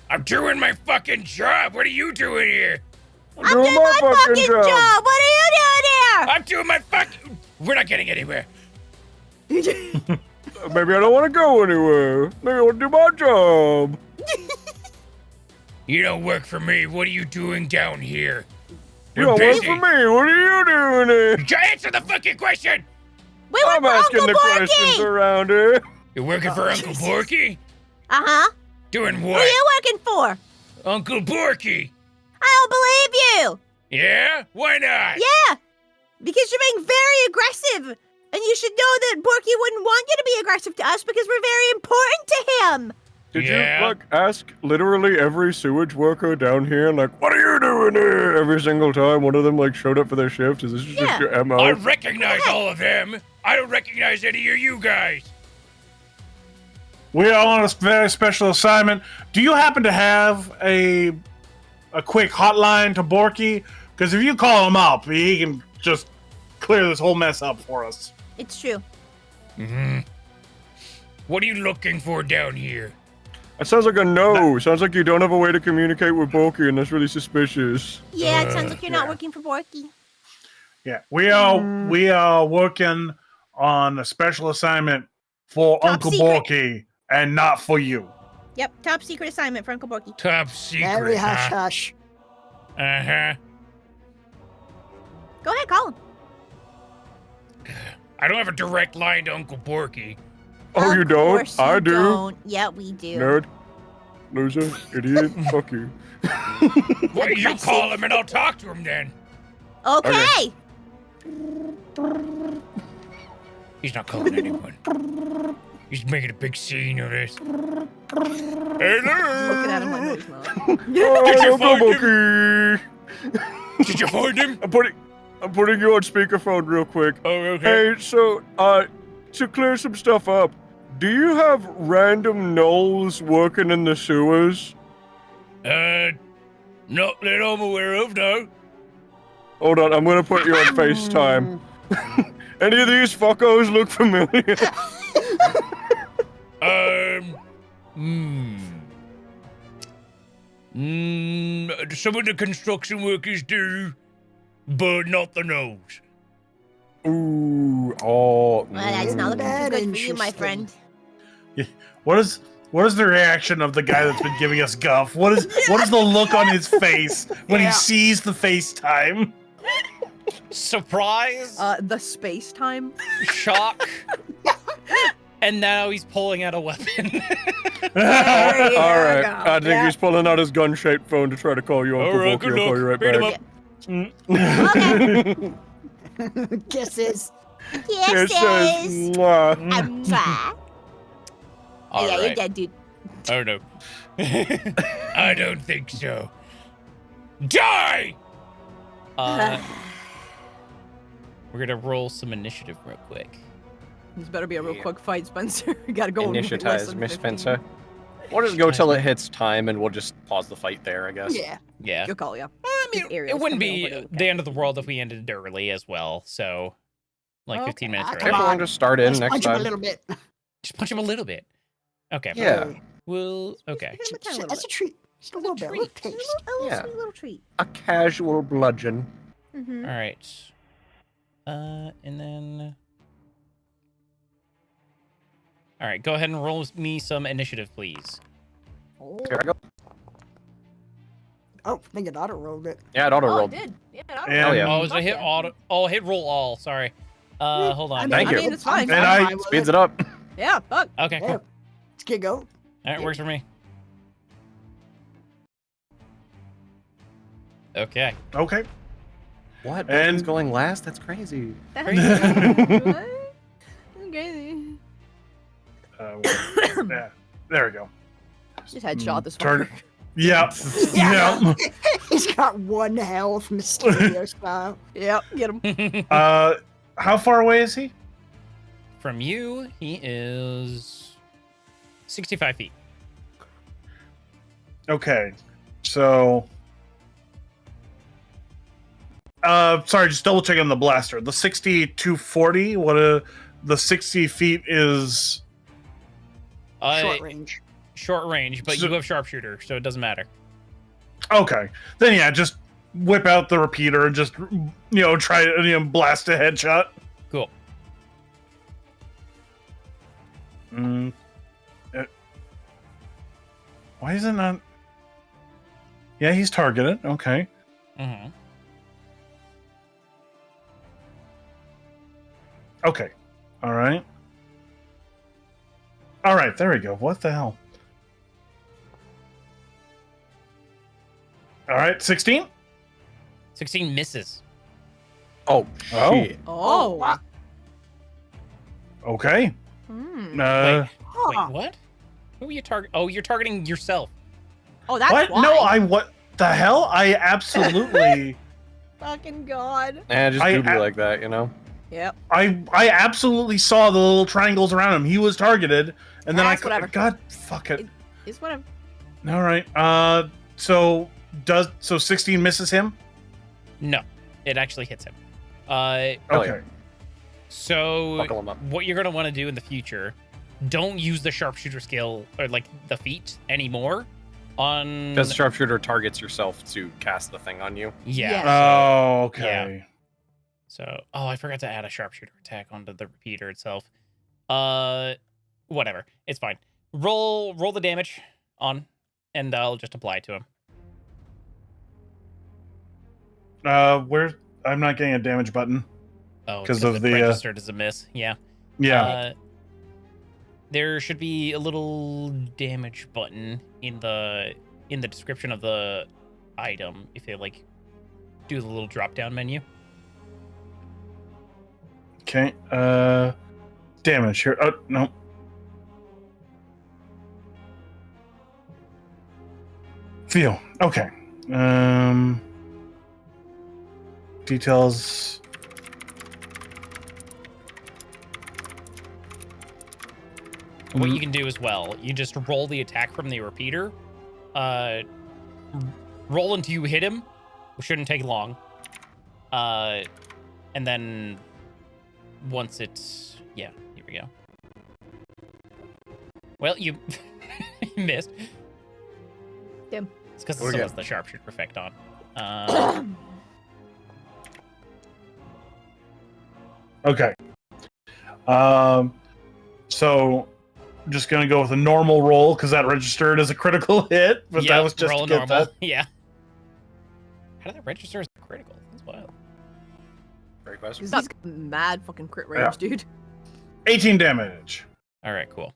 G: I'm doing my fucking job. What are you doing here?
H: I'm doing my fucking job. What are you doing here?
G: I'm doing my fucking. We're not getting anywhere.
I: Maybe I don't want to go anywhere. Maybe I want to do my job.
G: You don't work for me. What are you doing down here?
I: You
G: We're
I: don't work
G: busy.
I: for me. What are you doing here?
G: Answer the fucking question.
H: We work
I: I'm
H: for
I: asking
H: Uncle
I: the questions
H: Borky.
I: around here.
G: You're working for Uncle
C: Jesus.
G: Borky?
H: Uh-huh.
G: Doing
H: Who
G: what?
H: are you working for?
G: Uncle Borky.
H: I don't believe you.
G: Yeah? Why not?
H: Yeah. Because you're being very aggressive. And you should know that Borky wouldn't want you to be aggressive to us because we're very important to him.
I: Did
G: Yeah.
I: you like ask literally every sewage worker down here, like, what are you doing here? Every single time one of them like showed up for their shift. Is this just
H: Yeah.
I: your MO?
G: I recognize all of them. I don't recognize any of you guys.
A: We are on a very special assignment. Do you happen to have a quick hotline to Borky? Because if you call him up, he can just clear this whole mess up for us.
H: It's true.
G: Mm-hmm. What are you looking for down here?
I: It sounds like a no. Sounds like you don't have a way to communicate with Borky, and that's really suspicious.
H: Yeah, it sounds like you're not working for Borky.
A: Yeah, we are working on a special assignment for
H: Top
A: Uncle
H: secret.
A: Borky and not for you.
H: Yep, top secret assignment for Uncle Borky.
G: Top secret.
C: Very hush
G: huh?
C: hush.
G: Uh-huh.
H: Go ahead, call him.
G: I don't have a direct line to Uncle Borky.
I: Oh, you
H: Of
I: don't?
H: course you
I: I do.
H: Don't. Yeah, we do.
I: Nerd. Loser. Idiot. Fuck you.
G: Why do you
H: Aggressive.
G: call him and I'll talk to him then?
H: Okay.
G: He's not calling anyone. He's making a big scene of this.
B: Looking at him like
G: Hello.
B: he's not.
I: Oh,
G: you find
I: Uncle Borky.
G: Did you find him?
I: I'm putting you on speakerphone real quick.
G: Oh, okay.
I: Hey, so, to clear some stuff up, do you have random gnolls working in the sewers?
G: Not that I'm aware of, no.
I: Hold on, I'm gonna put you on FaceTime. Any of these fuckos look familiar?
G: Some of the construction workers do, but not the nose.
I: Ooh, oh.
H: Well, that's not looking too
C: That
H: good for you, my
C: interesting.
H: friend.
A: What is What is the reaction of the guy that's been giving us guff? What is the look on his face when he sees the FaceTime?
D: Surprise,
B: The space time.
D: shock, and now he's pulling out a weapon.
I: All right, I think he's pulling out his gun-shaped phone to try to call you Uncle
G: Alright,
I: Bulky.
G: good
I: I'll call you right
G: luck. Beat him
I: back.
G: up.
C: Kisses. Kisses.
I: Mwah.
D: All
H: yeah, you're
D: right.
H: dead, dude.
G: Oh no. I don't think so. Die!
D: We're gonna roll some initiative real quick.
B: This better be a real quick fight, Spencer. We gotta go. in less
E: Initiatize,
B: than
E: Miss
B: 15.
E: Spencer. We'll just go till it hits time, and we'll just pause the fight there, I guess.
C: Yeah.
D: Yeah.
B: Good call, yeah.
D: I mean,
B: If Ariel's
D: it wouldn't
B: coming
D: be
B: over, then we
D: the end of the world if we ended early as well. So, like 15 minutes
C: Okay.
D: early.
C: Come on.
E: Everyone just start in
C: Let's
E: next
C: punch him a
E: time.
C: little bit.
D: Just punch him a little bit. Okay.
E: Yeah,
D: Well, okay.
B: Hit him a tiny little
C: That's a
B: bit.
C: treat. Just a little bit. A little
H: Treat.
C: taste.
H: A little
E: Yeah.
H: sweet little treat.
E: a casual bludgeon.
H: Mm-hmm.
D: All right. And then. All right. Go ahead and roll me some initiative, please.
E: Here I go.
C: Oh, I think it auto rolled it.
E: Yeah, it auto
B: Oh, it
E: rolled.
B: did. Yeah, it
A: And-
E: Oh, yeah.
D: Oh, was it hit auto? Oh, hit roll all. Sorry. Hold on.
E: Thank
B: I
E: you.
B: mean, it's fine.
A: And I-
E: Speeds it up.
B: Yeah, fuck.
D: Okay.
C: Yeah.
D: Cool.
C: Let's get going.
D: All right. Works for me. Okay.
A: Okay.
E: What?
A: And-
E: And going last? That's crazy.
B: What? Okay.
A: Yeah, there we go.
B: Just headshot this
A: Turn-
B: fucker.
A: Yeah. Yeah.
C: He's got one health, Mysterio style.
B: Yep, get him.
A: How far away is he?
D: From you, he is 65 feet.
A: Okay. So. Sorry, just double checking the blaster. The 60 to 40. The 60 feet is.
C: Short range.
D: Short range, but
A: So-
D: you have sharpshooter, so it doesn't matter.
A: Okay. Then yeah, just whip out the repeater and just try to blast a headshot.
D: Cool.
A: Why is it not? Yeah, he's targeted. Okay.
D: Mm-hmm.
A: Okay. All right. All right. There we go. What the hell? All right. 16.
D: 16 misses.
E: Oh,
A: Oh.
E: shit.
B: Oh.
C: wow.
A: Okay.
B: Hmm.
D: Wait,
C: Huh.
D: what? Who are you targeting? Oh, you're targeting yourself.
B: Oh, that's
A: What?
B: why.
A: No, what the hell? I absolutely.
B: Fucking god.
E: Just
A: I-
E: do be like that, you know?
B: Yep.
A: I absolutely saw the little triangles around him. He was targeted, and then
B: That's whatever.
A: God, fuck it.
B: It's whatever.
A: All right. So 16 misses him.
D: No, it actually hits him.
E: Hell
A: Okay.
E: yeah.
D: So
E: Buckle him up.
D: what you're gonna want to do in the future, don't use the sharpshooter skill or like the feat anymore. On
E: Because sharpshooter targets yourself to cast the thing on you.
D: yeah.
B: Yeah.
A: Oh, okay.
D: So, I forgot to add a sharpshooter attack onto the repeater itself. Whatever. It's fine. Roll the damage on, and I'll just apply it to him.
A: Where I'm not getting a damage button.
D: Oh,
A: 'Cause
D: because
A: of
D: it
A: the,
D: registered as a miss. Yeah.
A: Yeah.
D: There should be a little damage button in the description of the item if they like do the little drop down menu.
A: Okay. Damage here. Oh no. Feel. Okay. Details.
D: What you can do as well, you just roll the attack from the repeater. Roll until you hit him, which shouldn't take long. And then once it's here we go. Well, you you missed.
B: Damn.
D: It's because it
A: Okay.
D: still has the sharpshooter effect on.
A: Okay. So just gonna go with a normal roll because that registered as a critical hit. But that was just
D: roll
A: to get
D: normal.
A: that.
D: Yeah. How did that register as critical? That's wild.
E: Great question.
B: Because he's got mad fucking crit range, dude.
A: 18 damage.
D: All right, cool.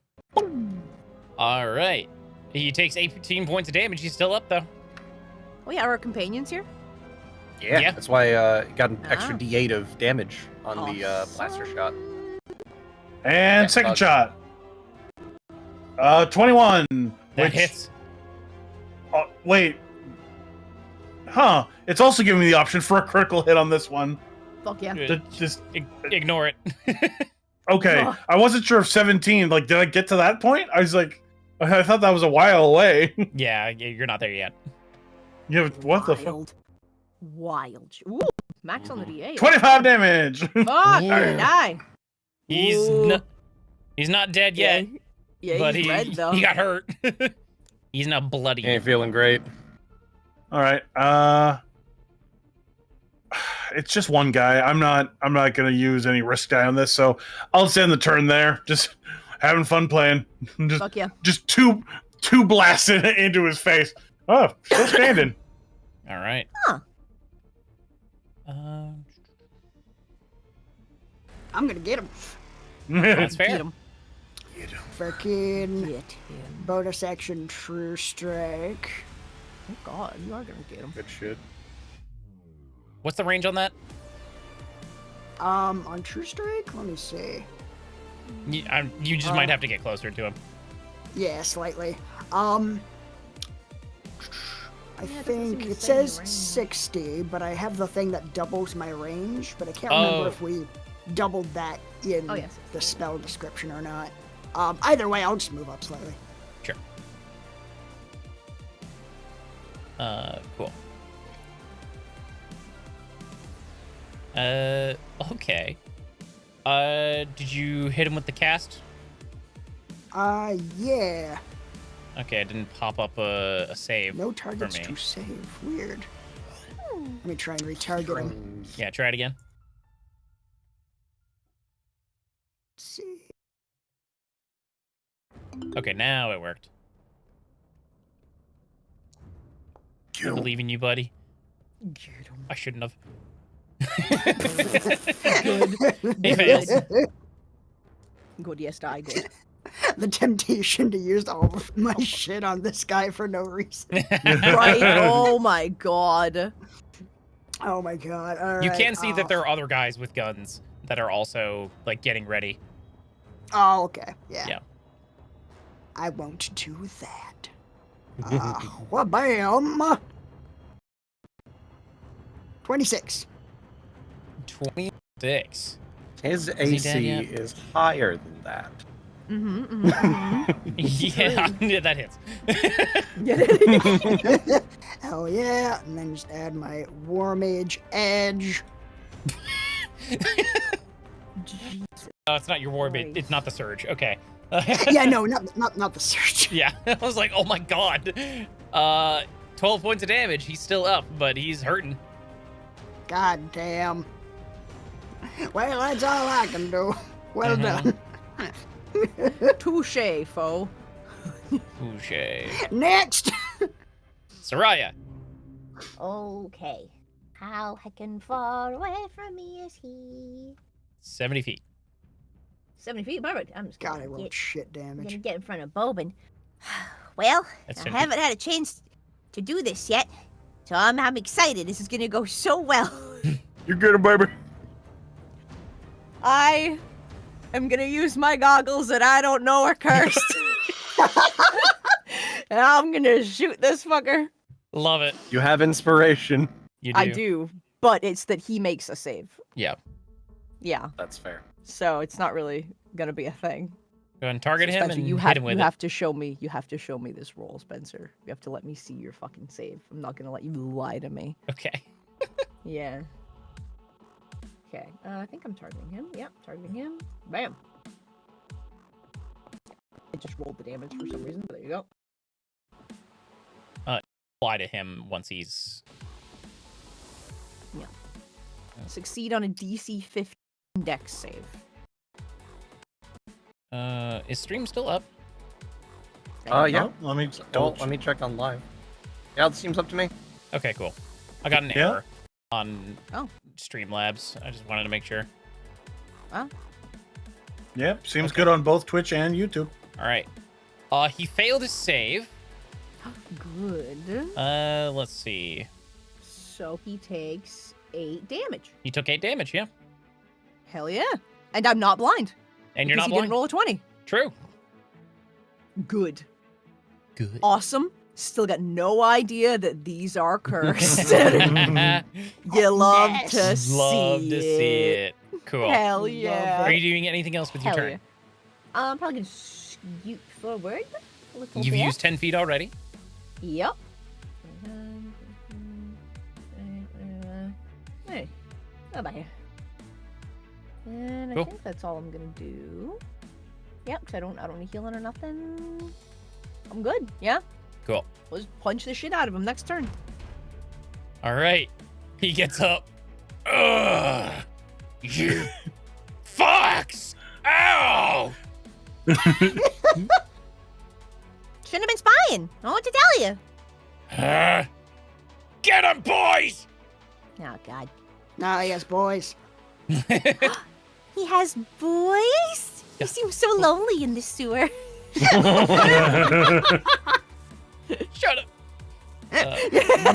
D: All right. He takes 18 points of damage. He's still up, though.
B: Oh yeah, our companions here.
E: Yeah, that's why got an extra
B: Ah.
E: D8 of damage on the blaster shot.
A: And
E: Yeah,
A: second
E: bug.
A: shot. 21.
D: That
A: which,
D: hits.
A: Wait. Huh. It's also giving me the option for a critical hit on this one.
B: Fuck yeah.
A: Just
D: Ignore it.
A: okay.
B: Ugh.
A: I wasn't sure if 17. Like, did I get to that point? I was like, I thought that was a while away.
D: Yeah, you're not there yet.
A: Yeah, what the fuck?
B: Wild. Wild. Ooh, max on the D8.
A: 25 damage.
B: Fuck,
D: Ooh.
B: die.
D: He's
B: Ooh.
D: he's not dead yet,
B: Yeah,
D: but
B: he's red though.
D: he got hurt. He's now bloody.
E: Ain't feeling great.
A: All right. It's just one guy. I'm not gonna use any risk die on this, so I'll just end the turn there. Just having fun playing.
B: Fuck yeah.
A: Just two blasts into his face. Oh, still standing.
D: All right.
B: Huh.
C: I'm gonna get him.
D: That's
B: Get
D: fair.
B: him.
C: Freaking
B: Get him.
C: bonus action true strike.
B: Oh god, you are gonna get him.
E: Good shit.
D: What's the range on that?
C: On true strike, let me see.
D: You just might have to get closer to him.
C: Yeah, slightly. I
B: Yeah, it doesn't
C: think
B: seem to
C: it
B: say in the
C: says
B: range.
C: 60, but I have the thing that doubles my range, but I can't remember if we doubled that in
B: Oh, yes.
C: the spell description or not. Either way, I'll just move up slightly.
D: Sure. Cool. Okay. Did you hit him with the cast?
C: Yeah.
D: Okay, it didn't pop up a save.
C: No targets
D: me.
C: to save. Weird. Let me try and retarget him.
D: Yeah, try it again.
C: Let's see.
D: Okay, now it worked. I believe in you, buddy.
B: Get him.
D: I shouldn't have.
B: Good.
D: He fails.
B: Good, yes, die, good.
C: The temptation to use all of my shit on this guy for no reason.
B: Right? Oh my god.
C: Oh my god. All right.
D: You can see that there are other guys with guns that are also like getting ready.
C: Oh, okay. Yeah.
D: Yeah.
C: I won't do that. Well, bam. 26.
D: 26.
E: His
D: he dead
E: AC
D: yet?
E: is higher than that.
D: Yeah, that hits.
C: Hell yeah. And then just add my War Mage Edge.
D: Oh, it's not your war, but it's not the surge. Okay.
C: Yeah, no, not the search.
D: Yeah, I was like, oh my god. 12 points of damage. He's still up, but he's hurting.
C: God damn. Well, that's all I can do. Well done.
B: Touche, foe.
D: Touche.
C: Next.
D: Soraya.
H: Okay. How heckin' far away from me is he?
D: 70 feet.
B: 70 feet, perfect. I'm just
C: God,
B: gonna
C: I rolled
B: get,
C: shit
H: I'm
C: damage.
H: gonna get in front of Bobin. Well,
D: That's
H: I
D: 10
H: haven't had a chance to do this yet, so I'm excited. This is gonna go so well.
I: You get him, baby.
B: I am gonna use my goggles that I don't know are cursed. And I'm gonna shoot this fucker.
D: Love it.
E: You have inspiration.
D: You do.
B: I do, but it's that he makes a save.
D: Yeah.
B: Yeah,
E: That's fair.
B: so it's not really gonna be a thing.
D: Go ahead and target him
B: Spencer,
D: and
B: you
D: hit
B: have
D: him with
B: you
D: it.
B: have to show me. You have to show me this roll, Spencer. You have to let me see your fucking save. I'm not gonna let you lie to me.
D: Okay.
B: Yeah. Okay. I think I'm targeting him. Yep, targeting him. Bam. I just rolled the damage for some reason, but there you go.
D: Apply to him once he's.
B: Succeed on a DC 15 dex save.
D: Is stream still up?
E: Yeah.
A: Oh, let me
E: Let me check on live. Yeah, it seems up to me.
D: Okay, cool. I got an
A: Yeah?
D: error on
B: Oh.
D: Streamlabs. I just wanted to make sure.
A: Yep, seems good on both Twitch and YouTube.
D: All right. He failed his save.
B: Good.
D: Let's see.
B: So he takes 8 damage.
D: He took 8 damage, yeah.
B: Hell yeah. And I'm not blind.
D: And you're
B: because
D: not
B: he
D: blind.
B: didn't roll a 20.
D: True.
B: Good.
D: Good.
B: Awesome. Still got no idea that these are cursed. You love to see
D: Love to see it. Cool.
B: Hell yeah.
D: Are you doing anything else with your
B: Hell
D: turn?
B: yeah. I'm probably gonna scoot forward a little
D: You've
B: bit.
D: used 10 feet already.
B: Yep. Hey, how about here? And I
D: Cool.
B: think that's all I'm gonna do. Yep, because I don't need healing or nothing. I'm good. Yeah.
D: Cool.
B: Let's punch the shit out of him next turn.
D: All right. He gets up. Ugh. You fucks! Ow!
H: Shouldn't have been spying. I want to tell you.
G: Get him, boys!
H: Oh, God.
C: Now he has boys.
H: He has boys? He seems so lonely in the sewer.
D: Shut up.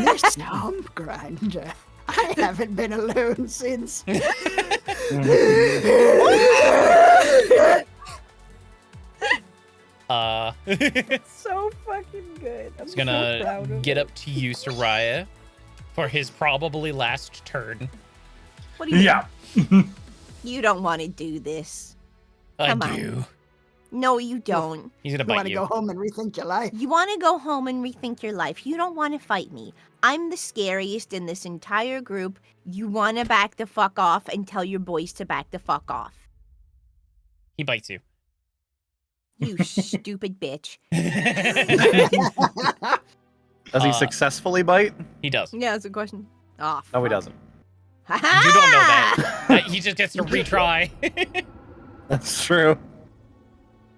C: Miss Stomp Grinder. I haven't been alone since.
B: So fucking good. I'm
D: He's
B: so
D: gonna
B: proud of
D: get
B: it.
D: up to you, Soraya, for his probably last turn.
B: What do you
A: Yeah.
H: You don't want to do this.
D: I
H: Come on.
D: do.
H: No, you don't.
D: He's gonna
C: You want
D: bite
C: to
D: you.
C: go home and rethink your life?
H: You want to go home and rethink your life. You don't want to fight me. I'm the scariest in this entire group. You want to back the fuck off and tell your boys to back the fuck off.
D: He bites you.
H: You stupid bitch.
E: Does he
D: Uh,
E: successfully bite?
D: He does.
B: Yeah, that's a question. Oh,
E: No, he doesn't.
D: You don't know that. He just gets to retry.
E: That's true.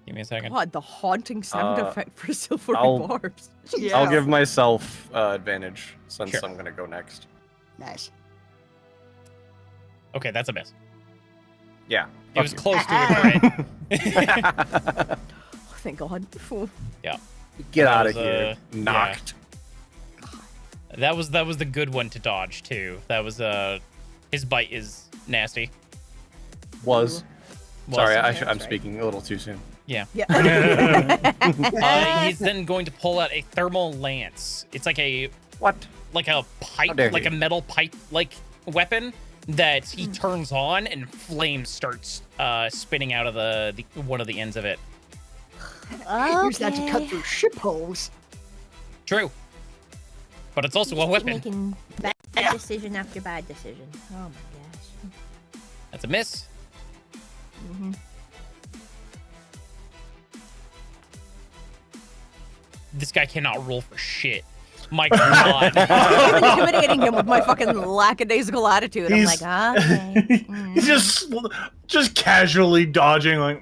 D: Give me a second.
B: God, the haunting sound
E: Uh,
B: effect for silvery
E: I'll-
B: barbs.
C: Yeah.
E: I'll give myself advantage since
D: Sure.
E: I'm gonna go next.
C: Nice.
D: Okay, that's a miss.
E: Yeah.
D: It was
E: fuck
D: close to a crit.
B: Oh, thank God. Phew.
E: you. Get
D: That
E: out of
D: was,
E: here.
D: yeah.
E: Knocked.
D: That was the good one to dodge too. That was his bite is nasty.
E: Was.
D: Was.
E: Sorry,
B: that's
E: I'm
B: right.
E: speaking a little too soon.
B: Yeah.
D: He's then going to pull out a thermal lance. It's like a
E: What?
D: pipe,
E: How dare
D: like
E: you.
D: a metal pipe like weapon that he turns on and flames starts spinning out of the one of the ends of it.
C: Use that to cut
H: Okay.
C: through ship holes.
D: True. But it's also a
H: Keep
D: weapon.
H: making bad decision after bad decision. Oh my gosh.
D: That's a miss. This guy cannot roll for shit. My God.
B: I'm intimidating him with my fucking lackadaisical attitude.
A: He's-
B: I'm like, okay.
A: He's just casually dodging, like,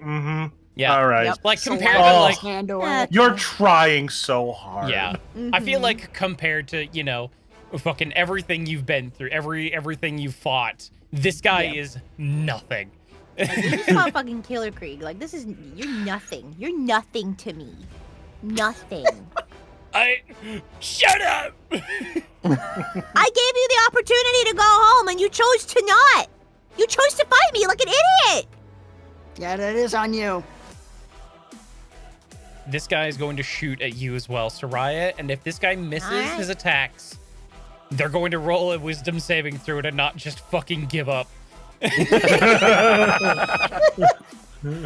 D: Yeah.
A: all right.
B: Yep.
D: Like compared
A: Oh.
D: to like
C: Handle
H: Uh,
C: it.
A: You're trying so hard.
D: yeah. I feel like compared to, you know, fucking everything you've been through, everything you've fought, this guy is nothing.
H: Like, you just fought fucking Killer Krieg. Like, this is, you're nothing. You're nothing to me. Nothing.
G: Shut up!
H: I gave you the opportunity to go home and you chose to not. You chose to fight me like an idiot.
C: Yeah, that is on you.
D: This guy is going to shoot at you as well, Soraya, and if this guy misses
H: Alright.
D: his attacks, they're going to roll a wisdom saving throw to not just fucking give up.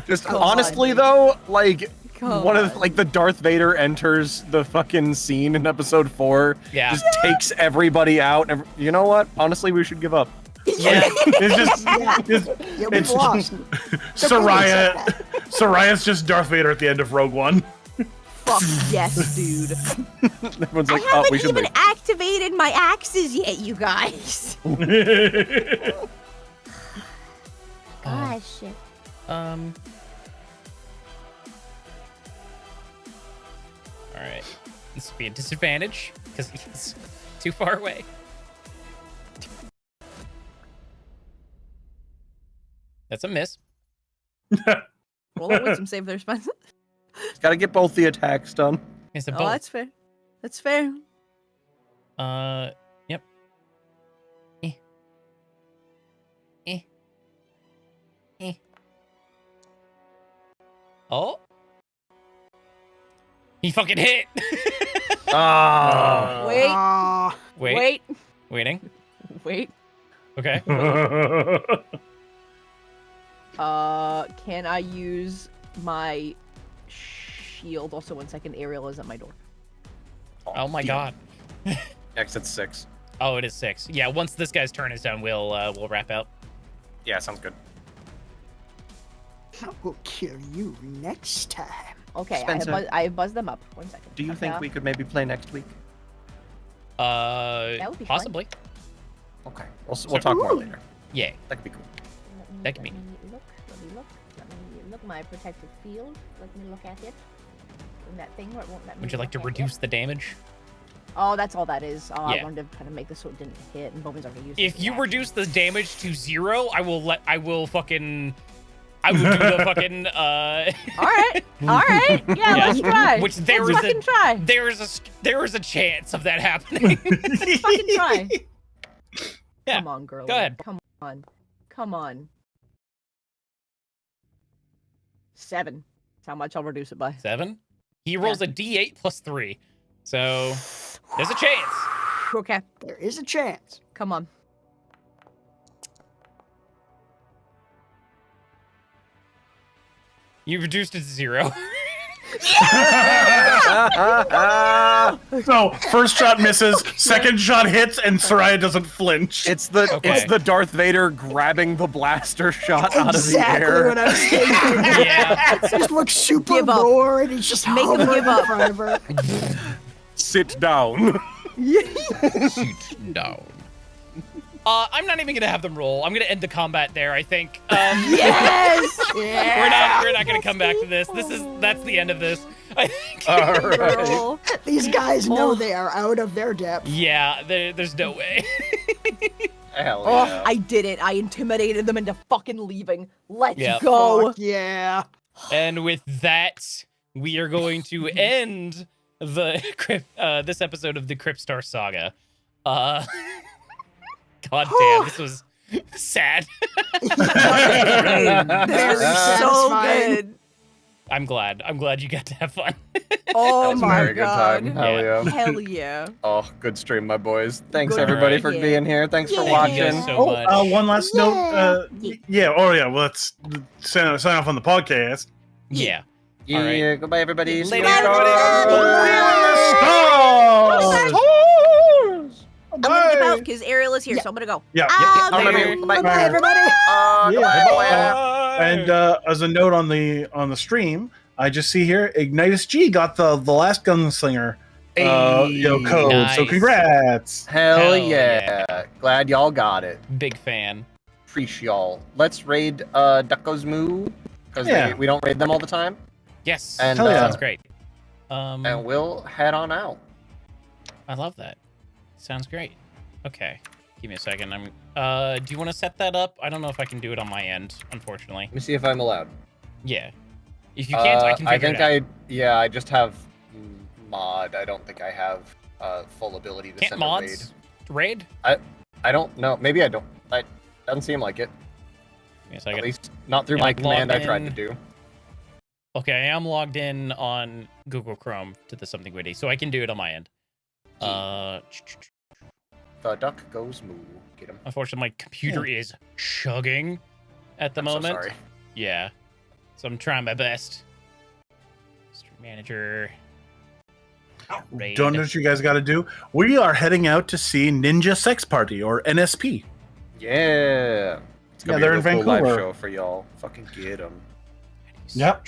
E: Just
B: Come
E: honestly
B: on.
E: though, like
B: Come
E: one of
B: on.
E: like the Darth Vader enters the fucking scene in episode 4,
D: Yeah.
E: just takes everybody out. And you know what? Honestly, we should give up.
D: Yeah.
A: It's just, it's
C: Yeah, we've
A: It's-
C: lost.
A: Soraya. Soraya's just Darth Vader at the end of Rogue One.
B: Fuck yes, dude.
E: Everyone's
H: I
E: like, oh, we
H: haven't
E: should
H: even
E: leave.
H: activated my axes yet, you guys. Gosh.
D: All right. This will be a disadvantage because he's too far away. That's a miss.
B: Roll that wisdom save there, Spencer.
E: Gotta get both the attacks done.
D: It's a
B: Oh,
D: both.
B: that's fair. That's fair.
D: Yep. Oh. He fucking hit.
E: Ah.
B: Wait.
D: Wait.
B: Wait.
D: Waiting.
B: Wait.
D: Okay.
B: Can I use my shield? Also, 1 second. Ariel is at my door.
D: Oh my god.
E: Exit 6.
D: Oh, it is 6. Yeah, once this guy's turn is done, we'll wrap out.
E: Yeah, sounds good.
C: We'll kill you next time.
B: Okay,
E: Spencer.
B: I have buzzed them up. 1 second.
E: Do you
B: Okay,
E: think we could maybe play next week?
B: That would be fine.
D: Possibly.
E: Okay. We'll talk more later.
D: Yeah.
E: That could be cool.
D: That could be.
H: Let me look. My protective field. Let me look at it. And that thing where it won't let me
D: Would you like to
H: look at
D: reduce
H: it.
D: the damage?
B: Oh, that's all that is. Oh,
D: Yeah.
B: I wanted to kind of make this so it didn't hit, and Bowman's already used
D: If
B: his
D: you
B: action.
D: reduce the damage to 0, I will do the fucking
B: All right. Yeah,
D: Yeah.
B: let's try.
D: Which there
B: let's
D: is
B: fucking try.
D: there is a chance of that happening.
B: Let's fucking try.
D: Yeah,
B: Come on, girl.
D: go ahead.
B: Come on. 7. That's how much I'll reduce it by.
D: 7. He rolls a D8 plus 3. So there's a chance.
B: Okay.
C: There is a chance.
B: Come on.
D: You reduced it to 0.
A: So first shot misses, second shot hits, and Soraya doesn't flinch.
E: It's the
D: Okay.
E: Darth Vader grabbing the blaster shot out of the
C: Exactly
E: air.
C: what I was thinking.
D: Yeah.
C: It just looks super
B: Give up.
C: bored. He's just
B: Make him
C: hovering
B: give up.
C: in front of her.
I: Sit down.
D: Shoot down. I'm not even gonna have them roll. I'm gonna end the combat there, I think.
B: Yes.
D: We're not gonna come back to this. That's the end of this. I think.
E: All right.
B: Girl.
C: These guys know
B: Oh.
C: they are out of their depth.
D: Yeah, there's no way.
E: Hell
B: Oh,
E: yeah.
B: I did it. I intimidated them into fucking leaving. Let's
D: Yep.
B: go.
C: Fuck yeah.
D: And with that, we are going to end the this episode of the Cryptstar Saga. God damn, this was sad.
B: This
C: Very
B: was so
C: satisfying.
B: good.
D: I'm glad you got to have fun.
B: Oh
E: was a
B: my
E: very good
B: god.
E: time. Hell yeah.
B: Hell yeah.
E: Oh, good stream, my boys. Thanks
B: Good
E: everybody
D: night.
E: for
B: Yeah.
E: being here. Thanks for
H: Yeah.
D: Thank you
E: watching.
D: guys so much.
A: One last note. Well, let's sign off on the podcast.
D: Yeah.
E: Yeah,
D: All right.
E: goodbye everybody. See you
D: Later,
E: next
D: everybody.
E: time.
B: I'm gonna dip out because Ariel is here, so I'm gonna go.
A: Yeah.
D: Later.
C: Bye, everybody.
A: Yeah. And as a note on the stream, I just see here Ignitus G got the last gunslinger code. So
D: Nice.
E: Hell,
A: congrats.
D: Hell
E: yeah. Glad y'all got it.
D: Big fan.
E: Appreciate y'all. Let's raid Ducko's Moo because
A: Yeah.
E: we don't raid them all the time,
D: Yes.
E: And,
D: that
A: yeah.
D: sounds great.
E: and we'll head on out.
D: I love that. Sounds great. Okay. Give me a second. Do you want to set that up? I don't know if I can do it on my end, unfortunately.
E: Let me see if I'm allowed.
D: Yeah. If you can't, I can figure it out.
E: I just have mod. I don't think I have full ability to
D: Can't
E: send
D: mods raid?
E: a raid. I don't know. Maybe I don't. It doesn't seem like it.
D: Give me a
E: At
D: second.
E: least not through
D: Yeah,
E: my
D: I'm
E: command I
D: logged
E: tried to
D: in.
E: do.
D: Okay, I am logged in on Google Chrome to the something witty, so I can do it on my end.
E: The duck goes moo. Get him.
D: Unfortunately, my computer is chugging at the
E: I'm so
D: moment.
E: sorry.
D: Yeah. So I'm trying my best. Stream manager. Raid.
A: Don't know what you guys got to do. We are heading out to see Ninja Sex Party or NSP.
E: Yeah. It's gonna be
A: they're
E: a
A: in
E: real cool live
A: Vancouver.
E: show for y'all. Fucking get them.
A: Yep.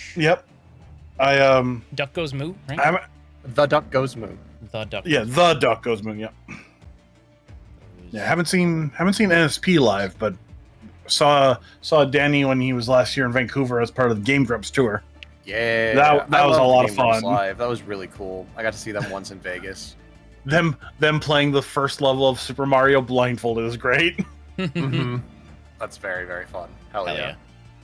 A: I
D: Duck goes moo, right?
A: I'm,
E: The duck goes moo.
D: The duck.
A: yeah, the duck goes moon. Yeah. Yeah, haven't seen NSP live, but saw Danny when he was last year in Vancouver as part of the Game Grumps tour.
E: Yeah,
A: That was a
E: loved
A: lot of
E: Game Groups
A: fun.
E: Live. That was really cool. I got to see them once in Vegas.
A: Them playing the first level of Super Mario blindfolded is great.
E: hmm That's very, very fun. Hell,
D: Hell
E: yeah.
D: yeah.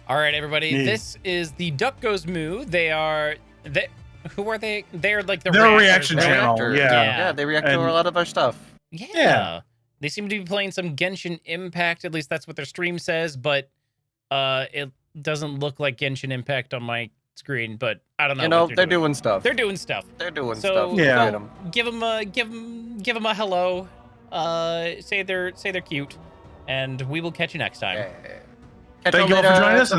D: All right, everybody.
A: Neat.
D: This is the Duck Goes Moo. Who are they? They're like the
A: They're a
D: reactors,
A: reaction
D: right?
A: channel.
E: Reactor.
A: Yeah.
E: Yeah, they react to
A: And-
E: a lot of our stuff.
D: Yeah. They seem to be playing some Genshin Impact. At least that's what their stream says. But it doesn't look like Genshin Impact on my screen. But I don't know.
E: You know,
D: what
E: they're doing stuff.
D: They're doing stuff.
E: They're doing
D: So
E: stuff.
A: Yeah.
D: go give them a hello. Say they're cute, and we will catch you next time.
E: Yeah.
A: Thank you all for joining us.